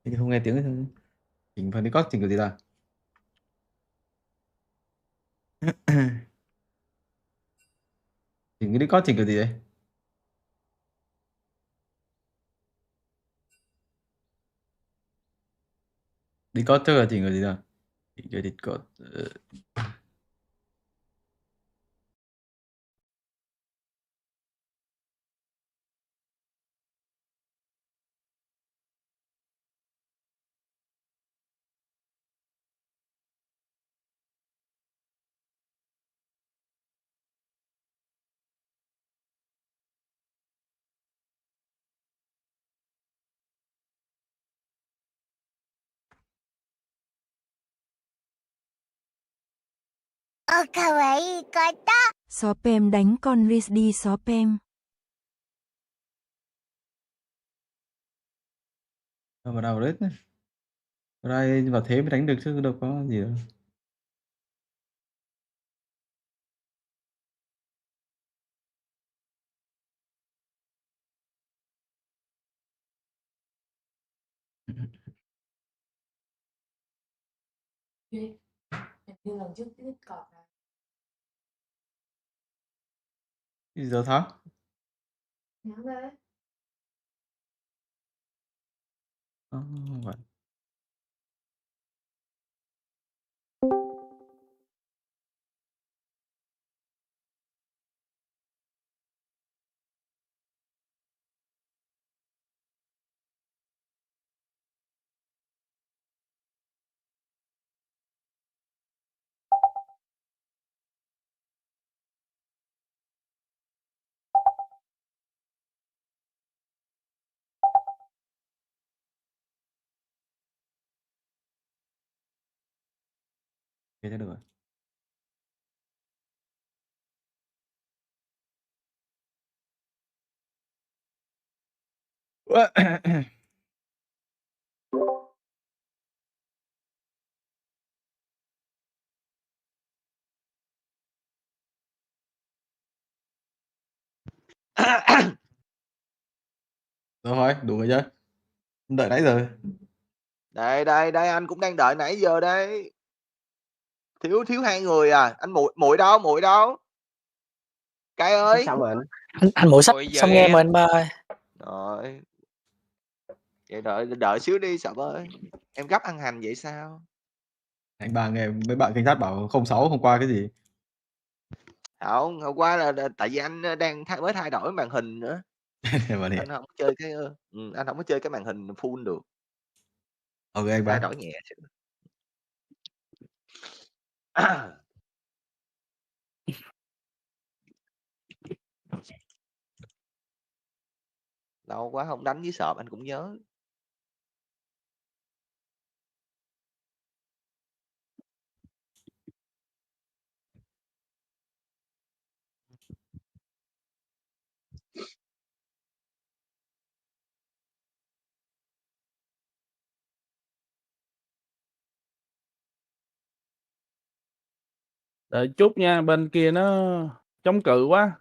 Thì không nghe tiếng thôi. Chỉnh phần Discord chỉnh kiểu gì ta? Chỉnh cái Discord chỉnh kiểu gì đấy? Discord chắc là chỉnh kiểu gì ta? Chỉnh cái Discord. SofM đánh con Riz đi SofM. Vào đầu đấy. Đây vào thế mới đánh được chứ đâu có gì đâu. Như lần trước tiếp cọp này. Gì giờ thắng? Nhắn đấy. Vậy. Thế được rồi. Rồi thôi, đủ rồi chứ. Đợi nãy giờ. Đây anh cũng đang đợi nãy giờ đây. Thiếu hai người à. Anh muội đâu? Cái ơi. Sao mình? Anh muội sắp xong nghe mình ba ơi. Rồi. Vậy đợi xíu đi Sập ơi. Em gấp ăn hành vậy sao? Anh ba nghe mấy bạn cảnh sát bảo 06 hôm qua cái gì? Không, hôm qua là tại vì anh đang mới thay đổi màn hình nữa. Anh không chơi cái anh không có chơi cái màn hình full được. Ok anh Thay ba. đổi nhẹ xíu. Lâu quá không đánh với Sợp anh cũng nhớ. Đợi chút nha, bên kia nó chống cự quá.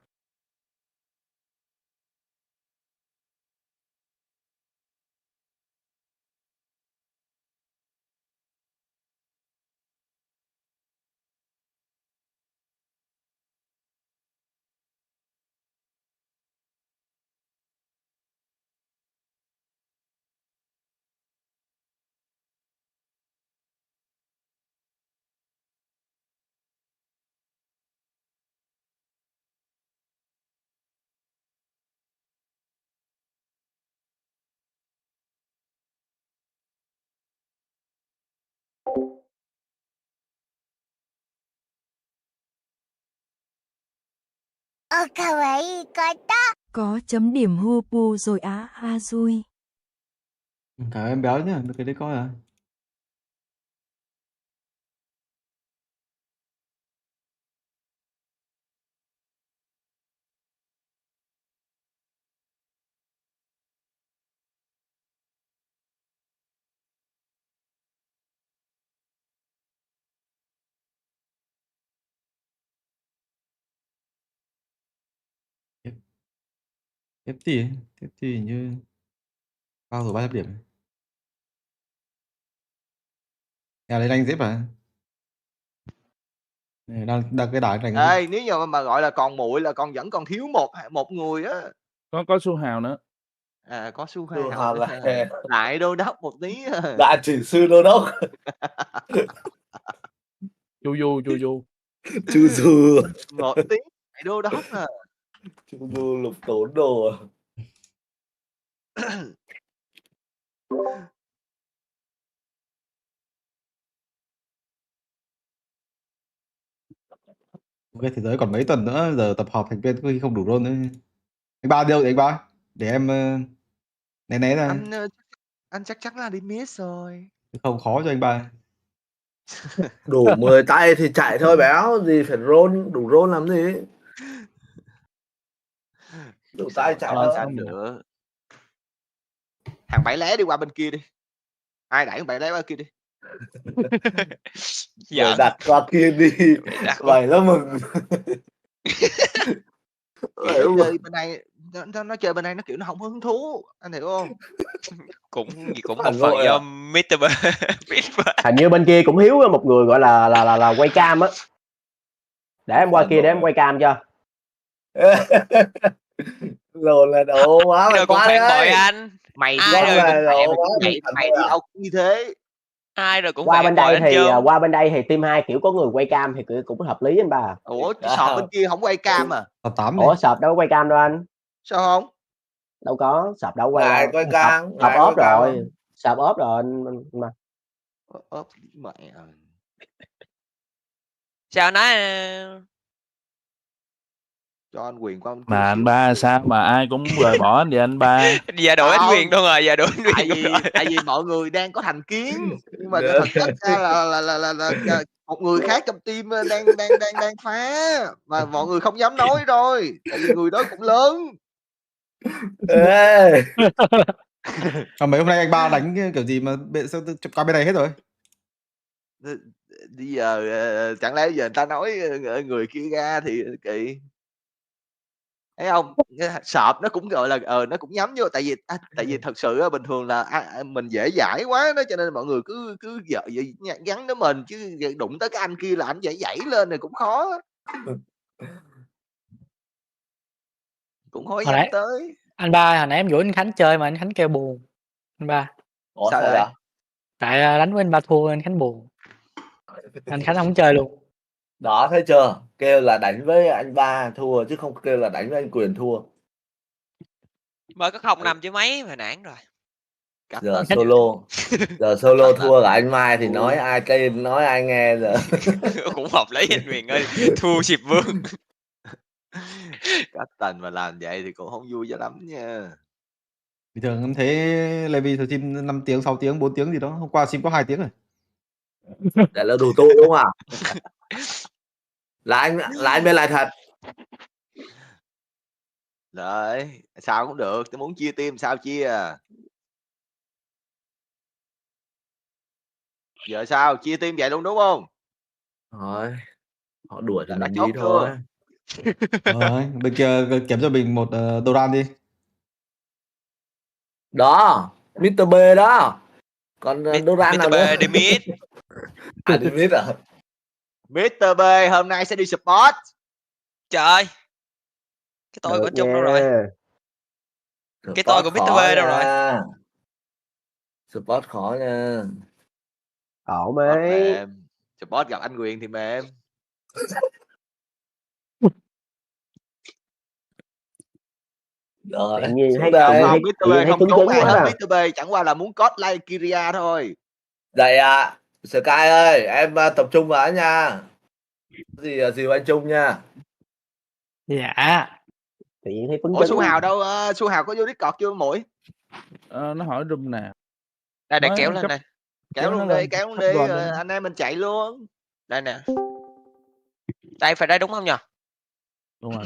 Có chấm điểm Hupu rồi á Azui. Cả em béo nhá, được cái đấy coi à. Tiếp thì hình như bao rồi 300 điểm. Nhà lấy đánh dễ mà. Này, đang cái đài đánh. Ê, nếu như mà gọi là còn muội là còn vẫn còn thiếu một người á. Có Su Hào nữa. À, có Su Su Hào Hào nữa. là Đại đô đốc một tí. đại chỉ sư đô đốc. Chu Du. Chu Du. Một tí đại đô đốc à. Chu Du lục tốn đồ. Ok, thế giới còn mấy tuần nữa, giờ tập họp thành viên có khi không đủ rôn nữa. Anh Ba đâu anh Ba? Để em né ra. Anh chắc chắn là đi miss rồi. Không khó cho anh Ba. Đủ 10 tay thì chạy thôi béo, gì phải roll, đủ roll làm gì. Đủ tay chạy thôi. Sao nữa. Thằng Bảy Lé đi qua bên kia đi. Ai đẩy thằng Bảy Lé qua kia đi. Dạ. Đặt qua kia đi. Vậy nó mừng. Chơi bên này nó chơi bên này nó kiểu nó không hứng thú, anh hiểu không? cũng một phần do Mr. Hình như bên kia cũng thiếu một người gọi là quay cam á. Để em qua kia để em quay cam cho. Lồn là độ quá mày quá phản bội anh. Mày Mày đi đâu như thế. Ai rồi cũng qua bên đây thì chưa? Qua bên đây thì team 2 kiểu có người quay cam thì cũng hợp lý anh Ba. Ủa sọp bên kia không quay cam à? Ủa sọp đâu có quay cam đâu anh. Sao không? Đâu có, sọp đâu quay cam. Sọp ốp rồi. Sọp ốp rồi anh mà. Ốp mẹ. Sao nói cho anh Quyền qua mà anh Ba sao mà ai cũng rời bỏ anh vậy anh Ba? Giờ đổi anh Quyền đâu rồi, giờ đổi anh Quyền rồi. Tại vì mọi người đang có thành kiến, nhưng mà thật chất ra là một người khác trong team đang phá mà mọi người không dám nói rồi, tại vì người đó cũng lớn. Mấy hôm nay anh Ba đánh kiểu gì mà sao qua bên này hết rồi? Bây giờ chẳng lẽ giờ người ta nói người kia ra thì kỳ. Thấy không? Sọp nó cũng gọi là nó cũng nhắm vô, tại vì thật sự bình thường là mình dễ dãi quá đó, cho nên mọi người cứ gắn với mình, chứ đụng tới cái anh kia là anh dãy lên này cũng khó. Cũng khó nhắm tới. Anh Ba hồi nãy em rủ anh Khánh chơi mà anh Khánh kêu buồn. Anh Ba. Ủa, sao vậy? Tại đánh với anh Ba thua anh Khánh buồn. Anh Khánh không chơi luôn. Đó thấy chưa? Kêu là đánh với anh Ba thua chứ không kêu là đánh với anh Quyền thua. Mới có 0-5 chứ mấy mà nản rồi. Giờ solo. Giờ solo thua là anh Mai thì nói ai tên nói ai nghe giờ. Cũng hợp lý anh Quyền ơi, thua Diệp Vương. Cách tình mà làm vậy thì cũng không vui cho lắm nha. Bình thường em thấy Levi thời sim 5 tiếng, 6 tiếng, 4 tiếng gì đó, hôm qua sim có 2 tiếng rồi. Để là đủ tụ đúng không ạ? Là anh bên lại thật. Rồi, sao cũng được, tôi muốn chia team sao chia. Giờ sao, chia team vậy luôn đúng không? Rồi, họ đuổi thì mình chốt đi thôi. Rồi, bên kia kiếm cho mình một Doran đi. Đó, Mr. B đó. Còn Doran nào nữa? Mr. B đi mid. À đi mid à? Mr. B hôm nay sẽ đi support. Trời ơi. Cái tôi của Trung đâu rồi? Cái tôi của Mr. B đâu rồi? Support khó nha. Ổn mấy. Support gặp anh Quyền thì mềm. Rồi, tự nhiên thấy Mr. B không trốn ai hết. Mr. B chẳng qua là muốn cosplay Kyria thôi. Vậy à, Sky ơi, em tập trung vào nha. Gì anh Trung nha. Dạ. Tự nhiên thấy phấn Ủa chấn. Su Hào đâu? Su Hào có vô Discord chưa muội? Nó hỏi room nào. Đây Nói kéo lên cấp- này. kéo Kéo nó luôn lên, đi, kéo luôn cấp đi, đoàn lên. anh em mình chạy luôn. Đây nè. Đây phải đây đúng không nhỉ? Đúng rồi.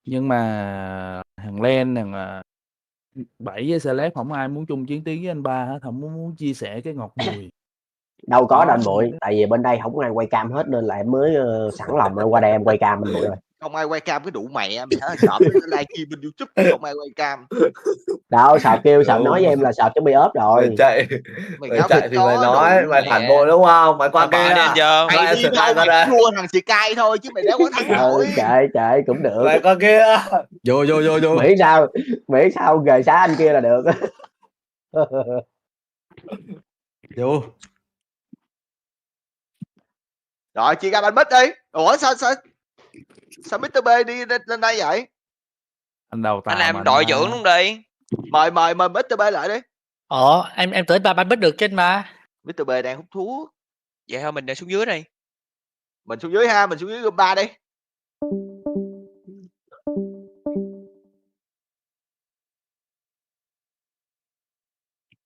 Nhưng mà thằng Len, thằng Bảy với Celeb không ai muốn chung chiến tiến với anh Ba hết, không muốn chia sẻ cái ngọt bùi. Đâu có đâu anh Bụi, tại vì bên đây không ai quay cam hết nên là em mới sẵn lòng qua đây em quay cam anh Bụi ơi. Không ai quay cam cái đủ mẹ mày thấy sọp livestream bên YouTube không ai quay cam. Đâu sọp kêu sọp nói với em là sọp chuẩn bị ốp rồi. Mày chạy thì mày nói mày phản bội đúng không? Mày qua kia à? Mày đi đâu mày thua thằng Sky thôi chứ mày đéo có thắng nổi. Trời cũng được. Mày qua kia. Vô. Miễn sao gời xá anh kia là được. Vô. Rồi chia ra bánh mít đi. Ủa sao Mr. B đi lên đây vậy? Anh đầu tàu. Anh làm đội trưởng luôn đi. Mời Mr. B lại đi. Em tưởng ba bánh mít được trên mà. Mr. B đang hút thuốc. Vậy thôi mình để xuống dưới đi. Mình xuống dưới ha, mình xuống dưới group 3 đi.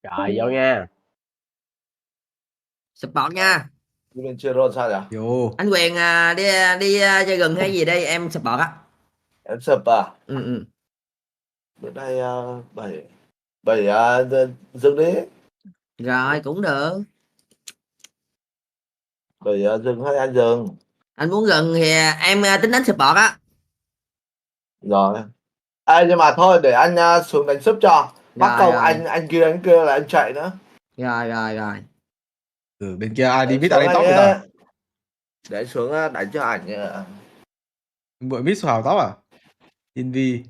Rồi vô nha. Support nha. Bên chưa roll sao vậy? Vô. Anh Quyền đi chơi gần hay gì đây em support á. Em sập à? Ừ. Bữa nay 7 dừng đi. Rồi cũng được. 7 dừng hay anh dừng? Anh muốn gần thì em tính đánh support á. Rồi. Nhưng mà thôi để anh xuống đánh sub cho. Bắt công anh kia là anh chạy nữa. Rồi. Bên kia ai đi mid ai top rồi. Để xuống đánh cho ảnh. Bội mid Su Hào top à? Invi.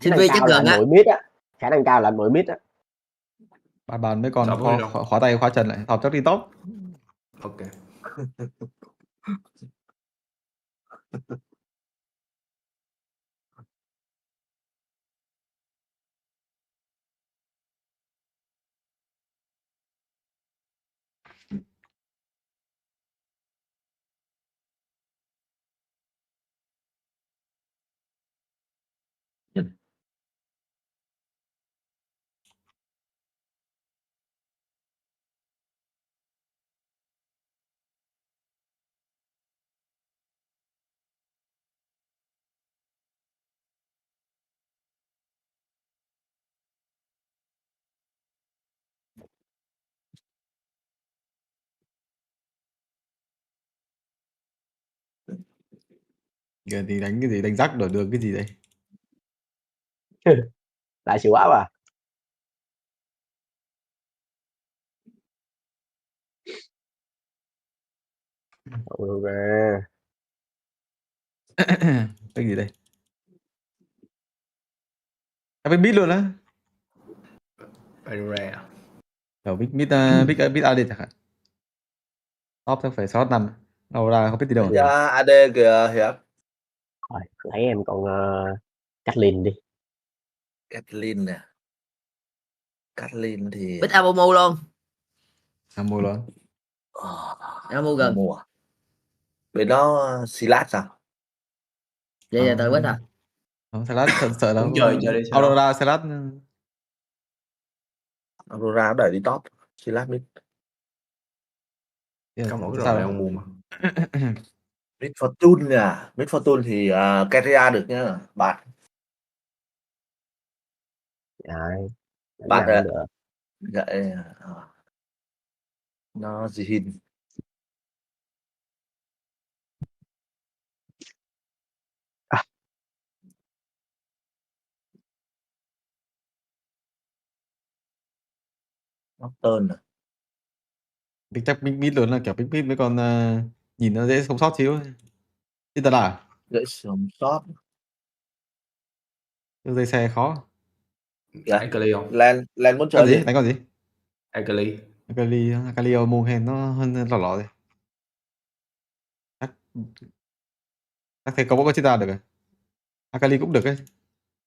Invi chắc gần á. Khả năng cao là anh Bụi mid á. Ba bàn mới còn khóa tay khóa chân lại. Thọc chắc đi top. Ok. Giờ thì đánh cái gì, đánh rắc đổi đường cái gì đây? Lại xỉu áo à? Ok. Cái gì đây? Bên mid luôn á? Đầu mid AD chẳng hạn. Top chắc phải slot 5. Đâu ra không biết gì đâu. AD kìa Hiệp. Rồi, lấy em còn Kathleen đi. Kathleen thì Bích Amomo luôn. Amu luôn. Amomo gần. Bên đó Silat sao? Vậy là tới Bích à? Không, Silat sợ đâu. Chơi đi. Aurora Silat. Aurora đẩy đi top. Silat mid. Có mỗi cái đội mua mà. Mid Fortune à? Mid Fortune thì Keria được nhá, bạn. Rồi. Bạn được. Vậy nó gì hin. Nocturne à? Big chắc mid luôn là kiểu big mid mới còn nhìn nó dễ sống sót xíu. Chứ tao là dễ sống sót. dây xe khó. Akali không? Lan muốn chơi gì? Đánh con gì? Akali mua hen nó hơn lỏ lỏ rồi. Chắc thấy có cheetah được rồi. Akali cũng được ấy.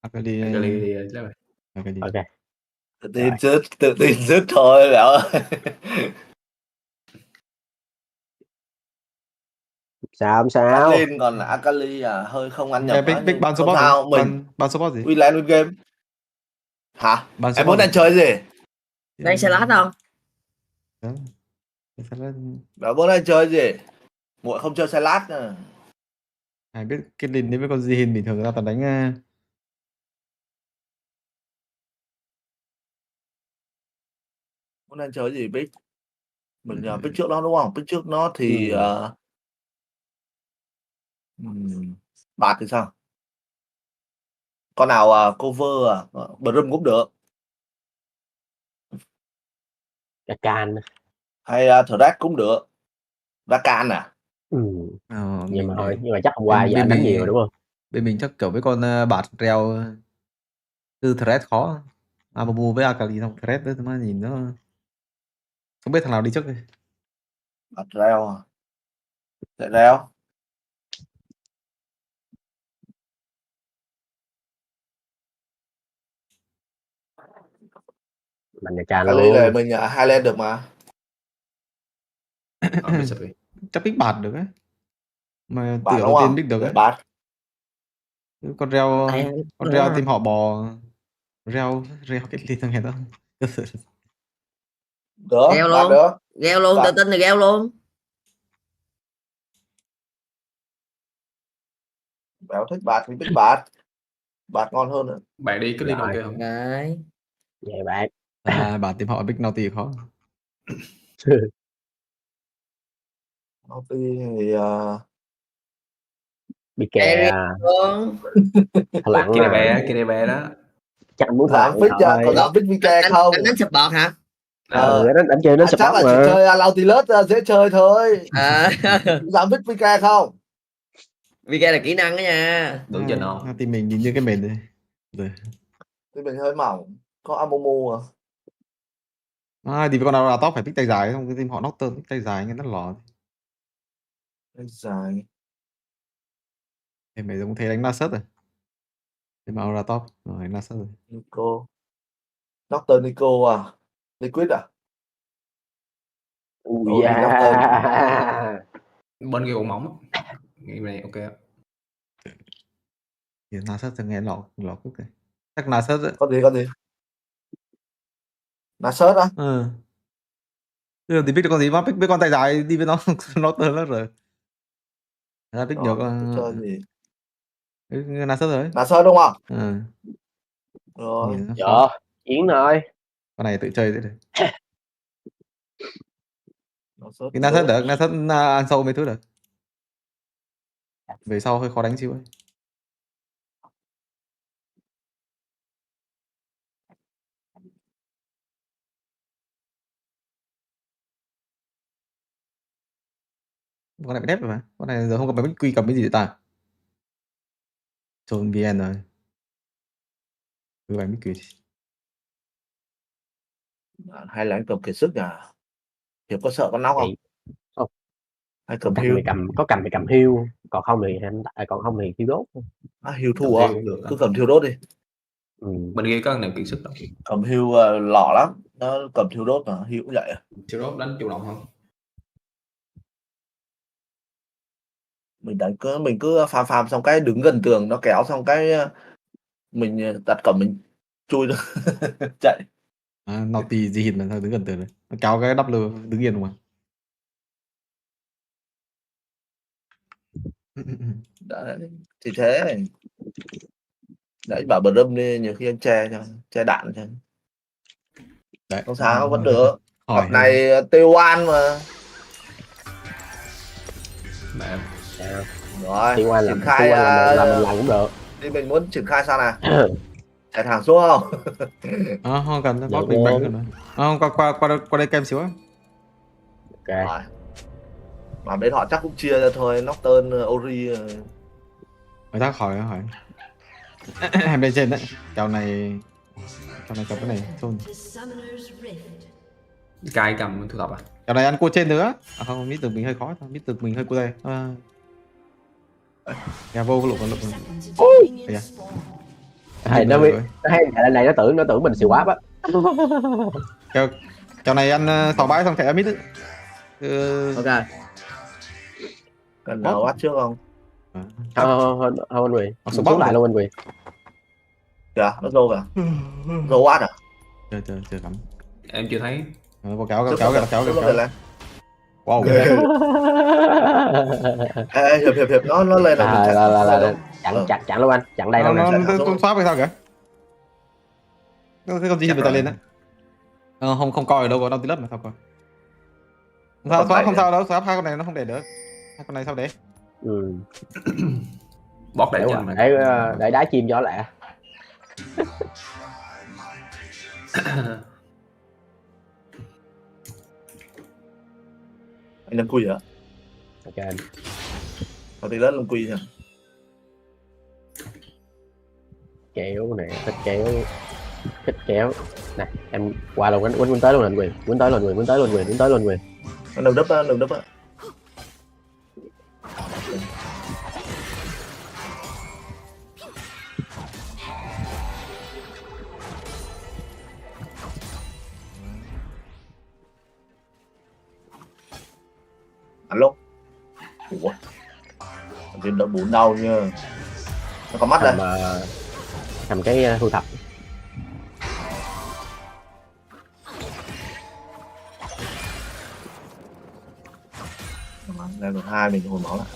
Akali Ok. Tự tin rứt thôi lão ơi. Sao không sao? Kathleen còn Akali hơi không ăn nhập Big nhưng ban không support sao, gì? mình Ban support gì? win lane win game. Hả? Ban Em muốn support đang chơi gì? Đang xe lát không? Bạn muốn đang chơi gì? Muội không chơi salad à. Ai biết cái lìn đấy với con gì bình thường ra toàn đánh Muốn đang chơi gì Bích? Mình pick trước đó đúng không? Pick trước nó thì bạt thì sao? Con nào cover Brum cũng được. Rakan Hay Threat cũng được. Rakan à? Nhưng mà thôi, nhưng mà chắc hôm qua giờ đánh nhiều rồi đúng không? Bên mình chắc kiểu với con bạt reo từ thread khó. Amumu với Akali xong thread đấy mà nhìn nó không biết thằng nào đi trước đây. Bạt reo à? Chạy reo. Mình Rakan Akali là luôn. mình hai lên được mà. Chắc pick bạt được ấy. Mà Bạt tiểu đúng đầu tiên không? pick được Để ấy. bạt. Con reo team họ bò reo cái gì thằng này đó. Được, Gheo bạt luôn. được. Gheo luôn, tự tin thì gheo luôn. Béo thích bạt thì pick bạt. Bạt ngon hơn nữa. Bạn đi cứ đi đầu kia không? Đấy. Vậy bạn. Bạn team họ pick Naughty khó. Naughty thì bị kè lặng kia này bé đó. Chắc muốn dám lặng pick thôi. còn dám pick VK không? Anh đánh support hả? Đánh chơi đến chắc support là mà. chỉ chơi Nautilus dễ chơi thôi. Dám pick VK không? VK là kỹ năng đó nha. Đủ trình không? Team mình nhìn như cái mền này. Thì mình hơi mỏng. Có Amumu à. Thì với con nào là top phải pick tay dài không? Cái team họ Nocturne pick tay dài nghe nó lò. Tay dài. Thì mày cũng thấy đánh Nasus rồi. Thì mà ra top rồi đánh Nasus rồi. Nico. Dr. Nico à? Liquid à? Ui da. Bên kia còn mỏng. Nghĩ này ok. Thì Nasus thì nghe lọ quốc này. Chắc Nasus đấy. Con gì? Nasus á? Thì pick được con gì mà pick với con tay dài đi với nó Nocturne rồi. Ra pick được chơi gì? Nasus rồi. Nasus đúng không? Rồi. Dạ, Yến ơi. Con này tự chơi thế được. Cái Nasus được, Nasus ăn sâu mấy thứ được. Về sau hơi khó đánh xíu ấy. Con này bị đép rồi mà. Con này giờ không cầm bánh quy cầm cái gì để ta. Trốn VN rồi. Cứ bánh quy. Hay là anh cầm kiệt sức à? Hiệp có sợ con nóc không? Không. Hay cầm hiêu? Có cầm thì cầm hiêu, còn không thì thiêu đốt. Hiêu thua à? Cứ cầm thiêu đốt đi. Bên kia có thằng nào kiệt sức đâu. Cầm hiêu lọ lắm. Nó cầm thiêu đốt mà hiêu cũng vậy à? Thiêu đốt đánh chủ động không? Mình cứ farm xong cái đứng gần tường nó kéo xong cái mình đặt cầm mình chui được chạy. Naughty gì mà sao đứng gần tường này. Nó kéo cái W đứng yên mà. Đấy, thì thế. Đấy bảo Brum đi nhiều khi anh che đạn cho. Đấy. Không sao vẫn được. Hỏi này T1 mà. Mẹ. Rồi, T1 triển khai là mình làm cũng được. Thì mình muốn triển khai sao nào? Chạy thẳng xuống không? Không cần, bot mình bánh rồi. Không, qua đây kem xíu á. Ok. Rồi. Mà bên họ chắc cũng chia ra thôi, Nocturne, Ori. Người ta hỏi. Em bên trên đấy. Kèo này cầm cái này thôi. Cai cầm thu thập à? Kèo này ăn cua trên nữa. Không, mít từ mình hơi khó thôi, mít từ mình hơi cua đây. Kèo vô lục. Hay nó hay này nó tưởng mình xìu áp á. Kèo này ăn 6 bãi xong chạy mít. Ok. Cần nào bắt trước không? Hơn anh Quyền. Xuống Xuống lại luôn anh Quyền. Kìa, nó rô kìa. Rô quát à? Chưa cắm. Em chưa thấy. Có kéo lên. Wow. Hiệp nó lên là mình chặn luôn anh, chặn đây nó xóa về sao kìa? Cái con gì người ta lên đấy. Không coi ở đâu có đâu tí lớp mà sao coi. Không sao đâu, xóa hai con này nó không để được. Hai con này sao để? Bót để cho để đá chim cho lẹ. Anh lên quy hả? Ok anh. Đầu tiên lên quy nha. Kéo nè, thích kéo. Nè, em qua luôn quýnh tới luôn anh Quyền. Quýnh tới luôn Quyền. Nó đừng đúp á. Anh lúc. Ủa. Viên đỡ bún đau nha. Nó có mắt đây. Cầm cái thu thập. Level 2 mình hồi máu lại.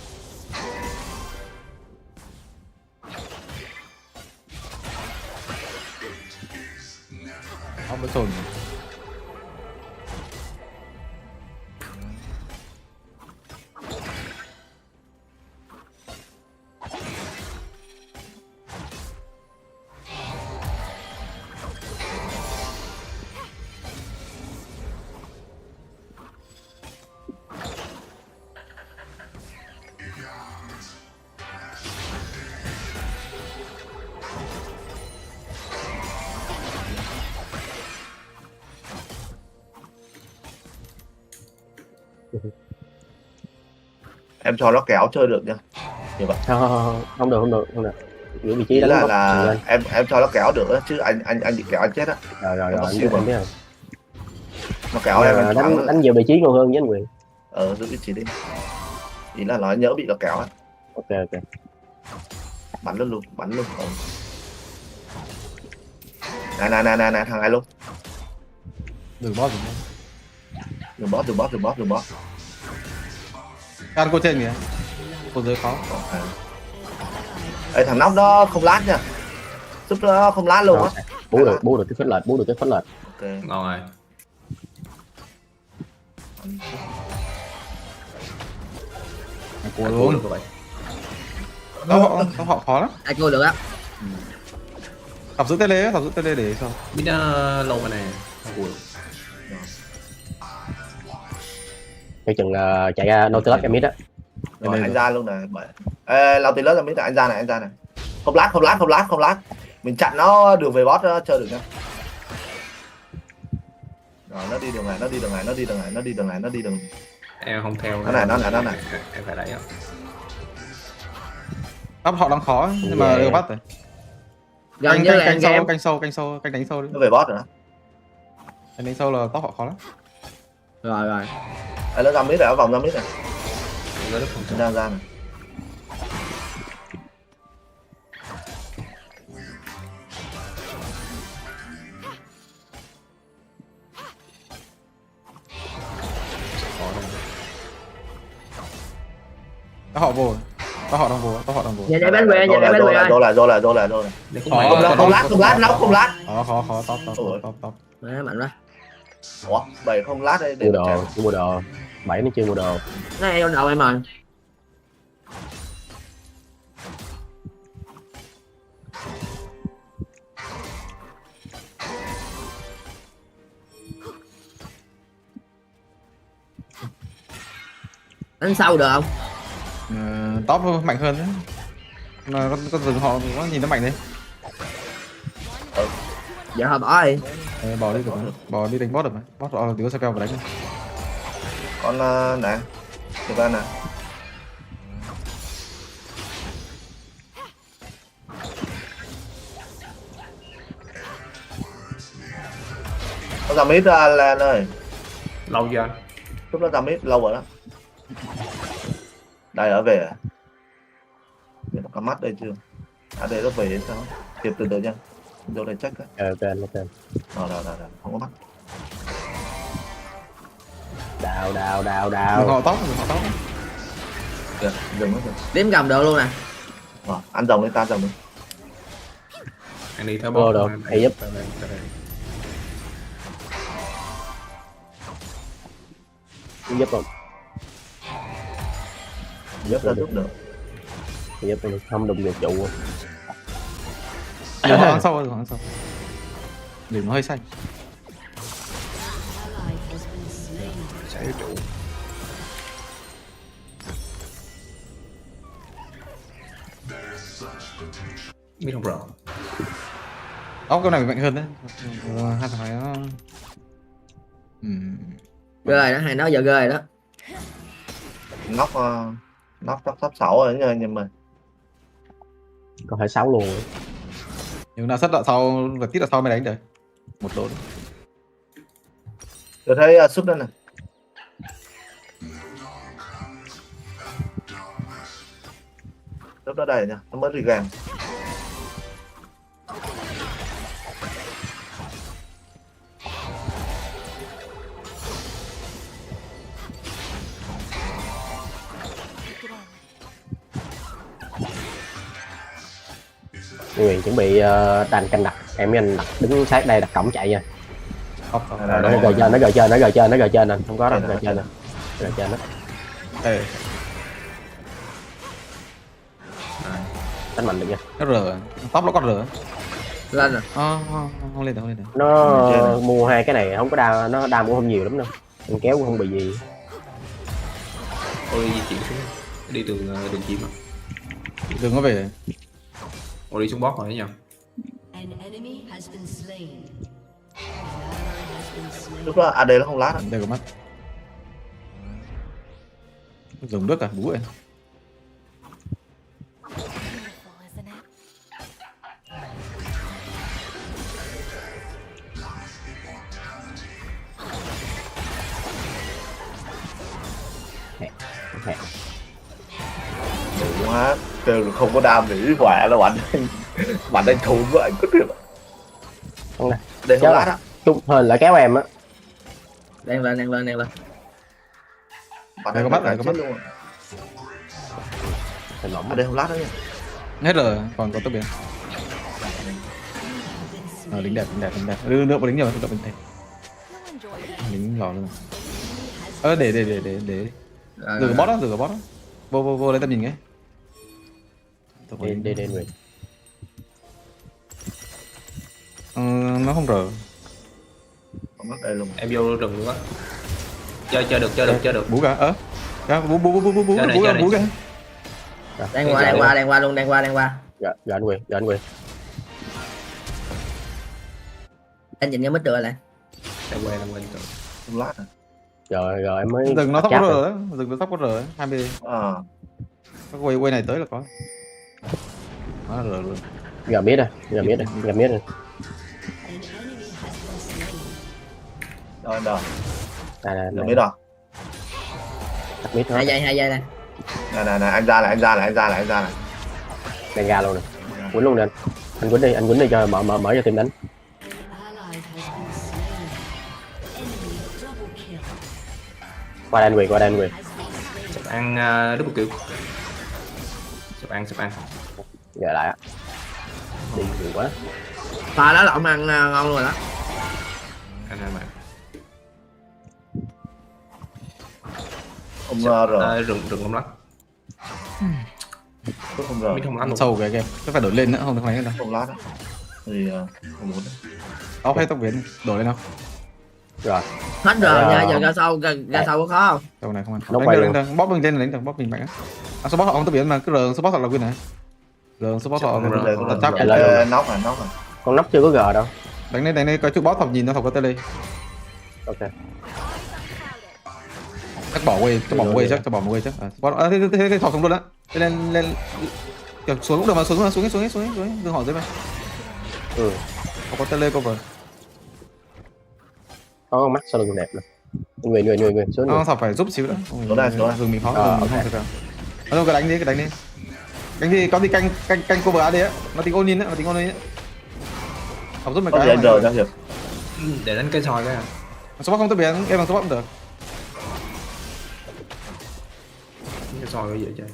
Không có sồn. Em cho nó kéo chơi được nha. Như vậy. Không được. Giữ vị trí đó là em cho nó kéo được đó, chứ anh bị kéo anh chết á. Rồi anh biết rồi. Nó kéo em đánh nhiều vị trí ngon hơn với anh Quyền. Giữ vị trí đi. Ý là nó nhớ bị nó kéo á. Ok. Bắn luôn. Này thằng này luôn. Đừng bót. Can cô trên kìa. Cô dưới khó. Ê, thằng nóc đó không lát nha. Giúp nó không lát luôn á. Bú được cái phết lệch. Ok. Ngon rồi. Cô luôn các bạn. Đó họ khó lắm. Ai cô được á. Tập giữ tele để sao? Biết lâu mà nè. Cái chừng chạy ra Nautilus em mid á. Rồi anh ra luôn này. Nautilus em mid là anh ra này. Không lát. Mình chặn nó đường về boss chơi được nha. Rồi nó đi đường này. Em không theo. Nó này. Em phải đẩy. Top họ đang khó nhưng mà đều bắt rồi. Canh sâu đánh sâu đi. Nó về boss rồi đó. Canh đánh sâu là top họ khó lắm. Rồi. Nó ra mid rồi, vòng ra mid này. Ra này. Top họ vô. Top họ đang vô. Nhà đây bán về rồi. Rồi lại. Không lát. Khó top. Mạnh quá. Ủa, 7 không lát đây để mua đồ. 7 nó chưa mua đồ. Nó em đầu em rồi. Đánh sau được không? Top mạnh hơn đấy. Mà con rừng họ có nhìn nó mạnh đấy. Dạ họ bỏ đi. Bỏ đi được mà. Bỏ đi đánh boss được mà. Boss họ là tí có sao vào đánh. Con nè. Được ra nè. Nó ra mid ra lên ơi. Lâu chưa anh? Lúc nó ra mid lâu rồi đó. Đây ở về à? Để nó có mắt đây chưa? À đây nó về hay sao? Kịp từ từ nha. Vô đây check á. Ok. Rồi, không có mắt. Đào. Họ tóc. Kìa, dừng nó kìa. Tím cầm được luôn nè. Rồi, ăn rồng đi, ta rồng đi. Anh đi theo Vô bot. được, hãy giúp. Giúp không? Giúp được. Giúp không đụng được trụ. Đừng ăn sâu. Đừng nó hơi xanh. Chạy trụ. Biết không rõ. Cái này mạnh hơn đấy. Hai thằng này nó Ghê đó, hay nói giờ ghê đó. Nóc top 6 rồi nha anh em ơi. Có phải 6 luôn. Nhưng nào sắt đoạn sau và tít đoạn sau mới đánh được. Một lỗ. Tôi thấy súp đây này. Súp đó đây nha, nó mới regan. Quyền chuẩn bị đàn canh đặt, em với anh đặt đứng sát đây đặt cổng chạy nha. Nó gờ trên nè, không có đâu, gờ trên đó. Đánh mạnh được nha. Nó rờ, tóc nó còn rờ. Lên rồi. Không lên được. Nó mua hai cái này không có đam, nó đam cũng không nhiều lắm đâu. Mình kéo cũng không bị gì. Ôi di chuyển xuống. Đi đường chim à. Đừng có về. Ôi đi xuống bot rồi đấy nhỉ. Lúc đó AD nó không lát à? Đây có mắt. Dùng nước à, bú vậy. Đúng á, kêu là không có đam để khỏe là bạn đánh thù vậy có được. Không này. Để không lát á. Trung hình lại kéo em á. Đang lên. Đây có mắt luôn. Hình lỏng ở đây không lát nữa nha. Hết rồi, còn có tốc biến. Lính đẹp. Đưa nước vào lính nhiều, tôi bình thế. Lính lò luôn. Để rửa bot đó. Vô lấy tầm nhìn cái. Đi người. Nó không rờ. Không mất đây luôn. Em vô rừng luôn á. Chơi được. Bú cả. Bú cả. Đang qua. Dạ anh Quyền. Anh nhìn cái mít được lại. Em quen. Không lát à. Rồi em mới. Rừng nó tóc có rờ đấy. Rừng nó tóc có rờ đấy. 20. Cái quay này tới là có. Nó rờ luôn. Gà mít rồi. Rồi. Đây. Giờ biết rồi. Mít thôi. 2 giây này. Này, anh ra này. Đang ra luôn nè. Quýnh luôn nè. Anh quýnh đi cho mở cho team đánh. Qua đây anh Quyền. Sập ăn double kill. Sập ăn. Giờ lại á. Đi nhiều quá. Pha đó là ông ăn ngon luôn rồi đó. Anh bạn. Ông rồi. Rừng không lắc. Không rồi. Không lắc sâu cái game. Nó phải đổi lên nữa, không được này đâu. Không lát đâu. Thì không muốn. Tóc hay tóc biến, đổi lên không? Rồi. Hết rồi nha, giờ ra sau có khó không? Đầu này không ăn. Đánh bóp mình lên đánh bóp mình mạnh á. Số bóp họ không tóc biến mà cứ rờ số bóp họ là win này. Rờ số bóp họ là chắc. Nóc à. Con nóc chưa có gờ đâu. Đánh đây coi chú bóp thọc nhìn nó thọc có tele. Ok. Chắc bỏ quay chắc. Thế thọc xuống luôn á. Lên kiểu xuống cũng được mà xuống đừng hỏi dưới mày. Có tele cover. Có con mắt sao đừng đẹp nè. Người xuống. Nó phải giúp xíu nữa. Xuống đây. Dừng mình khó. Thôi cứ đánh đi, đánh đi, có gì canh cover AD á, nó tính ôn in á, học giúp mày cái. Rồi ra hiểu. Để đánh cây soi cái. Số không tự biến, em bằng số cũng được. Cây soi cái gì chơi.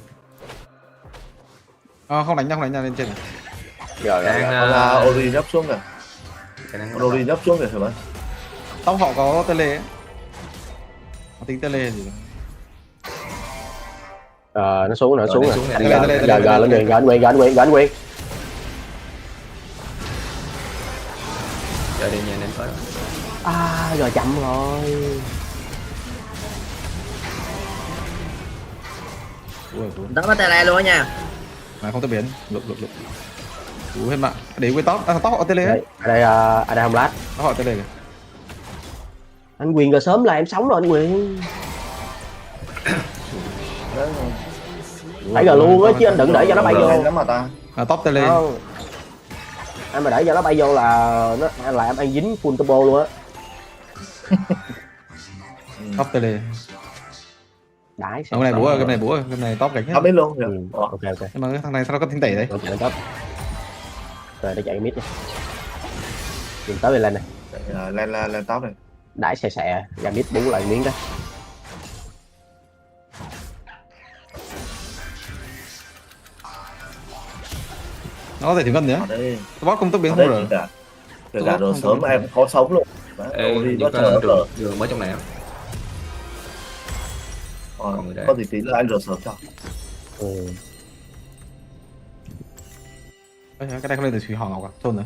Không đánh nha lên trên này. Rồi là Ori nhấp xuống rồi. Ori nhấp xuống rồi phải không? Tóc họ có tele ấy. Nó tính tele gì rồi. Nó xuống rồi. Giờ lên Quyền, gõ Quyền. Giờ đi nhà nên tới. Giờ chậm rồi. Đó bắt tele luôn nha. Mà không tự biến, lục. Ủa hết mạng. Để quên tóc, tóc họ tele ấy. Ở đây không lát. Tóc họ tele kìa. Anh Quyền rồi sớm là em sống rồi anh Quyền. Nãy giờ luôn á chứ anh đừng để cho nó bay vô. Top tele. Anh mà để cho nó bay vô là nó làm anh dính full combo luôn á. Top tele. Đãi. Cái này búa, cái này top đánh hết. Top hết luôn. Ok. Nhưng mà cái thằng này sao nó có tính tẩy đấy? Rồi nó chạy mid nha. Nhìn tới lên này. Lên top này. Đãi xè ra mid bú lại miếng đó. Nó có thể thử cân nữa. Bot không tốc biến không rồi. Kể cả đồ sớm em có sống luôn. Đi đường mới trong này. Có gì tí là anh rồi sớm cho. Cái này không lên được thủy hòn ngọc à? Trôn rồi.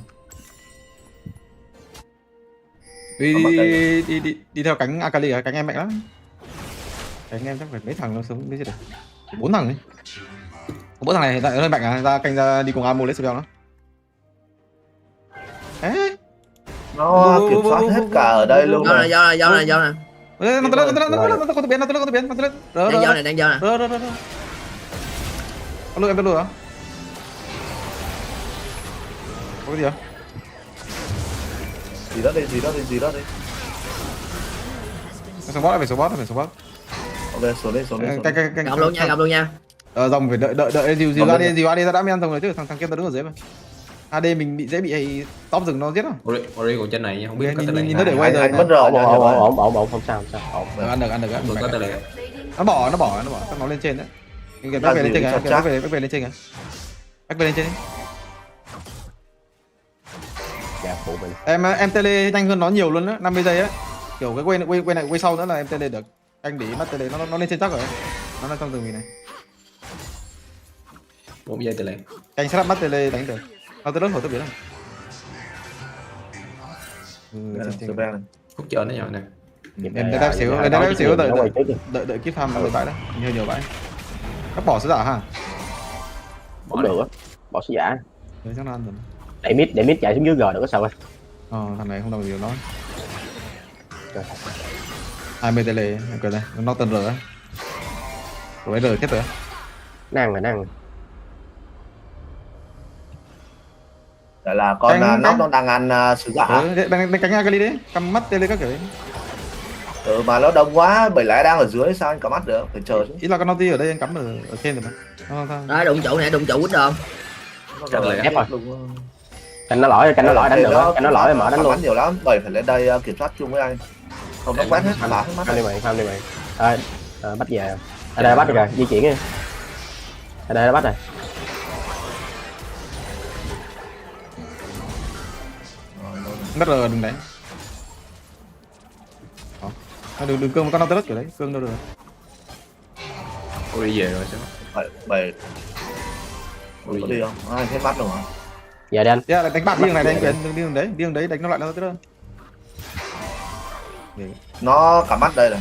Đi theo cánh Akali à? Cánh em mạnh lắm. Cánh em chắc phải mấy thằng nó sống biết chưa được. 4 thằng ấy. 4 thằng này hiện tại hơi mạnh à? Ra canh ra đi cùng Amo lấy spell nó. Nó kiểm soát hết cả ở đây luôn. Do này. Nó có biến. Đang do này. Có em lùi hả? Có cái gì hả? Gì đó đi. Phải số bot. Ok, số lên. Gặp luôn nha. Dòng phải đợi dìu AD ra đã mới ăn dòng rồi chứ, thằng kia nó đứng ở dưới mà. AD mình dễ bị top rừng nó giết không? Ori của trên này không biết có tele. Nhìn nó để quay rồi. Mất rồi. Ổn, không sao. Ăn được. Có tele. Nó bỏ, chắc nó lên trên đấy. Back về lên trên kìa, back về lên trên đi. Dạ phụ mình. Em tele nhanh hơn nó nhiều luôn á, 50 giây á. Kiểu cái quay sau nữa là em tele được. Anh để mắt tele nó lên trên chắc rồi. Nó đang trong rừng mình này. 4 giây tele. Anh sẽ mắt tele đánh được. Nó tới lớp hồi tôi biết không? Khúc trên nó nhỏ nè. Em đáp xíu, đợi kiếp tham đợi bãi đó, nhiều bãi. Các bỏ sứ giả ha. Bỏ được á. Bỏ sứ giả. Đấy chắc nó ăn rồi. Để mid chạy xuống dưới G được có sao anh? Thằng này không làm gì nó. 20 tele, em cười đây, nó tần R á. Rồi R kết rồi. Năng. Đấy là con nóc nó đang ăn sứ giả. Đánh cánh Akali đấy, cầm mắt tele các kiểu. Mà nó đông quá, bởi lẽ đang ở dưới sao anh cắm mắt được, phải chờ chứ. Ý là con Naughty ở đây anh cắm ở trên rồi mà. Đó, đụng trụ quýt được. Ép rồi. Canh nó lỗi đánh được á, canh nó lỗi mở đánh luôn. Bắn nhiều lắm, bởi phải lên đây kiểm soát chung với anh. Không nó quét hết mắt. Không đi mày. Bắt về. Ở đây bắt được rồi, di chuyển đi. Ở đây nó bắt rồi. Mất R đừng đánh. Đừng cương con Nautilus kiểu đấy, cương đâu được. Ôi đi về rồi sao? Bảy. Ôi đi không? Anh hết bắt rồi hả? Dạ đi anh. Đánh bạc đi này đừng đi đường đấy đánh nó lại nó tới đâu. Nó cả mắt đây này.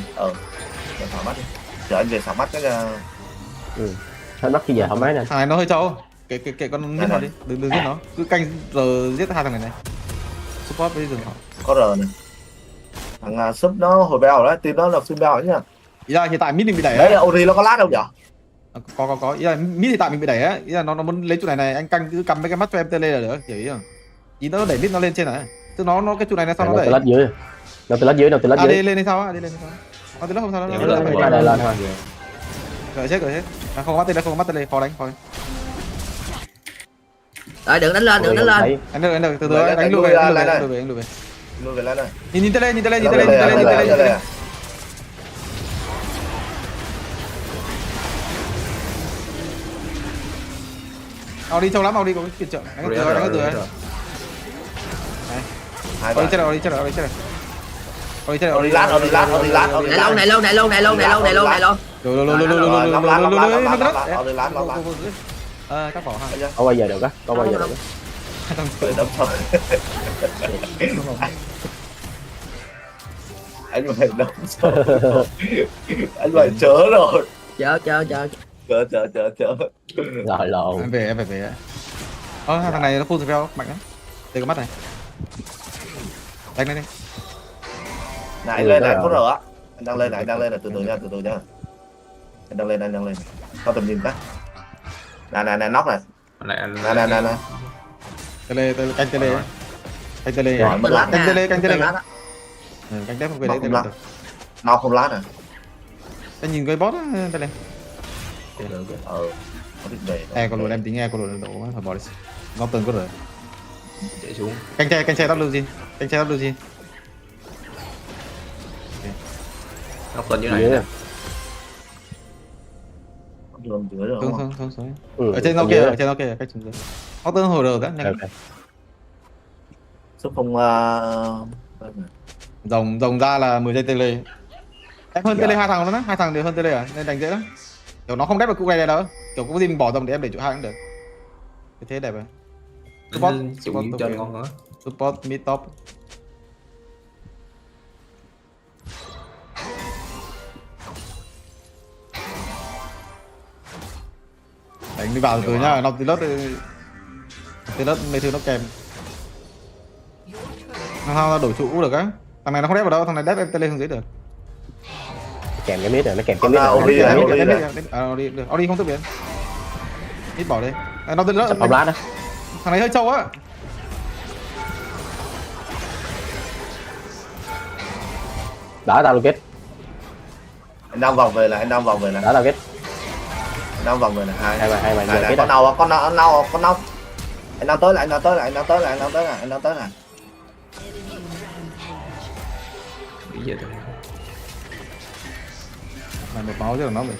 Xả mắt đi. Chờ anh về xả mắt cái Sao mắt khi giờ không nói nè. Thằng này nó hơi trâu. Kệ con giết nó đi, đừng giết nó. Cứ canh giờ giết hai thằng này. Support với rừng họ. Có R này. Thằng sub nó hồi bèo đấy, team nó là team bèo nhá. Ý là hiện tại mid mình bị đẩy. Đấy là Ori nó có lát đâu nhỉ? Có. Ý là mid hiện tại mình bị đẩy á, ý là nó muốn lấy chỗ này anh canh cứ cầm mấy cái mắt cho em tele là được, hiểu ý không? Ý nó đẩy mid nó lên trên này. Tức nó cái chỗ này là sao nó đẩy. Nó từ lát dưới. AD lên hay sao á? AD lên hay sao? Nó từ lát không sao đâu. Đây lên thôi. Gợi chết. À, không có mắt tele, khó đánh. Rồi đừng đánh lên. Anh được, từ từ đánh lùi về. Lùi về lên này. Nhìn tele. Ao đi sâu lắm, ao đi có cái viện trợ. Đánh cái từ đấy. Ao đi chết rồi. Đi lát. Này lâu. Các bỏ ha. Có bao giờ được á? Anh phải đấm sâu. Anh phải chớ rồi. Chờ. Rồi lộn. Em phải về. Thằng này nó full spell mạnh lắm. Đây có mắt này. Đánh lên đi. Này lên này có rồi á. Anh đang lên này từ từ nha. Anh đang lên. Có tầm nhìn cái. Này nóc này. Này. Tele canh tele. Rồi mình lát. Canh tele. Canh đép về đấy. Nó không lát à. Anh nhìn cái boss tele. Có định về. Con luôn em tính con luôn đổ phải bỏ đi. Ngóc tường có rồi. Chạy xuống. Canh xe tóc lưu gì. Ngóc lên dưới này. Xuống. Ở trên nó kia, cách xuống dưới. Ngóc tường hồi rồi đó, nhanh. Sức không rồng ra là 10 giây tele. Em hơn tele 2 thằng luôn á, 2 thằng đều hơn tele à, nên đánh dễ lắm. Kiểu nó không đép được cụ này đâu. Kiểu có gì mình bỏ rồng để em để chỗ 2 cũng được. Thế đẹp rồi. Support chân ngon nữa. Support mid top. Đánh đi vào từ nhá, nó từ lớp mấy thứ nó kèm. Nó đổi trụ được á. Thằng này nó không đép vào đâu, thằng này đép em tele xuống dưới được. Kèm cái mid rồi, nó kèm cái mid rồi. Ori không tức biến. Ít bỏ đi. Nó từ lớp. Không lát đó. Thằng này hơi trâu á. Đỡ tao luôn kết. Anh đang vòng về là. Đỡ tao kết. Anh đang vòng về là hai mày này, con nâu. Anh đang tới lại. Bị gì thôi. Mày một máu chứ là nó rồi.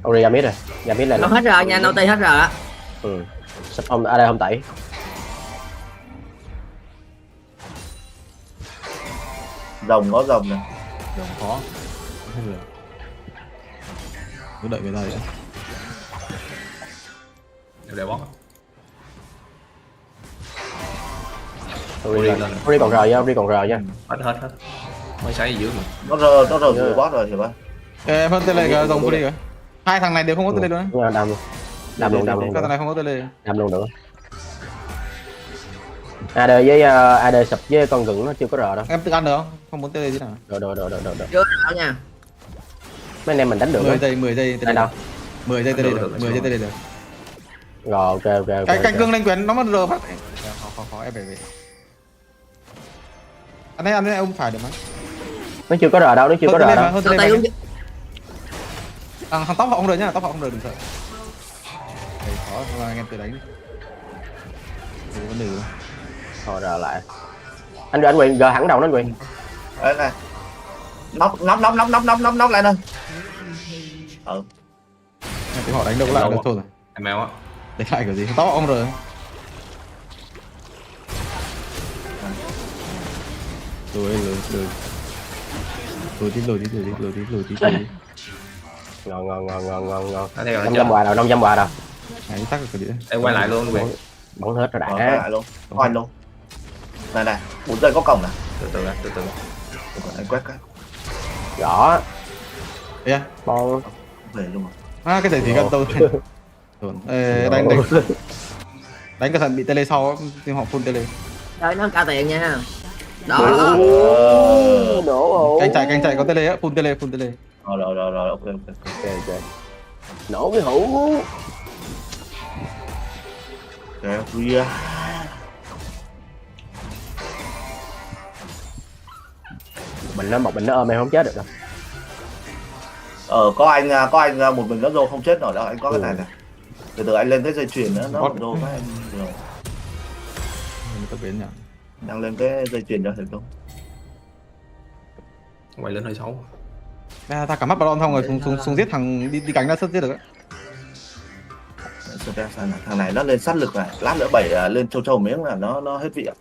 Ori ra mid rồi. Ra mid này. Nó hết rồi nha, nó tay hết rồi á. Sắp ông ở đây không tẩy. Rồng này. Rồng khó. Cứ đợi về đây đã. Để bóp. Ori còn rời nha. Hết. Mới xây dưới mà. Nó rờ người boss rồi thì ba. Em hơn tele kìa, rồng đi kìa. 2 thằng này đều không có tele luôn á. Đâm luôn. Cái thằng này không có tele. Đâm luôn nữa. AD với AD sập với con gừng nó chưa có rờ đâu. Em tự ăn được không? Không muốn tele gì nào. Được. Chưa đâu nha. Mấy anh em mình đánh được. 10 giây tele. Đâu? 10 giây tele được. 10 giây tele được. Rồi ok. Canh cương lên quyền nó mất rờ phát. Khó em về. Anh ấy ông phải được mà. Nó chưa có rờ đâu. Thằng tóc họ không rời nhá, tóc họ không rời đừng sợ. Đây khó là anh em tự đánh. Đủ vấn đề luôn. Thôi rờ lại. Anh Quyền gờ hẳn đầu nó anh Quyền. Đây này. Nóc lại nè. Thì họ đánh đâu có lại được thôi rồi. Em mèo á. Đánh lại kiểu gì? Tóc họ không rời. Lùi tí. Ngon. Nông dâm quà đâu. Này tắt được cái gì đấy. Em quay lại luôn Quyền. Bắn hết rồi đã. Quay lại luôn. Quay luôn. Này, 4 giây có cổng nè. Từ từ. Anh quét cái. Rõ. Yeah. Về luôn à. Cái này thì gần tôi. Đánh cái thằng bị tele sau team họ full tele. Trời nó cao tiền nha. Đó. Nổ. Canh chạy có tele á, full tele. Rồi, ok. Nổ cái hũ. Kìa. Một bình nó ôm em không chết được đâu. Có anh một mình nó rô không chết nổi đâu, anh có cái này này. Từ từ anh lên cái dây chuyền nữa, nó rô cái anh rồi. Tập biến nhỉ. Đang lên cái dây chuyền cho thành công. Quay lên hơi xấu. Ta cả mắt Baron xong rồi xuống giết thằng đi cánh ra sất giết được đấy. Thằng này nó lên sát lực này, lát nữa 7 lên châu miếng là nó hết vị ạ.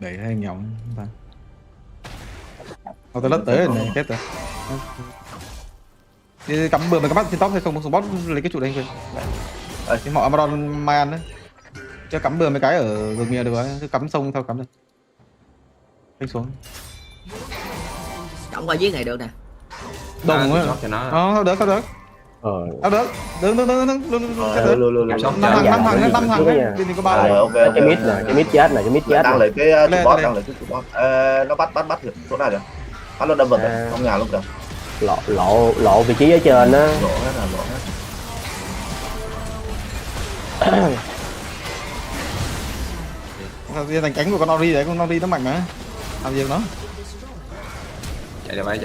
7 hay nhóm ta. Tôi lất tới rồi này, chết rồi. Đi cắm bừa mà các bác trên top hay không xuống bot lấy cái trụ đây quên. Thì họ Baron mai ăn đấy. Chứ cắm bừa mấy cái ở rừng mìa được rồi, cứ cắm sông theo cắm được. Đánh xuống. Cắm qua giết này được nè. Đồng á. Nó đỡ. Nó đỡ. Đứng. Năm thằng đi có 3 cái mid này, cái mid chết này, cái mid chết. Đang lấy cái boss, đang lấy cái boss. Nó bắt được chỗ này rồi. Bắt nó đâm vào trong nhà luôn kìa. Lộ vị trí ở trên á. Lộ hết. Đi thành cánh của con Ori đấy, con Ori nó mạnh mà. Làm gì nó? Chạy mày.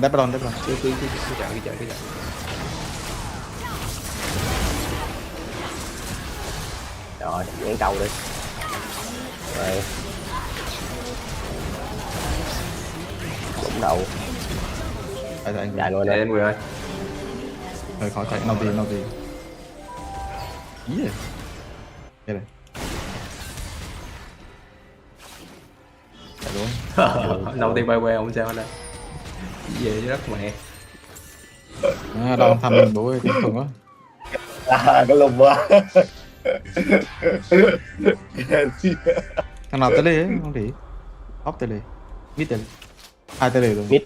Đép Baron. Cứ chạy. Rồi, nhảy cầu đi. Rồi. Đúng đầu. Chạy luôn đấy. Em ơi. Hơi khó chạy, nào thì. Ý. Đây này. Chạy luôn. Đầu tiên bay que không sao đây. Về với đất mẹ. Đâu Tham mình bố cũng thường quá. Cái lùm quá. Thằng nào tới đây ấy, không để. Top tới đây. Mid tới đây. 2 tới đây rồi. Mid.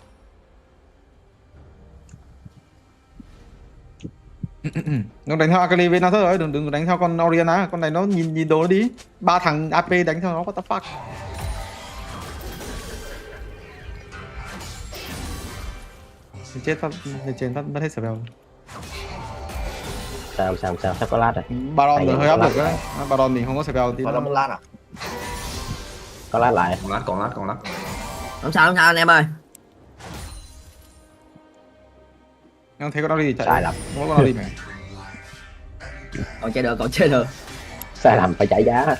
Nó đánh theo Akali bên nào thôi rồi, đừng đánh theo con Oriana, con này nó nhìn đồ nó đi. 3 thằng AP đánh theo nó, what the fuck. Chết phát trên phát mất hết spell. Sao sắp có lát rồi. Baron rồi hơi áp lực đấy. Baron thì không có spell thì nó lát à? Có lát lại. Còn lát. Không sao anh em ơi. Không thấy con Ori chạy. Sai lầm. Không có con Ori mà. Còn chơi được. Sai lầm phải trả giá.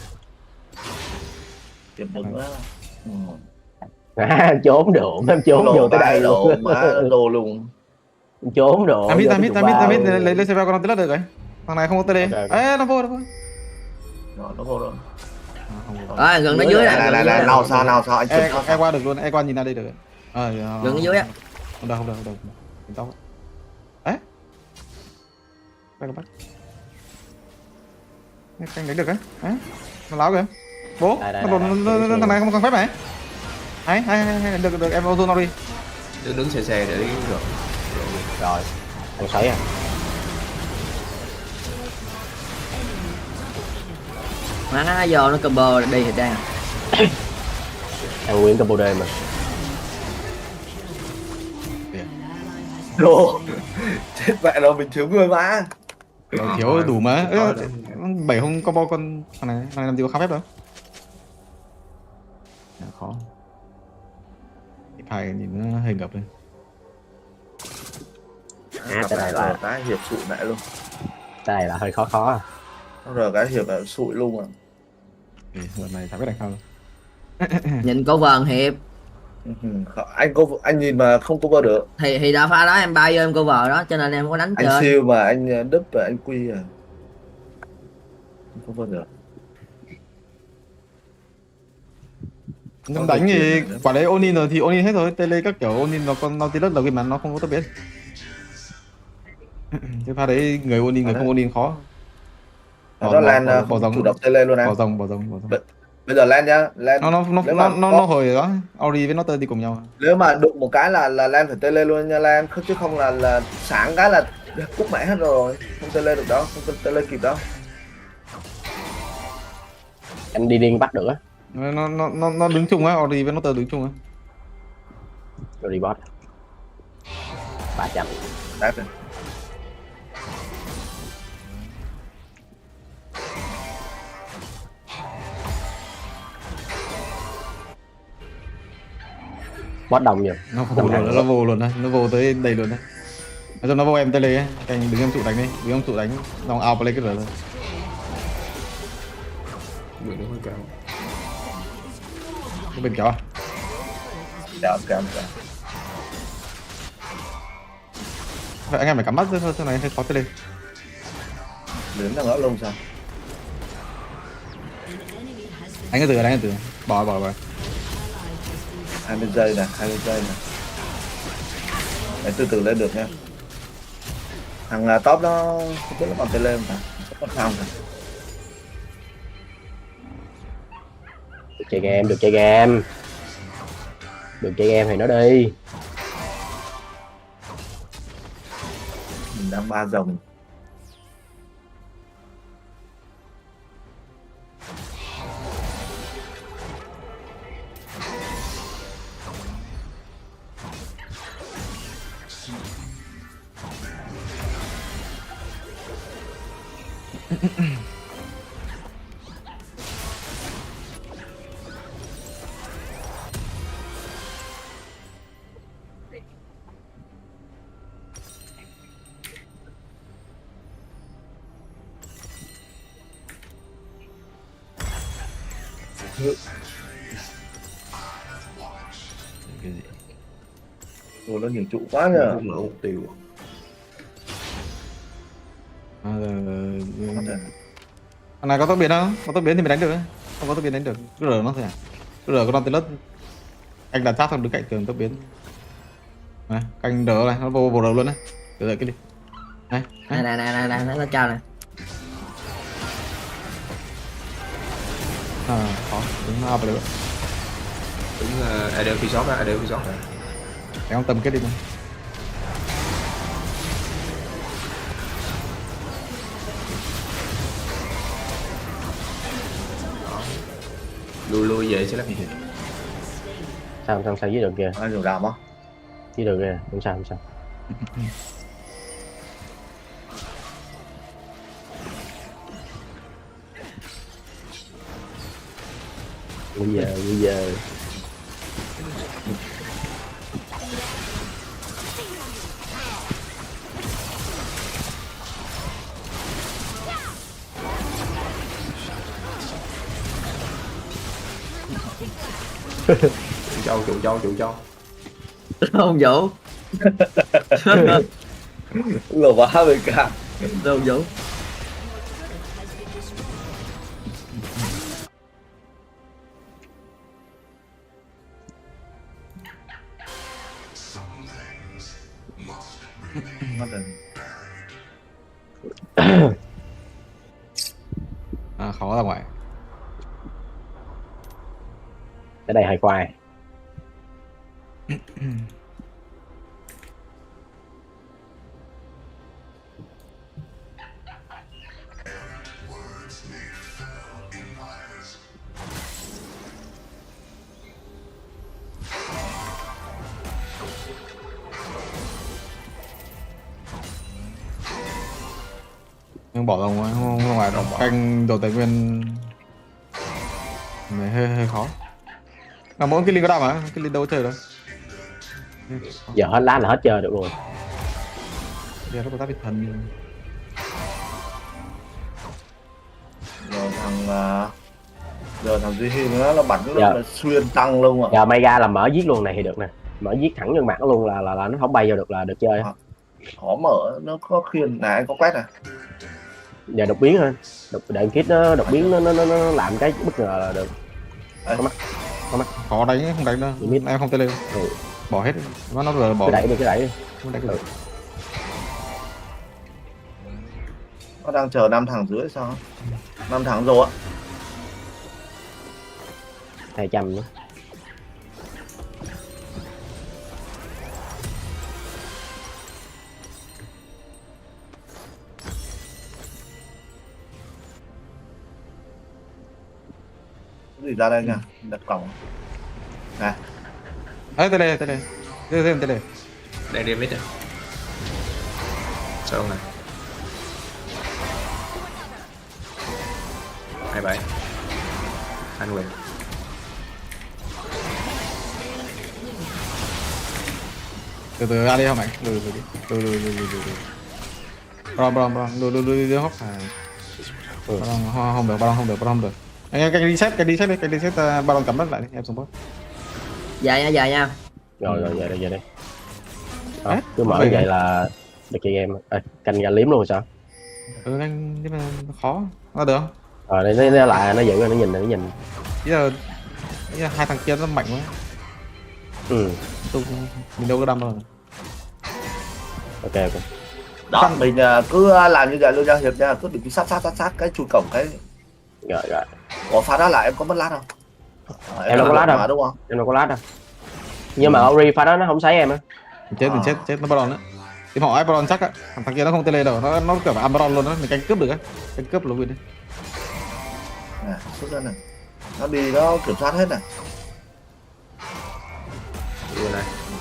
Tiếp đứng á. Trốn đồ, em trốn vô tới đây luôn. Đồ luôn. Trốn đồ. Mid lấy spell con tới được rồi. Thằng này không có TD. Ê nó vô. Nó vô rồi. Gần nó dưới này. Nào sao anh chụp. E qua được luôn, e qua nhìn ra đây được. Gần ở dưới á. Không đâu. Mình tóc. Đấy. Bắt. Canh đánh được ấy. Đấy. Nó láo kìa. Bố, thằng này không còn phép này. Hay được em auto nó đi. Đứng xe để đi được. Rồi. Anh xoáy à. Má giờ nó combo đi thì đang. Thằng Nguyễn combo đêm mà. Đồ. Chết mẹ nó mình thiếu người mà. Thiếu đủ mà. 7 không combo con thằng này làm gì có khá phép đâu. Khó. Phải nhìn nó hơi ngập lên. Cái này là cái hiệp sụi mẹ luôn. Cái này là hơi khó à. Nó rồi cái hiệp là sụi luôn à. Lần này phải biết đánh không. Nhìn cover hiệp. Anh nhìn mà không cover được. Thì đã pha đó em bay vô em cover đó cho nên em không có đánh chơi. Anh siêu mà anh đúp và anh quy à. Không cover được. Nhưng đánh thì quả đấy Onin rồi thì Onin hết rồi, tele các kiểu Onin nó con Nautilus là cái mà nó không có特biệt. Thế pha đấy người Onin người không Onin khó. Nó lan chủ động tele luôn em. Bỏ rồng. Bây giờ lan nhá, lan. Nó hồi đó, Ori với nó tơ đi cùng nhau. Nếu mà đụng một cái là lan phải tele luôn nha lan, chứ không là sáng cái là cút mẹ hết rồi, không tele được đâu, không tele kịp đâu. Anh đi điên bắt được á. Nó đứng chung á, Ori với nó tơ đứng chung á. Ori bot 300. Đáp rồi. Bot đồng nhiều. Nó vô luôn đấy, nó vô tới đây luôn đấy. Nói chung nó vô em tele ấy, anh đứng em trụ đánh đi, đứng em trụ đánh, xong out play cái rồi. Quyền nó hơi cao. Cái bên kéo à? Kéo. Vậy anh em phải cắm mắt thôi, này hơi khó tele. Lớn là ngõ lông sao? Đánh cái từ. Bỏ. 20 giây này. Đấy, từ từ lên được nha. Thằng là top nó không biết nó còn tele không phải, còn Tham cả. Được chơi game thì nó đi. Mình đang 3 rồng. Ủa nó nhiều trụ quá nhờ. Không nổ mục tiêu. Thằng này có tốc biến không? Có tốc biến thì mình đánh được. Không có tốc biến đánh được. Cứ rờ nó thôi à. Cứ rờ con Nautilus. Anh đặt sát xong đứng cạnh tường tốc biến. Này, canh đỡ này, nó vô đầu luôn đấy. Đợi cái đi. Này, nó trao này. Khó, đứng nó up được. Đúng AD phi sót ra. Em tầm kết đi mà. Lui về sẽ lắp gì. Sao dưới được kìa. Anh dùng đàm á. Dưới được kìa, không sao. Bây giờ chủ châu. Không Vũ. Lồ quá về cả. Đâu Vũ. Khó ra ngoài. cái đây hơi khoai. Nhưng bỏ ra ngoài rồi canh đồ tài nguyên này hơi khó. Là mỗi cái linh có đam mà, cái linh đâu có chơi đâu. Giờ hết lá là hết chơi được rồi. Giờ nó có tác bị thần. Giờ thằng Duy Hi nó bắn nó xuyên tăng luôn ạ. Giờ Mega là mở giết luôn này thì được nè. Mở giết thẳng nhân mặt luôn là nó không bay vào được là được chơi. Khó mở, nó có khiên này, anh có quét à? Giờ đột biến thôi. Đợi kit nó đột biến nó làm cái bất ngờ là được. Có mắt. Khó đánh không đánh đâu. Em không tê lên. Bỏ hết. Nó rồi bỏ. Cái đẩy đi. Không đánh được. Nó đang chờ 5 thằng dưới sao? 5 thằng rồi ạ. 200 nữa. Cái gì ra đây nha, đặt cổng. Này. Đấy, tê lê. Tê lê. Đây đi mít à. Sơn này. 27. Anh Quyền. Từ từ ra đi không mạnh. Từ. Bron, lùi hốc. Không được. Anh cái reset đi, cái reset Baron cắm đất lại đi, em xuống bot. Dài nha. Rồi về đây. Cứ mở như vậy là được chơi game. Canh ra liếm luôn sao? Anh nhưng mà khó. Nó được không? Nó lại nó giữ rồi, nó nhìn. Bây giờ hai thằng kia nó mạnh quá. Mình đâu có đâm đâu. Ok. Đó, mình cứ làm như vậy luôn nha, Hiệp nha, cứ đừng sát cái chui cổng cái. Rồi. Có phát đó lại em có mất lát không? Em đâu có lát đâu. Đúng không? Em đâu có lát đâu. Nhưng mà Ori pha đó nó không sấy em á. Chết nó Baron á. Thì họ Baron chắc á, thằng kia nó không tele đâu, nó kiểu ăn Baron luôn đó, mình canh cướp được á. Canh cướp là win đấy. Xuất ra này. Nó đi nó kiểm soát hết này.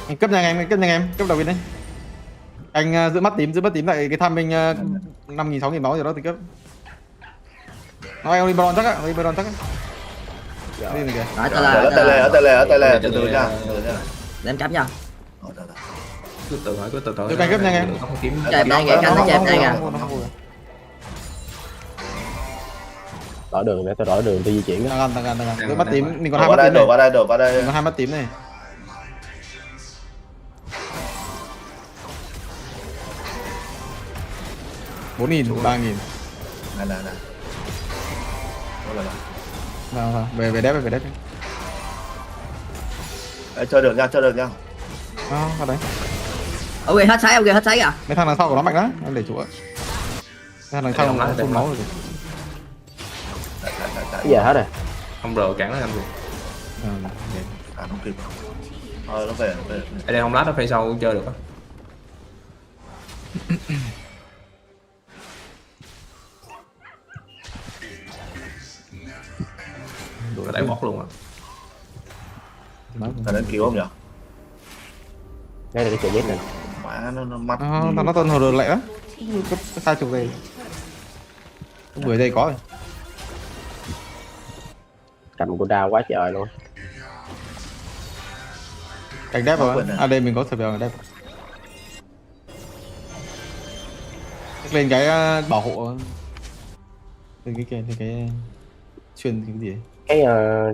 Anh cướp nhanh em, cướp đầu win đấy. Anh giữ mắt tím lại cái tham mình 5.000 6.000 máu rồi đó thì cướp. Nó đi Baron chắc á, Đi này kìa. Ở tay lề, từ từ nha. Để em cắm nha. Cứ từ từ. Canh cướp nhanh em. Chạy đây kìa, canh nó chạy đây kìa. Đỡ đường để tôi đỡ đường tôi di chuyển. Tăng ăn. Giữ mắt tím, mình còn 2 mắt tím này. Đổ vào đây. Mình còn 2 mắt tím này. $4.000, $3.000. Này. Nào, về đép. Chơi được nha. Ở đấy. Ok hết sấy à. Mấy thằng đằng sau của nó mạnh đó, em để chỗ á. Thằng đằng sau nó phun máu rồi. Cái giờ hết rồi. Không rờ cản nó anh luôn. Không kịp. Nó về. Ở đây không lát nó phay sau cũng chơi được á. Nó đẩy bot luôn á. Là đến cứu không nhỉ? Đây là cái chuyện giết này. Má nó mắt. Nó tuần hồi lẹ lắm. Có sai chục giây. 10 giây có rồi. Cầm con đao quá trời luôn. Cảnh đép rồi. Đây mình có server cảnh đép. Lên cái bảo hộ. Lên cái chuyên cái gì ấy.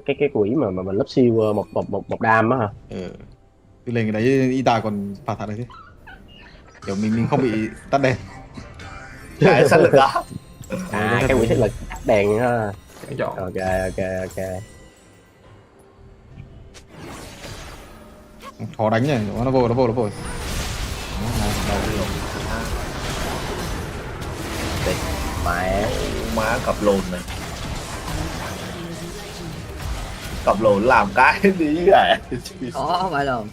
Cái quỷ mà mình lấp siêu một đam á hả? Cứ lên cái đấy y tài còn phạt thật đấy chứ. Kiểu mình không bị tắt đèn. Cái sát lực đó. Cái quỷ sát lực tắt đèn ha. Ok. Khó đánh nhỉ, nó vô. Má cặp lồn này. Cặp lồn làm cái đi hả? Khó phải đâu.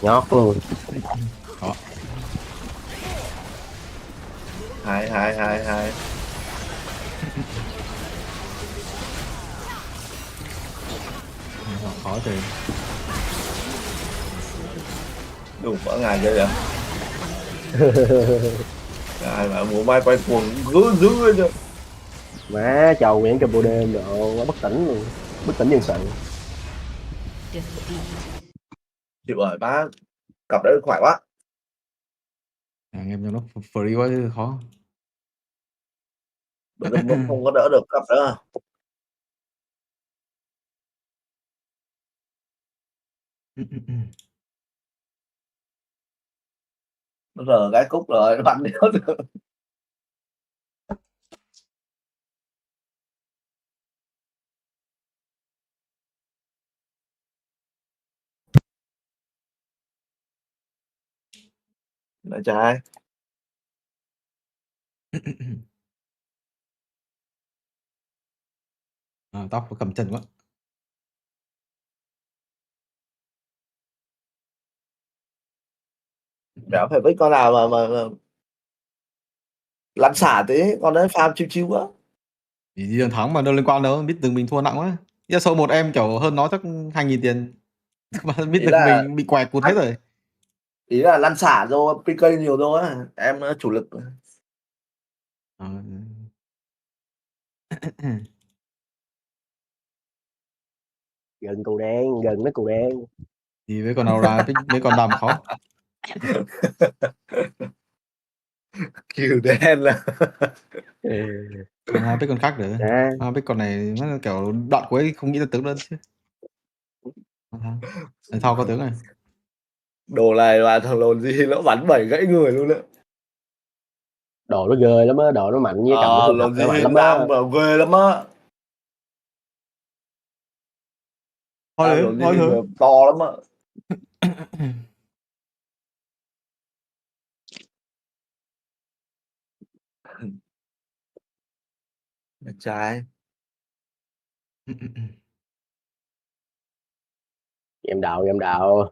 Nhót luôn. Đó. Hai. Khó thì. Đủ mỗi ngày chơi vậy. Ai mà muốn mai quay cuồng cứ dữ chứ. Má chầu Nguyễn trong bộ đêm độ bất tỉnh luôn. Bất tỉnh nhân sự. Chịu rồi bá. Cặp đấy khỏe quá. Anh em cho nó free quá chứ khó. Bữa cũng không có đỡ được cặp nữa. Nó rờ cái cúc rồi, nó bắn đéo được. Lại trai. Tóc cầm chân quá. Béo phải với con nào mà lăn xả thế, con đấy farm chiêu quá. Chỉ đi đường thắng mà đâu liên quan đâu, biết từng mình thua nặng quá. Giờ sâu một em kiểu hơn nó chắc 2.000 tiền. Mà biết được mình bị quẹt cụt hết rồi. Ý là lăn xả rồi, PK nhiều rồi á, em chủ lực. Gần nó cù đen. Thì với con nào ra mấy con đầm khó. Kill đen là Hai pick con khác nữa. Hai pick con này nó kiểu đoạn cuối không nghĩ là tướng đơn chứ. Lần sau có tướng này. Đồ này là thằng lồn gì nó bắn 7 gãy người luôn đấy. Đồ nó ghê lắm á, đồ nó mạnh với cầm cái lồn gì nó mạnh lắm nam á. mà ghê lắm á. Thôi thôi. To lắm á. Trai. Em đạo. Vô.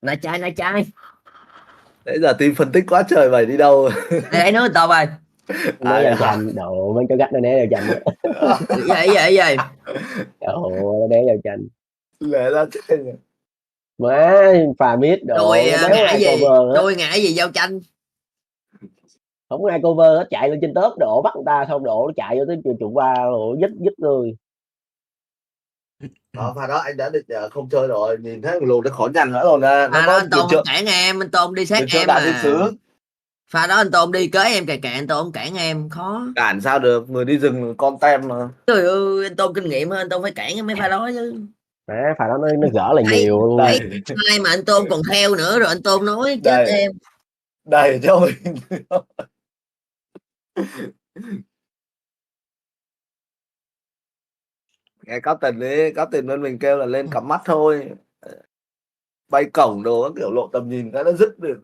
Nãy trai. Nãy giờ team phân tích quá trời mày đi đâu. Đấy nó tao ơi. Né vào tranh, đồ mấy cái gắt nó né vào tranh. Vậy. Đồ nó né vào tranh. Lẽ ra tranh. Má pha mid đồ. Tôi ngại gì giao tranh. Không có ai cover hết, chạy lên trên top đổ bắt người ta xong đổ nó chạy vô tới trụ ba đổ dứt người. Pha đó anh đã định không chơi rồi, nhìn thấy lùn nó khỏi nhanh nữa rồi nè. Nó có anh Tôn không cản em, anh Tôn đi sát em mà. Pha đó anh Tôn đi cưới em cạn anh Tôn không cản em, khó. Cản sao được, người đi rừng con tem mà. Trời ơi, anh Tôn kinh nghiệm hơn, anh Tôn phải cản mấy pha đó chứ. Má pha đó nó gỡ là nhiều luôn. Ai mà anh Tôn còn theo nữa rồi anh Tôn nói chết em. Đầy cho mình. Nghe có tình đi, có tình bên mình kêu là lên cắm mắt thôi. Bay cổng đồ các kiểu lộ tầm nhìn cái nó dứt được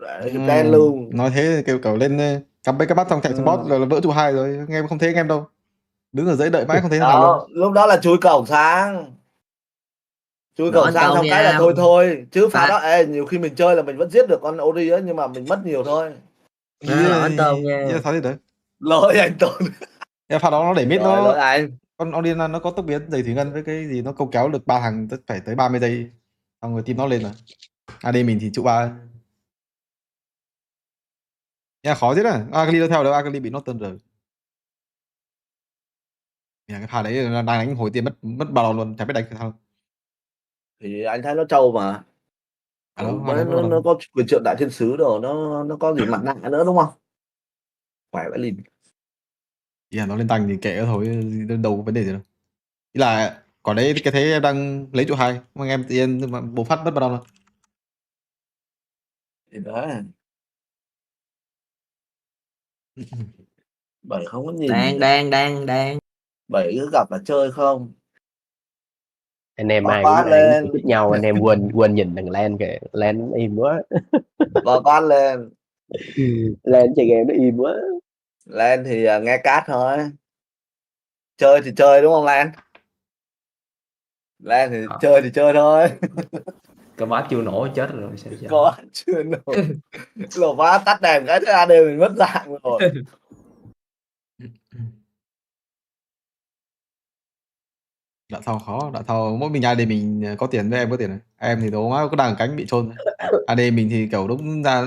đen luôn. Nói thế kêu cầu lên cắm bay cái bắt xong chạy xuống bot là vỡ trụ 2 rồi, anh em không thấy anh em đâu. Đứng ở dưới đợi mãi không thấy nào luôn. Lúc đó là chui cổng sang. Chui cổng sang xong cái là thôi. Chứ pha đó nhiều khi mình chơi là mình vẫn giết được con Ori á, nhưng mà mình mất nhiều thôi. Anh Tôn nha. Sao thế đấy? Lỗi anh Tôn. Pha đó nó để mid nó. Lỗi anh. Con Ori nó có tốc biến dày thủy ngân với cái gì nó câu kéo được 3 thằng phải tới 30 giây. Xong rồi team nó lên rồi. AD mình thì trụ 3. Nha khó thế à? Akali nó theo đâu, Akali bị nó tơn rồi. Cái pha đấy đang đánh hồi tiền mất bao lâu luôn, chả biết đánh sao. Thì anh thấy nó trâu mà. Nó có quyền trượng đại thiên sứ rồi, nó có gì mặt nạ nữa đúng không? Khỏe vậy liền. Nó lên tầng thì kệ thôi, đâu có vấn đề gì đâu. Ý là còn đấy cái thế em đang lấy chỗ 2, mà em thì em mà bộc phát mất bao lâu rồi. Thì đó. Bảy không có nhìn. Đang. Bảy cứ gặp là chơi không. Anh em ai cũng thích nhau, anh em quên nhìn thằng Lan kìa, Lan im quá. Vào con lên. Lan chơi game nó im quá. Lan thì nghe cát thôi. Chơi thì chơi đúng không Lan? Lan thì chơi thôi. Cái bát chưa nổ chết rồi sao chết. Có chưa nổ. Lổ bát tắt đèn cái thứ AD mình mất dạng rồi. Đã thao khó, đã thao mỗi mình AD mình có tiền với em có tiền này. Em thì đó má có đằng cánh bị chôn. AD mình thì kiểu đúng ra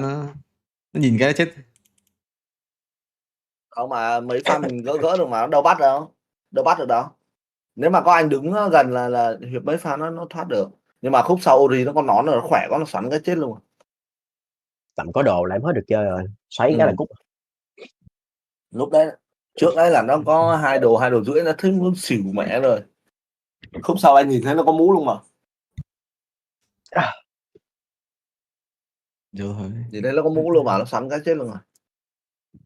nó nhìn cái chết. Không mà mấy pha mình gỡ được mà nó đâu bắt đâu. Đâu bắt được đâu. Nếu mà có anh đứng gần là hiệp mấy pha nó thoát được. Nhưng mà khúc sau Ori nó có nón rồi, nó khỏe quá nó xoắn cái chết luôn. Tầm có đồ là em hết được chơi rồi. Xoáy cái là cút. Lúc đấy trước đấy là nó có hai đồ rưỡi, nó thấy muốn xỉu mẹ rồi. Khúc sau anh nhìn thấy nó có mũ luôn mà. Giờ thôi. Nhìn thấy nó có mũ luôn mà nó xoắn cái chết luôn rồi.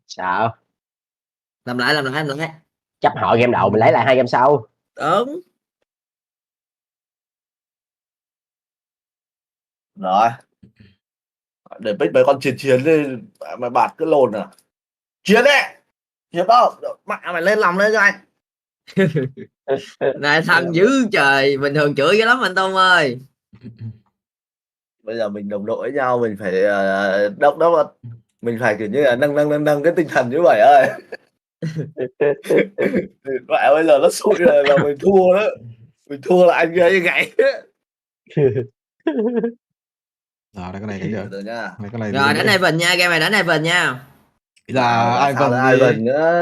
Sao? Làm lại. Chấp họ game đầu mình lấy lại 2 game sau. Đúng. Rồi. Để pick mấy con chiến đi mà bạt cái lồn à. Chiến đấy. Hiệp đâu mày lên lòng lên cho anh. Này thằng dữ trời, bình thường chửi cái lắm anh Tông ơi. Bây giờ mình đồng đội với nhau, mình phải đốc mình phải kiểu như là nâng cái tinh thần như vậy ơi. Mẹ bây giờ nó xui rồi mà mình thua đó, mình thua là anh ấy gãy. Rồi cái này đánh được. Rồi nha. Rồi đánh Ivan nha, game này đánh Ivan nha. Là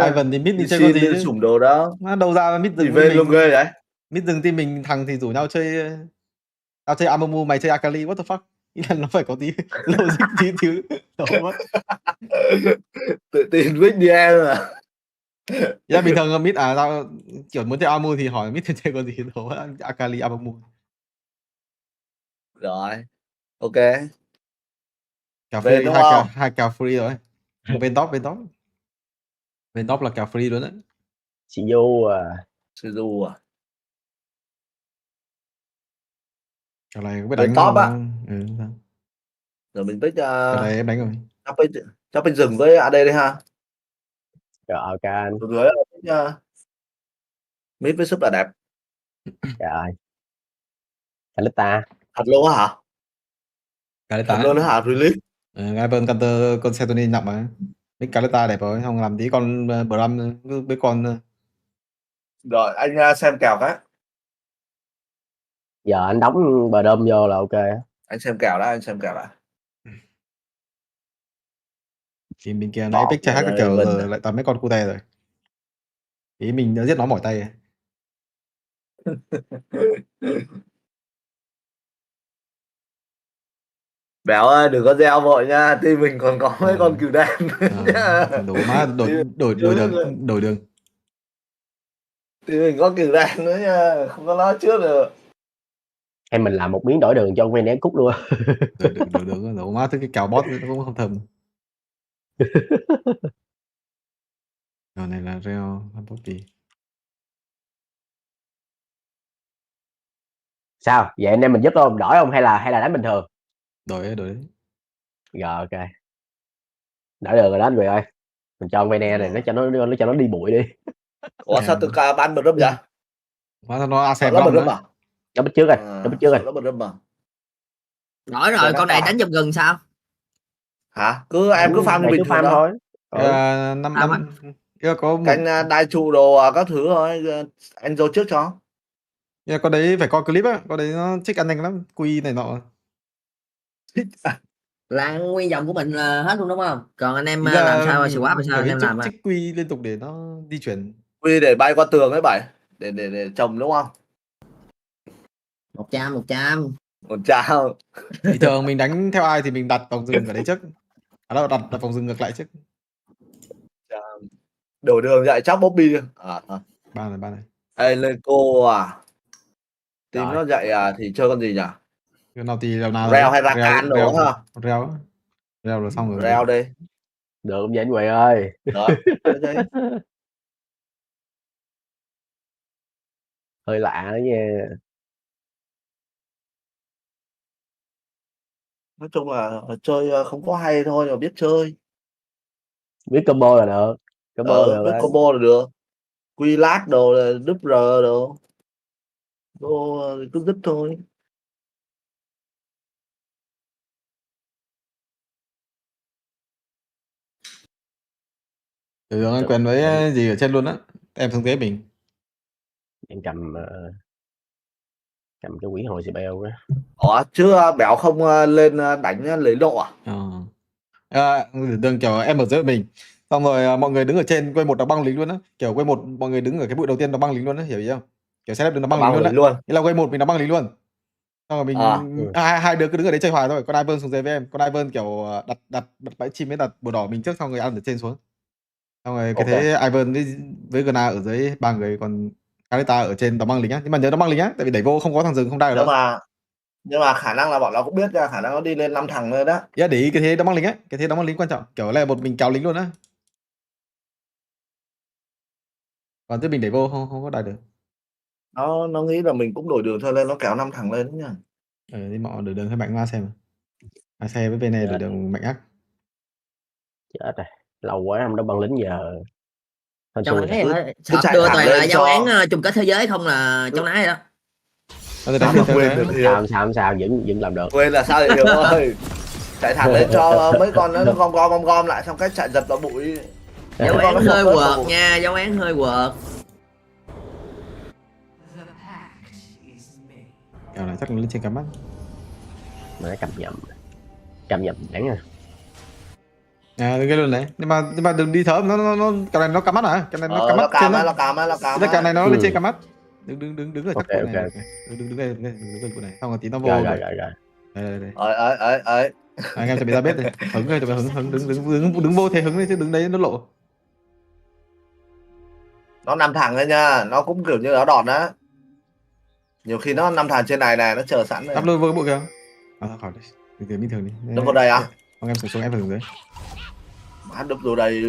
Ivan thì mid đi chơi con gì chứ? Sủng đồ đó. Nó đâu ra mid Thì rừng về luôn ghê đấy. Mid rừng team mình thằng thì rủ nhau chơi, tao chơi Amumu, mày chơi Akali, what the fuck? Ý là nó phải có tí logic tí thứ. Tự tin với đi em à. Dạ bình thường mid tao kiểu muốn chơi Amumu thì hỏi mid chơi con gì đó, Akali, Amumu. Rồi. Ok. Cà free, hai cà free rồi. Bên top. Bên top là cà free luôn đấy. Shizu à. Cái này biết đánh top á. Rồi mình pick cái này em đánh rồi. Cho pick rừng với AD đi ha. Rồi ok anh. Rồi mid với sub là đẹp. Trời. Kalista. Thật luôn á hả? Kalista. Thật luôn đó hả? Release. Ivan counter con Setoni nặng mà. Pick Kalista đẹp rồi, không làm tí con Bram với con. Rồi anh xem kèo cái. Giờ anh đóng bờ đơm vô là ok. Anh xem kèo đã. Thì bên kia nãy pick hát các kiểu giờ lại toàn mấy con cute rồi. Ý mình đã giết nó mỏi tay. Béo ơi đừng có gieo vội nha, team mình còn có mấy con cừu đen. Đủ má đổi đường. Team mình có cừu đen nữa nha, không có nói trước được. Em mình làm một miếng đổi đường cho con né cút luôn. Đổi đường đủ má thứ cái cào bot cũng không thầm. Rồi này là reo Poppy. Sao? Vậy anh em mình giúp không? Đổi không hay là đánh bình thường? Đổi. Rồi ok. Đổi được rồi đó anh Quyền ơi. Mình cho con Vene này nó cho nó đi bụi đi. Ủa sao từ ca ban bật râm vậy? Hóa nó ASEM nó bật râm à? Nó bích trước rồi, nó bích trước rồi. Nó bật râm à? Đổi rồi, con này đánh giùm gần sao? Hả? Em cứ farm như bình thường thôi. Năm có một canh đai trụ đồ các thứ thôi, anh vô trước cho. có đấy phải coi clip á, có đấy nó check ăn nhanh lắm, quy này nọ. Là nguyên dòng của mình là hết luôn đúng không? Còn anh em làm sao swap làm sao anh em làm à? Check quy liên tục để nó di chuyển. Quy để bay qua tường ấy bảy, để trồng đúng không? 100. Bình thường mình đánh theo ai thì mình đặt vòng rừng ở đấy trước. Đó đặt vòng rừng ngược lại trước. Đổ đường dạy chắc Bobby. Ba này. Ê lên cô à. Team nó dạy thì chơi con gì nhỉ? Cái nào thì nào Reo hay Rakan đồ ha? Reo là xong rồi. Reo đi. Được không vậy anh Quyền ơi? Đó. Hơi lạ đó nha. Nói chung là chơi không có hay thôi mà biết chơi. Biết combo là được. Biết combo là được. Quy lát đồ là đúp r đồ. Cứ dứt thôi. Từ anh quen với gì ở trên luôn á. Em thực tế mình. Em cầm cái quỷ hồi spell á. Chứ Béo không lên đánh lấy độ à? Đường kiểu em ở dưới mình. Xong rồi mọi người đứng ở trên quay một nó băng lính luôn á. Kiểu quay một mọi người đứng ở cái bụi đầu tiên nó băng lính luôn á, hiểu gì không? Kiểu setup đứng nó băng lính luôn. Thế là quay một mình nó băng lính luôn. Xong rồi mình hai đứa cứ đứng ở đấy chơi hoài thôi. Con Ivan xuống dưới với em. Con Ivan kiểu đặt bãi chim với đặt bùa đỏ mình trước, xong rồi ăn ở trên xuống. Xong rồi cái thế Ivan với Gna ở dưới ba người, còn Kalista ở trên đóng băng lính á. Nhưng mà nhớ đóng băng lính á, tại vì đẩy vô không có thằng rừng không đai được đâu. Nhưng mà khả năng là bọn nó cũng biết ra, khả năng nó đi lên 5 thằng nữa đó. Để ý cái thế đóng băng lính á, cái thế đóng băng lính quan trọng, kiểu là một mình kéo lính luôn á. Còn chứ mình đẩy vô không có đai được. Nó nghĩ là mình cũng đổi đường thôi, lên nó kéo 5 thằng lên nhá. Đi mọ đổi đường hơi mạnh qua xem. Xe với bên này đổi đường mạnh ác. Chết rồi, lâu quá không đóng băng lính giờ. Hên Trong xui ấy rồi. là sợ đưa toàn là giao án chung kết thế giới không là trong nái đó. Sao mà quên được Hiếu? Sao vẫn làm được. Quên là sao vậy Hiếu ơi? Chạy thẳng lên cho mấy con nó gom lại xong cách chạy giật vào bụi. Giao án hơi quợt nha, giao án hơi quợt. Kèo này chắc là lên trên cắm mắt. Mà nó cầm nhầm đáng rồi. À đừng gây luôn đấy. Nhưng mà đừng đi thở, nó cái này nó cắm mắt à? Cái này nó cắm mắt trên đó. Nó cắm. Cái này nó lên trên cắm mắt. Đứng ở chắc Ok. Đừng lên chỗ này. Xong rồi tí nó vô. Rồi. Đây. Ấy. Anh em chuẩn bị ra bếp đi. Hứng ơi, hứng đứng vô thế hứng đi chứ đứng đấy nó lộ. Nó nằm thẳng đấy nha, nó cũng kiểu như áo đòn á. Nhiều khi nó nằm thẳng trên này nó chờ sẵn rồi. Đắp luôn vô cái bộ kìa. Khỏi đi. Bình thường đi. Đập vào đây à? Ông em xuống em phải dưới. Má đập vào đây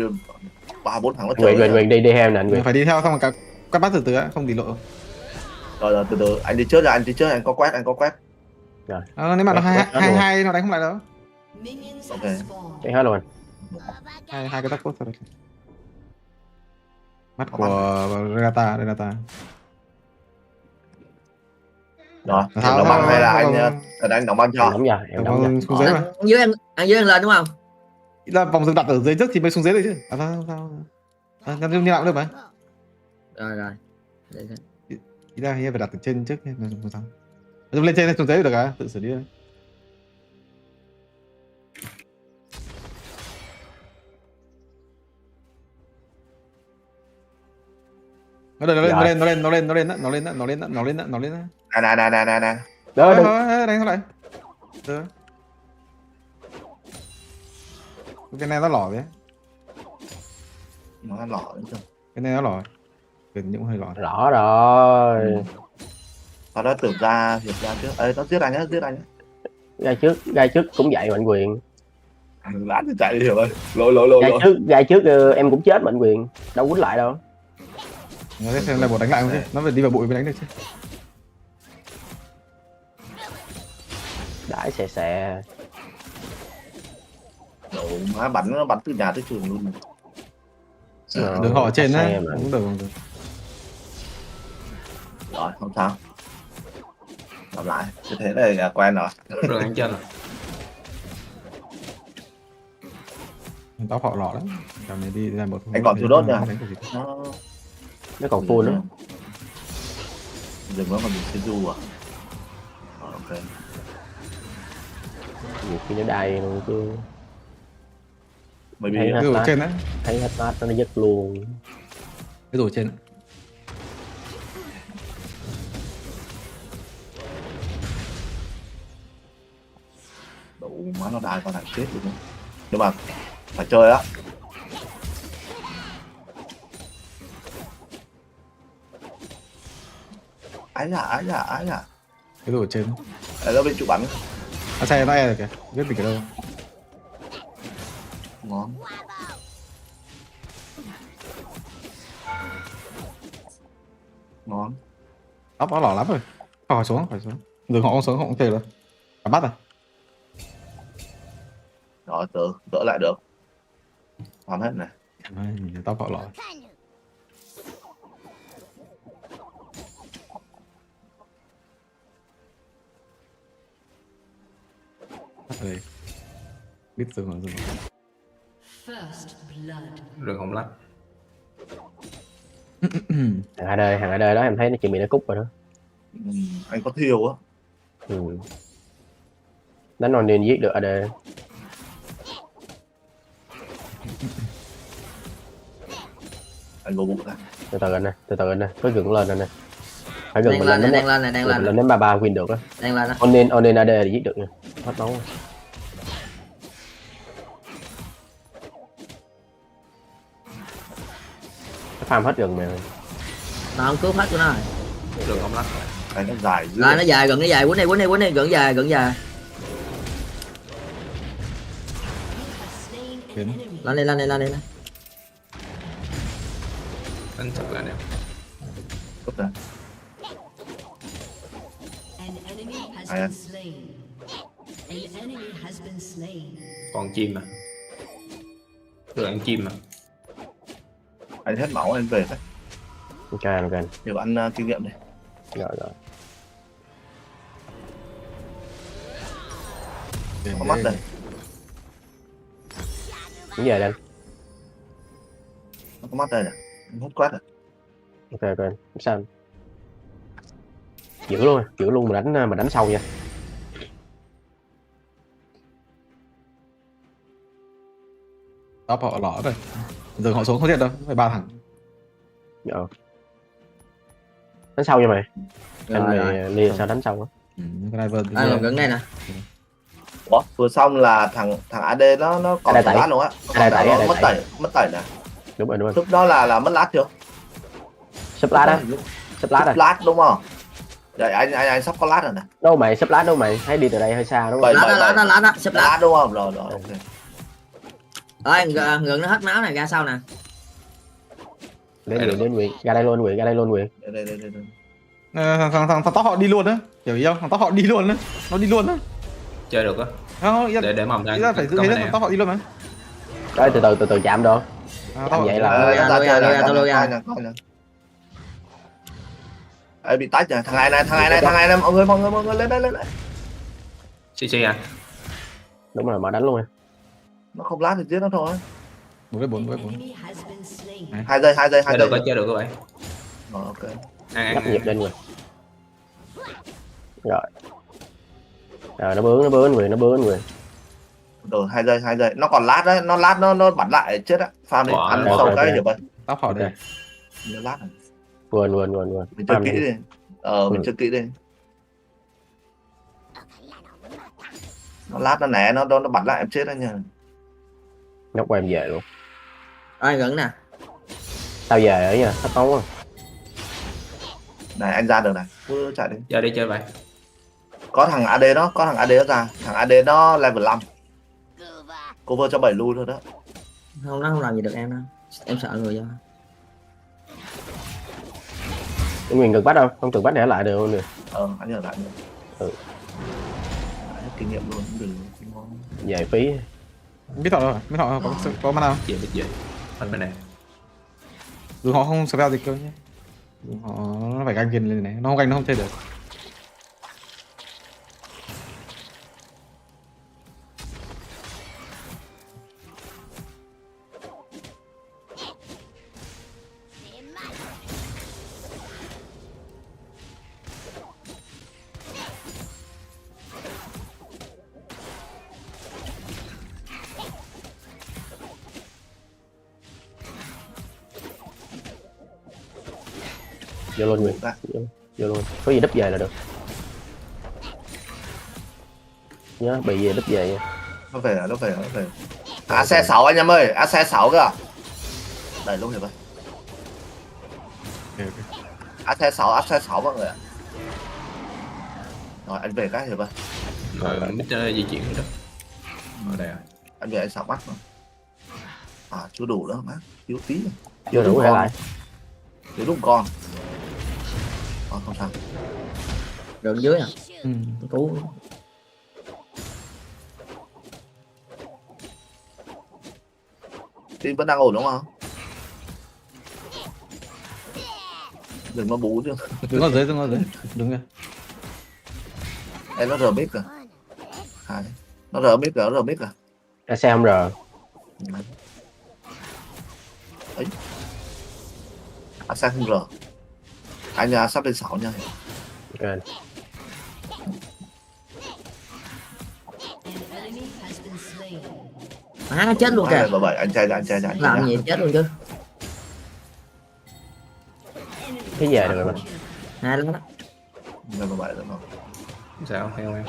3-4 thằng nó chờ. Quyền đi theo nè anh. Phải đi theo xong rồi quét bắt từ á, không thì lộ. Rồi từ anh đi trước anh có quét. Rồi. Nếu mà nó 2-2 nó đánh không lại đâu. Ok. Cái hết luôn. Hai cái tóc cốt rồi. Mắt của Renata. Rồi, đóng băng hay là anh đóng băng cho? Em đóng xuống dưới mà. Anh dưới anh lên đúng không? Là vòng dừng đặt ở dưới trước thì mới xuống dưới được chứ. Sao? Như nào cũng được mà. Rồi. Ý ra phải đặt từ trên trước nha, xong. Lên trên xuống dưới được à? Tự xử lý thôi. Nó lên. Này. Đó. Đánh nó lại. Được. Cái này nó lỏ đấy. Nó lỏ đấy chứ. Cái này nó lỏ. Gần cũng hơi lỏ. Rõ rồi. Nó tưởng ra việc ra trước. Ê, nó giết anh nhá. Gai trước cũng vậy mạnh quyền. Lát thì chạy đi hiểu ơi. Lỗi. Gai trước em cũng chết mạnh quyền. Đâu quýnh lại đâu. Nó xem lại bộ đánh lại không chứ. Nó phải đi vào bụi mới đánh được chứ. Đãi xè. Đồ má nó bắn từ nhà tới trường luôn. Đường họ ở trên á. Cũng được. Rồi, không sao. Làm lại. Như thế này quen rồi. Rồi anh chân. Tóc họ lỏ lắm. Cầm này đi ra một. Anh còn thiếu đốt nha. Nó còn full nữa. Dừng nó còn bị xe du à? Ok. Nhiều khi nó đai luôn chứ. Mới bị cái rổ trên á. Thấy hết mát nó dứt luôn. Cái rổ trên. Đủ má nó đai con này chết luôn. Nhưng mà phải chơi á. Ái dạ. Cái rổ trên. Nó bị trụ bắn. Xe nó e rồi kìa. Biết mình ở đâu. Ngon. Tóc nó lỏ lắm rồi. Khỏi xuống. Dừng họ không xuống, họ không thể rồi. Cả mắt à? Rồi, đỡ lại được. Làm hết này. Nhìn tóc họ lỏ. Đây. Biết dừng. Rừng không lắc. Hàng ở đây đó em thấy nó chuẩn bị nó cút rồi đó. Anh có thiêu á. Đánh non nên giết được ở đây. Anh vô bụng ra. Từ từ anh nè, phải gần lên nè. Phải gần đang lên lên đến 33 win được á. Đang lên á. On nên AD để giết được nha. Hết máu. Cái farm hết gần mày. Tao không cứu hết của nó rồi. Rừng không lắc. Anh nó dài. Nó dài, gần nó dài, quýnh đi, gần dài. Lên đi. Anh chụp lại nè. Cúp ra. Còn chim à? Rồi ăn chim à? Anh hết máu anh về đấy. Ok. Để ăn kinh nghiệm này. Rồi. Có mắt đây. Đúng giờ đây. Nó có mắt đây này. Hết quát rồi. Ok. Sao? Giữ luôn mà đánh sâu nha. Top họ lỏ rồi. Giờ họ xuống không giết đâu, phải 3 thằng. Dạ. Đánh sâu nha mày. Anh mày lia sao đánh sâu á? Cái này vừa làm gần đây nè. Ủa, vừa xong là thằng AD nó còn lát luôn á. Mất tẩy nè. Đúng rồi. Lúc đó là mất lát chưa? Sắp lát đó. Sắp lát đúng không? Vậy anh sắp có lát rồi nè. Đâu mày, sắp lát đâu mày, thấy đi từ đây hơi xa đúng không? Lát, sắp lát đúng không? Rồi ok. Ơi, ngừng nó hết máu này ra sau nè. Đến Quyền, ra đây luôn Quyền. Đây. Thằng tóc họ đi luôn á, hiểu ý không? Thằng tóc họ đi luôn á, nó đi luôn á. Chơi được á. Không, để mỏng ra. Phải giữ thế thằng tóc họ đi luôn mà. Đấy, từ chạm được. Vậy là tao lôi ra. Ê, bị tách rồi, thằng này nè, mọi người lên đây. CC à? Đúng rồi, mà đánh luôn. Nó không lát thì giết nó thôi. 4 2 giây. Chơi được các bạn. Rồi ok. Nhấp nhịp lên rồi. Rồi nó bướng Quyền. Rồi 2 giây. Nó còn lát đấy, nó bắn lại chết á. Farm đi, ăn sâu cái hiểu vậy. Tóc họ đây. Nó lát này. Quên. Mình chơi kỹ đi. Mình chơi kỹ đi. Nó lát nó né, nó bắn lại em chết đó nha. Nhóc của em về luôn. Ai gần nè. Tao về ở nha, thấp tấu á. Này anh ra được này, cứ chạy đi. Giờ đi chơi vậy. Có thằng AD đó ra. Thằng AD nó level 5. Cover cho 7 lui thôi đó. Không, nó không làm gì được em đâu. Em sợ người do. Quyền cực bắt đâu, không cực bắt để ở lại được luôn nè. Anh ở lại được. Kinh nghiệm luôn cũng được. Về phí. Biết họ có mana không? Biết gì. Phần bên này. Dù họ không spell gì cơ nhé. Nó phải ganh viên lên này, nó không ganh nó không chơi được. Vô luôn Quyền. Vô luôn. Có gì đúp về là được. Nhớ bị về đúp về nha. Nó về. AC 6 anh em ơi, AC 6 cơ. Đẩy luôn hiểu vậy. AC 6 mọi người ạ. Rồi anh về cái hiểu vậy. Rồi biết di chuyển rồi đó. Ở đây rồi. Anh về anh sạc mắt mà. Chưa đủ đâu má, thiếu tí. Chưa đủ lại. Thiếu đúng con. Không sao. Gần dưới à? Cứu. Team vẫn đang ổn đúng không? Đừng có bú chứ. Đứng ở dưới. Đứng kìa. Em nó rờ mic kìa. Nó rờ mic kìa. Xe không rờ. Ấy. Xe không rờ. Anh sắp lên 6 nha. Ok. Nó chết luôn kìa. Anh trai làm gì chết luôn chứ. Thế về được rồi mà. Hai lắm đó. Rồi. Sao theo em?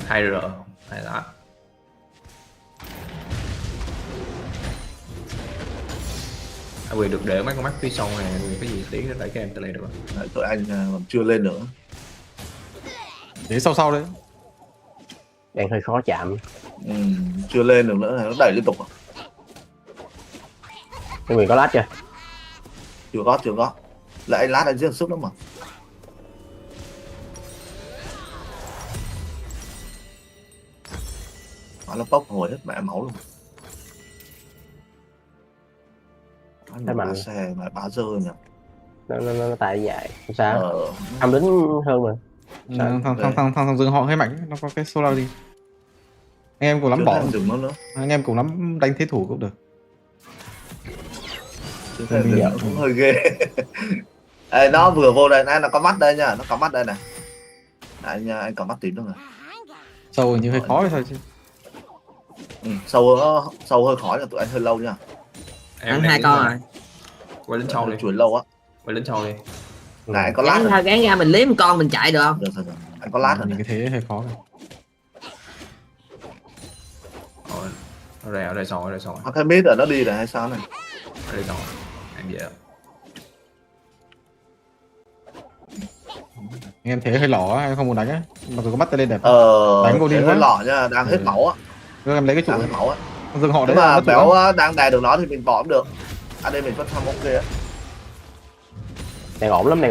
2R hay là Quyền được để mấy con mắt phía sau này, Quyền cái gì tiến đến đẩy cái em tới đây được không? Tụi anh còn chưa lên nữa. Để sau đấy. Đang hơi khó chạm. Chưa lên được nữa, nó đẩy liên tục. Cái Quyền có lát chưa? Chưa có. Lại anh lát anh riêng sức lắm mà. Nó bốc hồi hết mẹ máu luôn. Thế mạnh xe mà bá rơi nhỉ. Nó tại vậy không sao. Tham đến hơn mà. Thằng rừng họ hơi mạnh, nó có cái solar đi. Anh em cùng lắm bỏ nữa. Anh em cùng lắm đánh thế thủ cũng được. Nó cũng hơi ghê. Ê, nó vừa vô đây, nó có mắt đây nha, nó có mắt đây này. Anh có mắt tím đâu rồi. Sâu như hơi khó thôi chứ. Sâu hơi khó là tụi anh hơi lâu nha. Ăn 2 con rồi. Quay lên sau đi. Chuồn lâu á. Quay lên sau đi. Này có lát. Gán ra mình liếm con mình chạy được không? Được. Anh có lát rồi. Những cái thế hơi khó rồi. Ở đây sau. Nó cái mid rồi nó đi rồi hay sao này? Ở đây sau. Em về. Anh em thế hơi lỏ á, em không muốn đánh á. Mặc dù có mắt tay lên đẹp. Đánh vô đi hơi lỏ nha, đang hết máu á. Rồi em lấy cái trụ. Hết máu á. Dừng họ đấy. Nếu mà béo đang đè được nó thì mình bỏ cũng được. À đây mình vẫn tham ok á. Đang ổn lắm.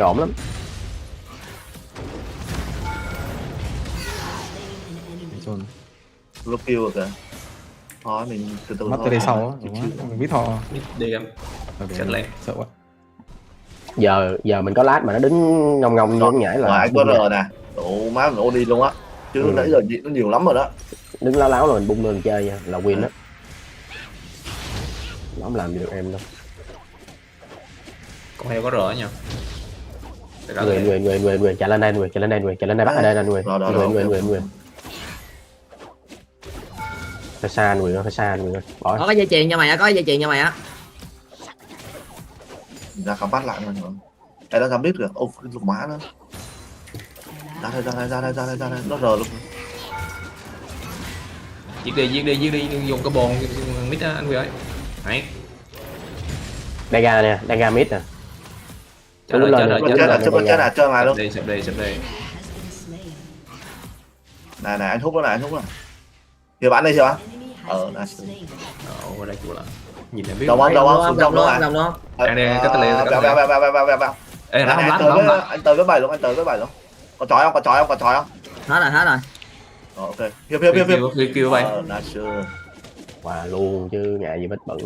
Lúc kill rồi kìa. Thôi mình từ từ mắt tới đây sau á, mình biết thò. Đi em. Chết lên. Sợ quá. Giờ mình có lát mà nó đứng ngông như nhảy là. Anh có R nè. Ủa má mình đi luôn á. Chứ nãy giờ nó nhiều lắm rồi đó. Đứng láo rồi mình bung lên chơi nha, là win đó. Nó không làm gì được em đâu. Con heo có rỡ nha. Người chạy lên đây bắt ở đây anh người. Phải xa anh người, bỏ. Có cái dây chuyền cho mày á, Ra không bắt lại rồi. Đây nó ra biết kìa. Ô cái lục má nữa. Ra đây, nó rờ luôn. Giết đi, dùng cái bồn mít á anh Huy ơi. Đấy. Đang ra mid nè. Chết rồi. Chơi lại luôn. Sập đi. Này anh hút nó. Hiểu bạn đây chưa bạn? Ở đây chùa là. Nhìn em biết. Đồng không? Đây cái tele. Bèo. Ê, nó không lát. Anh tới với 7 luôn. Có chói không? Hết rồi. Ok. Hiệp. Kêu vậy. Hòa luôn chứ ngại gì bít bẩn.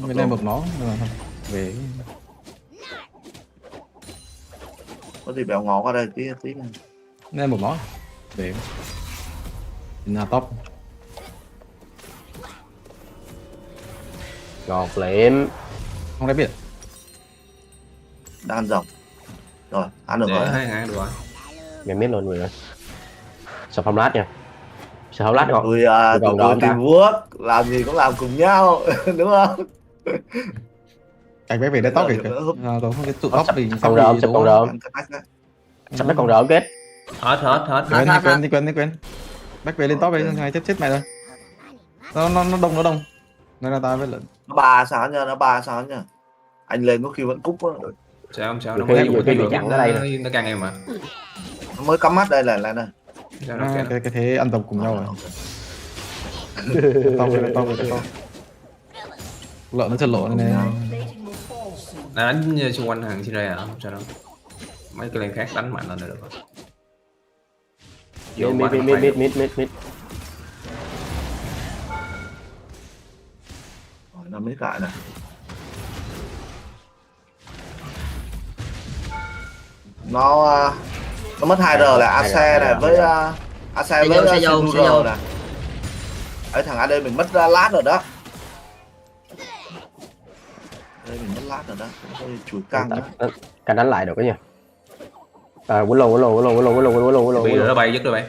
Bên đây một nó về. Có gì bèo ngó qua đây tí này. Đây một nó về. Là top. Ngọt liệm. Không đã biết. Đang ăn rồng. Rồi, ăn được rồi. Ăn được rồi. Mày miết luôn người ơi. Sao không lát nha. Sao không lát được không? Tụi tôi tìm vuốt, làm gì cũng làm cùng nhau, đúng không? Anh bé về đây tóc kìa. Tôi không cái tụ tóc mình con rợm. Sắp mấy con rợm kết. Hết. Quên. Bách về lên top đi, ngày chết mày rồi. Nó đông. Nên là tao với lận. Nó 3 sao nha. Anh lên có khi vẫn cúp á. Sao nó mới chặn ở đây nó căng em mà. Nó mới cắm mắt đây là này. Cái thế ăn tầm cùng nhau rồi. To. Lợn nó chân lộ này. Nó đánh xung quanh hàng xin ra à? Sao đâu? Mấy cái lane khác đánh mạnh lên là được rồi. Mid. Nó mới lại này. Nó mất 2R là AC này với AC với Sinuro này. Ấy thằng AD mình mất lát rồi đó. Đây mình mất lát rồi đó. Hơi chuỗi căng đó. Canh đánh lại được đó nha. Quấn lô. Bây giờ nó bay dứt rồi bay.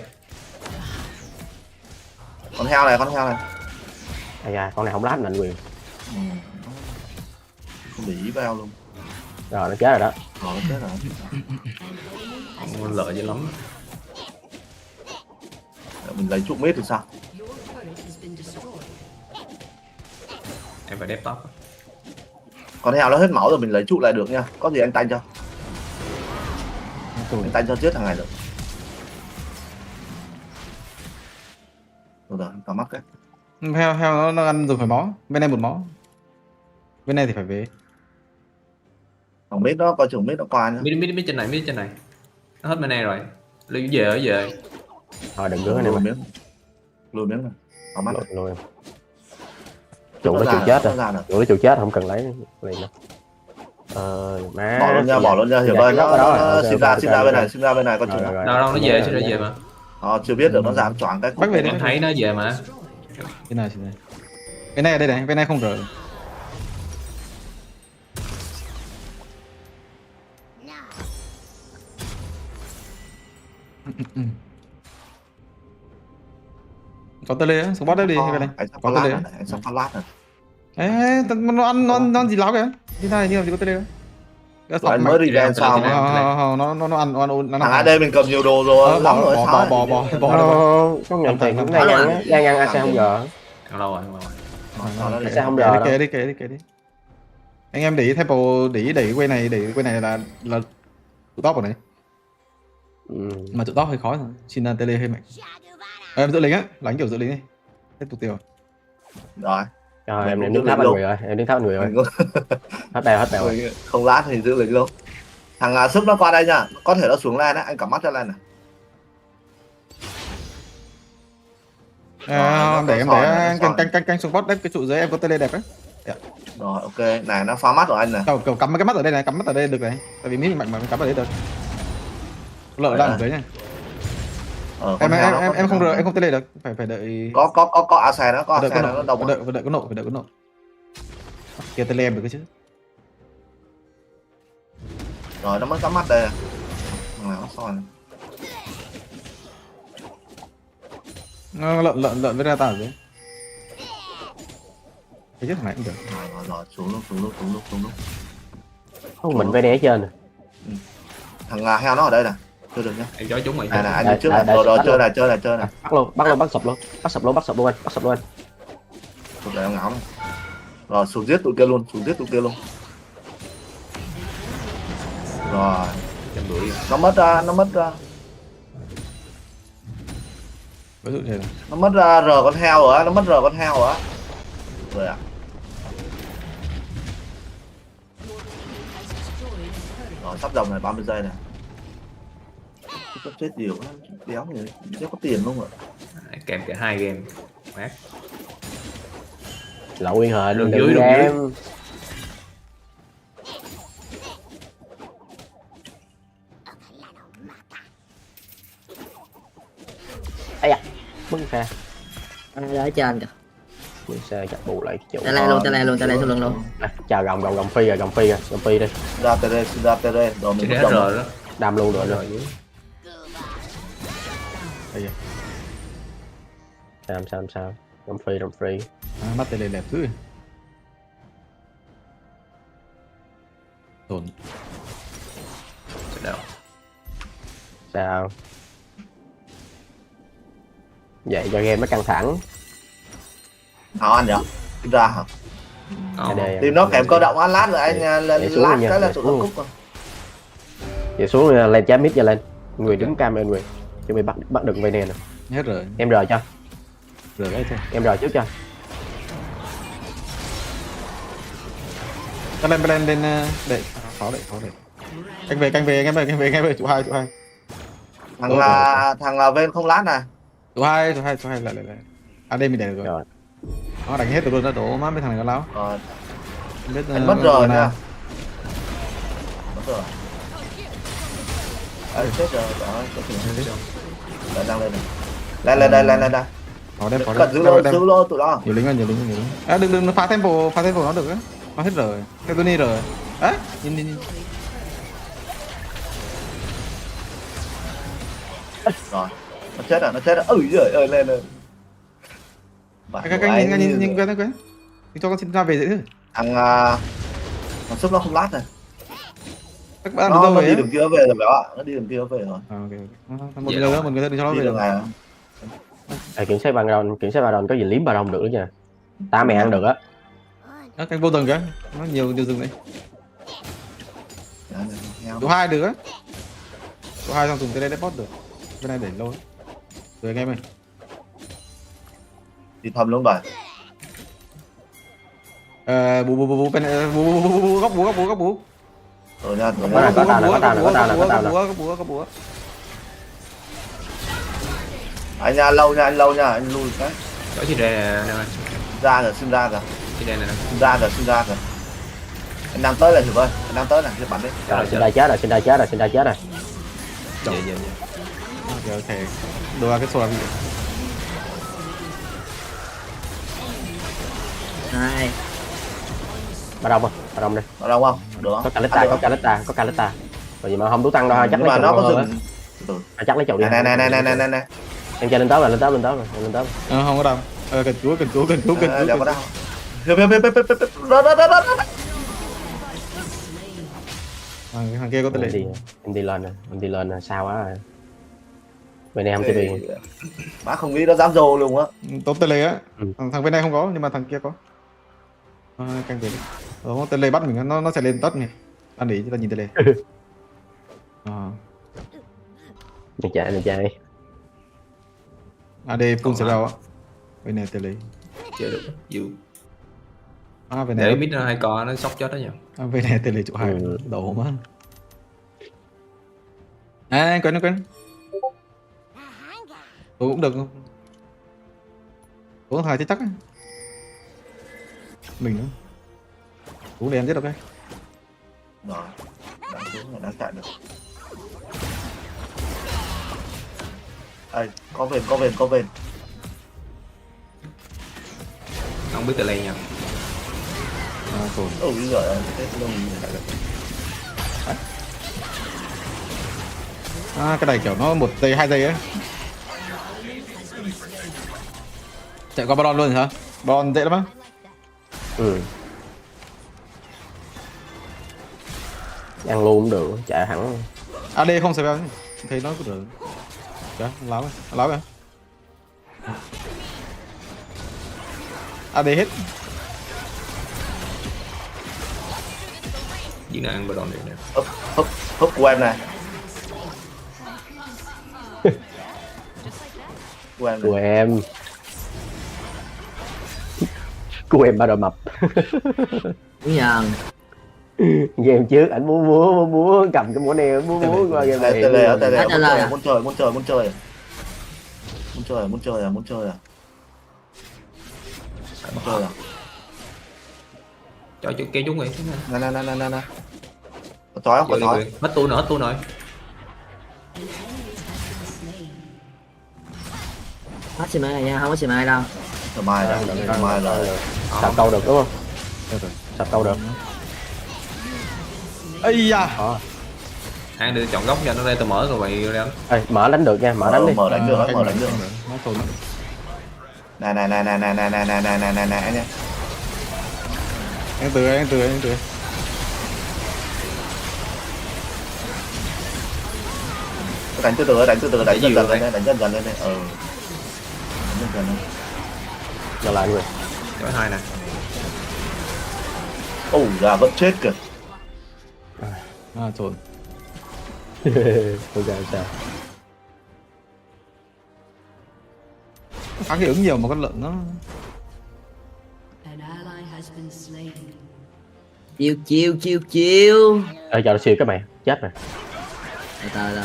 Con heo này. Con này không lát mạnh quyền. Không để ý vào luôn. Rồi nó chết rồi đó. Nó chết rồi. Lợi dữ lắm. Mình lấy trụ mid thì sao? Em phải đép top. Con heo nó hết máu rồi mình lấy trụ lại được nha. Có gì anh tanh cho. Anh tanh cho chết thằng này được. Rồi có mắc cái. Heo nó ăn rồi phải máu. Bên này một máu. Bên này thì phải về. Còn mid nó coi chừng mid nó qua nhá. Mid trên này. Nó hết bên này rồi. Lưu về. Thôi đừng rứa này mà. Lùi miếng này. Có mắt lùi. Trụ nó chịu chết rồi. Trụ nó chịu chết không cần lấy liền đâu. Má. Bỏ luôn nha, hiểu ơi. Nó xin ra bên này con chừng. Đâu nó về chứ nó về mà. Chưa biết được nó giảm choáng cái. Bắt về đi. Em thấy nó về mà. Bên này xin này. Bên này ở đây này, bên này không rời. Có tele á, support đi bên này. Có tele. Anh sắp phát lát rồi. Ê, nó ăn gì láo kìa. Đi này như gì có tele. Anh mới revenge sao nó ăn thằng AD mình cầm nhiều đồ rồi lắm rồi sao bỏ không nhận tiền cũng đang ăn AC không giờ lâu rồi AC không giờ kệ đi anh em để ý tempo đẩy quay này là tụ top rồi này mà tụ top hơi khó rồi xin tele hơi mạnh em giữ lính á lãnh kiểu giữ lính đi tiếp tục tiêu rồi em đứng tháp người rồi em đứng tháp người rồi hết bèo rồi. Không lát thì giữ lính luôn thằng súp nó qua đây nha có thể nó xuống lên á anh cầm mắt cho lên này để em để canh support đấy cái trụ dưới em có tele đẹp đấy rồi ok này nó phá mắt của anh này cầu cắm cái mắt ở đây này cắm mắt ở đây được này tại vì mít mạnh mà cắm ở đây được lợi ra ở dưới nha em không được em không tele được phải đợi có AC đó có AC nó đồng phải đợi có nộ kia tele em được cái chứ rồi nó mới cắm mắt đây à nó soi lợn với ra tao rồi cái chết thằng này cũng được rồi xuống lúc không mình VD ở trên này. Thằng heo nó ở đây nè chưa được nhá em cho chúng mày này anh đi trước rồi chơi này bắt sập luôn anh để em ngáo này rồi xuống giết tụi kia luôn rồi nó mất ra nó mất ra R con heo rồi ạ rồi sắp dòng này 30 giây này chết nhiều lắm đéo người chắc có tiền luôn rồi kèm cả 2 game mát lậu nguyên hệ đường dưới em ấy à bưng xe anh ở trên kìa bưng xe chặt bù lại chỗ ta le luôn chờ gồng phi đi ra tere rồi mình bắt rồi đó đam luôn rồi sao gồng phi mắt tele đẹp thứ tổn sao vậy cho game nó căng thẳng anh nhở ra hả tìm nó kèm cơ động ăn lát rồi anh lên lát cái là tụi nó cúp rồi vậy xuống lên chém mid cho lên người đứng cam lên người cho mình bắt được vây nè hết rồi em rời cho rời đấy thôi em rời trước cho lên để khó để canh về trụ hai thằng bên không lát này trụ hai lại đây mình để được rồi nó đánh hết rồi nó đổ má mấy thằng này có láo biết mất rồi nha chết rồi đó đang lên này lên đây cần giữ lô tụi đó nhiều lính đừng phá tempo nó được á nó hết rồi theo tôi đi rồi á nhìn rồi nó chết rồi ơi giời ơi lên cái nhìn quen cho con xin ra về dễ thôi thằng súp nó không lát này các bạn nó đi đường kia về rồi béo ạ nó đi đường kia về rồi một người nữa cho nó về rồi kiểm soát vào đòn có gì liếm vào đồng được nữa nha ta mẹ ăn được á canh vô tầng kìa nó nhiều rừng đấy tụ hai được á tụ hai xong dùng cái đây bot được bên này để lâu rồi anh em ơi đi thầm luôn rồi bú bên góc bú rồi nha có búa anh lâu nha anh lui cái có gì ra rồi xin ra rồi Cái đen này nè. Sinh ra rồi. Anh đang tới là Hiệp ơi, anh đang tới là Hiệp bắn đi. Rồi xin ra chết rồi, xin ra chết rồi. Dạ. Ok, đồ cái xô bị. Hai. Bắt đông không? Bắt đông đi. Bắt đông không? Được không? Có Calista. Bởi vì mà không đủ tăng đâu, chắc lấy mà chậu nó có hơn. Chắc lấy chậu đi. Nè. Em chơi lên tới rồi. Không có đâu. Cần cứu. Đéo có đâu. Hiệp. Thằng kia có tên gì? Em đi lên là sao á? Bên này không chơi bị. Má không nghĩ nó dám dồ luôn á. Tốt tên lê á. Thằng bên này không có nhưng mà thằng kia có. Căng tiền. Tên lê bắt mình nó sẽ lên tất này. Ăn để chúng ta nhìn tên lê. Đừng chạy. AD full sẽ vào á. Bên này tên lê. Chơi được. Dữ. Bên này để mid nó 2 con nó sốc chết đó nhỉ. Bên này tên lê chỗ 2 đổ má. Anh quen. Cũng được không? Cũng hai chắc á. Mình nữa. Cũng đen chết được đấy. Rồi. Đang xuống là đang chạy được. Ê, có về. Không biết tele nha. Ôi giời ơi, cái này kiểu nó 1 giây 2 giây ấy. Chạy qua Baron luôn hả? Baron dễ lắm á. Ăn luôn cũng được, chạy hẳn. AD không sẽ vào thấy nó cũng được. Đấy, láo kìa. AD hết. Diễn là ăn Baron được nè. Húp của em này. Của em ba đồ mập. Nhờ. Game trước ảnh múa cầm cái múa neo múa qua game này. Tele muốn chơi. Muốn chơi à? Cho kéo chúng rồi. Nè. Có tối không? Hết tu nữa. Hết xì mai nha, không có xì mai đâu. Mai rồi. Sạp câu được đúng không? Sạp câu được. Ây da. Ăn được chọn góc cho nó đây tôi mở rồi vậy ra. Mở đánh được nha, mở đánh đi. Mở đánh được. Nó tồn lắm. Nè anh nha. Anh từ. Đánh từ từ, đánh dần lên đây. Đánh dần lên. Giờ lại người. Chọi 2 nè. Ra vẫn chết kìa. Trốn. Không sao. Khá hiệu ứng nhiều mà con lợn nó. Chiêu. Cho nó siêu các mày, chết mày. Từ.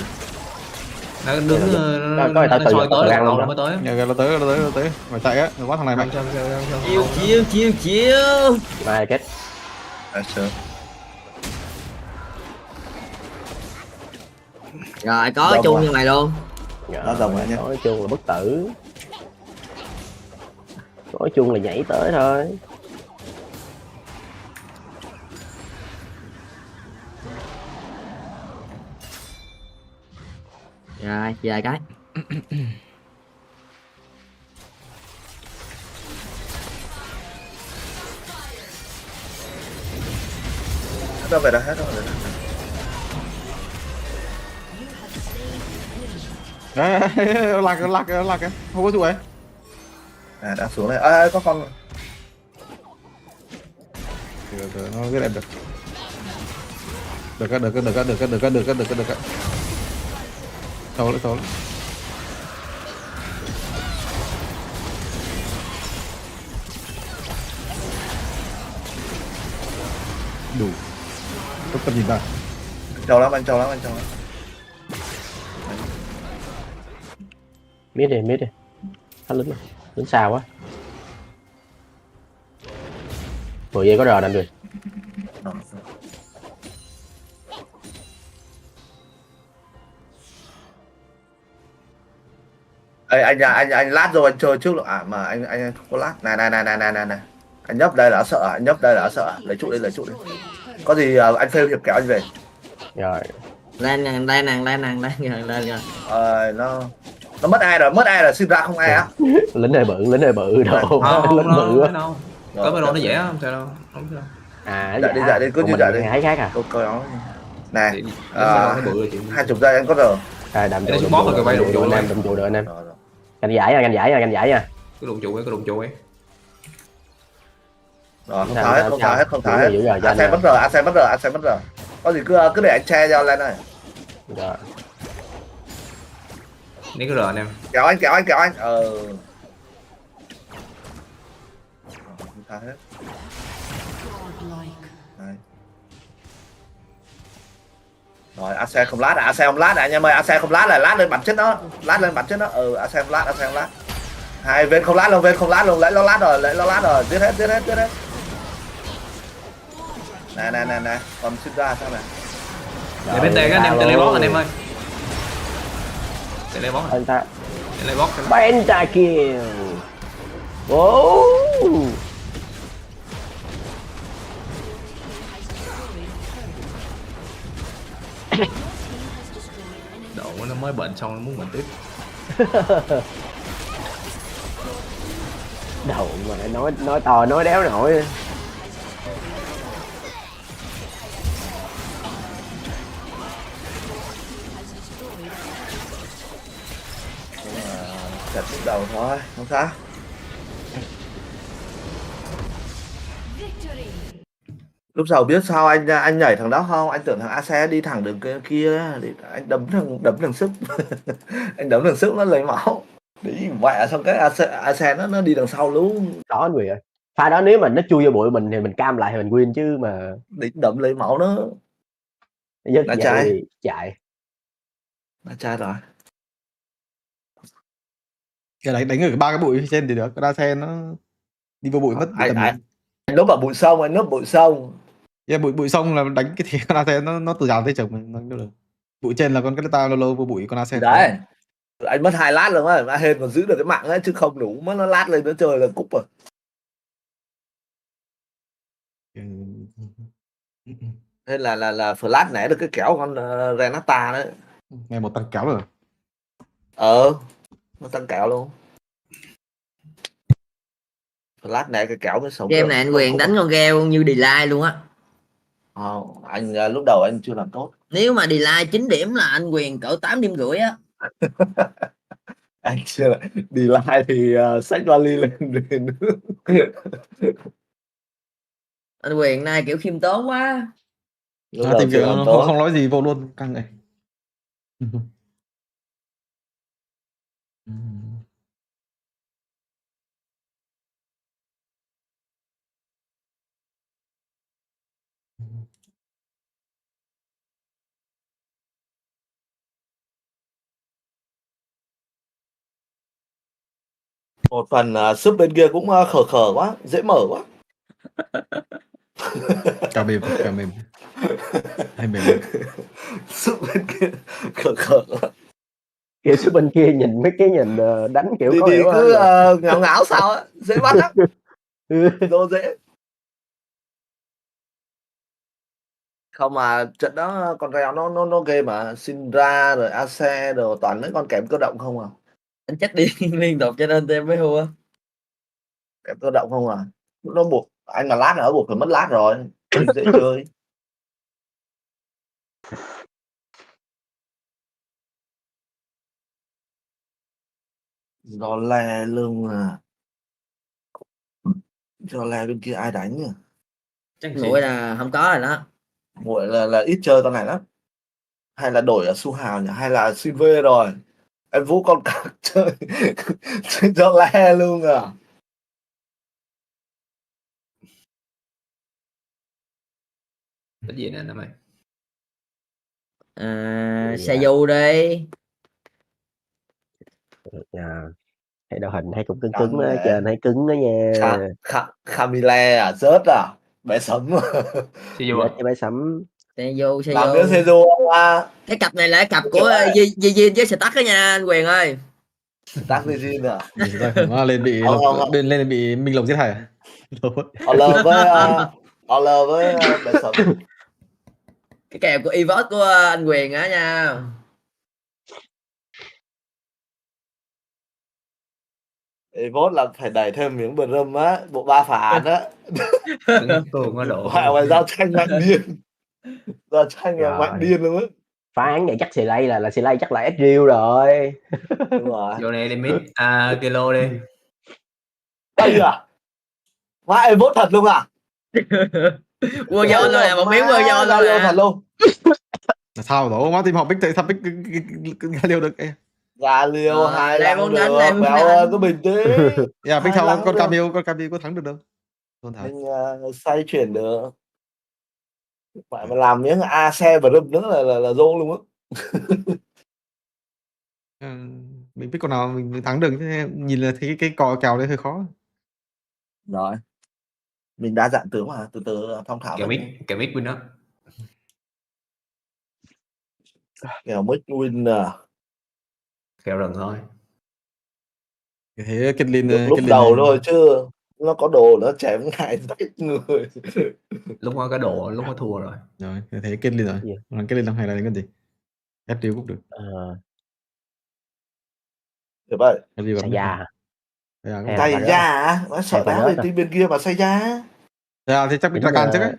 Nó đứng có người ta tự ăn luôn mới tới. Nhờ nó tới. Mày chạy á, mày bắt thằng này mày. Chiêu. Mai kết. Rồi có chung như mày luôn. Nó rồng lại nha. Nói chung là bất tử. Nói chung là nhảy tới thôi. Rồi, vài cái. Hết rồi đó. Lạc kìa. Không có trụ ấy. Đang xuống đây. Có con. Nó biết em được. Được. Thấu lại. Đủ. Tốt tầm nhìn ta. Trâu lắm. Mid đi. Hắn lính sao quá. 10 giây có rồi anh Quyền. Ê, anh lát rồi anh chơi trước mà anh không có lát. Này. Anh nhấp đây là sợ, anh nhấp đây là sợ. Lấy trụ đi. Có gì anh phê hiệp kéo anh về. Rồi. Lên rồi. Nó mất ai rồi, sinh ra không ai á. lính hơi bự đồ. Lính bự á. Có mấy đồ nó dễ không sao đâu. Không sao. À dạ đi, cứ như vậy đi. Hãy khác à. Câu đó. Này, 20 giây anh có rồi. Rồi đầm trụ anh em, đầm trụ được anh em. Canh giải nha. Cái đụng trụ ấy. Rồi, không thả hết. AC mất rồi. Có gì cứ để anh che cho lên này. Rồi. Ní cái rồi anh em. Kéo anh. Không thả hết. Đấy. Rồi AC không lát anh em ơi, AC không lát là lát lên bắn chết nó. AC không lát. Hai bên không lát luôn, lấy nó lát rồi, giết hết. Này, còn sinh ra sao này? Để bên tè các anh em tele boss anh em ơi. Tele boss. Anh ta. Tele boss. Pentakill. Wow. Độ nó mới bệnh xong nó muốn bệnh tiếp. Đầu mà nói to nói đéo nổi. Chặt đầu thôi, không sao. Lúc đầu biết sao anh nhảy thằng đó không? Anh tưởng thằng AC đi thẳng đường kia, anh đấm thằng sức. Anh đấm thằng sức nó lấy máu. Đấy mẹ, xong cái AC nó đi đằng sau luôn. Đó anh Quyền ơi. Pha đó nếu mà nó chui vô bụi mình thì mình cam lại thì mình win chứ mà. Đi đấm lấy máu nó. Nó chạy. Nó chạy rồi. Cái đánh ở 3 cái bụi trên thì được, cái AC nó đi vô bụi mất. Anh núp vào bụi sông, Yeah, bụi sông là đánh cái thì con AC nó từ dàn tới chồng mình đánh được. Bụi trên là con cái ta lâu vô bụi con AC. Đấy. Anh mất 2 lát rồi mà hên còn giữ được cái mạng ấy, chứ không đủ mất nó lát lên nó chơi là cúp rồi. Thế là flash nãy được cái kéo con Renata đấy. Nghe một tăng kéo rồi. Nó tăng kéo luôn. Flash nãy cái kéo mới sống. Game này anh Quyền đánh con gheo như delay luôn á. Anh lúc đầu anh chưa làm tốt. Nếu mà delay 9 điểm là anh Quyền cỡ 8 điểm rưỡi á. Anh chưa là delay thì xách vali lên. Anh Quyền nay kiểu khiêm tốn quá. Tìm kiểu không nói gì vô luôn căng này. Một phần sub bên kia cũng khở quá, dễ mở quá. Cả mềm. Hay mềm. Sub bên kia khở quá. Kiểu sub bên kia nhìn mấy cái nhìn đánh kiểu đi có cứ ngáo sao á, dễ bắt lắm. Đô dễ. Không mà trận đó con Reo nó ghê mà, Syndra rồi AC rồi toàn mấy con kém cơ động không à. Anh chắc đi liên tục cho nên em mới thua. Kém cơ động không à. Nó buộc anh mà lát nữa buộc phải mất lát rồi. Dễ chơi. Do le luôn à. Do le bên kia ai đánh nhỉ? Chắc nguội là không có rồi đó. Nguội là ít chơi con này lắm. Hay là đổi ở Su Hào nhỉ? Hay là Silve rồi. Em Vũ con cả chơi. Do le luôn à. Cái gì nè năm ơi. Xe du đi. Thấy đồ hình thấy cũng cứng á, trên thấy cứng đó nha. Camille à, rớt à. Bé sấm. Dạ, chị bé sấm. Xe Làm vô. miếng xe vô à. Cái cặp này là cái cặp của Di với Stack đó nha anh Quyền ơi. Stack Di à? Nó lên bị lên bị Minh Lộc giết hại. OL với bé sấm. Cái kèo của Evot của anh Quyền á nha. Evot là phải đẩy thêm miếng bờ râm á, bộ 3 phản á. Tuồng nó độ. Ngoài giao tranh mạnh điên. Giao tranh là mạnh điên luôn á. Phá án vậy chắc Slay là Slay chắc là SRIL rồi. Đúng rồi. Vô này đi mid kilo đi. Đây à? Má Evot thật luôn à? Quân do luôn nè, một miếng quân do luôn nè. Thật luôn. Sao đó, má team họ pick thằng pick Galio được em. Galio 2 lăng được, Béo ơi, cứ bình tĩnh. Dạ, pick thằng con Camille có thắng được đâu. Mình xoay chuyển được. Phải mà làm miếng xe và râm nữa là dô luôn á. Mình biết con nào mình thắng được chứ nhìn là thấy cái cò kèo đấy hơi khó. Rồi. Mình đa dạng tướng mà, từ từ thông thạo. Kèo mid win đó. Kèo mid win à. Kèo rừng thôi. Thế kết linh lúc đầu thôi chứ nó có đồ nó chém ngại ít người. Lúc nó có đồ lúc nó thua rồi. Rồi, thế kết linh rồi. Kết linh hay là cái gì? Cắt tiêu cũng được. Được vậy. Say da. Say da á? Nó sợ đá về team bên kia mà say da. Dạ thì chắc bị Rakan trước ấy.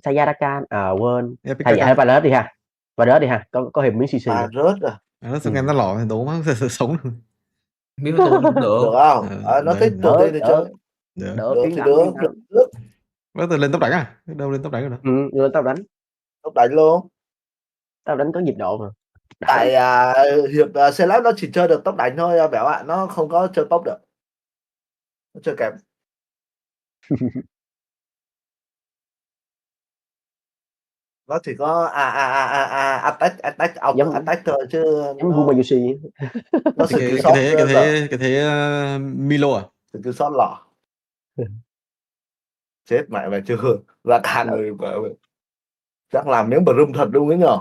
Say da Rakan. Quên. Hay vậy Valor đi ha. Valor đi ha. Có hiệp miếng CC. Valor à? Nó xong em nó lỏ thì đố má sống được. Miếng tôi được. Được không? Nó thích tụi đi chơi. Được thì được. Bắt từ lên tốc đánh à? Đâu lên tốc đánh rồi đó. Lên tốc đánh. Tốc đánh luôn. Tốc đánh có nhịp độ mà. Tại hiệp Celeb nó chỉ chơi được tốc đánh thôi Béo ạ, nó không có chơi tốc được. Nó chơi kém. Nó chỉ có attack thôi chứ giống Gumayushi. Nó cái thế Milo à? Cứ sót lọ. Chết mẹ mày chưa ra càng người chắc làm miếng bờ râm thật luôn ấy nhở.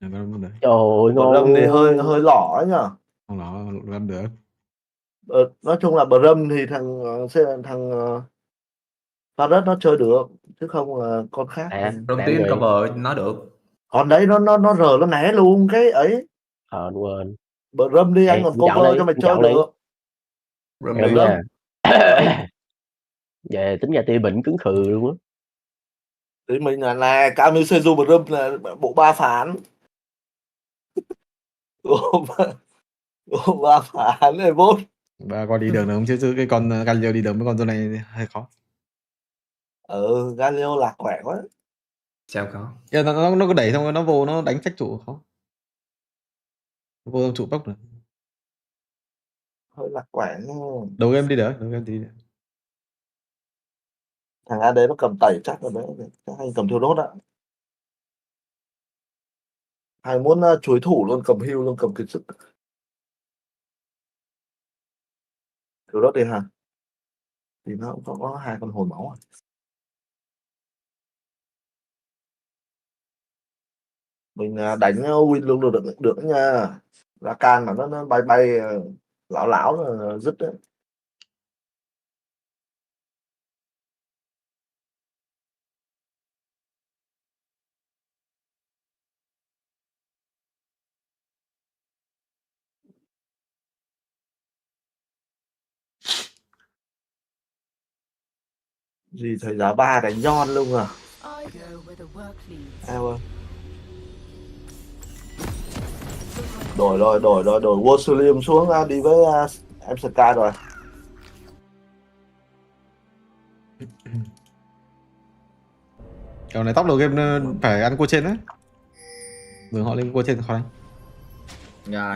Trời ơi bờ râm thì hơi lỏ ấy nhở. Không lỏ râm được. Nói chung là bờ râm thì thằng Paris nó chơi được chứ không là con khác. Râm tuyến cover nó được. Còn đấy nó rờ nó né luôn cái ấy. Quên. Bờ râm đi anh còn cover cho mày chơi được. Râm đi. Về tính ra tia bệnh cứng khừ luôn á. Thì mình là Camille Seju bờ râm là bộ 3 phản. Bộ 3 phản này vốn. Ba con đi đường được không chứ cái con Galio đi đường với con này hơi khó. Galio lạc khỏe quá. Sao có? Nó có đẩy xong nó vô nó đánh phách trụ khó. Vô trụ bốc rồi. Hơi lạc quẻ. Đầu game đi được, Thằng AD nó cầm tẩy chắc rồi đấy, chắc anh cầm thiêu đốt ạ. Hay muốn chuối thủ luôn, cầm hưu luôn, cầm kiệt sức. Thiêu đốt đi hả? Thì nó cũng có 2 con hồn máu à. Mình đánh win luôn được nha. Rakan mà nó bay lão là dứt đấy. Gì thời giá 3 đánh Yon luôn à? Em ơi. Đổi Wolfsliam xuống đi với em Sky rồi. Kiểu này tóc đầu game phải ăn cua trên đấy. Rồi họ lên cua trên khó đánh.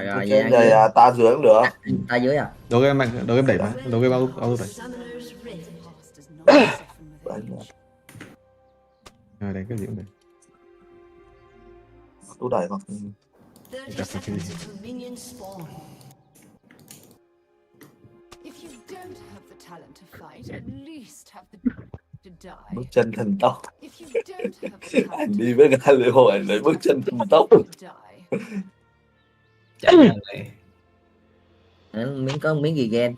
Rồi trên này ta dưới cũng được. Ta dưới à? Đầu game đẩy mà, đầu game auto đẩy. Rồi đánh cái gì cũng được. Tôi đẩy hoặc 30 seconds until minions spawn. If you don't have the talent to fight, at least have the Bước chân thần tốc. Anh đi với Galileo anh lấy bước chân thần tốc. Chạy ra này. Miếng có miếng gì game.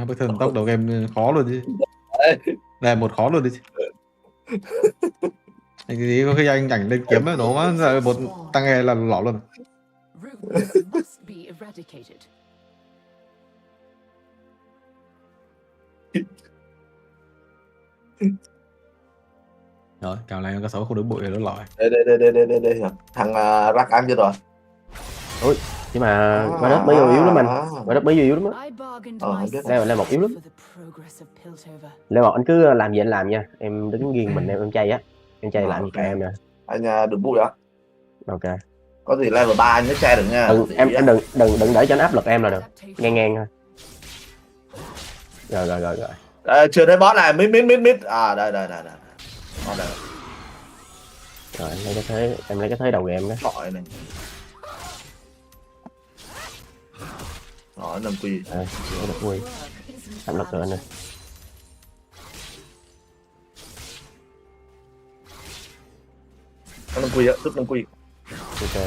Bước thần tốc đầu game khó luôn chứ. Là một khó luôn đi. Cái gì có khi anh ảnh lên kiếm ấy, nó là một tăng nghe là lỏ luôn. Rồi, cào này nó có 6 không đứng bụi rồi nó lòi. Đây. Thằng Rack ăn chưa rồi? Ui, nhưng mà qua đất mới vô yếu lắm anh. Qua đất mới vô yếu lắm á. Lên một yếu lắm. Lên một anh cứ làm gì anh làm nha. Em đứng nghiêng mình em chay á. Em chay lại cả em nè. Anh đừng bụi á. Ok. Có gì level 3 anh mới che được nha. Em đừng để cho nó áp lực em là được. Ngang thôi. Rồi. Chưa thấy boss này, mid. À đây. Đây. Rồi em lấy cái thế đầu game đó. Gọi này. Rồi nằm quỳ. Lấy được quỳ. Áp lực rồi anh ơi. Nằm quỳ á, tức nằm quỳ. Ok.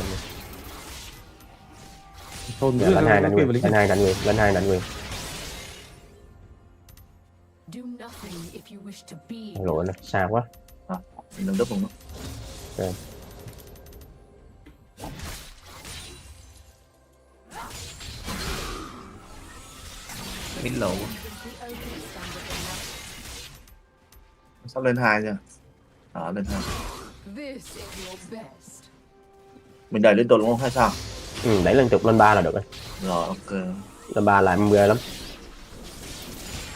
Thôn lên 2 đánh quyền. Lội nó xa quá. Mình đừng đứt vùng đó. Ok. Mít lộ. Sắp lên 2 nha. Đó, lên 2. Mình đẩy liên tục đúng không hay sao? Đẩy liên tục lên 3 là được rồi. Rồi, ok. Lên 3 là em ghê lắm.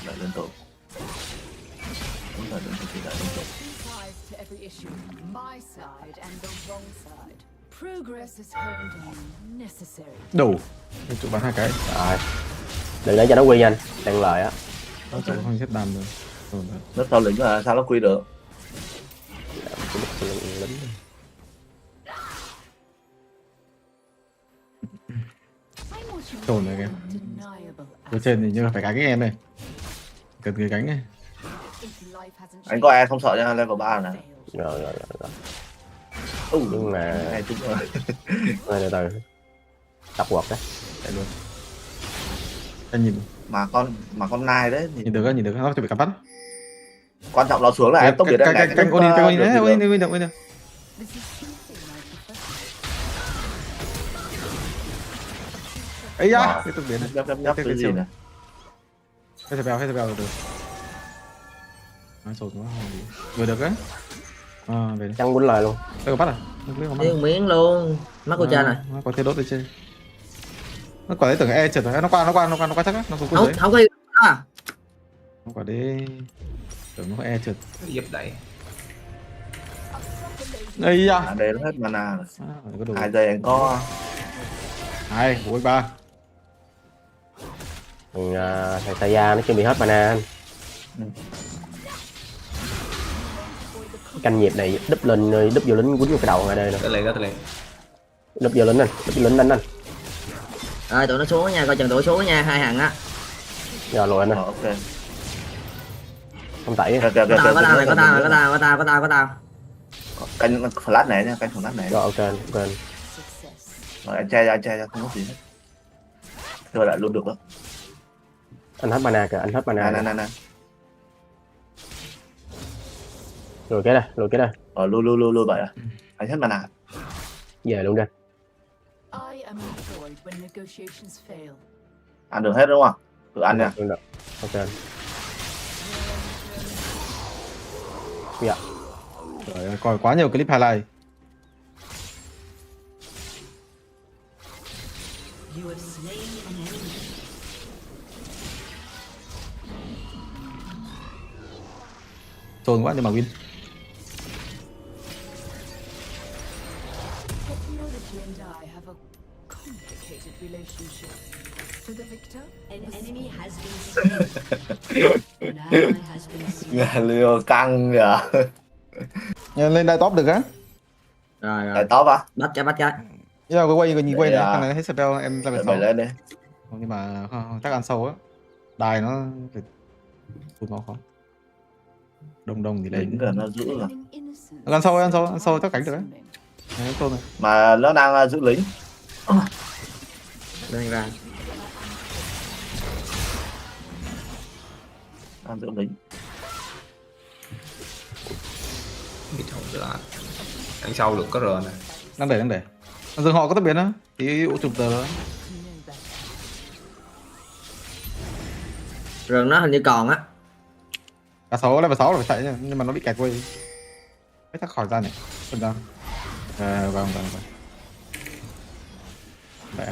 Đẩy liên tục. Đẩy liên tục. Đủ. Tụi bắn 2 cái. Rồi. Đừng để cho nó quy anh, đang lời á. Nó chỗ không chết đam rồi. Nó sau lính là sao nó quy được? Tổn này kìa. Ở trên thì như phải cánh em này. Cần người cánh này. Anh có e không sợ nha, level 3 này. Rồi. Nhưng mà hai chúng rồi. từ từ. Tập quật đấy. Chạy luôn. Anh nhìn. Mà con nai đấy thì... Nhìn được nó chuẩn bị cắm bắt. Quan trọng nó xuống là em tốc biệt em này. Cánh con đi đấy, ôi được. Ấy da, cái tốc biến này. Nhấp cái gì này. Hết bèo được. Nói sột quá. Vừa được á. Về đi. Chăng quýnh lời luôn. Tôi có bắt à? Tiêu miếng luôn. Mắt cô cha này. Nó có thể đốt lên trên. Nó quả đấy tưởng E trượt rồi, nó qua chắc á, nó cũng không có gì đó. Nó quả đấy tưởng nó có E trượt. Giúp đẩy. Đây à. Để nó hết mana. 2 giây anh có 2, 4, 3. Thằng Saya nó chuẩn bị hết mana anh. Canh nhịp này đúp vô lính quýnh vào cái đầu ngay đây nè. Tới liền. Đúp vô lính anh. Rồi tụi nó xuống nha, coi chừng tụi xuống nha, 2 hàng á. Rồi lùi anh ơi. Ok. Không tẩy. Có tao. Canh flash này nha, canh flash này. Rồi ok. Rồi anh che ra không có gì hết. Rồi lại luôn được đó. Anh hết mana kìa, Nè. Lùi cái đây. Rồi lui vậy à. Anh hết mana. Về luôn đây. Ăn được hết đúng không? Thử ăn nha. Được. Ok. Dạ. Trời ơi, coi quá nhiều clip highlight. Trồn quá nhưng mà win. Leo căng kìa. Lên đại top được á? Rồi. Đại top à? Bắt cái. Giờ quay này, thằng này hết spell em ra về sau. Lên đi. Nhưng mà chắc ăn sâu á. Đài nó tụt máu khó. Đông thì đây. Lính gần nó giữ rồi. Ăn sâu chắc cánh được đấy. Đấy, tôn này. Mà nó đang giữ lính. Lên ra. Đang giữ lính. Bị thủng được ạ. Đằng sau được có rờ này. Đang để. Dừng họ có tốc biến á. Tí ủ chụp tờ đó. Rừng nó hình như còn á. Cả 6 level 6 là phải chạy nha, nhưng mà nó bị kẹt quay. Cái thắc khỏi ra này. Phần ra. Vâng. Đây.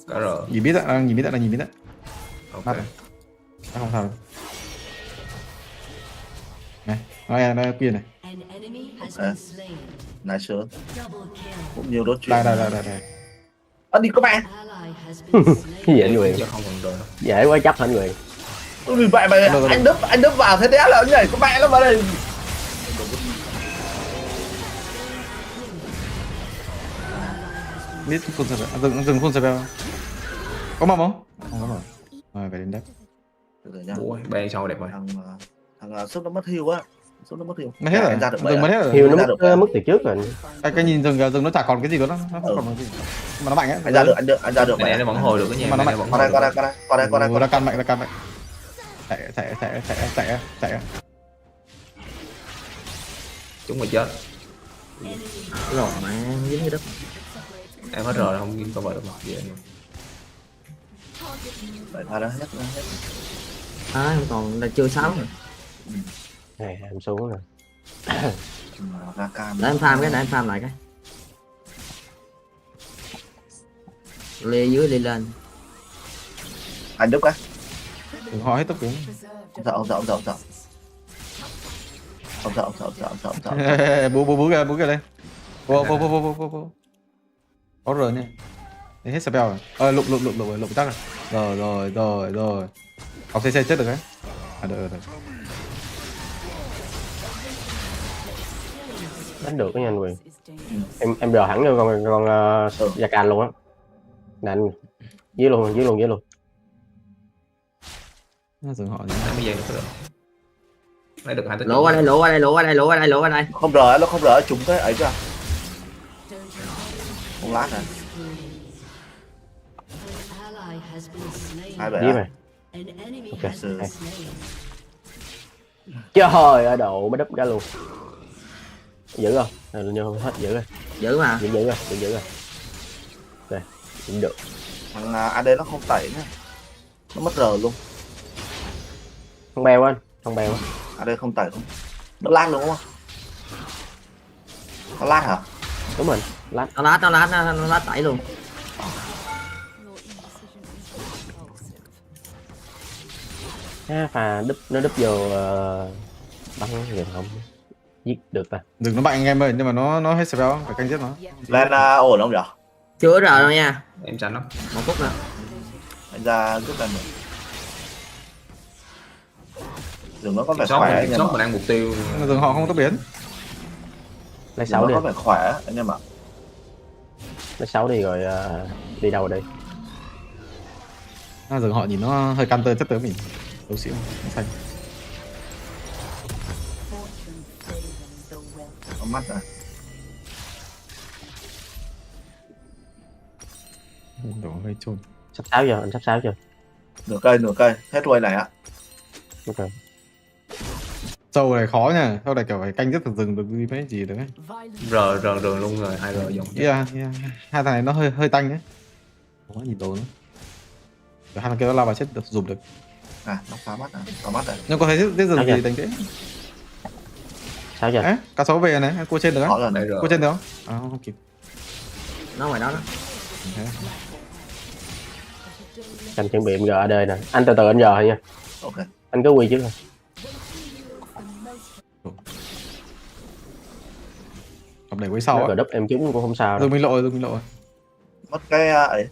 Có rờ. Nhìn biết ạ, nhìn biết ạ. Ok. Không sao đâu. Này, nó kia này. Ok. Này sướng. Cũng nhiều đốt chuyện. Đây. Đi các bạn. Dễ Quyền. Không còn rờ. Dễ quá chấp hả Quyền. Ui vậy mà anh đúp vào thế đéo là anh nhảy có mẹ lắm vào đây. Biết full server, dừng full server. Có mầm không? Không có mầm. Rồi phải đến đất. Ui, bay sau đẹp rồi. Thằng sốc nó mất heal á. Sốc nó mất heal. Mất hết rồi. Dừng mất hết rồi. Heal nó mất từ trước rồi. Cái nhìn rừng nó chả còn cái gì nữa, nó không còn cái gì. Mà nó mạnh á. Anh ra được. Này nó vẫn hồi được cái nhà. Mà nó mạnh. Qua đây. Nó can mạnh. Chạy. Chúng mày chết. Rồi mà dính cái đất. Em hết rồi không ghi cover được một gì nữa. Vậy thôi đó, hết. Không còn là chưa 6 rồi. Này em xuống rồi. Ra cam. Để em farm lại cái. Lê dưới đi lên. Anh đúp cái. Đừng hỏi hết tốc biến. Ông sợ. Bú kìa đây. Vô. Có rồi nha. Đấy, hết spell rồi. Lục chắc rồi. Rồi. Học CC chết được đấy. Được. Đánh được cái nhanh Quyền. Em rờ hẳn vô con gia can luôn á. Đánh dưới luôn. Nó dừng họ. Bây giờ được. Lấy được 2 tích. Lỗ qua đây. Không rờ, nó không rờ trúng cái ấy chưa? Một lát rồi. Hai bể này. Ok. Trời ơi độ mới đúp ra luôn. Giữ không? Như hết giữ rồi. Giữ mà. Giữ rồi. Đây, cũng được. Thằng AD nó không tẩy nữa. Nó mất rờ luôn. Không bèo anh, AD không tẩy không. Nó lát luôn đúng không? Nó lát hả? Đúng rồi, lát. Nó lát tẩy luôn. Pha nó đúp vô bắn gần không giết được ta. Đừng nó mạnh anh em ơi, nhưng mà nó hết spell phải canh giết nó. Lên ổn không nhở? Chưa rồi đâu nha. Em chắn lắm. 1 phút nữa. Anh ra giúp lên nữa. Đừng nó có vẻ khỏe anh em. Mình đang mục tiêu. Đừng họ không tốc biến. Lấy 6 đi. Nó có vẻ khỏe anh em ạ. Lấy 6 đi rồi đi đâu đây? Dừng họ nhìn nó hơi căn tơ chất tới mình. Đấu xỉu, xanh. Có mắt rồi. Đổ hơi trôn. Sắp 6 giờ, anh sắp 6 chưa? Nửa cây, hết quay này ạ. Ok. Sâu này khó nha, sau này kiểu phải canh rất là rừng được gì mấy gì được ấy. Rờ luôn rồi, 2 rờ dùng. Yeah. Hai thằng này nó hơi tanh ấy. Không có nhìn đồ nữa. Hai thằng kia nó lao vào chết được dùng được. Nó phá mắt rồi. Nhưng có thấy giết rừng gì đánh thế? Sao giờ? Cá sấu về này, cua trên được á? Cua trên được không? Không kịp. Nó ngoài đó đó. Anh chuẩn bị em gờ ở đây nè. Anh từ từ anh gờ thôi nha. Ok. Anh cứ quy trước thôi. Cầm đẩy quay sau á. Đúp em trúng cũng không sao. Dừng mình lộ. Mất cái ấy.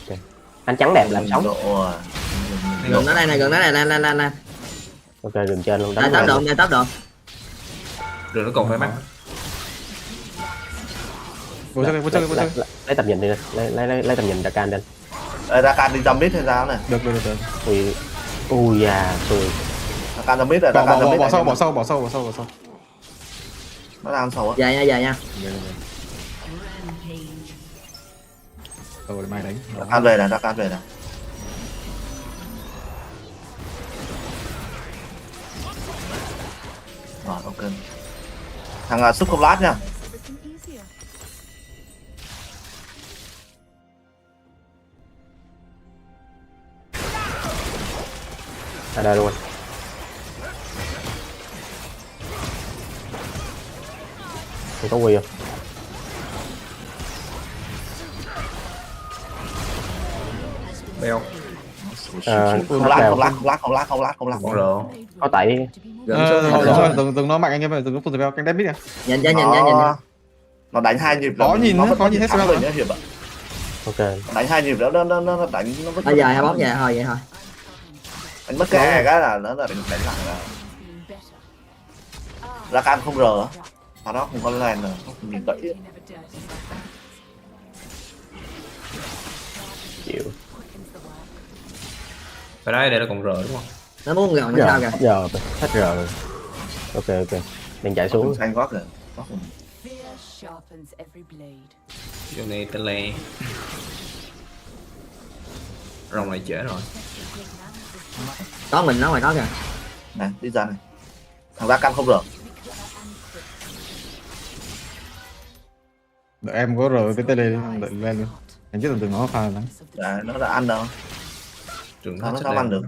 Okay. Anh trắng đẹp làm sống. Gần nó đây này, lên. Ok, gần trên luôn. Đây tốc độ. Rồi nó còn phải mắc. Vô chơi. Lấy tầm nhìn đi nè. Lấy tầm nhìn Rakan lên. Rakan đi jump mid hay sao này? Được. Ui, Ui da, xui. Can ra mid rồi, bỏ sâu. Nó đang ăn sầu á. Dài nha. Rồi mai đánh. Can về này, can về này. Rồi ok. Thằng súp không lát nha. Ở đây luôn. Không có quy không? Beo. Không lát. Con rượu. Có tẩy. Đừng nó mạnh anh em ơi, đừng có phun spell canh đép biết kìa. Nhìn. Nó đánh 2 nhịp. Có nhìn hết spell rồi. Hiệp ạ. Ok. Đánh 2 nhịp đó nó đánh nó mất. Dài hai bóng dài thôi vậy thôi. Anh mất cái là nó là đánh lại là. Ra can không rờ. Nó không có lên rồi, không nhìn kỹ. Chịu. Phải đấy, đây là con rờ đúng không? Nó muốn gần nó sao kìa. Giờ hết rờ. Ok. Đang chạy xuống. Anh gót rồi. Vô này tên lè. Rồng này trễ rồi. Có mình nó ngoài đó kìa. Này, đi ra này. Thằng ra can không rờ. Đợi em có rồi với tele đợi lên luôn. Anh biết từng nó pha lắm. Dạ, nó đã ăn đâu. Nó sao ăn được.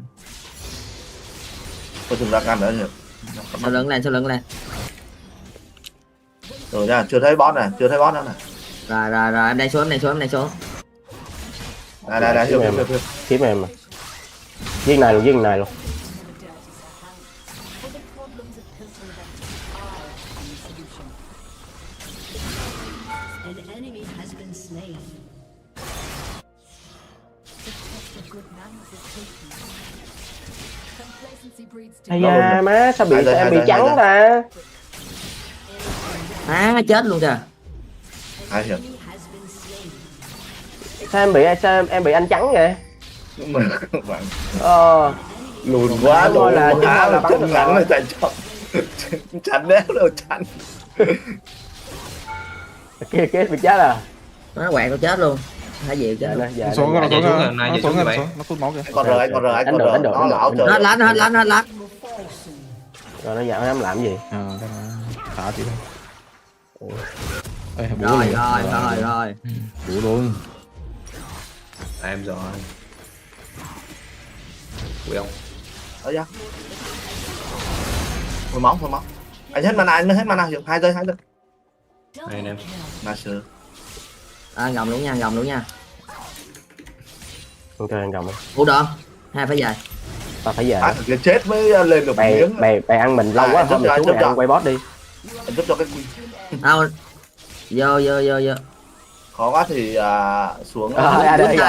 Có từng ra can nữa được. Sao lưng lên. Rồi nha, chưa thấy boss nữa này. Rồi em đang xuống. Đây, hiệp. Kiếm em mà. Viên này luôn. An enemy has been slain. Ây da má, sao em bị trắng ta? Chết luôn kìa. Hai hiệp. Sao em bị anh trắng vậy? Lùn quá rồi là chân ngắn là chạy chậm. Chắn đéo đâu chắn. Kia bị chết à? Nó quẹt nó chết luôn. Hãy dịu chết. Nó xuống nó phun máu kìa. Còn rờ. Nó lão trời. Hết lát. Rồi nó dạo làm gì? Thả chị thôi. Rồi. Đủ luôn. Em rồi. Quỷ không? Ở ra. Hồi máu. Anh hết mana, hết mana, 2 giây. Hai anh em. Nice. Gồng luôn nha. Ok, anh gồng đi. Ủa đòn. 2 phải dài. Ta phải về. Cái chết mới lên được miếng. Bày ăn mình lâu quá, thôi mình xuống ăn quay boss đi. Anh giúp cho cái Đâu. Vô. khó quá thì xuống. Ai đây giờ.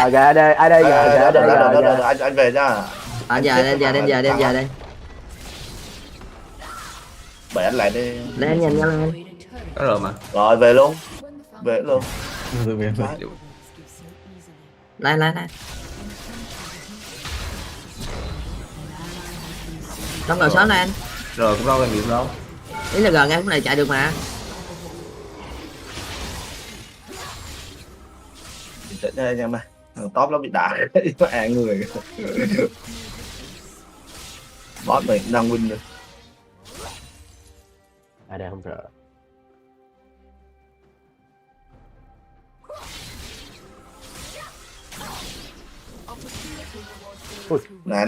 Anh về nha. Anh về đây. Bảy anh lại đi. Lên nhanh. Có rồi mà. Rồi về luôn. Lên. Trong rồi sớm lên. Rồi cũng đâu gần điểm đâu. Ý là gần em cũng này chạy được mà. Chạy đây nha mày. Top nó bị đá. Người. Boss mình đang win rồi. Ai đây không sợ. Này.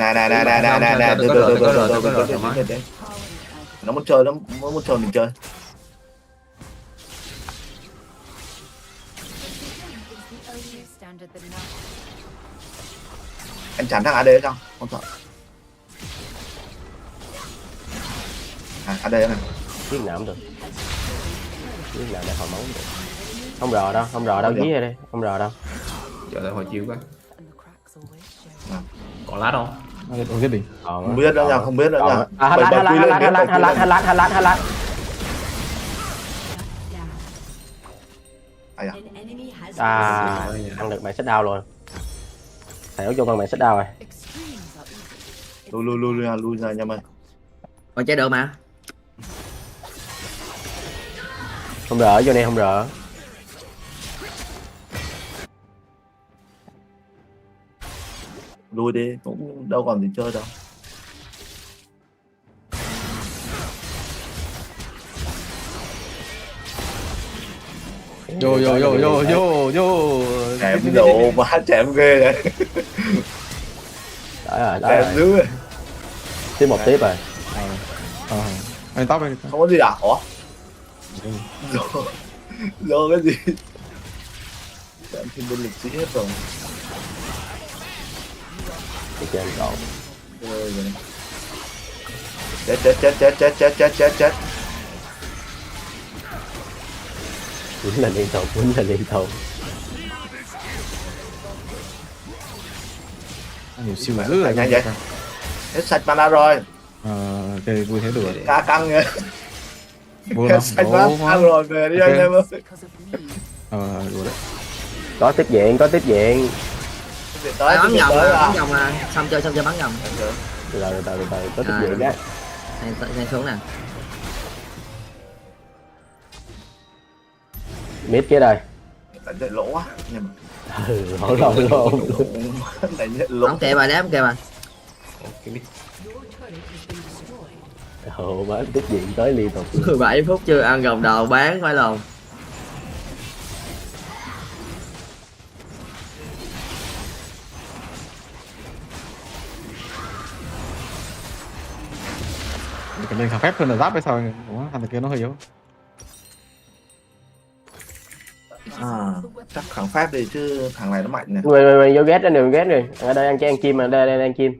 Nó muốn chơi mình chơi. Anh chắn thằng AD không? Không sợ. AD này. Giết nào cũng được. Giết nào để hồi máu được. Không rờ đâu, giết ra đi, không rờ đâu. Giờ lại hồi chiêu quá. Còn lát không? Ủa cái gì? Không biết nữa nha, không biết nữa nha. Lát. Ăn được mày set down rồi. Thầy cho con mày set down rồi. Lui ra nha mày. Còn chơi được mà. Không rỡ vô này, không rỡ. Lui đi, cũng đâu còn gì chơi đâu. Vô. Chém độ má, chém ghê vậy. Đó Chém rồi. dữ rồi. Tiếp một tiếp rồi. Anh tóc đi. Không có gì à? Ủa? Do cái gì? Chém thêm bên lực sĩ hết rồi. Đi chơi cậu. Chết. Quýnh là liên tục. Nhiều siêu dữ rồi. Nhanh vậy. Hết sạch mana rồi. Ok, vui thế được. Ca căng kìa. Hết sạch mana rồi, về đi anh em ơi. Đùa đấy. Có tiếp diện. Bắn vòng à. Xong chơi bắn vòng. Từ từ, có tiếp diện đó. Nhanh xuống nè. Mid kia đây. Đánh chạy lỗ quá. Lộn. Đóng kẹp rồi, đếm kẹp rồi. Má tiếp diện tới liên tục. 17 phút chưa ăn gồng đầu bán phải lòng. Cảm nhận khả phép hơn là giáp hay sao? Ủa, thằng kia nó hơi yếu. Chắc kháng phép đi chứ thằng này nó mạnh nè. Mày vô ghét đi, ở đây ăn chim mà, đây ăn chim.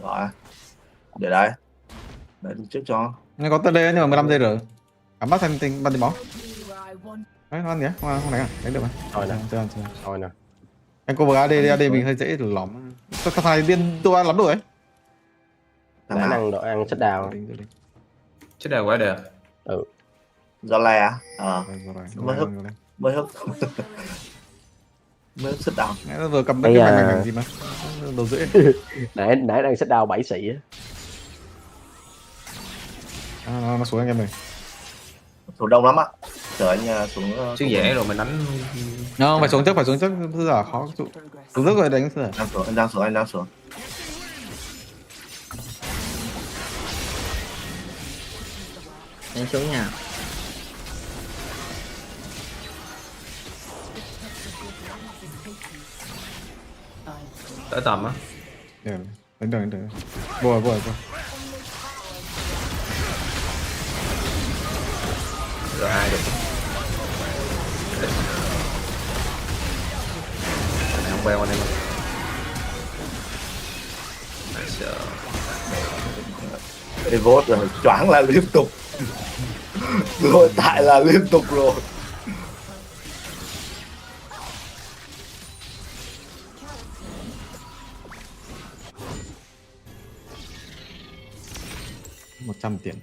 Rồi. Để đây. Để trước cho. Nó có tên đây nhưng mà 15 giây rồi. Cảm bắt thành tình bắn máu. Đấy, nó ăn nhé, không đánh à? Đánh được mà. Thôi nè. Anh cô AD mình hơi dễ lỏm. Thằng này điên tôi ăn lắm rồi ấy. Ăn sách đào. Sách đào quá đẹp. Do lè mới hức sức đào. Nó vừa cầm cái mảnh gì mà đồ dễ. nãy đang sách đào 7 xị á. Nó xuống anh em này. Xuống đông lắm á. Chờ anh xuống chứ dễ rồi mình đánh. Phải xuống trước bây giờ khó xuống trước rồi đánh rồi. Anh đang xuống. Đánh xuống nha. Tới tầm á. Đánh được. Vô. Rồi ai được. Này không queo anh em. Evo rồi choáng là liên tục. Rồi tại là liên tục rồi. $100 tiền.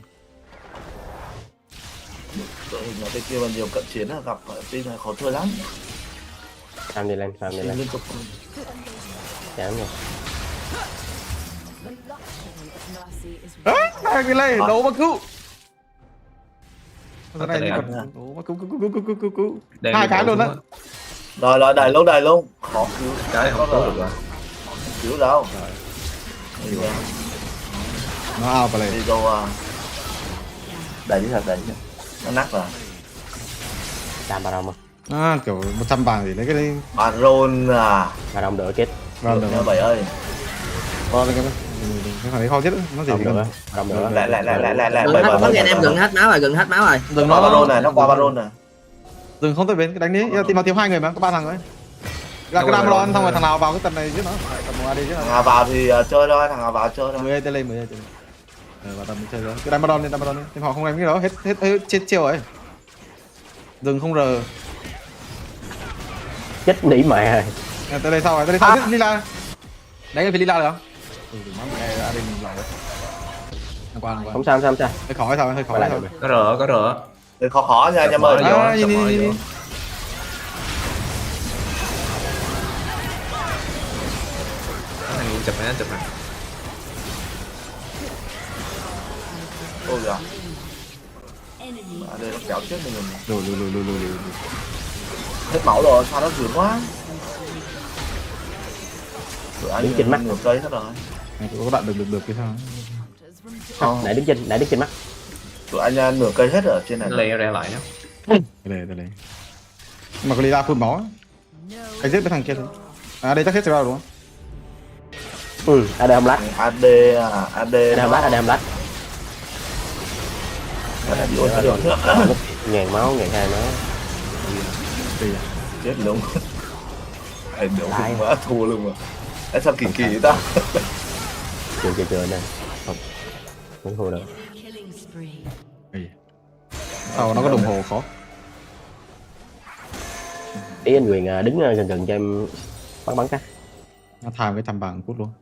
Đội hình nó bên kia mà nhiều cận chiến là gặp team này khó thua lắm. Tham đi lên. Liên tục. Chán rồi. Hai cái này đấu mà cứu. Cái này đấu mà cứu. Hai cái luôn á. Rồi đẩy luôn. Khó cứu. Cái không tốt được rồi. Cứu đâu. Nó ao vào này. Đi vô đẩy chứ. Nó nát rồi. Đam bà đồng à. Kiểu 100 vàng thì lấy cái đây. Baron à. Bà đồng đỡ kết. Được nha bảy ơi. Cái thằng đấy khó chết nó gì nữa. Đồng nữa. Lại. Có nghe em gần hết máu rồi. Dừng nó Baron này, nó qua Baron này. Dừng không tới bến, đánh đi. Tìm thiếu 2 người mà, có 3 thằng rồi. Là cái Damron xong rồi thằng nào vào cái tầm này chứ nó. Tầm AD chứ. Thằng nào vào thì chơi thôi, thằng nào vào chơi thôi. 10 tên lên. Vào tầm chơi rồi. Cái Damron đi. Tìm họ không đánh cái đó, hết chết chiêu rồi. Dừng không rờ. Chết nỉ mẹ. Tới đây sau Lila. Đánh cái Lila được không? AD mình lỏng rồi. Không sao. Hơi khó thôi. Có rửa. Để khó nha anh em ơi. Nhìn. chụp này, chụp này. Ôi giời. Ở đây nó kéo chết mình rồi. Lùi. Hết máu rồi, sao nó dữ quá. Tụi anh Đứng trên mắt. nửa cây hết rồi. Có đoạn được cái sao? Nãy đứng trên mắt. Tụi anh nửa cây hết ở trên này. Lê ra lại nhá. Đây. Mà có đi ra phun máu. Cái giết cái thằng kia thôi. À đây chắc hết rồi đúng không? AD không lách. AD không lách. Ngàn máu, 1200 máu. Chết luôn. Anh đấu quá thua luôn mà. Anh sao kỳ vậy ta? Chưa nè. Không thua được. Sao nó có đồng hồ khó. Ý anh Quyền đứng gần cho em bắn cái. Nó tham cái thăm bằng cút luôn.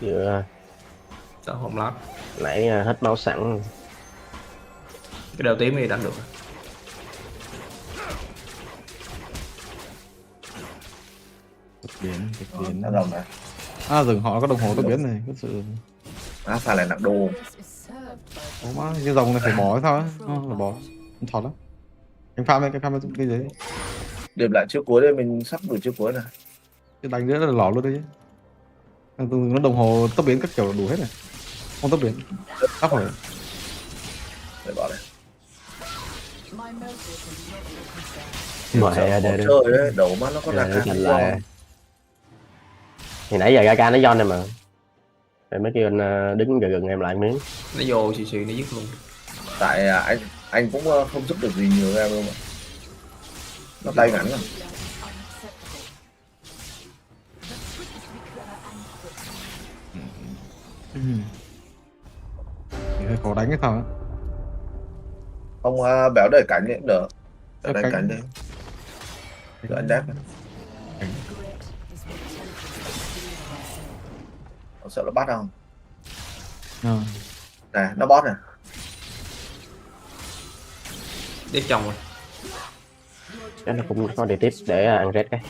Chưa. Sao không lát. Nãy hết máu sẵn. Cái đầu tím thì đánh được. Cực biến. Nó đồng này. Rừng họ có đồng hồ tốc biến này, có sự. Phải là nặng đồ. Ủa má, cái dòng này phải bỏ hay sao á? Phải bỏ. Thọt lắm. Cái farm cái gì? Điểm lại chiếc cuối đây, mình sắp đuổi chiếc cuối này. Cái đánh nữa là lỏ luôn đấy chứ. Nó đồng hồ tốc biến các kiểu đủ hết này. Không tốc biến. Sắp rồi. Để bỏ đây. Mẹ đây. Chơi đấy, đầu mắt nó có ra ca. Thì nãy giờ Gaga nó do này mà. Rồi mấy kêu anh đứng gần em lại miếng. Nó vô xì nó dứt luôn. Tại anh cũng không giúp được gì nhiều em đâu mà. Nó tay ngắn rồi. Hơi khó đánh cái sao á. Không béo đẩy cánh ấy đỡ. Đẩy cánh đi. Đợi anh đép. Nó sợ nó bắt không? Này, nó bót này. Tiếp chồng rồi. Chắc là cũng có để tiếp để ăn red cái.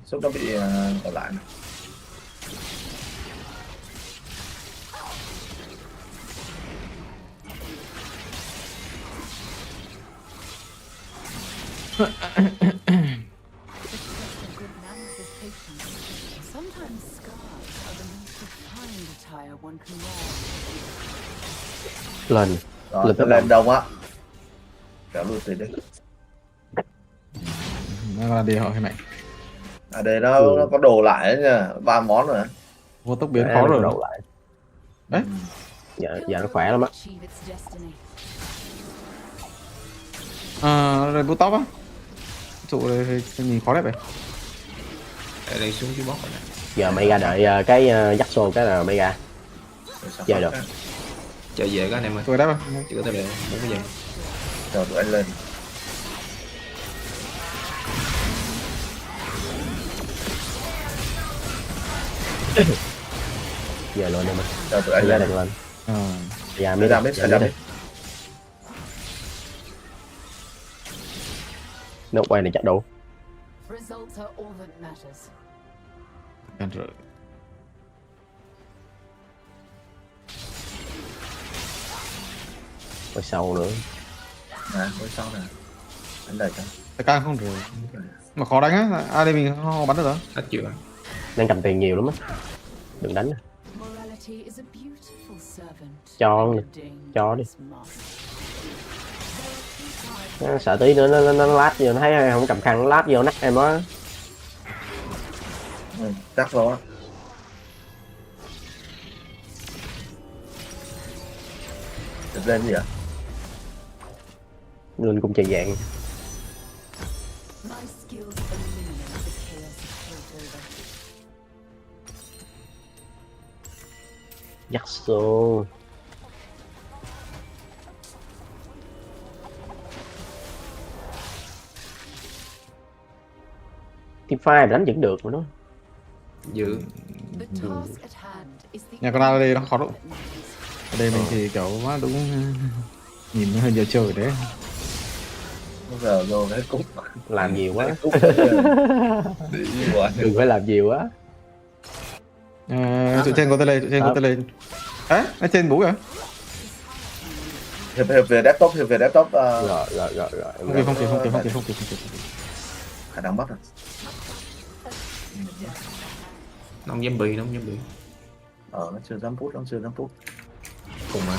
Xúc nó bị còn lại này. Lên. Rồi, lên đông á. Kéo luôn từ đây. Nó là đi họ hay mày. Đây nó có đồ lại đấy nha, 3 món rồi. Vô tốc biến khó rồi. Đồ lại. Đấy. Dạ nó khỏe lắm á. Rồi bút tóc á. Trụ đây nhìn khó đẹp vậy. Đây xuống dưới bot rồi nè. Giờ mày ra đợi cái dắt xô cái là mày ra. Chơi được. Chơi về cái anh em ơi. Tôi đáp không? Chỉ có tới đây muốn cái gì. Chờ tụi anh lên. Giờ luôn em ơi. Chờ tụi anh lên. Lên. Dạ mới ra đi. Nó quay này chắc đủ. Ăn rồi. Quay sau nữa. Quay sau nè. Anh đẩy cho. Cái càng không rồi. Mà khó đánh á, đây mình không bắn được rồi. Hết chưa? Đang cầm tiền nhiều lắm á. Đừng đánh. Cho đi. Sợ tí nữa nó lát vô, nó thấy không cầm khăn nó lát vô nách em á. Chắc rồi á. Lên gì ạ? Lên cung chạy dạng. Dắt xô. Team Five đánh vẫn được mà nó. Giữ. Nhà con nào đây nó khó đâu. Ở đây mình thì kiểu quá đúng. Nhìn nó hơi nhiều chơi đấy. Bây giờ rồi hết cúc. Làm nhiều quá. Đi quá. Đừng phải làm nhiều quá. Tụi trên có tele, tụi trên có tele. Ấy, ở trên bú kìa. Hiệp về desktop, hiệp về desktop. Rồi. Không kịp. Khả năng mất rồi. Nó không dám bị. Nó chưa dám phút. Cùng mà.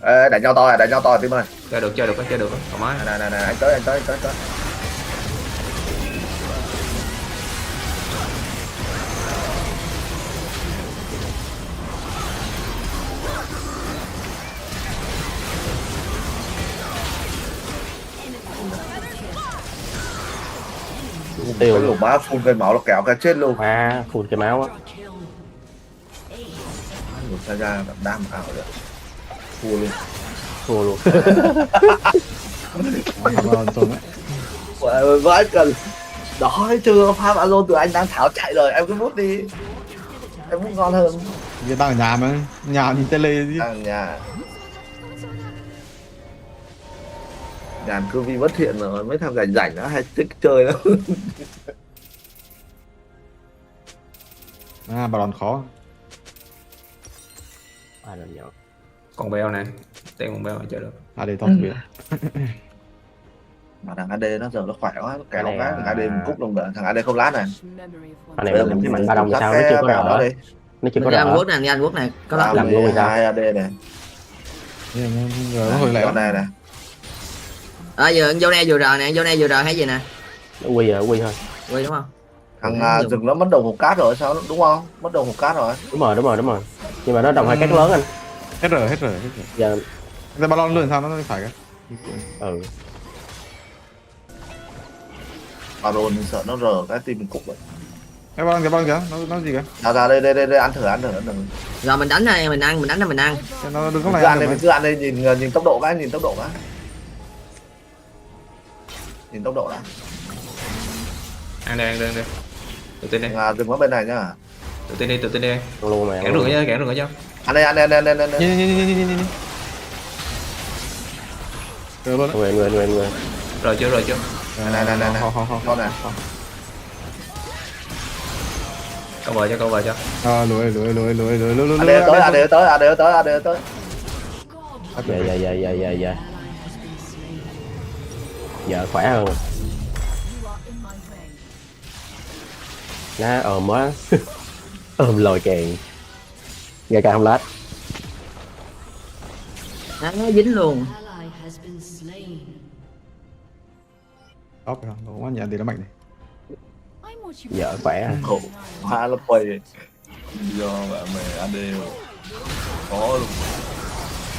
Ê, đánh nhau to Tim ơi. Chơi được, thoải mái. Này, anh tới. Tiêu lục má phun cây máu là kéo cái chết luôn. Phun cái máu á. Một ra đam ảo rồi. Thua luôn. Vãi cần. Đó chưa Pháp alo tụi anh đang tháo chạy rồi, em cứ bút đi. Em bút ngon hơn. Giờ tao ở nhà mà, nhà nhìn tele gì. Ở nhà. Nhàn cư vi bất thiện rồi, mấy thằng rảnh nó hay thích chơi lắm. Bà đòn khó. Con beo này, tên con beo này chơi được. Để top biệt. Mà thằng AD nó giờ nó khỏe quá, nó kéo cái thằng AD một cúc đồng đợi, thằng AD không lát này. Anh này mình thấy mạnh ba đồng sao nó chưa có đỡ. Nó chưa có đỡ. Anh quốc này có làm luôn sao? Hai AD này. Rồi nó hồi lẹo này nè. Giờ vô này vừa rờ hay gì nè. Quy thôi. Quy đúng không? Thằng rừng nó mất đầu hộp cát rồi sao đúng không? Mất đầu hộp cát rồi. Đúng rồi. Nhưng mà nó đồng hai cát lớn anh. Hết rồi. Giờ cái ballon luôn sao nó phải cái. Baron sợ nó rờ cái tim mình cục vậy. Cái ballon kìa, nó gì kìa? Ra đây ăn thử. Rồi mình đánh này, mình ăn. Nó đừng có này. Mình cứ ăn đây, nhìn tốc độ cái. Nhìn tốc độ đã. Ăn đây. Tự tin đi. Dừng ở bên này nhá. Tự tin đi. Luôn mà. Cản đường ở chứ. Ăn đây. Nhìn. Rồi luôn. Người. Rồi chưa. Này. Con này. Câu vợ cho. Lùi. AD tới. Dạ. Giờ khỏe hơn. Nó ôm quá. Ôm lòi kèn. Ngay cả không lát. Nó dính luôn. Top rồi, quá nhà thì nó mạnh này. Giờ khỏe. Quá là quay. Do bạn mày AD rồi. Có luôn.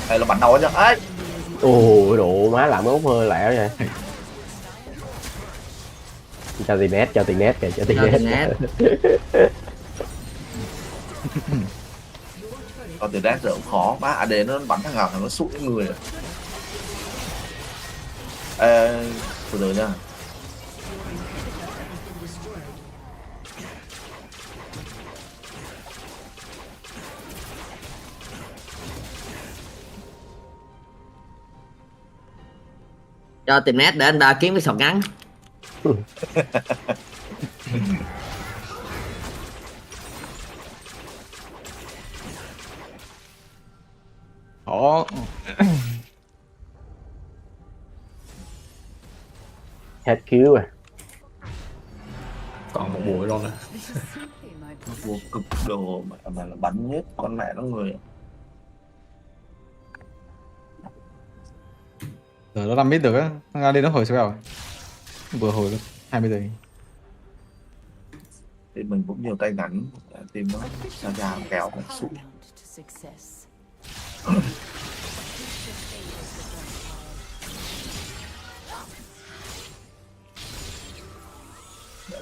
Đây là bắn đầu nhá. Ấy. Độ má làm ốc hơi lẹ vậy. Cho tiền net. Còn từ đát giờ cũng khó, má AD nó bắn thằng nào thằng nó sụi người rồi. Từ từ nha. Cho tìm nét để anh ta kiếm cái sọt ngắn. Hết cứu à. Còn một buổi luôn nè. Vô cực đồ mà là bắn hết con mẹ nó người. Giờ nó 5 mít được á, thằng AD nó hồi sao rồi. Vừa hồi luôn, 20 giây. Thì mình cũng nhiều tay ngắn, tìm nó ra kéo nó sụi.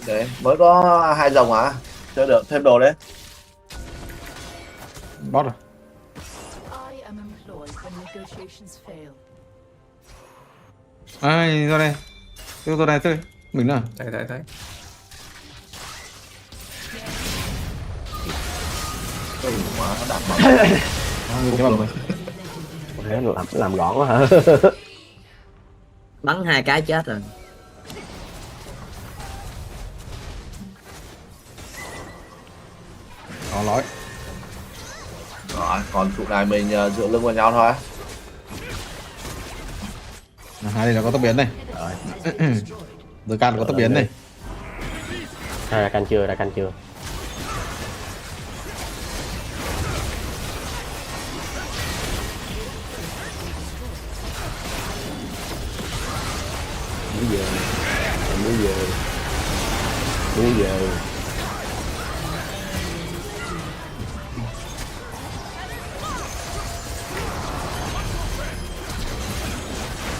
Đấy, mới có 2 dòng à? Chơi được, thêm đồ đấy. Bot rồi. Ra đây. Tôi này thôi. Mình nữa. Thấy. Mà nó đảm bảo. Cái bầm rồi. Làm gọn quá hả? Bắn 2 cái chết rồi. Có lỗi. Rồi, còn trụ này mình dựa lưng vào nhau thôi. Hai đây là có tốc biến này. Rồi. Giờ can có tốc biến này. Ra canh chưa, ra canh chưa. Bây giờ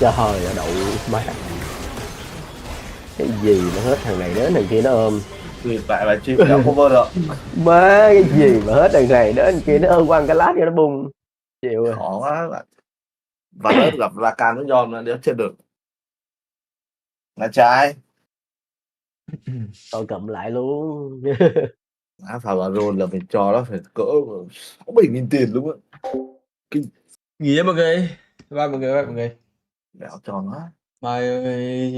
trời ơi, đậu má, cái gì mà hết thằng này đến thằng kia nó ôm. Vì vậy là chim đã cover được. Má, cái gì mà hết thằng này đến thằng kia nó ôm quăng cái lát cho nó bung. Chịu rồi. Khó quá bạn. Và nó gặp Rakan nó giòn nó đéo chết được. Là trái. Tôi cầm lại luôn. Phải vào roll là phải cho nó phải cỡ 6-7 nghìn tiền luôn á. Nghỉ mọi người. Bye mọi người, bye mọi người. Đéo cho nó. Bye.